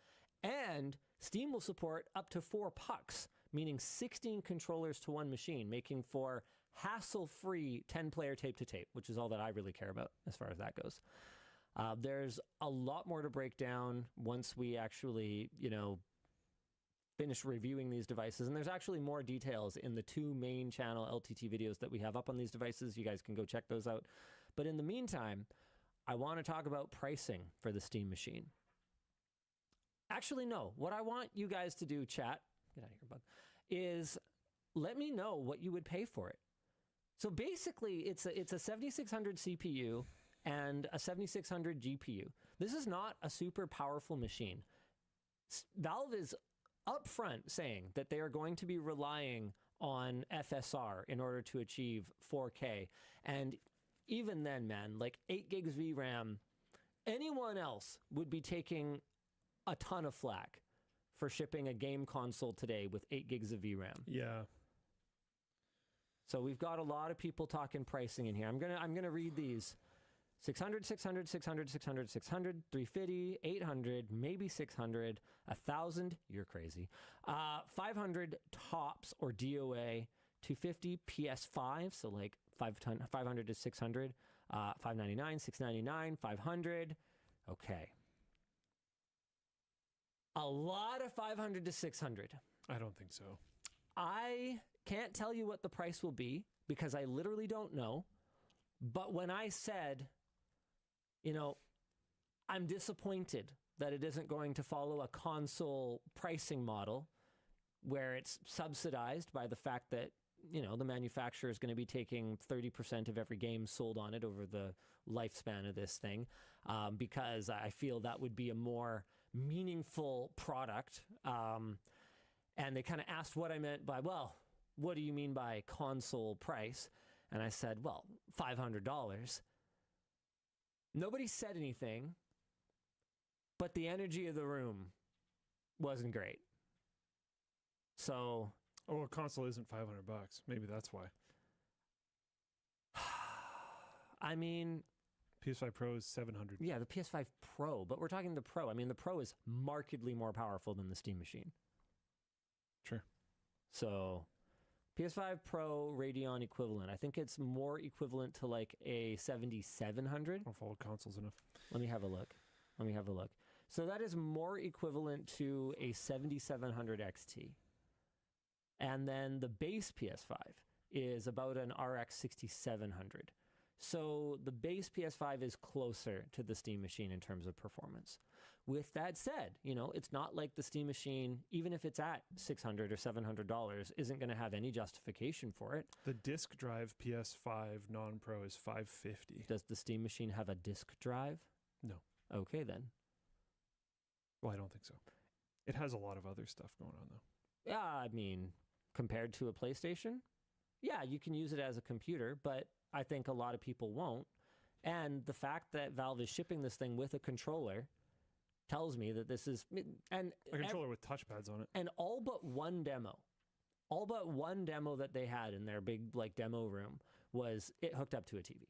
and Steam will support up to 4 pucks, meaning 16 controllers to one machine, making for hassle-free 10-player tape-to-tape, which is all that I really care about as far as that goes. There's a lot more to break down once we actually, finish reviewing these devices, and there's actually more details in the 2 main channel LTT videos that we have up on these devices. You guys can go check those out. But in the meantime, I want to talk about pricing for the Steam machine. Actually, no. What I want you guys to do, chat, get out of here, bug, is let me know what you would pay for it. So basically, it's a 7600 CPU and a 7600 GPU. This is not a super powerful machine. Valve is upfront saying that they are going to be relying on FSR in order to achieve 4K. And even then, man, like 8 gigs VRAM, anyone else would be taking a ton of flack for shipping a game console today with 8 gigs of VRAM. Yeah. So we've got a lot of people talking pricing in here. I'm gonna read these. 600, 600, 600, 600, 600, 350, 800, maybe 600, 1,000, you're crazy. 500 tops or DOA, 250 PS5, so like 500 to 600, 599, 699, 500. Okay. A lot of 500 to 600. I don't think so. I can't tell you what the price will be because I literally don't know. But when I said, I'm disappointed that it isn't going to follow a console pricing model where it's subsidized by the fact that, the manufacturer is going to be taking 30% of every game sold on it over the lifespan of this thing, because I feel that would be a more meaningful product. And they kind of asked what I meant by, well, what do you mean by console price? And I said, well, $500. Nobody said anything, but the energy of the room wasn't great. So... Oh, a console isn't $500. Maybe that's why. I mean... PS5 Pro is $700. Yeah, the PS5 Pro, but we're talking the Pro. I mean, the Pro is markedly more powerful than the Steam machine. Sure. So, PS5 Pro Radeon equivalent. I think it's more equivalent to like a 7700. I don't follow consoles enough. Let me have a look. So that is more equivalent to a 7700 XT. And then the base PS5 is about an RX 6700. So the base PS5 is closer to the Steam Machine in terms of performance. With that said, it's not like the Steam Machine, even if it's at $600 or $700, isn't going to have any justification for it. The disk drive PS5 non-pro is $550. Does the Steam Machine have a disk drive? No. Okay, then. Well, I don't think so. It has a lot of other stuff going on, though. Yeah, I mean, compared to a PlayStation, yeah, you can use it as a computer, but I think a lot of people won't. And the fact that Valve is shipping this thing with a controller tells me that this is... and a controller with touchpads on it. And all but one demo that they had in their big demo room was it hooked up to a TV.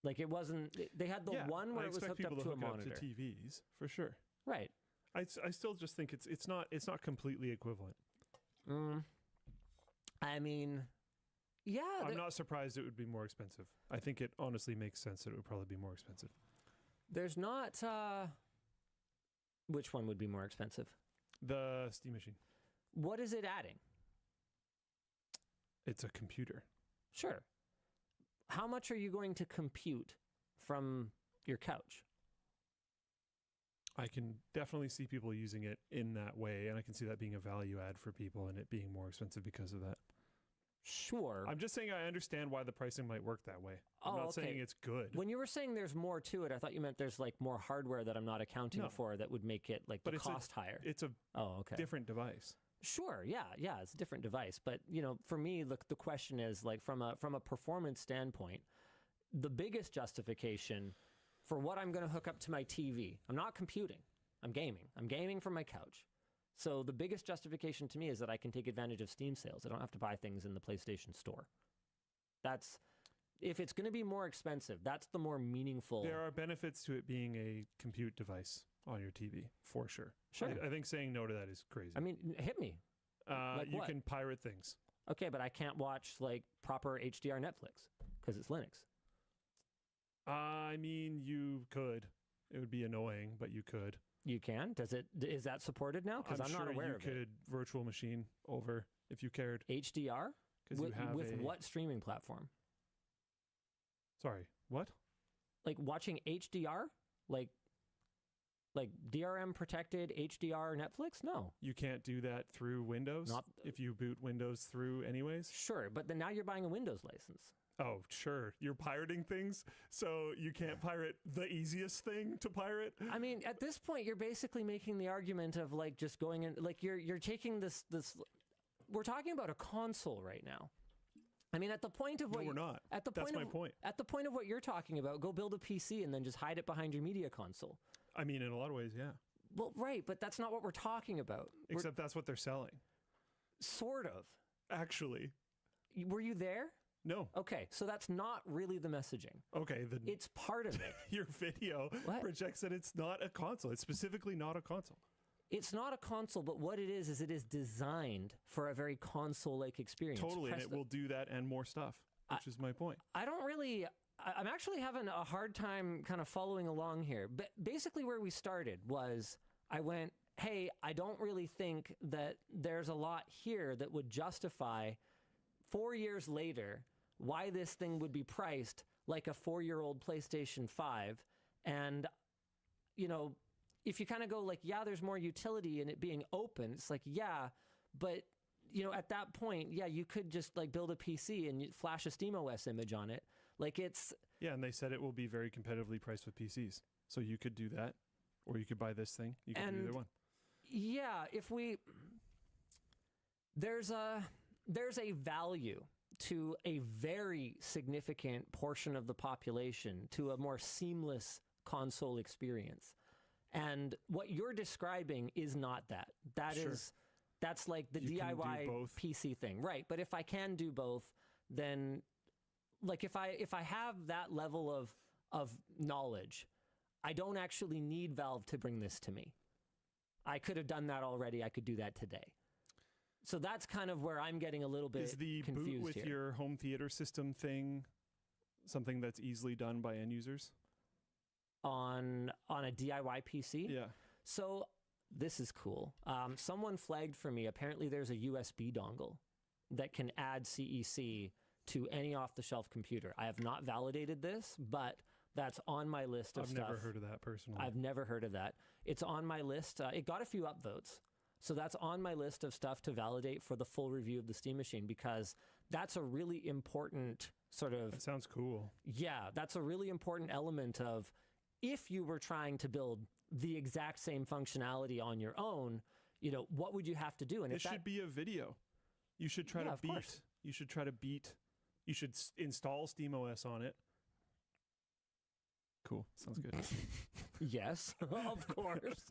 Like, it wasn't... They had the one where it was hooked up to a monitor. To TVs, for sure. Right. I still just think it's not completely equivalent. I mean, yeah. I'm not surprised it would be more expensive. I think it honestly makes sense that it would probably be more expensive. There's not... Which one would be more expensive? The Steam Machine. What is it adding? It's a computer. Sure. How much are you going to compute from your couch? I can definitely see people using it in that way, and I can see that being a value add for people and it being more expensive because of that. Sure. I'm just saying I understand why the pricing might work that way. I'm not saying it's good. When you were saying there's more to it, I thought you meant there's more hardware that I'm not accounting for that would make it the cost higher. It's a different device. Sure, yeah, it's a different device. But, for me, the question is, from a performance standpoint, the biggest justification for what I'm going to hook up to my TV, I'm not computing, I'm gaming. I'm gaming from my couch. So the biggest justification to me is that I can take advantage of Steam sales. I don't have to buy things in the PlayStation Store. If it's going to be more expensive, that's the more meaningful... There are benefits to it being a compute device on your TV, for sure. Sure. I think saying no to that is crazy. I mean, hit me. You can pirate things. Okay, but I can't watch proper HDR Netflix because it's Linux. I mean, you could. It would be annoying, but you could. You can? Is that supported now? Because I'm not aware of it. You could virtual machine over if you cared. HDR? With what streaming platform? Sorry, what? Watching HDR? Like DRM protected HDR Netflix? No. You can't do that through Windows? If you boot Windows through anyways? Sure, but then now you're buying a Windows license. Oh, sure. You're pirating things, so you can't pirate the easiest thing to pirate? I mean, at this point, you're basically making the argument of just going in, you're taking this, we're talking about a console right now. I mean, at the point of what... No, we're not. That's my point. At the point of what you're talking about, go build a PC and then just hide it behind your media console. I mean, in a lot of ways, yeah. Well, right, but that's not what we're talking about. Except that's what they're selling. Sort of. Actually. Were you there? No. Okay, so that's not really the messaging. Okay, then it's part of it. Your video projects that it's not a console. It's specifically not a console. It's not a console, but what it is it is designed for a very console-like experience. Totally, and it will do that and more stuff, which is my point. I'm actually having a hard time kind of following along here. But basically where we started was I went, hey, I don't really think that there's a lot here that would justify 4 years later why this thing would be priced like a 4-year-old PlayStation 5. And, if you kind of go yeah, there's more utility in it being open. It's yeah, but, at that point, yeah, you could just build a PC and flash a SteamOS image on it. Yeah, and they said it will be very competitively priced with PCs. So you could do that, or you could buy this thing. You could do either one. Yeah, there's a value to a very significant portion of the population to a more seamless console experience. And what you're describing is not that. That's like the DIY PC thing. Right, but if I can do both, then if I have that level of knowledge, I don't actually need Valve to bring this to me. I could have done that already. I could do that today. So that's kind of where I'm getting a little bit confused. Is the boot with your home theater system thing something that's easily done by end users? On a DIY PC? Yeah. So This is cool. Someone flagged for me. Apparently, there's a USB dongle that can add CEC to any off-the-shelf computer. I have not validated this, but that's on my list of I've stuff. never heard of that personally. I've never heard of that. It's on my list. It got a few upvotes. So that's on my list of stuff to validate for the full review of the Steam Machine, because that's a really important sort of... That sounds cool. Yeah, that's a really important element of, if you were trying to build the exact same functionality on your own, you know, what would you have to do? And It should be a video. You should try to of beat. course. You should try to beat. You should install SteamOS on it. Cool. Sounds good. Yes, of course.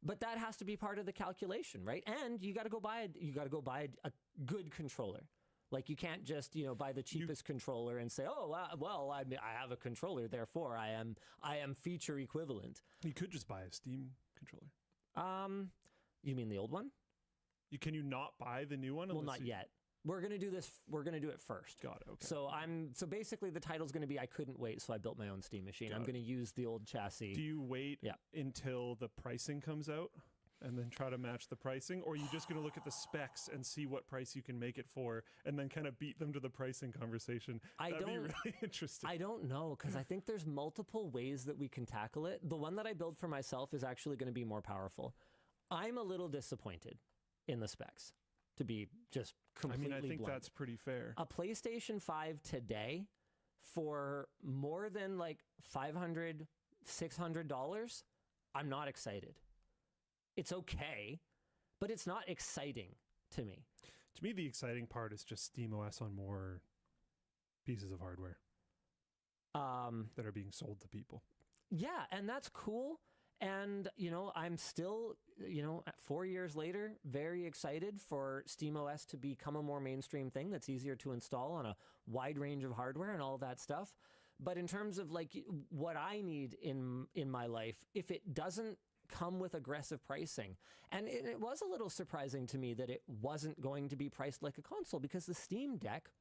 But that has to be part of the calculation, right? And you got to go buy a good controller. Like, you can't just, you know, buy the cheapest controller and say, "Oh, well, I have a controller, therefore I am feature equivalent." You could just buy a Steam controller. You mean the old one? Can you not buy the new one? Well, not yet. We're gonna do this. We're gonna do it first. Got it. Okay. So basically the title's gonna be "I couldn't wait, so I built my own Steam machine." I'm Got it. gonna use the old chassis. Do you wait until the pricing comes out and then try to match the pricing, or are you just going to look at the specs and see what price you can make it for, and then kind of beat them to the pricing conversation? That'd be really interesting. I don't know, because I think there's multiple ways that we can tackle it. The one that I build for myself is actually going to be more powerful. I'm a little disappointed in the specs, to be just completely I think blunt. that's pretty fair. A PlayStation 5 today for more than like $500, $600, I'm not excited. It's okay, but it's not exciting to me. To me, the exciting part is just SteamOS on more pieces of hardware that are being sold to people. Yeah, and that's cool. And, you know, I'm still, 4 years later, very excited for SteamOS to become a more mainstream thing that's easier to install on a wide range of hardware and all that stuff. But in terms of like what I need in my life, if it doesn't come with aggressive pricing, and it was a little surprising to me that it wasn't going to be priced like a console, because the Steam Deck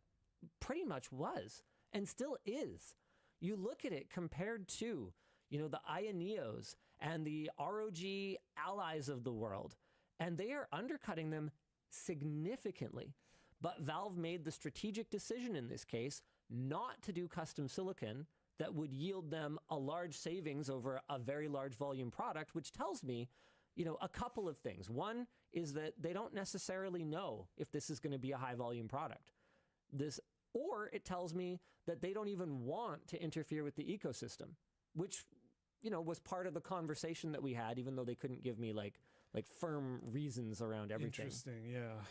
pretty much was and still is. You look at it compared to, the Ioneos and the ROG Allies of the world, and they are undercutting them significantly. But Valve made the strategic decision in this case not to do custom silicon that would yield them a large savings over a very large volume product, which tells me, a couple of things. One is that they don't necessarily know if this is going to be a high volume product. Or it tells me that they don't even want to interfere with the ecosystem, which, was part of the conversation that we had, even though they couldn't give me like firm reasons around everything. Interesting, yeah.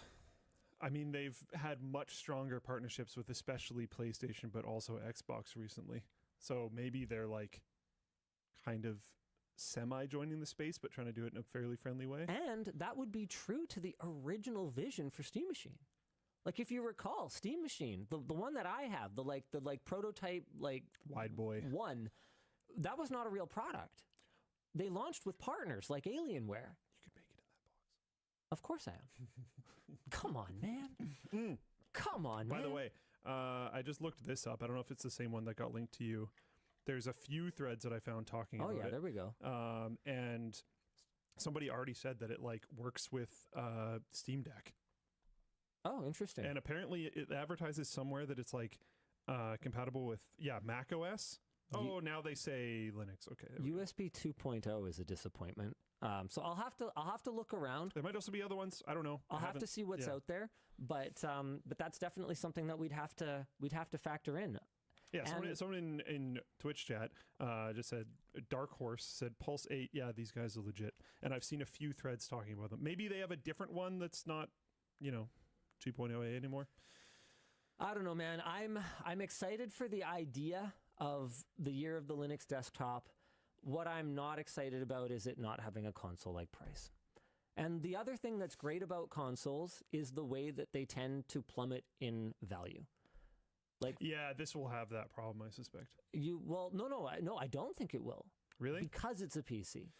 I mean, they've had much stronger partnerships with especially PlayStation, but also Xbox recently. So maybe they're like kind of semi-joining the space, but trying to do it in a fairly friendly way. And that would be true to the original vision for Steam Machine. Like, if you recall, Steam Machine, the one that I have, the prototype, Wide Boy one, that was not a real product. They launched with partners like Alienware. You could make it in that box. Of course I am. Come on, man. Come on, man. By the way, I just looked this up. I don't know if it's the same one that got linked to you. There's a few threads that I found talking about it. Oh, yeah, there we go. And somebody already said that it works with Steam Deck. Oh, interesting. And apparently it advertises somewhere that it's compatible with, Mac OS. Oh, now they say Linux. Okay. USB 2.0 is a disappointment. So I'll have to look around. There might also be other ones. I don't know. I'll have to see what's out there, but that's definitely something that we'd have to factor in. Yeah, someone in Twitch chat just said, Dark Horse said Pulse 8, yeah, these guys are legit. And I've seen a few threads talking about them. Maybe they have a different one that's not, 2.0A anymore. I don't know, man. I'm excited for the idea of the year of the Linux desktop. What I'm not excited about is it not having a console-like price. And the other thing that's great about consoles is the way that they tend to plummet in value. Yeah, this will have that problem, I suspect. No, I don't think it will. Really? Because it's a PC.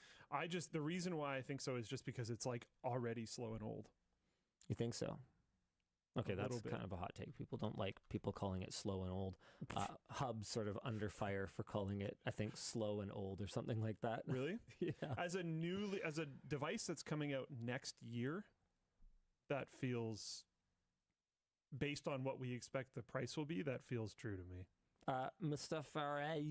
The reason why I think so is just because it's already slow and old. You think so? Okay, a that's little bit. kind of a hot take. People don't like people calling it slow and old. Hub's sort of under fire for calling it, I think, slow and old or something like that. Really? Yeah. As a device that's coming out next year, that feels, based on what we expect the price will be, that feels true to me. Mustafa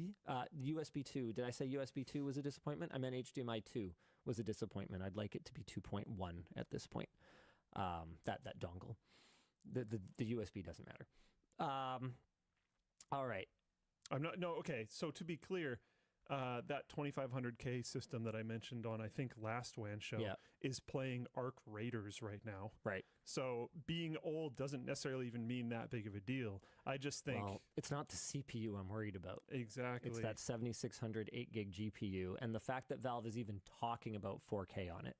USB 2. Did I say USB 2 was a disappointment? I meant HDMI 2 was a disappointment. I'd like it to be 2.1 at this point. That dongle. The USB doesn't matter. All right. Okay, so to be clear, that 2500K system that I mentioned on, I think, last WAN show is playing Arc Raiders right now. Right. So being old doesn't necessarily even mean that big of a deal. I just think... Well, it's not the CPU I'm worried about. Exactly. It's that 7600 8GB GPU, and the fact that Valve is even talking about 4K on it.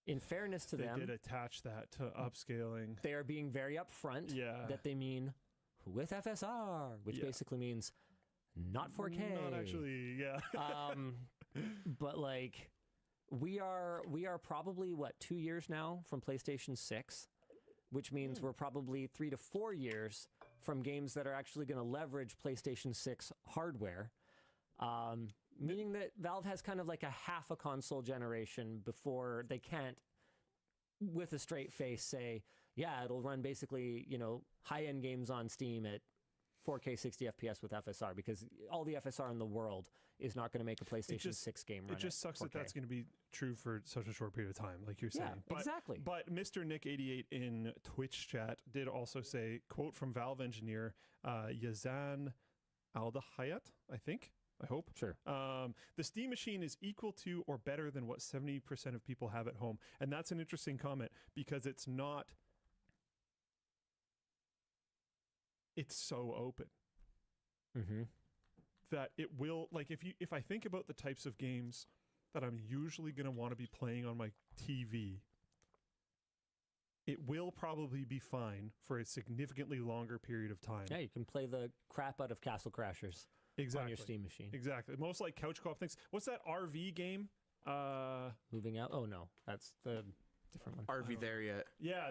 In fairness to them... They did attach that to upscaling. They are being very upfront that they mean with FSR, which basically means not 4K. Not actually, yeah. But like, we are probably, 2 years now from PlayStation 6, which means we're probably 3 to 4 years from games that are actually going to leverage PlayStation 6 hardware. Meaning that Valve has kind of like a half a console generation before they can't, with a straight face, say, yeah, it'll run basically, high-end games on Steam at 4K 60 FPS with FSR, because all the FSR in the world is not going to make a PlayStation 6 game run. It just sucks that that's going to be true for such a short period of time, like you're saying. Yeah, exactly. But Mr. Nick88 in Twitch chat did also say, quote from Valve engineer Yazan Aldahayat, I think. I hope. Sure. The Steam Machine is equal to or better than what 70% of people have at home. And that's an interesting comment, because it's not... It's so open. Mm-hmm. That it will... Like, if I think about the types of games that I'm usually going to want to be playing on my TV, it will probably be fine for a significantly longer period of time. Yeah, you can play the crap out of Castle Crashers. Exactly. On your Steam Machine. Exactly. Most like couch co-op things. What's that RV game? Moving Out? Oh, no. That's the different one. RV there yet? Yeah,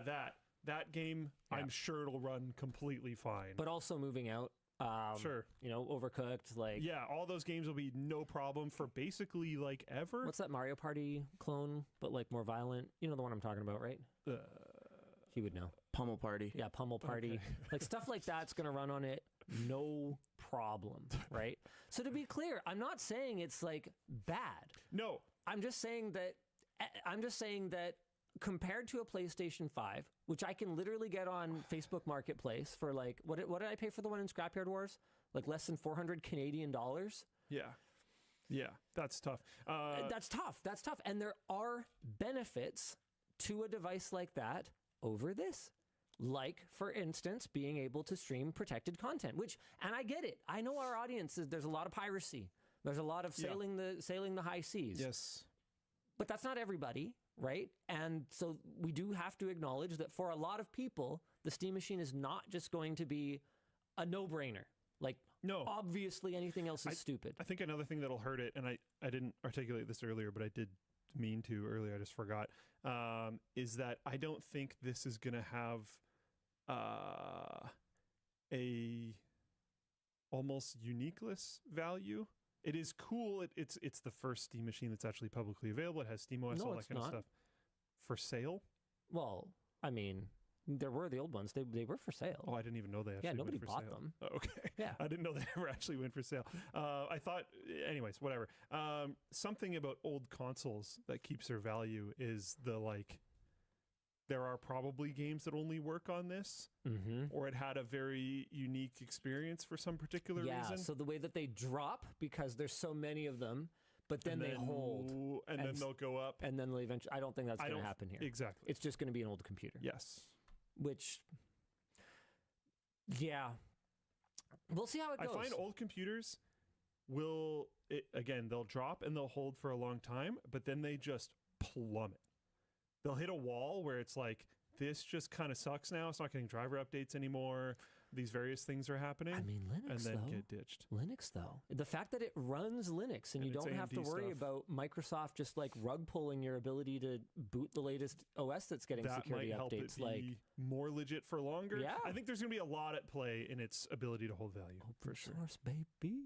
that game, I'm sure it'll run completely fine. But also Moving Out. Sure. Overcooked. Yeah, all those games will be no problem for basically like ever. What's that Mario Party clone, but like more violent? You know the one I'm talking about, right? He would know. Pummel Party. Yeah, Pummel Party. Okay. Like stuff like that's going to run on it, no problem, right? So to be clear, I'm not saying it's like bad. No. I'm just saying that compared to a PlayStation 5, which I can literally get on Facebook Marketplace for like what did I pay for the one in Scrapyard Wars? Like less than 400 Canadian dollars. Yeah, that's tough. That's tough. And there are benefits to a device like that over this. Like, for instance, being able to stream protected content, and I get it. I know our audience, there's a lot of piracy. There's a lot of sailing the high seas. Yes. But that's not everybody, right? And so we do have to acknowledge that for a lot of people, the Steam Machine is not just going to be a no-brainer. Like, no, obviously anything else is stupid. I think another thing that'll hurt it, and I didn't articulate this earlier, but I did mean to earlier, I just forgot, is that I don't think this is going to have a almost uniqueness value. It is cool. It's the first Steam Machine that's actually publicly available. It has SteamOS, all that kind of stuff. For sale? Well, I mean, there were the old ones. They were for sale. Oh, I didn't even know they actually nobody went for bought sale. them. Oh, okay. Yeah. I didn't know they ever actually went for sale. I thought, anyways, whatever. Something about old consoles that keeps their value is there are probably games that only work on this, or it had a very unique experience for some particular reason. So the way that they drop, because there's so many of them, but then they hold. And then they'll go up. And then they'll eventually... I don't think that's going to happen here. Exactly. It's just going to be an old computer. Yes. Which... Yeah. We'll see how it goes. I find old computers they'll drop and they'll hold for a long time, but then they just plummet. They'll hit a wall where it's like, this just kind of sucks now. It's not getting driver updates anymore. these various things are happening. I mean, Linux, and then though. get ditched. Linux, though. The fact that it runs Linux and you it's don't have to AMD worry stuff. about Microsoft just like rug pulling your ability to boot the latest OS that's getting That security might help updates. it be more legit for longer. Yeah. I think there's going to be a lot at play in its ability to hold value. Open source, baby.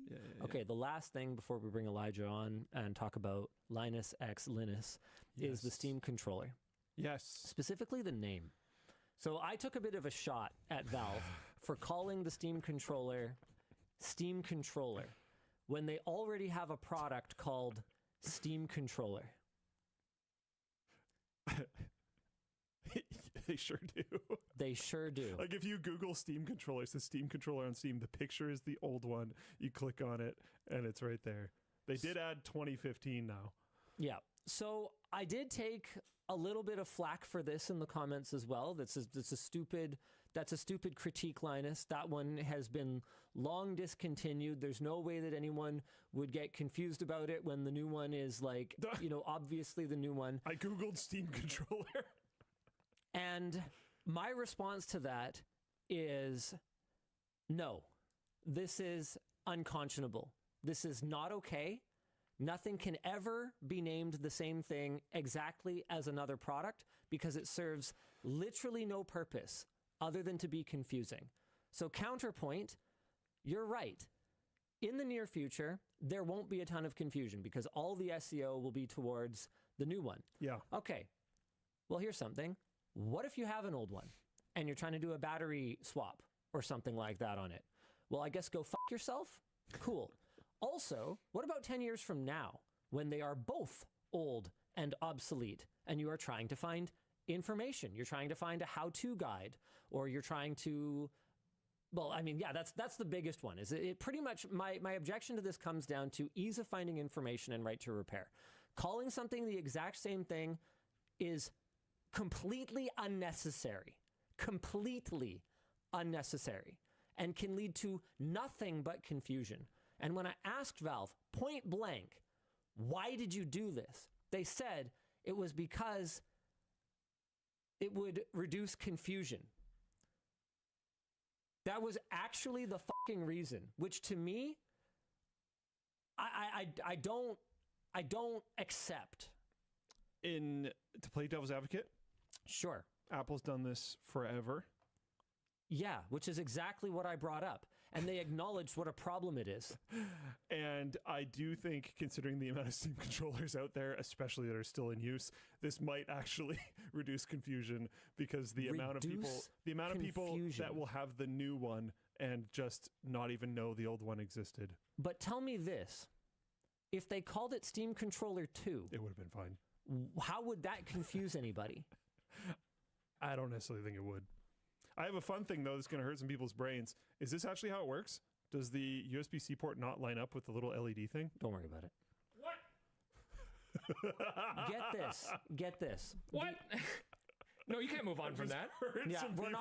Okay, the last thing before we bring Elijah on and talk about Linus X Linus is the Steam controller. Yes. Specifically the name. So I took a bit of a shot at Valve for calling the Steam controller Steam Controller when they already have a product called Steam Controller. They sure do. They sure do. Like if you Google Steam controller, it says Steam controller on Steam. The picture is the old one. You click on it, and it's right there. They did add 2015 now. Yeah. So I did take a little bit of flack for this in the comments as well. That's a stupid critique, Linus. That one has been long discontinued. There's no way that anyone would get confused about it when the new one is like, obviously the new one. I Googled Steam controller. And my response to that is no. This is unconscionable. This is not okay. Nothing can ever be named the same thing exactly as another product because it serves literally no purpose other than to be confusing. So counterpoint, you're right. In the near future, there won't be a ton of confusion because all the SEO will be towards the new one. Yeah. Okay. Well, here's something. What if you have an old one and you're trying to do a battery swap or something like that on it? Well, I guess go fuck yourself. Cool. Also, what about 10 years from now when they are both old and obsolete and you are trying to find information? You're trying to find a how-to guide or you're trying to... Well, I mean, yeah, that's the biggest one. Is it pretty much my objection to this comes down to ease of finding information and right to repair. Calling something the exact same thing is completely unnecessary. Completely unnecessary. And can lead to nothing but confusion. And when I asked Valve, point blank, why did you do this? They said it was because it would reduce confusion. That was actually the fucking reason, which to me, I don't accept. To play devil's advocate? Sure. Apple's done this forever. Yeah, which is exactly what I brought up. And they acknowledged what a problem it is. And I do think, considering the amount of Steam controllers out there, especially that are still in use, this might actually reduce confusion because the amount of people that will have the new one and just not even know the old one existed. But tell me this. If they called it Steam Controller 2, it would have been fine. How would that confuse anybody? I don't necessarily think it would. I have a fun thing, though, that's going to hurt some people's brains. Is this actually how it works? Does the USB-C port not line up with the little LED thing? Don't worry about it. What? Get this. What? No, you can't move on from that. Yeah, we're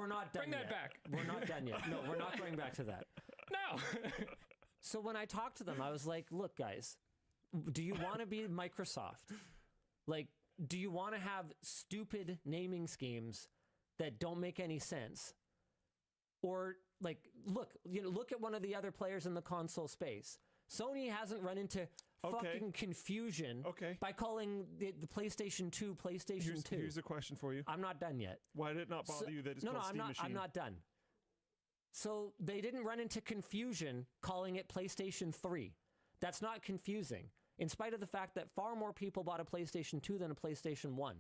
not done Bring that yet. back. We're not done yet. No, we're not going back to that. No. So when I talked to them, I was like, look, guys, do you want to be Microsoft? Like, do you want to have stupid naming schemes that don't make any sense? Or like, look at one of the other players in the console space. Sony hasn't run into fucking confusion by calling the PlayStation 2 PlayStation 2. Here's a question for you. I'm not done yet. Why did it not bother you that it's called Steam Machine? I'm not done. So they didn't run into confusion calling it PlayStation 3. That's not confusing, in spite of the fact that far more people bought a PlayStation 2 than a PlayStation 1.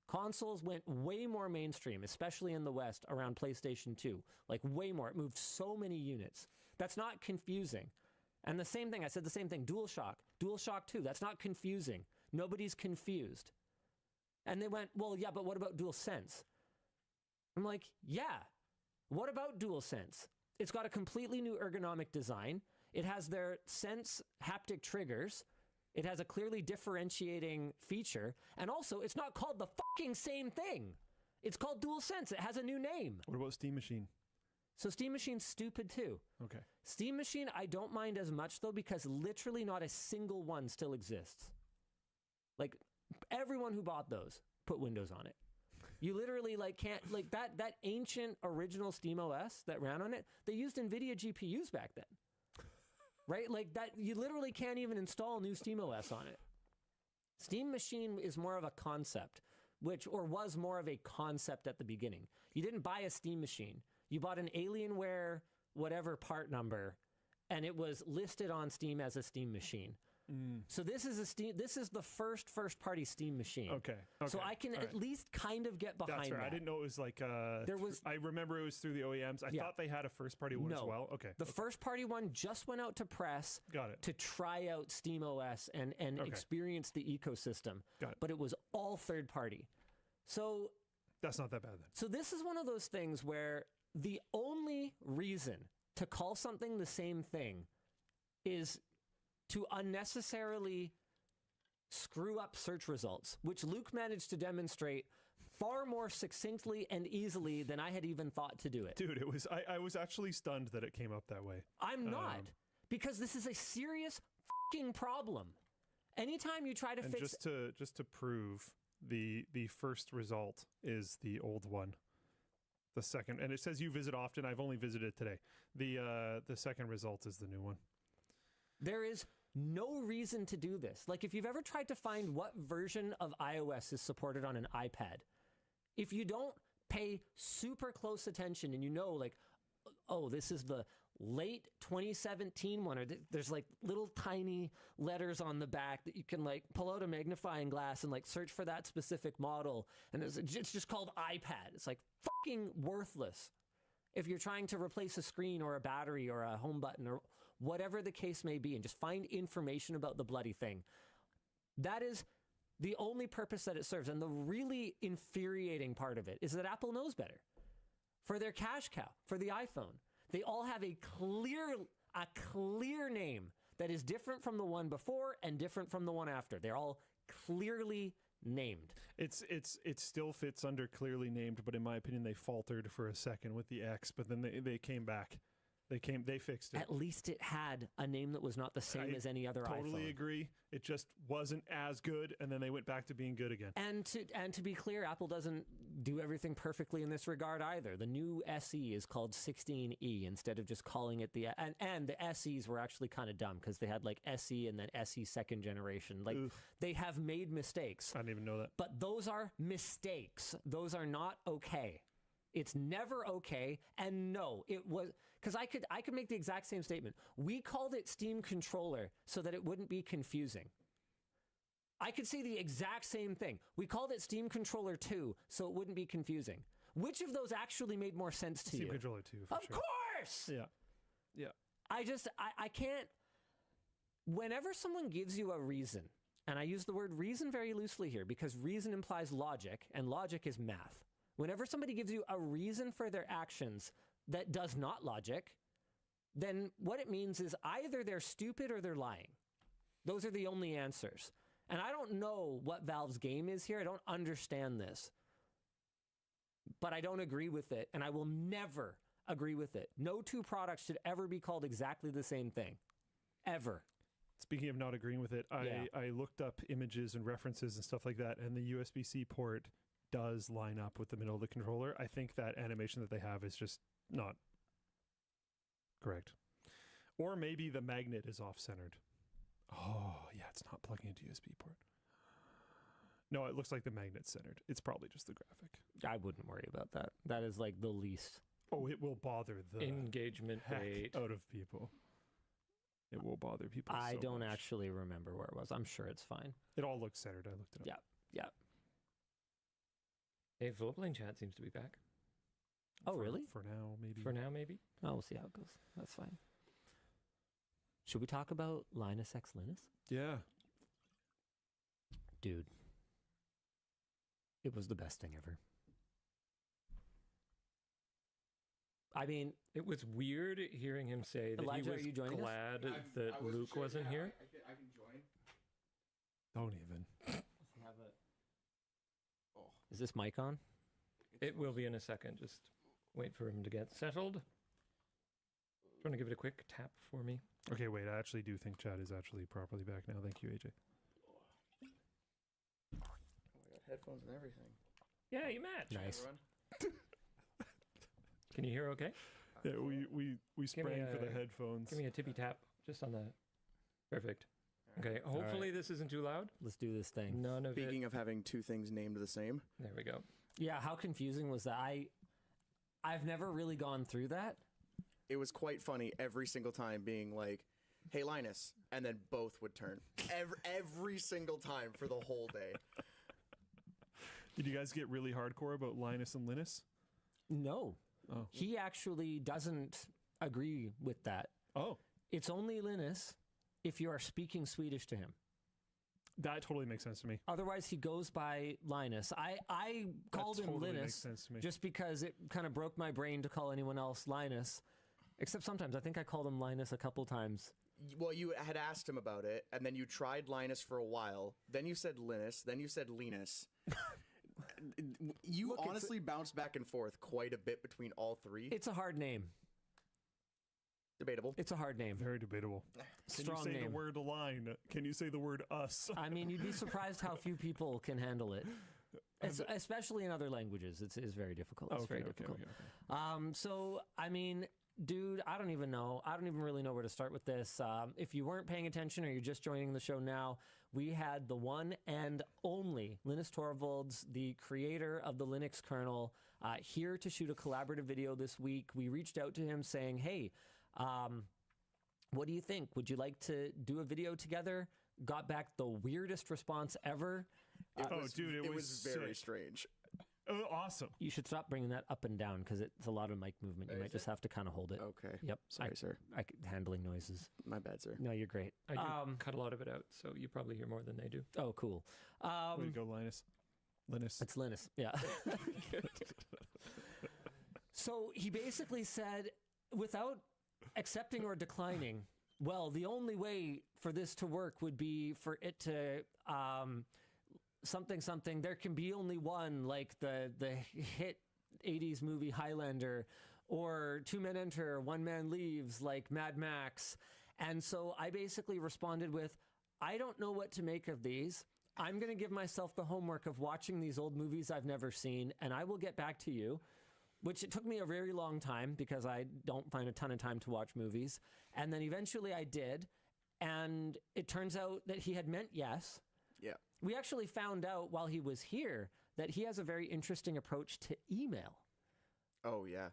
Consoles went way more mainstream, especially in the West, around PlayStation 2. Like, way more. It moved so many units. That's not confusing. And the same thing, I said the same thing, DualShock 2, that's not confusing. Nobody's confused. And they went, well, yeah, but what about DualSense? I'm like, yeah, what about DualSense? It's got a completely new ergonomic design. It has their Sense haptic triggers. It has a clearly differentiating feature. And also, it's not called the fucking same thing. It's called DualSense. It has a new name. What about Steam Machine? So Steam Machine's stupid too. Okay. Steam Machine, I don't mind as much though, because literally not a single one still exists. Like, everyone who bought those put Windows on it. You literally like can't like that ancient original SteamOS that ran on it. They used NVIDIA GPUs back then, right? Like that, you literally can't even install new SteamOS on it. Steam Machine is more of a concept, was more of a concept at the beginning. You didn't buy a Steam Machine. You bought an Alienware whatever part number, and it was listed on Steam as a Steam Machine. So this is the first party Steam machine. Okay. So I can at least kind of get behind That's right. that. I didn't know it was like I remember it was through the OEMs. I thought they had a first party one as well. Okay. The first party one just went out to press. Got it. To try out SteamOS and experience the ecosystem. Got it. But it was all third party. So that's not that bad then. So this is one of those things where the only reason to call something the same thing is to unnecessarily screw up search results, which Luke managed to demonstrate far more succinctly and easily than I had even thought to do it. Dude, I was actually stunned that it came up that way. I'm not, because this is a serious fucking problem. Anytime you try to fix just to prove the first result is the old one. The second, and it says you visit often. I've only visited today. The second result is the new one. There is no reason to do this. Like, if you've ever tried to find what version of iOS is supported on an iPad, if you don't pay super close attention and you know, like, oh, this is the late 2017 one, or there's like little tiny letters on the back that you can like pull out a magnifying glass and like search for that specific model, and it's just called iPad. It's like fucking worthless if you're trying to replace a screen or a battery or a home button or whatever the case may be, and just find information about the bloody thing. That is the only purpose that it serves. And the really infuriating part of it is that Apple knows better. For their cash cow, for the iPhone, they all have a clear name that is different from the one before and different from the one after. They're all clearly named. It still fits under clearly named, but in my opinion, they faltered for a second with the X, but then they came back. They fixed it. At least it had a name that was not the same as any other iPhone. Totally agree. It just wasn't as good, and then they went back to being good again. And to be clear, Apple doesn't do everything perfectly in this regard either. The new SE is called 16E instead of just calling it the... And the SEs were actually kind of dumb because they had like SE and then SE second generation. Like, they have made mistakes. I didn't even know that. But those are mistakes. Those are not okay. It's never okay. And no, it was... Because I could make the exact same statement. We called it Steam Controller so that it wouldn't be confusing. I could say the exact same thing. We called it Steam Controller 2 so it wouldn't be confusing. Which of those actually made more sense to you? Steam Controller 2, for sure. Of course! Yeah. I can't... Whenever someone gives you a reason, and I use the word reason very loosely here because reason implies logic, and logic is math. Whenever somebody gives you a reason for their actions that does not logic, then what it means is either they're stupid or they're lying. Those are the only answers. And I don't know what Valve's game is here. I don't understand this. But I don't agree with it, and I will never agree with it. No two products should ever be called exactly the same thing. Ever. Speaking of not agreeing with it, I looked up images and references and stuff like that, and the USB-C port does line up with the middle of the controller. I think that animation that they have is just not correct. Or maybe the magnet is off-centered. Oh, yeah, it's not plugging into USB port. No, it looks like the magnet's centered. It's probably just the graphic. I wouldn't worry about that. That is like the least. Oh, it will bother the engagement rate out of people. It will bother people I so don't much. actually remember where it was. I'm sure it's fine. It all looks centered. I looked it up. Yeah. Hey, Philipline chat seems to be back. Oh, really? For now, maybe. For now, maybe. Oh, we'll see how it goes. That's fine. Should we talk about Linus X Linus? Yeah. Dude. It was the best thing ever. I mean... It was weird hearing him say that Elijah, he was are you joining glad us? that Luke wasn't here. I can join. Don't even. Is this mic on? It will be in a second. Just wait for him to get settled. Do you want to give it a quick tap for me? Okay, wait. I actually do think chat is actually properly back now. Thank you, AJ. Oh, I got headphones and everything. Yeah, you match. Nice. Can you hear okay? Yeah, we sprang for the headphones. Give me a tippy tap just on the. Perfect. Okay, hopefully this isn't too loud. Let's do this thing. None of Speaking of having two things named the same. There we go. Yeah, how confusing was that? I've never really gone through that. It was quite funny every single time being like, hey, Linus, and then both would turn. Every single time for the whole day. Did you guys get really hardcore about Linus and Linus? No. Oh. He actually doesn't agree with that. Oh. It's only Linus if you are speaking Swedish to him. That totally makes sense to me. Otherwise, he goes by Linus. I called him totally makes Linus sense to me. just because it kind of broke my brain to call anyone else Linus. Except sometimes. I think I called him Linus a couple times. Well, you had asked him about it, and then you tried Linus for a while. Then you said Linus. Then you said Linus. You honestly bounced back and forth quite a bit between all three. It's a hard name. Debatable. It's a hard name. Very debatable. Strong Can you say name. the word line? Can you say the word us? I mean, you'd be surprised how few people can handle it. Especially in other languages. It's very difficult. It's very difficult. So, I mean, dude, I don't even know. I don't even really know where to start with this. If you weren't paying attention or you're just joining the show now, we had the one and only Linus Torvalds, the creator of the Linux kernel, here to shoot a collaborative video this week. We reached out to him saying, hey, what do you think? Would you like to do a video together? Got back the weirdest response ever. It was very strange. Oh, awesome. You should stop bringing that up and down because it's a lot of mic movement. You might just have to kind of hold it. Okay. Yep. Sorry, sir. Handling noises. My bad, sir. No, you're great. I do cut a lot of it out, so you probably hear more than they do. Oh, cool. Way to go, Linus. Linus. It's Linus. Yeah. So he basically said, without accepting or declining, well, the only way for this to work would be for it to something. There can be only one, like the hit 80s movie Highlander, or two men enter, one man leaves, like Mad Max. And so I basically responded with, I don't know what to make of these. I'm going to give myself the homework of watching these old movies I've never seen, and I will get back to you. Which it took me a very long time because I don't find a ton of time to watch movies. And then eventually I did. And it turns out that he had meant yes. Yeah. We actually found out while he was here that he has a very interesting approach to email. Oh, yeah.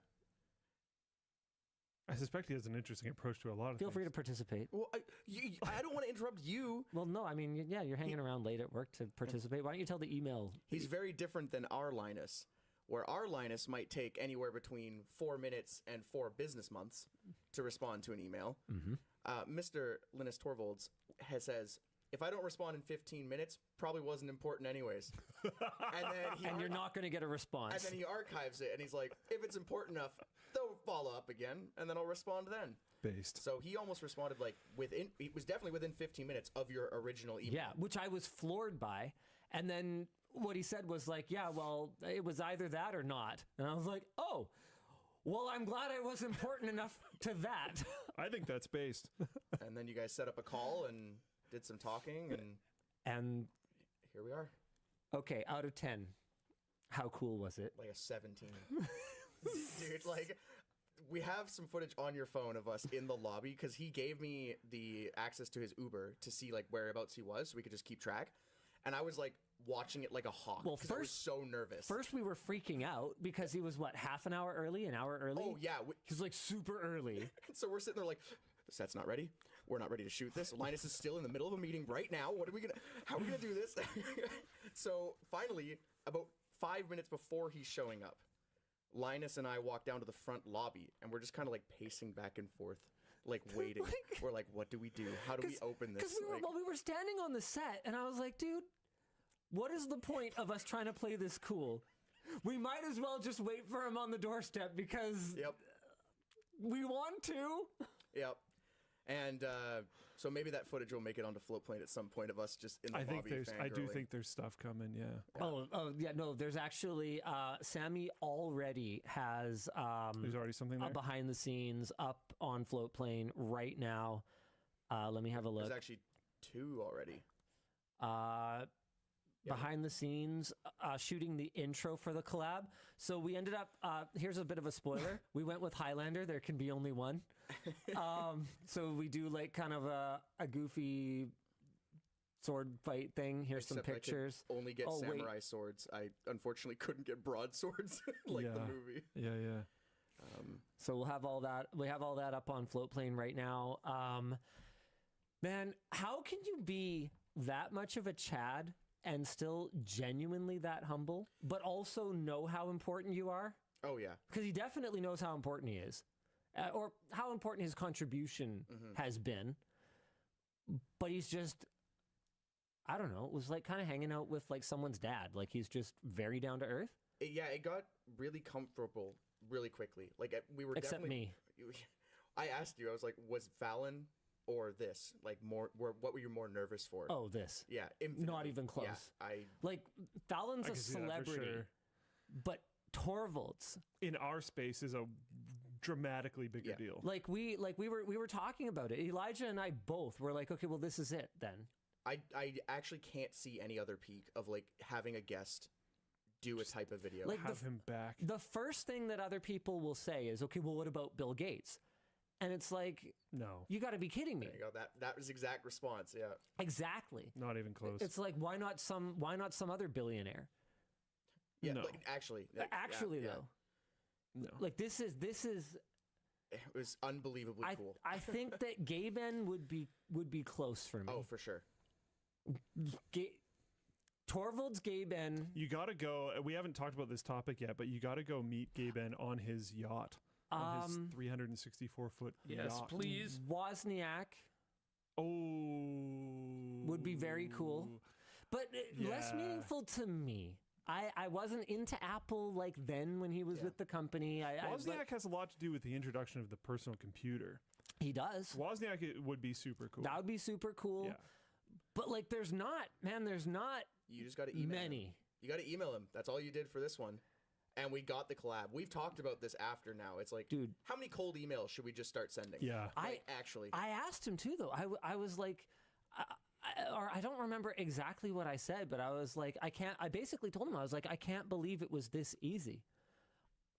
I suspect he has an interesting approach to a lot of Feel things. free to participate. Well, I don't want to interrupt you. Well, no, I mean, yeah, you're hanging around late at work to participate. Why don't you tell the email? He's very different than our Linus, where our Linus might take anywhere between 4 minutes and 4 business months to respond to an email. Mr. Linus Torvalds says, if I don't respond in 15 minutes, probably wasn't important anyways. And you're not going to get a response. And then he archives it, and he's like, if it's important enough, they'll follow up again, and then I'll respond then. Based. So he almost responded like it was definitely within 15 minutes of your original email. Yeah, which I was floored by. And then what he said was like, yeah, well, it was either that or not. And I was like, oh, well, I'm glad I was important enough to that. I think that's based. And then you guys set up a call and did some talking, and here we are. Okay, out of 10, how cool was it? Like a 17. Dude, like, we have some footage on your phone of us in the lobby because he gave me the access to his Uber to see like whereabouts he was so we could just keep track. And I was like watching it like a hawk. Well, I was so nervous. First, we were freaking out because he was, what, half an hour early, an hour early? Oh, yeah. He's like super early. So we're sitting there like, the set's not ready. We're not ready to shoot this. Linus is still in the middle of a meeting right now. How are we gonna do this? So finally, about 5 minutes before he's showing up, Linus and I walk down to the front lobby, and we're just kind of like pacing back and forth, like waiting. We're like, what do we do? How do we open this? Because we were standing on the set, and I was like, dude, what is the point of us trying to play this cool? We might as well just wait for him on the doorstep because we want to. Yep. And so maybe that footage will make it onto Floatplane at some point of us just in the lobby. I do think there's stuff coming. Yeah. Oh yeah. No, there's actually Sammy already has. There's already something there? Behind the scenes up on Floatplane right now. Let me have a look. There's actually 2 already. behind the scenes shooting the intro for the collab. So we ended up, here's a bit of a spoiler. We went with Highlander. There can be only one. So we do like kind of a goofy sword fight thing. Here's some Except I could pictures. only get Oh, wait. samurai swords. I unfortunately couldn't get broadswords like the movie. Yeah. So we'll have all that. We have all that up on Floatplane right now. Man, how can you be that much of a Chad and still genuinely that humble, but also know how important you are? Oh yeah, because he definitely knows how important he is, or how important his contribution has been. But he's just, I don't know. It was like kind of hanging out with like someone's dad. Like he's just very down to earth. It got really comfortable really quickly. Like we were Except definitely, me. I asked you. I was like, was Fallon or this like more? What were you more nervous for? Oh, this. Yeah, Not even close. Yeah, like Fallon's I a can see that for celebrity, sure. but Torvalds in our space is a dramatically bigger deal. Like we were talking about it. Elijah and I both were like, okay, well, this is it then. I actually can't see any other peak of like having a guest do a type of video. Like have him back. The first thing that other people will say is, okay, well, what about Bill Gates? And it's like, no, you got to be kidding me. There you go. That was the exact response. Yeah, exactly. Not even close. It's like, why not some other billionaire? Yeah, No. like, actually, though, no. Like this is it was unbelievably cool. I think that Gaben would be close for me. Oh, for sure. Torvalds Gaben. You got to go. We haven't talked about this topic yet, but you got to go meet Gaben on his yacht, on his 364-foot Yes, yacht. please. Wozniak. Oh, would be very cool, but less Yeah. meaningful to me. I wasn't into Apple like then when he was with the company. Wozniak has a lot to do with the introduction of the personal computer. He does. Wozniak would be super cool. That would be super cool. Yeah. But like, there's not. You just got to email many. him. You got to email him. That's all you did for this one. And we got the collab. We've talked about this after now. It's like, dude, how many cold emails should we just start sending? Yeah. Like, actually. I asked him too, though. I was like, I don't remember exactly what I said, but I was like, I basically told him, I was like, I can't believe it was this easy.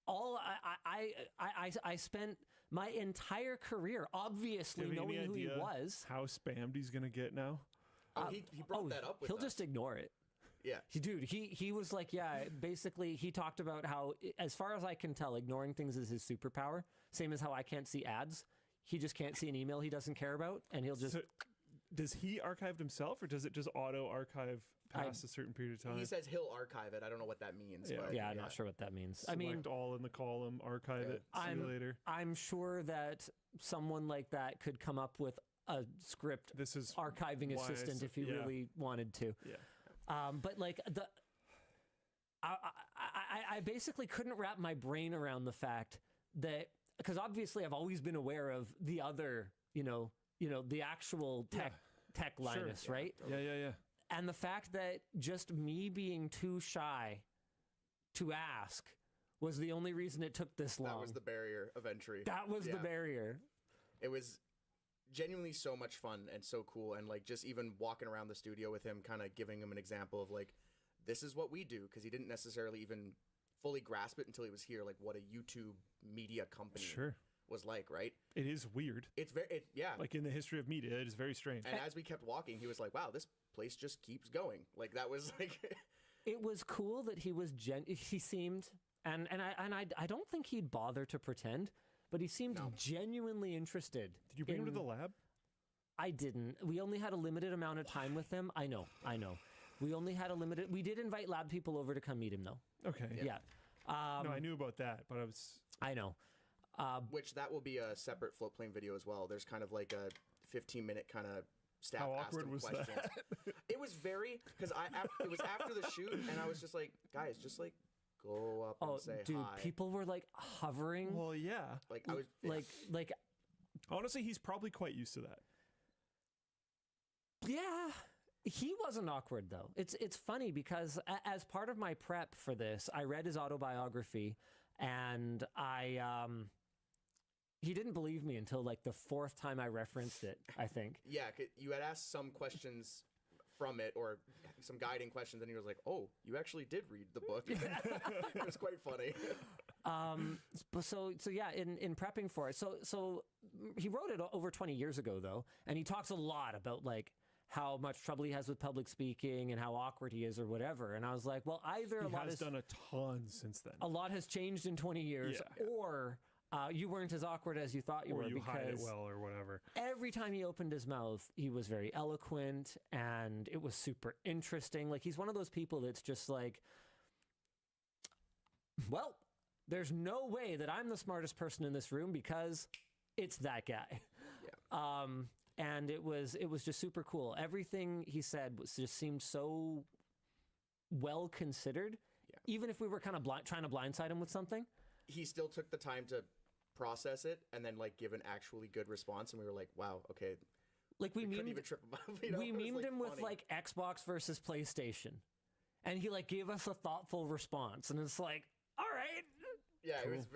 I spent my entire career obviously knowing who he was. How spammed he's gonna get now? Oh, he brought that up with he'll us. just ignore it. Yeah. He was like, yeah, basically he talked about how, as far as I can tell, ignoring things is his superpower. Same as how I can't see ads. He just can't see an email he doesn't care about, and he'll just... So, does he archive himself, or does it just auto-archive past a certain period of time? He says he'll archive it. I don't know what that means. Yeah. But Yeah, I'm not sure what that means. Select all in the column, archive it, see you later. I'm sure that someone like that could come up with a script archiving why I assistant if he yeah. really wanted to. Yeah. But like I basically couldn't wrap my brain around the fact that, because obviously I've always been aware of the other, the actual tech Linus, Sure. right? Yeah. And the fact that just me being too shy to ask was the only reason it took this long. That was the barrier of entry. That was the barrier. It was genuinely so much fun and so cool, and like just even walking around the studio with him, kind of giving him an example of like, this is what we do, because he didn't necessarily even fully grasp it until he was here, like what a YouTube media company was like, right? It is weird. It's very, like in the history of media, it is very strange. And as we kept walking, he was like, wow, this place just keeps going. Like that was like... It was cool that he was, he seemed, and I don't think he'd bother to pretend, but he seemed genuinely interested. Did you bring him to the lab? I didn't. We only had a limited amount of time with him. I know. We only had a limited, we did invite lab people over to come meet him though. Okay. Yeah. No, I knew about that, but I know. Which that will be a separate Floatplane video as well. There's kind of like a 15-minute kind of staff How asked awkward him was questions. that? It was very, because it was after the shoot, and I was just like, guys, just like go up and say dude, hi. people were like hovering. Well, yeah. Like I was like. Honestly, he's probably quite used to that. Yeah. He wasn't awkward though. It's funny because as part of my prep for this, I read his autobiography, and he didn't believe me until like the fourth time I referenced it, I think. Yeah, you had asked some questions from it or some guiding questions, and he was like, "Oh, you actually did read the book." It was quite funny. So yeah, in prepping for it, so he wrote it over 20 years ago though, and he talks a lot about like how much trouble he has with public speaking and how awkward he is or whatever. And I was like, well, either He has done a ton since then. a lot has changed in 20 years, or you weren't as awkward as you thought you Or were, you hide it because well or whatever. every time he opened his mouth, he was very eloquent and it was super interesting. Like, he's one of those people that's just like, well, there's no way that I'm the smartest person in this room because it's that guy. And it was just super cool. Everything he said just seemed so well considered. Even if we were kind of trying to blindside him with something, He still took the time to process it and then like give an actually good response, and we were like, "Wow, okay." Like we couldn't memed, even trip him up. You know? we It was, memed him with funny. like Xbox versus PlayStation, and he like gave us a thoughtful response, and it's like, all right. Yeah, Cool. it was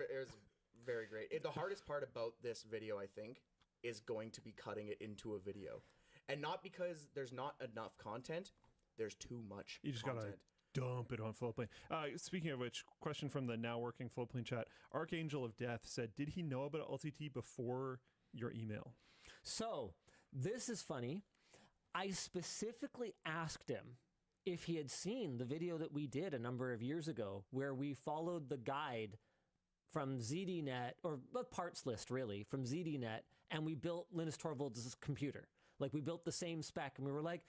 very great. The hardest part about this video, I think, is going to be cutting it into a video, and not because there's not enough content. There's too much. You just content. gotta dump it on Floatplane. Speaking of which, question from the now working Floatplane chat. Archangel of Death said, did he know about LTT before your email? So this is funny. I specifically asked him if he had seen the video that we did a number of years ago where we followed the guide from ZDNet, or the parts list really, from ZDNet, and we built Linus Torvalds' computer. Like, we built the same spec, and we were like,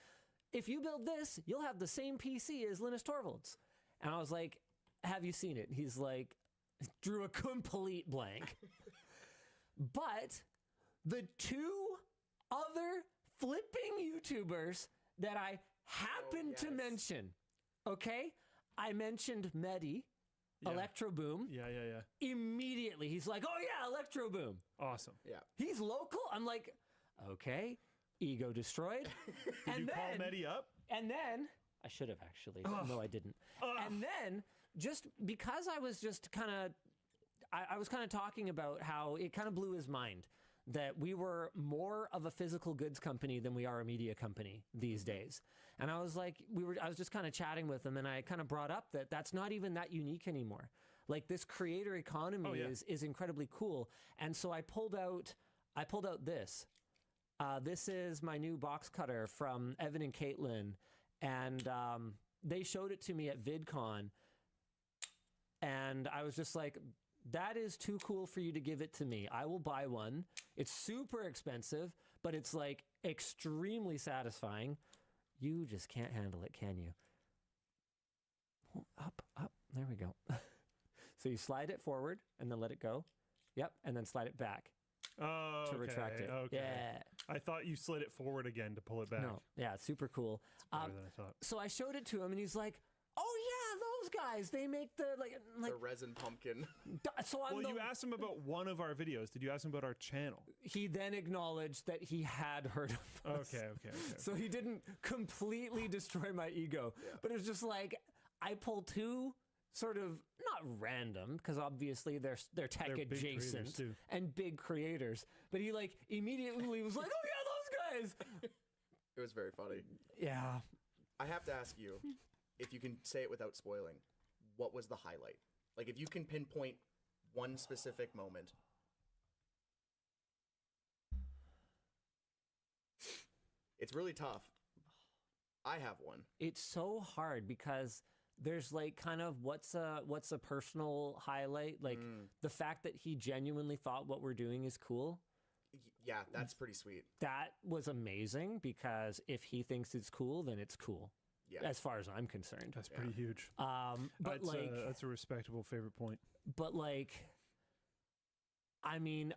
if you build this, you'll have the same PC as Linus Torvalds. And I was like, have you seen it? He's like, drew a complete blank. But the two other flipping YouTubers that I happened to mention, okay? I mentioned Medi, Electro Boom. Yeah. Immediately, he's like, oh yeah, Electro Boom. Awesome. Yeah. He's local? I'm like, okay. Ego destroyed. Did you call Medi up? And then, I should have actually. No, I didn't. And then, just because I was just kind of, I was kind of talking about how it kind of blew his mind that we were more of a physical goods company than we are a media company these days. And I was like, I was just kind of chatting with him, and I kind of brought up that that's not even that unique anymore. Like, this creator economy is incredibly cool. And so I pulled out this. This is my new box cutter from Evan and Caitlin, and they showed it to me at VidCon, and I was just like, that is too cool for you to give it to me. I will buy one. It's super expensive, but it's like extremely satisfying. You just can't handle it, can you? Up. There we go. So you slide it forward and then let it go. Yep, and then slide it back. Oh, to retract it. Okay. Yeah. I thought you slid it forward again to pull it back. No. Yeah, it's super cool. It's better than I thought. So I showed it to him, and he's like, "Oh yeah, those guys. They make the like the resin pumpkin." So I'm you asked him about one of our videos. Did you ask him about our channel? He then acknowledged that he had heard of us. Okay. So he didn't completely destroy my ego, but it was just like I pulled two sort of not random, because obviously they're tech They're big creators, adjacent too. and big creators, but he like immediately was like, "Oh yeah, those guys." It was very funny. Yeah. I have to ask you, if you can say it without spoiling, what was the highlight? Like, if you can pinpoint one specific moment. It's really tough. I have one. It's so hard because there's like kind of what's a personal highlight, like the fact that he genuinely thought what we're doing is cool. Yeah, that's pretty sweet. That was amazing, because if he thinks it's cool, then it's cool. Yeah. As far as I'm concerned. That's pretty huge. But that's a respectable favorite point. But like, I mean,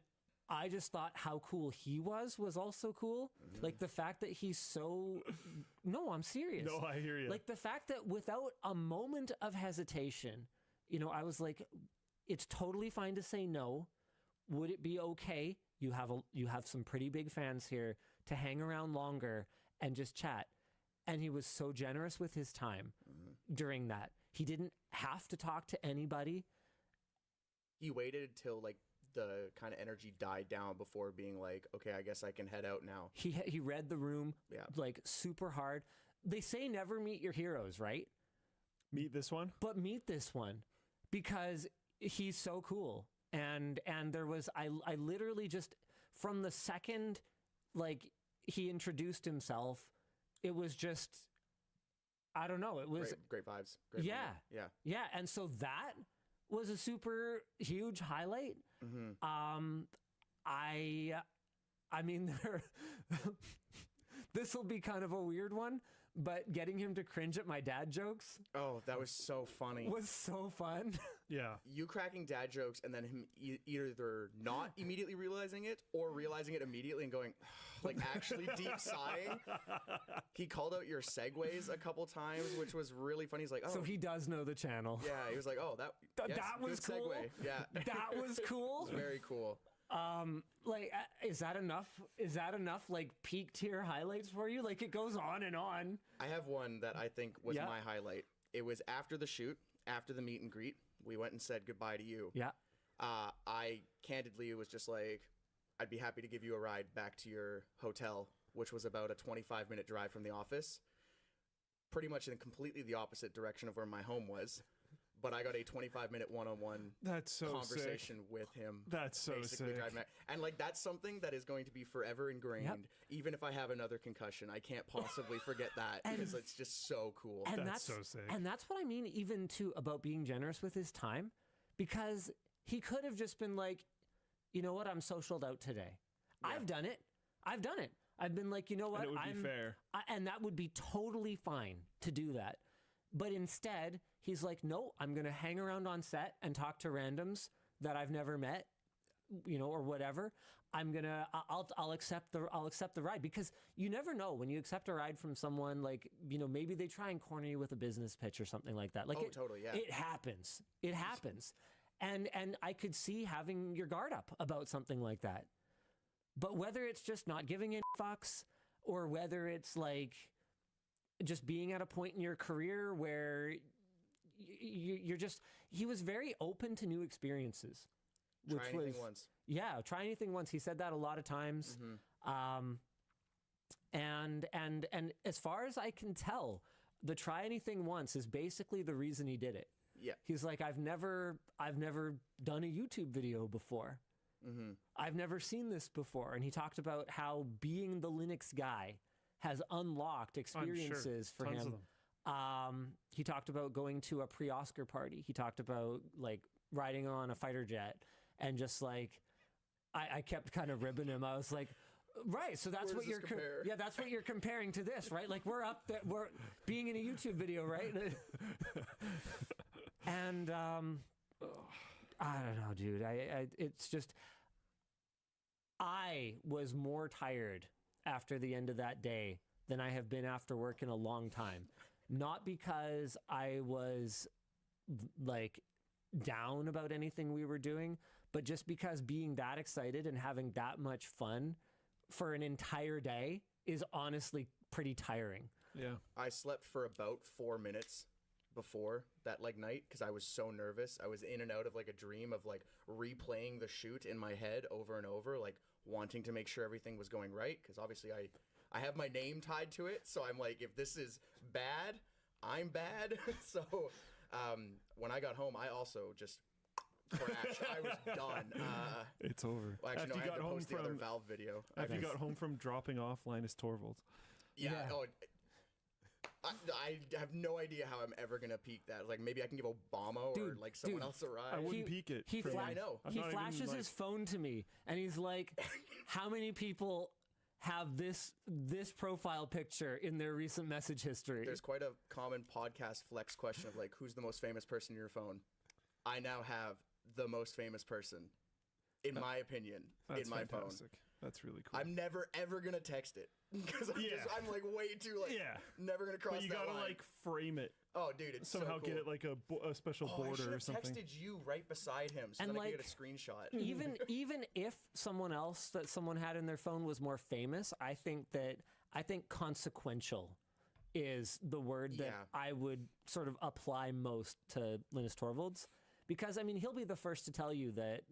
I just thought how cool he was also cool. Like the fact that he's so, no, I'm serious. No, I hear you. Like the fact that without a moment of hesitation, you know, I was like, it's totally fine to say no. Would it be okay? You have some pretty big fans here to hang around longer and just chat. And he was so generous with his time during that. He didn't have to talk to anybody. He waited till like the kind of energy died down before being like, okay, I guess I can head out now. He read the room like super hard. they say never meet your heroes, right? Meet this one? But meet this one because he's so cool. And there was, I literally just, from the second, like, he introduced himself, it was just, I don't know, it was... Great vibes. Great yeah. moment. Yeah. Yeah, and so that was a super huge highlight. Mm-hmm. I mean, this will be kind of a weird one, but getting him to cringe at my dad jokes. Oh, that was so funny. Was so fun. Yeah. You cracking dad jokes and then him either not immediately realizing it or realizing it immediately and going, like, actually deep sighing. He called out your segues a couple times, which was really funny. He's like, oh. So he does know the channel. Yeah, he was like, oh, yes, that was good cool. segue. Yeah. That was cool. It was very cool. Like, is that enough? Is that enough, like, peak tier highlights for you? Like, it goes on and on. I have one that I think was my highlight. It was after the shoot, after the meet and greet. We went and said goodbye to you. Yeah. I candidly was just like, I'd be happy to give you a ride back to your hotel, which was about a 25-minute drive from the office. Pretty much in completely the opposite direction of where my home was. But I got a 25-minute one-on-one conversation with him. That's so sick. And, like, that's something that is going to be forever ingrained. Even if I have another concussion, I can't possibly forget that because it's just so cool. And that's so sick. And that's what I mean even, too, about being generous with his time. Because he could have just been like, you know what, I'm socialed out today. Yeah. I've done it. I've been like, you know what? And it would be fair. And that would be totally fine to do that. But instead, he's like, no, I'm going to hang around on set and talk to randoms that I've never met, you know, or whatever. I'll accept the ride, because you never know when you accept a ride from someone, like, you know, maybe they try and corner you with a business pitch or something like that. Like, totally, yeah. It happens. It happens. And I could see having your guard up about something like that. But whether it's just not giving a fucks, or whether it's like just being at a point in your career where you're just, he was very open to new experiences. Try anything once. Yeah, try anything once. He said that a lot of times. Mm-hmm. And as far as I can tell, the try anything once is basically the reason he did it. Yeah. He's like, I've never done a YouTube video before. Mm-hmm. I've never seen this before. And he talked about how being the Linux guy has unlocked experiences for Tons him. of them. He talked about going to a pre-Oscar party. He talked about, like, riding on a fighter jet, and just like, I kept kind of ribbing him. I was like, right, so that's what you're that's what you're comparing to this, right? Like, we're up there, we're being in a YouTube video, right? And I don't know, dude. It's just, I was more tired after the end of that day than I have been after work in a long time. Not because I was, like, down about anything we were doing, but just because being that excited and having that much fun for an entire day is honestly pretty tiring. Yeah. I slept for about 4 minutes before that, like, night, because I was so nervous. I was in and out of, like, a dream of, like, replaying the shoot in my head over and over, like, wanting to make sure everything was going right, because obviously I have my name tied to it, so I'm like, if this is bad, I'm bad. So when I got home, I also just crashed. I was done. It's over. Well, actually, no, I had to post the other Valve video. After you got home from dropping off Linus Torvalds. Yeah. Oh, I have no idea how I'm ever gonna peak that. Like, maybe I can give Obama or like someone else a ride. I wouldn't peak it. I know. He flashes his phone to me, and he's like, "How many people have this profile picture in their recent message history?" There's quite a common podcast flex question of, like, who's the most famous person in your phone? I now have the most famous person, in my opinion, in my fantastic. phone. That's really cool. I'm never ever gonna text it because I'm like way too, like, never gonna cross that line. But you gotta like frame it. Oh, dude, it's somehow so cool. Get it like a special border or something. I should have texted you right beside him so and that like, I could get a screenshot. Even if someone else that someone had in their phone was more famous, I think consequential is the word that I would sort of apply most to Linus Torvalds, because I mean, he'll be the first to tell you that